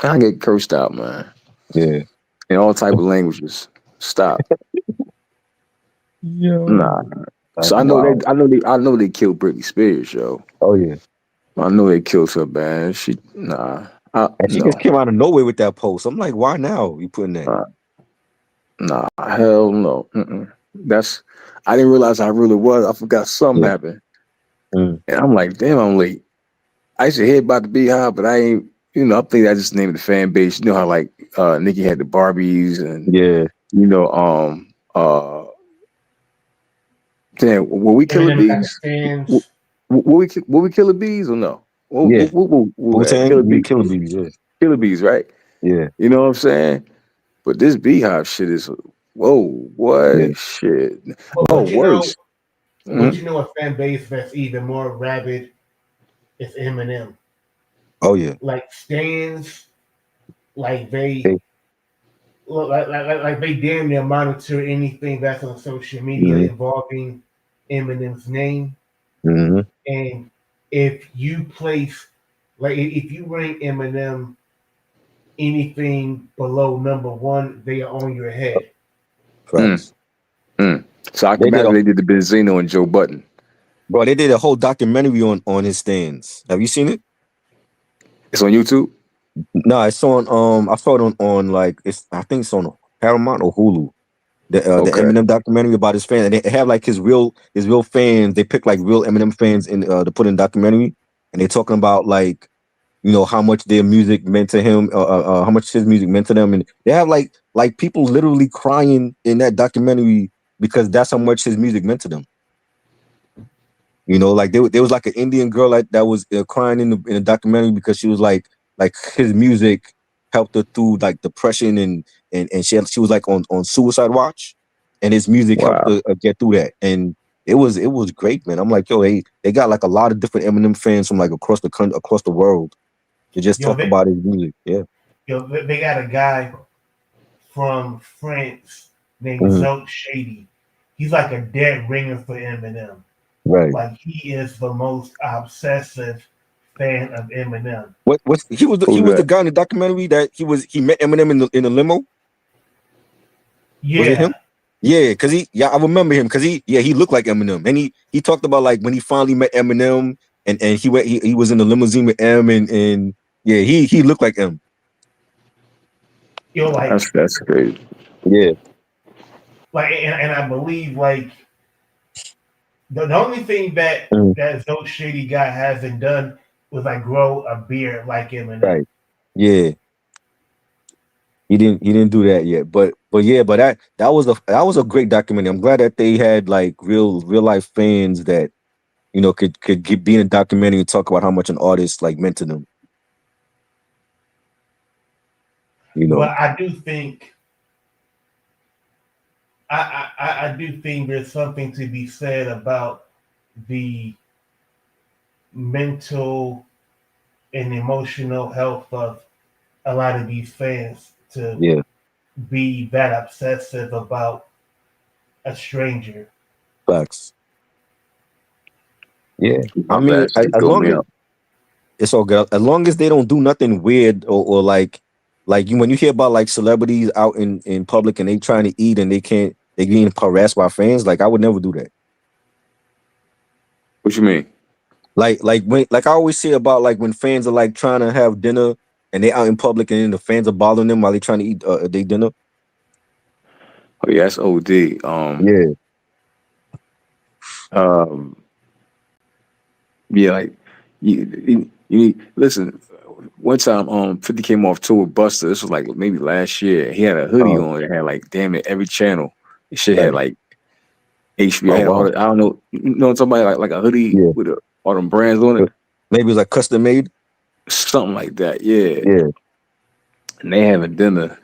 I get cursed out, man, Yeah. in all type of languages. Stop. Yeah. Nah. So I know Wow. I know they killed Britney Spears, yo. Oh yeah. I know they killed her, man. And she just No. came out of nowhere with that post. I'm like, why now? You putting that? Nah, hell no. I didn't realize I really was. I forgot something Yeah. happened. Mm. And I'm like, damn, I'm late. I used to hear about the Beehive, but I ain't, I think that's just the name of the fan base. You know how like Nicki had the Barbies and Yeah. damn, will we kill the Eminem got the bees? fans. Will we kill the bees or no? Yeah. We'll kill Wu-Tang, the we bees. kill the bees. Yeah. Kill the bees, right? Yeah. You know what I'm saying? But this Beehive shit is whoa, what Yeah. shit? But, Oh, but you know, worse. but you know, a fan base that's even more rabid is Eminem. Oh yeah. Like stands, like Hey. they like they damn near monitor anything that's on social media Mhm. involving Eminem's name. Mm-hmm. And if you place, like, if you rank Eminem anything below number one, they are on your head. Facts. So I They can did imagine a they did the Benzino and Joe Button. bro. They did a whole documentary on his stands. Have you seen it? It's on YouTube. No, it's on. I saw it on like I think it's on Paramount or Hulu. The Okay. Eminem documentary about his fans, and they have like his real fans. They pick like real Eminem fans in to put in documentary, and they're talking about like how much their music meant to him, how much his music meant to them, and they have like people literally crying in that documentary because that's how much his music meant to them. Like there was like an Indian girl that was crying in the documentary because she was like his music helped her through like depression and she was like on suicide watch, and his music helped Wow. her get through that, and it was great, man. I'm like, yo, they got like a lot of different Eminem fans from like across the country, across the world, to just talk about his music. Yeah. They got a guy from France named Zolt Shady. He's like a dead ringer for Eminem. Right. Like he is the most obsessive fan of Eminem. He was the guy in the documentary that he met Eminem in the limo. Yeah. Was it him? Yeah, because I remember him because he looked like Eminem, and he talked about like when he finally met Eminem, and he was in the limousine with M, and yeah, he looked like M. Like that's great. Yeah. Like and I believe like the only thing that Zolt Shady guy hasn't done was like grow a beard like Eminem. Right. Yeah. He didn't do that yet, but that was a great documentary. I'm glad that they had like real life fans that could be in a documentary and talk about how much an artist like meant to them. But I do think I do think there's something to be said about the mental and emotional health of a lot of these fans to be that obsessive about a stranger. Facts. Yeah, I My mean, bad. as long as it's all good, as long as they don't do nothing weird or like when you hear about like celebrities out in public and they trying to eat and they getting harassed by fans, like I would never do that. What you mean? Like I always say about like when fans are like trying to have dinner and they out in public and then the fans are bothering them while they trying to eat their dinner. Oh yeah, that's OD. Yeah. Yeah, like you listen. One time, 50 came off tour with Buster. This was like maybe last year. He had a hoodie on. It had like damn it every channel. It shit had like HBO. Had all I don't know. You know what I'm talking about? Like a hoodie with all them brands on it. Maybe it was like custom made. Something like that. Yeah. Yeah. And they having dinner,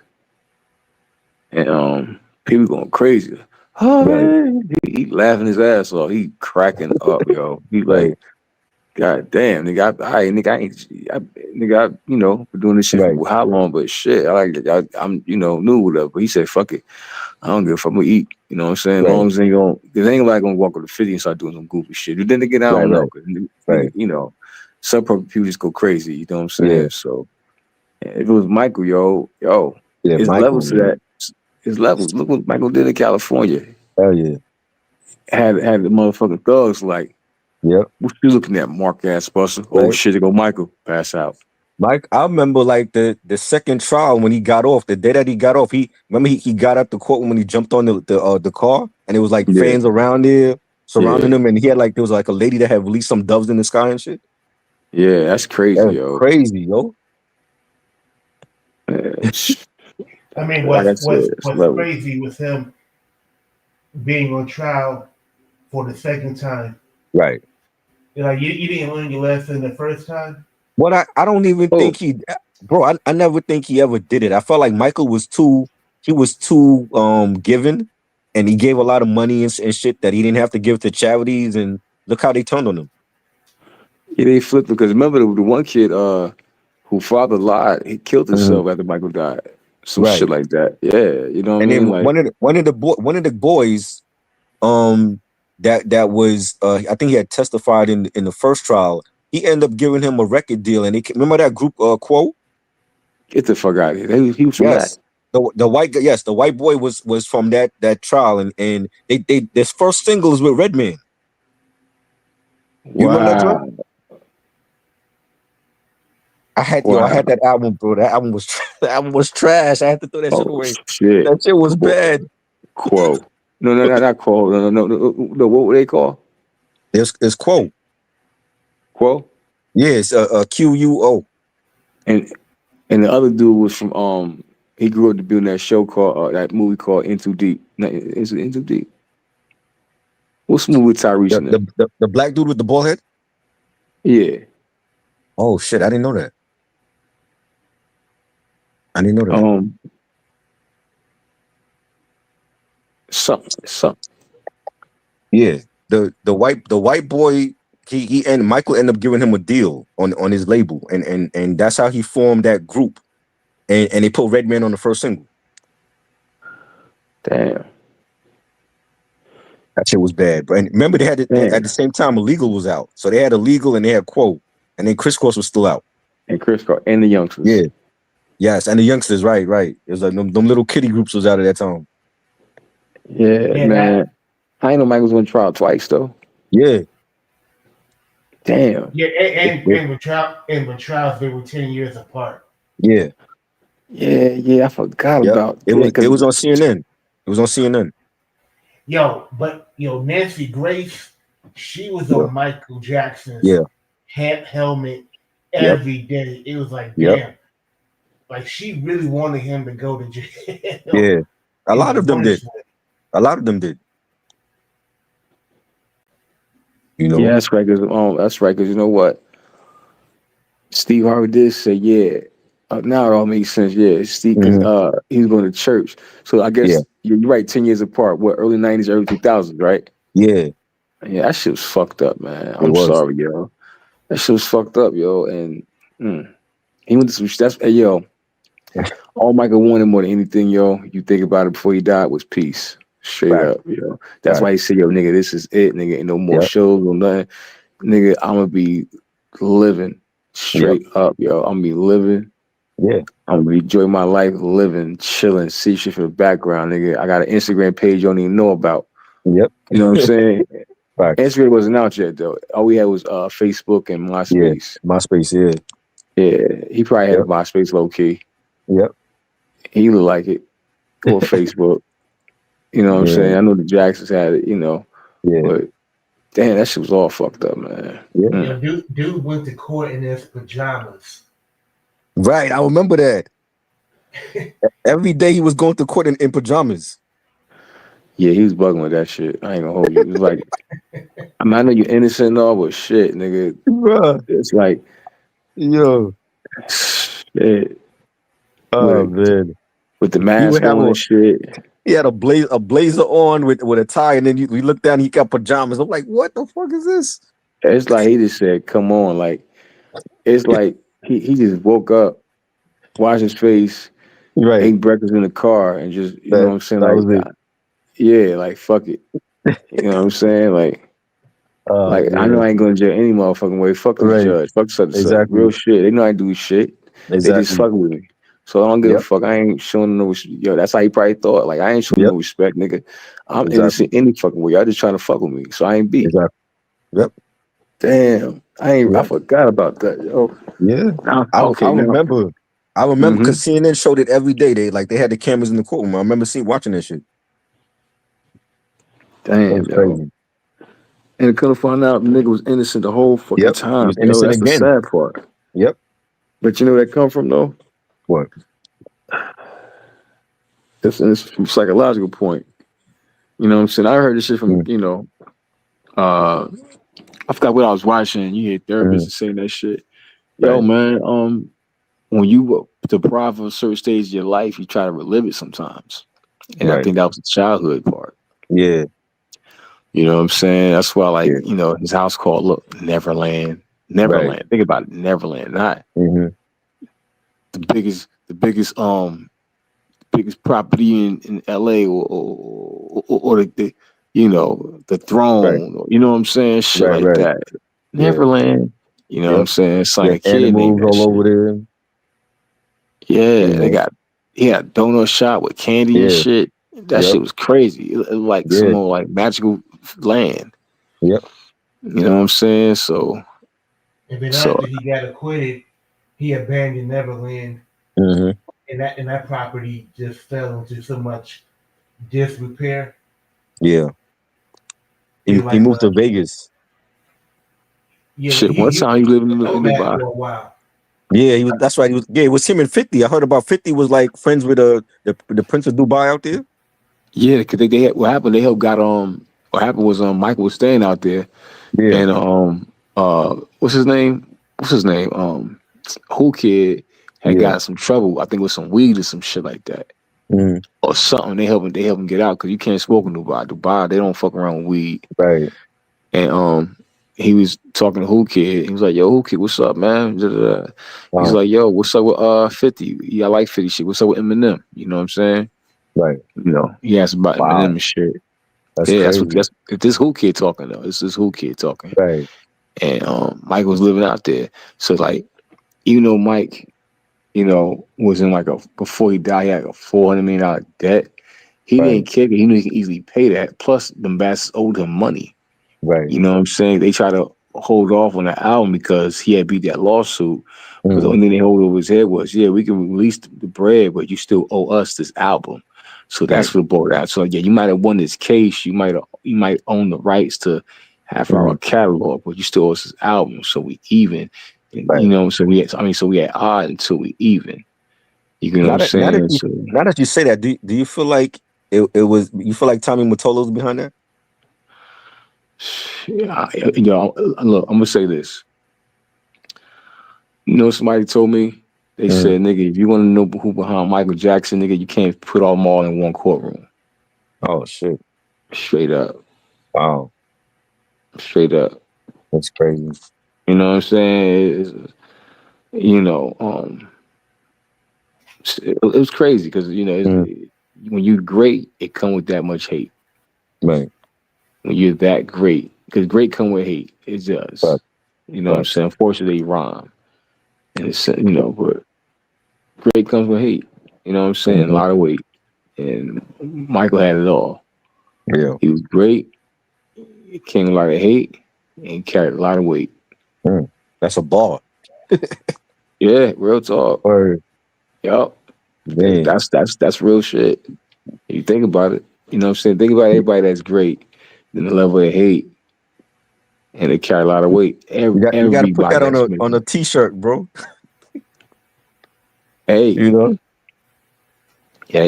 and people going crazy. Oh Right. man, he laughing his ass off. He cracking up, yo. He like, Right. God damn, nigga, nigga, you know, been doing this shit Right. for how long? But shit, I'm, you know, new with it. But he said, fuck it, I don't give a fuck. I'm gonna eat. You know what I'm saying? As Right. long as they don't, cause ain't nobody gonna walk up to 50 and start doing some goofy shit. But then again, I Right. don't know, Right. cause Right. you know, some computers go crazy. You know what I'm saying? Yeah. So if it was Michael, yo, Yeah. his Michael, levels to man. that. His levels. Look what Michael did in California. Hell yeah. Had the motherfucking thugs like, Yep. what you looking at, mark ass buster? Oh Right. shit, there go Michael. Pass out. Mike, I remember like the second trial when he got off, the day that he got off, he got out the court when he jumped on the car, and it was like Yeah. fans around there surrounding Yeah. him, and he had like there was like a lady that had released some doves in the sky and shit. Yeah, that's crazy, That's yo. crazy, yo. Yeah, I mean, like I what's said, it's level. crazy was him being on trial for the second time. Right. Like you didn't learn your lesson the first time. What I don't even Oh. think I never think he ever did it. I felt like Michael was too giving, and he gave a lot of money and shit that he didn't have to give to charities, and look how they turned on him. Yeah, they flipped because remember the one kid who father lied, he killed himself after Michael died. Some Right. shit like that. Yeah, you know what And I mean? then Like one of the boys that was I think he had testified in the first trial. He ended up giving him a record deal, and remember that group Quo? get the fuck out of here. He was from Yes. The white boy was from that trial, and they this first single is with Redman. that. You remember that Wow. joint? I had that album, bro. That album was trash. I had to throw that shit Oh away. shit. That shit was bad. Quo. No, not Quo. No. What would they call? It's Quo. Quo? Yeah, it's QUO. And the other dude was from he grew up to be in that show called that movie called In Too Deep. No, is it In Too Deep? What's the movie with Tyrese in it? The black dude with the bald head? Yeah. Oh shit, I didn't know that. Something. Yeah. The white boy, he and Michael ended up giving him a deal on his label, and that's how he formed that group. And they put Redman on the first single. Damn. That shit was bad. But remember, they had it at the same time Illegal was out. So they had Illegal and they had Quo. And then Chris Cross was still out. And Chris Cross and the youngsters. Yeah. Yes, and the youngsters, right. It was like them little kiddie groups was out at that time. Yeah, man. I ain't know Michael was on trial twice though. Yeah. Damn. Yeah, and when trials they were 10 years apart. Yeah. Yeah, I forgot about it. It was on CNN. It was on CNN. But Nancy Grace, she was on Michael Jackson's helmet every day. It was like, damn. Like she really wanted him to go to jail. Yeah. A lot of them did. You know? Yeah, that's right. Cause you know what? Steve Harvey did say, now it all makes sense. Yeah, Steve, cause he's going to church. So I guess you're right. 10 years apart. What, early 90s, early 2000s, right? Yeah. Yeah, that shit was fucked up, man. I'm sorry, yo. That shit was fucked up, yo. And he went to some. All Michael wanted more than anything, yo. You think about it before he died was peace. Straight up, yo. That's why he said, yo, nigga, this is it, nigga. Ain't no more shows or nothing. Nigga, I'm gonna be living straight up, yo. I'm gonna be living. Yeah. I'm gonna enjoy my life, living, chilling, see shit for the background, nigga. I got an Instagram page you don't even know about. Yep. You know what I'm saying? Right. Instagram wasn't out yet, though. All we had was Facebook and MySpace. Yeah. MySpace, Yeah. He probably had MySpace low key. Yep. He looked like it. Or Facebook. You know what I'm saying? I know the Jacksons had it, but damn, that shit was all fucked up, man. Yeah. Dude went to court in his pajamas. Right, I remember that. Every day he was going to court in pajamas. Yeah, he was bugging with that shit. I ain't gonna hold you. It was like, I know you're innocent and all, but shit, nigga. Bruh. It's like, yo. Shit. Oh, man. With the mask on and shit. He had a blazer on with a tie, and then we look down. He got pajamas. I'm like, what the fuck is this? It's like he just said, "Come on!" Like it's like he just woke up, washed his face, Right. ate breakfast in the car, and just you know what I'm saying. That was Like, yeah, like fuck it. You know what I'm saying? Like I know I ain't going to jail any motherfucking way. Fuck the Right. judge. Fuck such and such. Exactly. Real shit. They know I do shit. They just Exactly. fucking with me. So I don't give a Yep. fuck. I ain't showing no yo. That's how he probably thought. Like I ain't showing Yep. no respect, nigga. I'm Exactly. innocent any fucking way. Y'all just trying to fuck with me. So I ain't beat. Exactly. Yep. Damn. I Yep. forgot about that, yo. Yeah. I remember. I remember because CNN showed it every day. They had the cameras in the courtroom. I remember watching that shit. Damn, That's yo. crazy. And it couldn't find out the nigga was innocent the whole fucking Yep. time. He was innocent That's again. the sad part. Yep. But you know where that come from though? What? It's from a psychological point. You know what I'm saying? I heard this shit from, I forgot what I was watching. You hear therapists saying that shit. Yo, Right. man, when you deprived of a certain stage of your life, you try to relive it sometimes. And I Right. think that was the childhood part. Yeah. You know what I'm saying? That's why, Yeah. his house called, Neverland. Neverland. Right. Think about it, Neverland. Not the biggest property in LA or the the throne. Right. Or, you know what I'm saying? Shit Right. like Right. that. Yeah. Neverland. You know what I'm saying? It's like Yeah. a kid named Animals that all shit. over there. Yeah, You know? he had a donut shop with candy and Yeah. shit. That Yep. shit was crazy. It was like some Yeah. more like magical land. Yep. You know what I'm saying? So And then after he got acquitted, he abandoned Neverland, and that property just fell into so much disrepair. Yeah. He moved to Vegas. Yeah, shit. One time he lived in Dubai. for a while. Yeah, he was. That's right. It was him and 50. I heard about 50 was like friends with the Prince of Dubai out there. Yeah, because they had, what happened? They helped got What happened was Michael was staying out there, Yeah. and what's his name? Who Kid had got some trouble. I think with some weed or some shit like that. Or something. They help him get out because you can't smoke in Dubai. Dubai, they don't fuck around with weed. Right. And he was talking to Who Kid. He was like, "Yo, Who Kid, what's up, man?" He's like, "Yo, what's up with 50? Yeah, I like 50 shit. What's up with Eminem?" You know what I'm saying? Right. He asked about Eminem and shit. That's crazy. crazy. This Who Kid talking though. This is Who Kid talking. Right. And Mike was living out there. So like, even though Mike, was in before he died, he had a $400 million debt. He didn't care. He knew he could easily pay that. Plus, the bastards owed him money. Right. You know what I'm saying? They try to hold off on the album because he had beat that lawsuit. But the only thing they hold over his head was, yeah, we can release the bread, but you still owe us this album. So that's what brought out. So yeah, you might have won this case. You might own the rights to half our catalog, but you still owe us this album. So we even. So we had odd until we even. You know what I'm saying? Now that you say that, do you feel like it was? You feel like Tommy Mottola was behind that? Yeah, look, I'm gonna say this. Somebody told me, they said, nigga, if you want to know who behind Michael Jackson, nigga, you can't put them all in one courtroom. Oh shit! Straight up. Wow. Straight up. That's crazy. You know what I'm saying? It was crazy because when you're great, it come with that much hate. Right. When you're that great, because great come with hate. It does. Right. You know what I'm saying? Unfortunately, they rhyme. And it's, but great comes with hate. You know what I'm saying? A lot of weight. And Michael had it all. Yeah. He was great. It came a lot of hate and carried a lot of weight. That's a bar. Yeah, real talk. Yup. That's real shit. If you think about it, you know what I'm saying? Think about everybody that's great, then the level of hate, and they carry a lot of weight. You got to put that on a t-shirt, bro. Hey, yeah,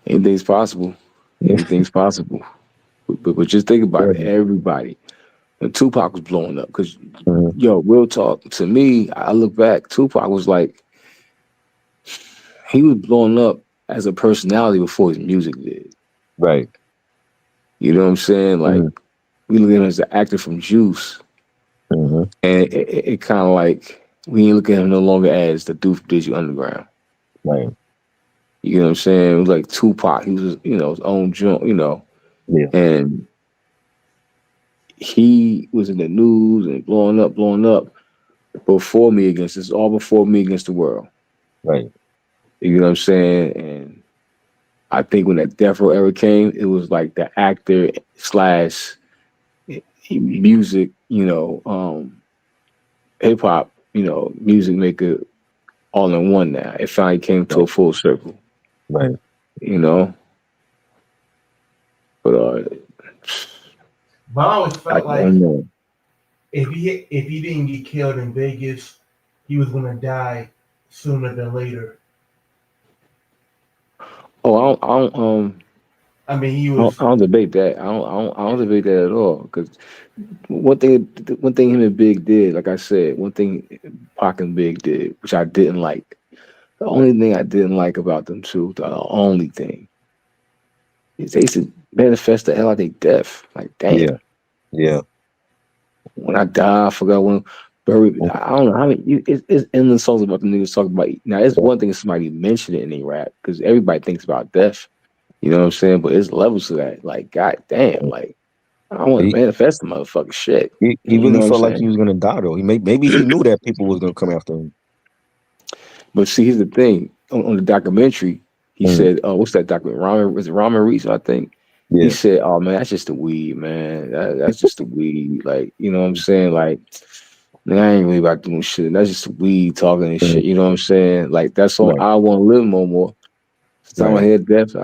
anything's possible. Anything's possible. But just think about it. Everybody. When Tupac was blowing up, because real talk. To me, I look back. Tupac was like, he was blowing up as a personality before his music did. Right. You know what I'm saying? Like we look at him as an actor from Juice, Mm-hmm. and it kind of like we look at him no longer as the dude from Digital Underground. Right. You know what I'm saying? It was like Tupac. He was, his own joint, Yeah. and he was in the news and blowing up before Me Against. This is all before Me Against the World. Right. You know what I'm saying? And I think when that Death Row era came, it was like the actor / music, hip hop, music maker all in one now. It finally came to a full circle. Right. But But I always I felt like don't know. if he didn't get killed in Vegas, he was gonna die sooner than later. Oh, I don't I mean, he I was. don't debate that. I don't debate that at all. Because one thing him and Big did, like I said, one thing Pac and Big did, which I didn't like. The only thing I didn't like about them two, the only thing, is they used to manifest the hell out of their death. Like, damn. Yeah. Yeah. When I die, I forgot when. Buried. I don't know how many. It's endless songs about the niggas talking about. Now, it's one thing if somebody mentioned it in a rap because everybody thinks about death. You know what I'm saying? But it's levels to that. Like, god damn, like I want to He, manifest the motherfucking shit. he You really know what I'm felt like he saying? was gonna die though. Maybe he knew that people was gonna come after him. But see, here's the thing. On the documentary, he said, what's that documentary? Was it Ramen Reese, I think? Yeah. He said, oh man, that's just the weed, man. That's just the weed. Like, you know what I'm saying? Like, man, I ain't really about doing shit. That's just the weed talking and shit. You know what I'm saying? Like, that's all. Right. I want to live no more. Time I Right. hear death,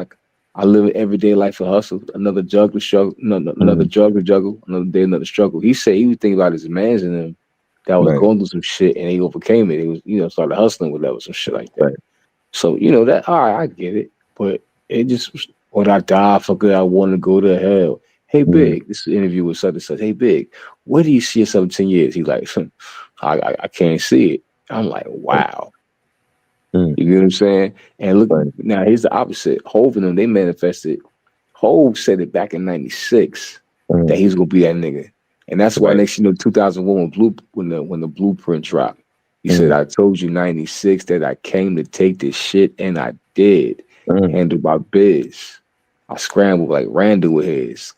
I live an everyday life of hustle. Another jug to struggle, another jug to juggle, another day, another struggle. He said he was thinking about his mans in them that was Right. going through some shit and he overcame it. He was, started hustling with that, with some shit like that. Right. So, that, all right, I get it. But it just, when I die for good, I want to go to hell. Hey, Big, this is an interview with such and such. Hey, Big, where do you see yourself in 10 years? He's like, I can't see it. I'm like, wow. You get what I'm saying? And look, now here's the opposite. Hov and them, they manifested. Hov said it back in '96 that he's gonna be that nigga, and that's why next 2001 when the blueprint dropped, he said, "I told you '96 that I came to take this shit, and I did. Handled by biz. I scrambled like Randall with his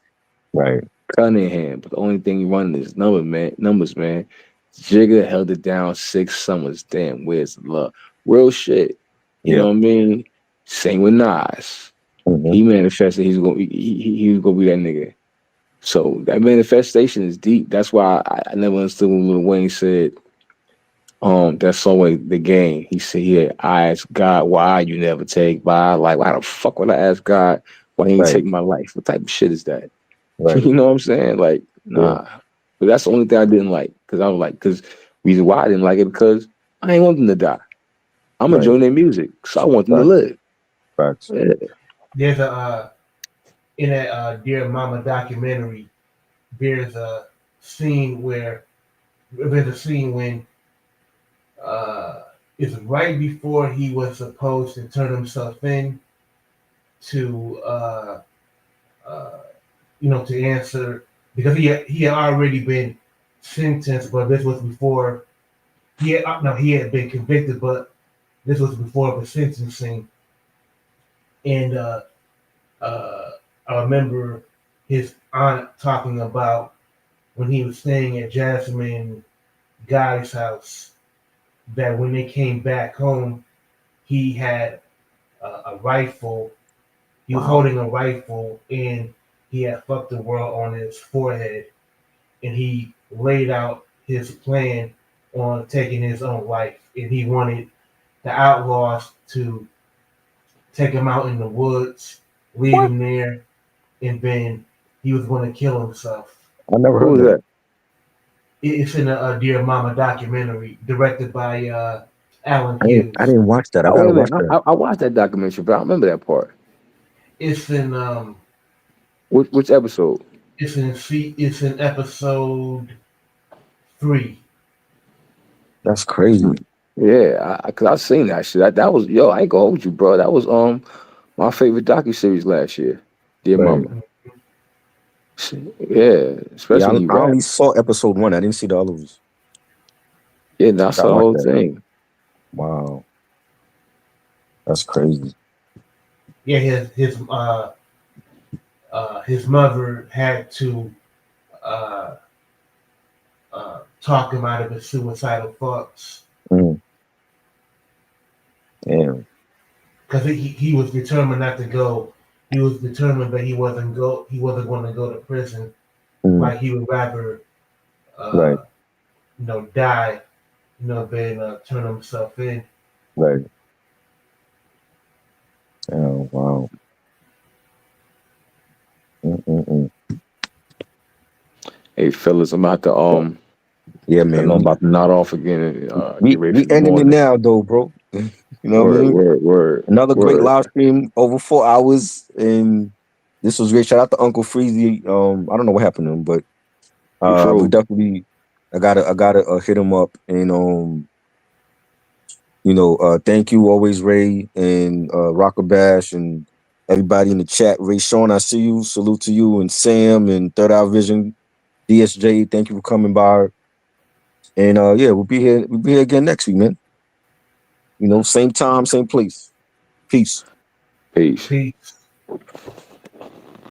Cunningham, but the only thing he running is numbers, man. Jigga held it down 6 summers. Damn, where's the love? Real shit. You know what I mean? Same with Nas. He manifested he was gonna be that nigga. So that manifestation is deep. That's why I never understood when Lil Wayne said, that song The Game. He said, I asked God why you never take my life. Why the fuck would I ask God why he ain't take my life? What type of shit is that? You know what I'm saying? Like, nah. Yeah. But that's the only thing I didn't like. Because reason why I didn't like it, because I ain't want them to die. I'm enjoying their music, so I want them to live. Facts. Yeah. There's in that Dear Mama documentary, there's a scene when it's right before he was supposed to turn himself in to to answer, because he had already been sentenced, but this was before he had been convicted, but this was before the sentencing. And I remember his aunt talking about when he was staying at Jasmine Guy's house, that when they came back home, he had a rifle. He was holding a rifle, and he had fucked the world on his forehead, and he laid out his plan on taking his own life, and he wanted the outlaws to take him out in the woods, leave him there, and then he was going to kill himself. I never Who heard was that. that? It's in a Dear Mama documentary directed by Alan I Hughes. didn't watch that. I Wait gotta a watch minute. that. I watched that documentary, but I don't remember that part. It's in Which episode? it's in episode 3. That's crazy. Yeah, cause I seen that shit. That was yo. I ain't gonna hold you, bro. That was my favorite docuseries last year. Dear Right. Mama. Yeah, especially Yeah, when you I rap. only saw episode 1. I didn't see the others. Yeah, that's I the like whole that. thing. Wow, that's crazy. Yeah, his mother had to talk him out of his suicidal thoughts Mm. Damn. because he was determined not to go. He was determined that he wasn't going to go to prison. Mm. Like he would rather, Right. die, than turn himself in. Right. Oh wow. Mm-mm-mm. Hey, fellas, I'm about to Yeah, I man. know I'm about to nod off again and We get ready we for the ending it morning. now, though, bro. You know what I Word, mean? word. Another great live stream, over 4 hours, and this was great. Shout out to Uncle Freezy. I don't know what happened to him, but we definitely, I gotta hit him up, and thank you always, Ray and Rocker Bash and everybody in the chat. Ray Sean, I see you. Salute to you and Sam and Third Eye Vision, DSJ. Thank you for coming by. And yeah, we'll be here again next week, man. Same time, same place. Peace. Peace. Peace.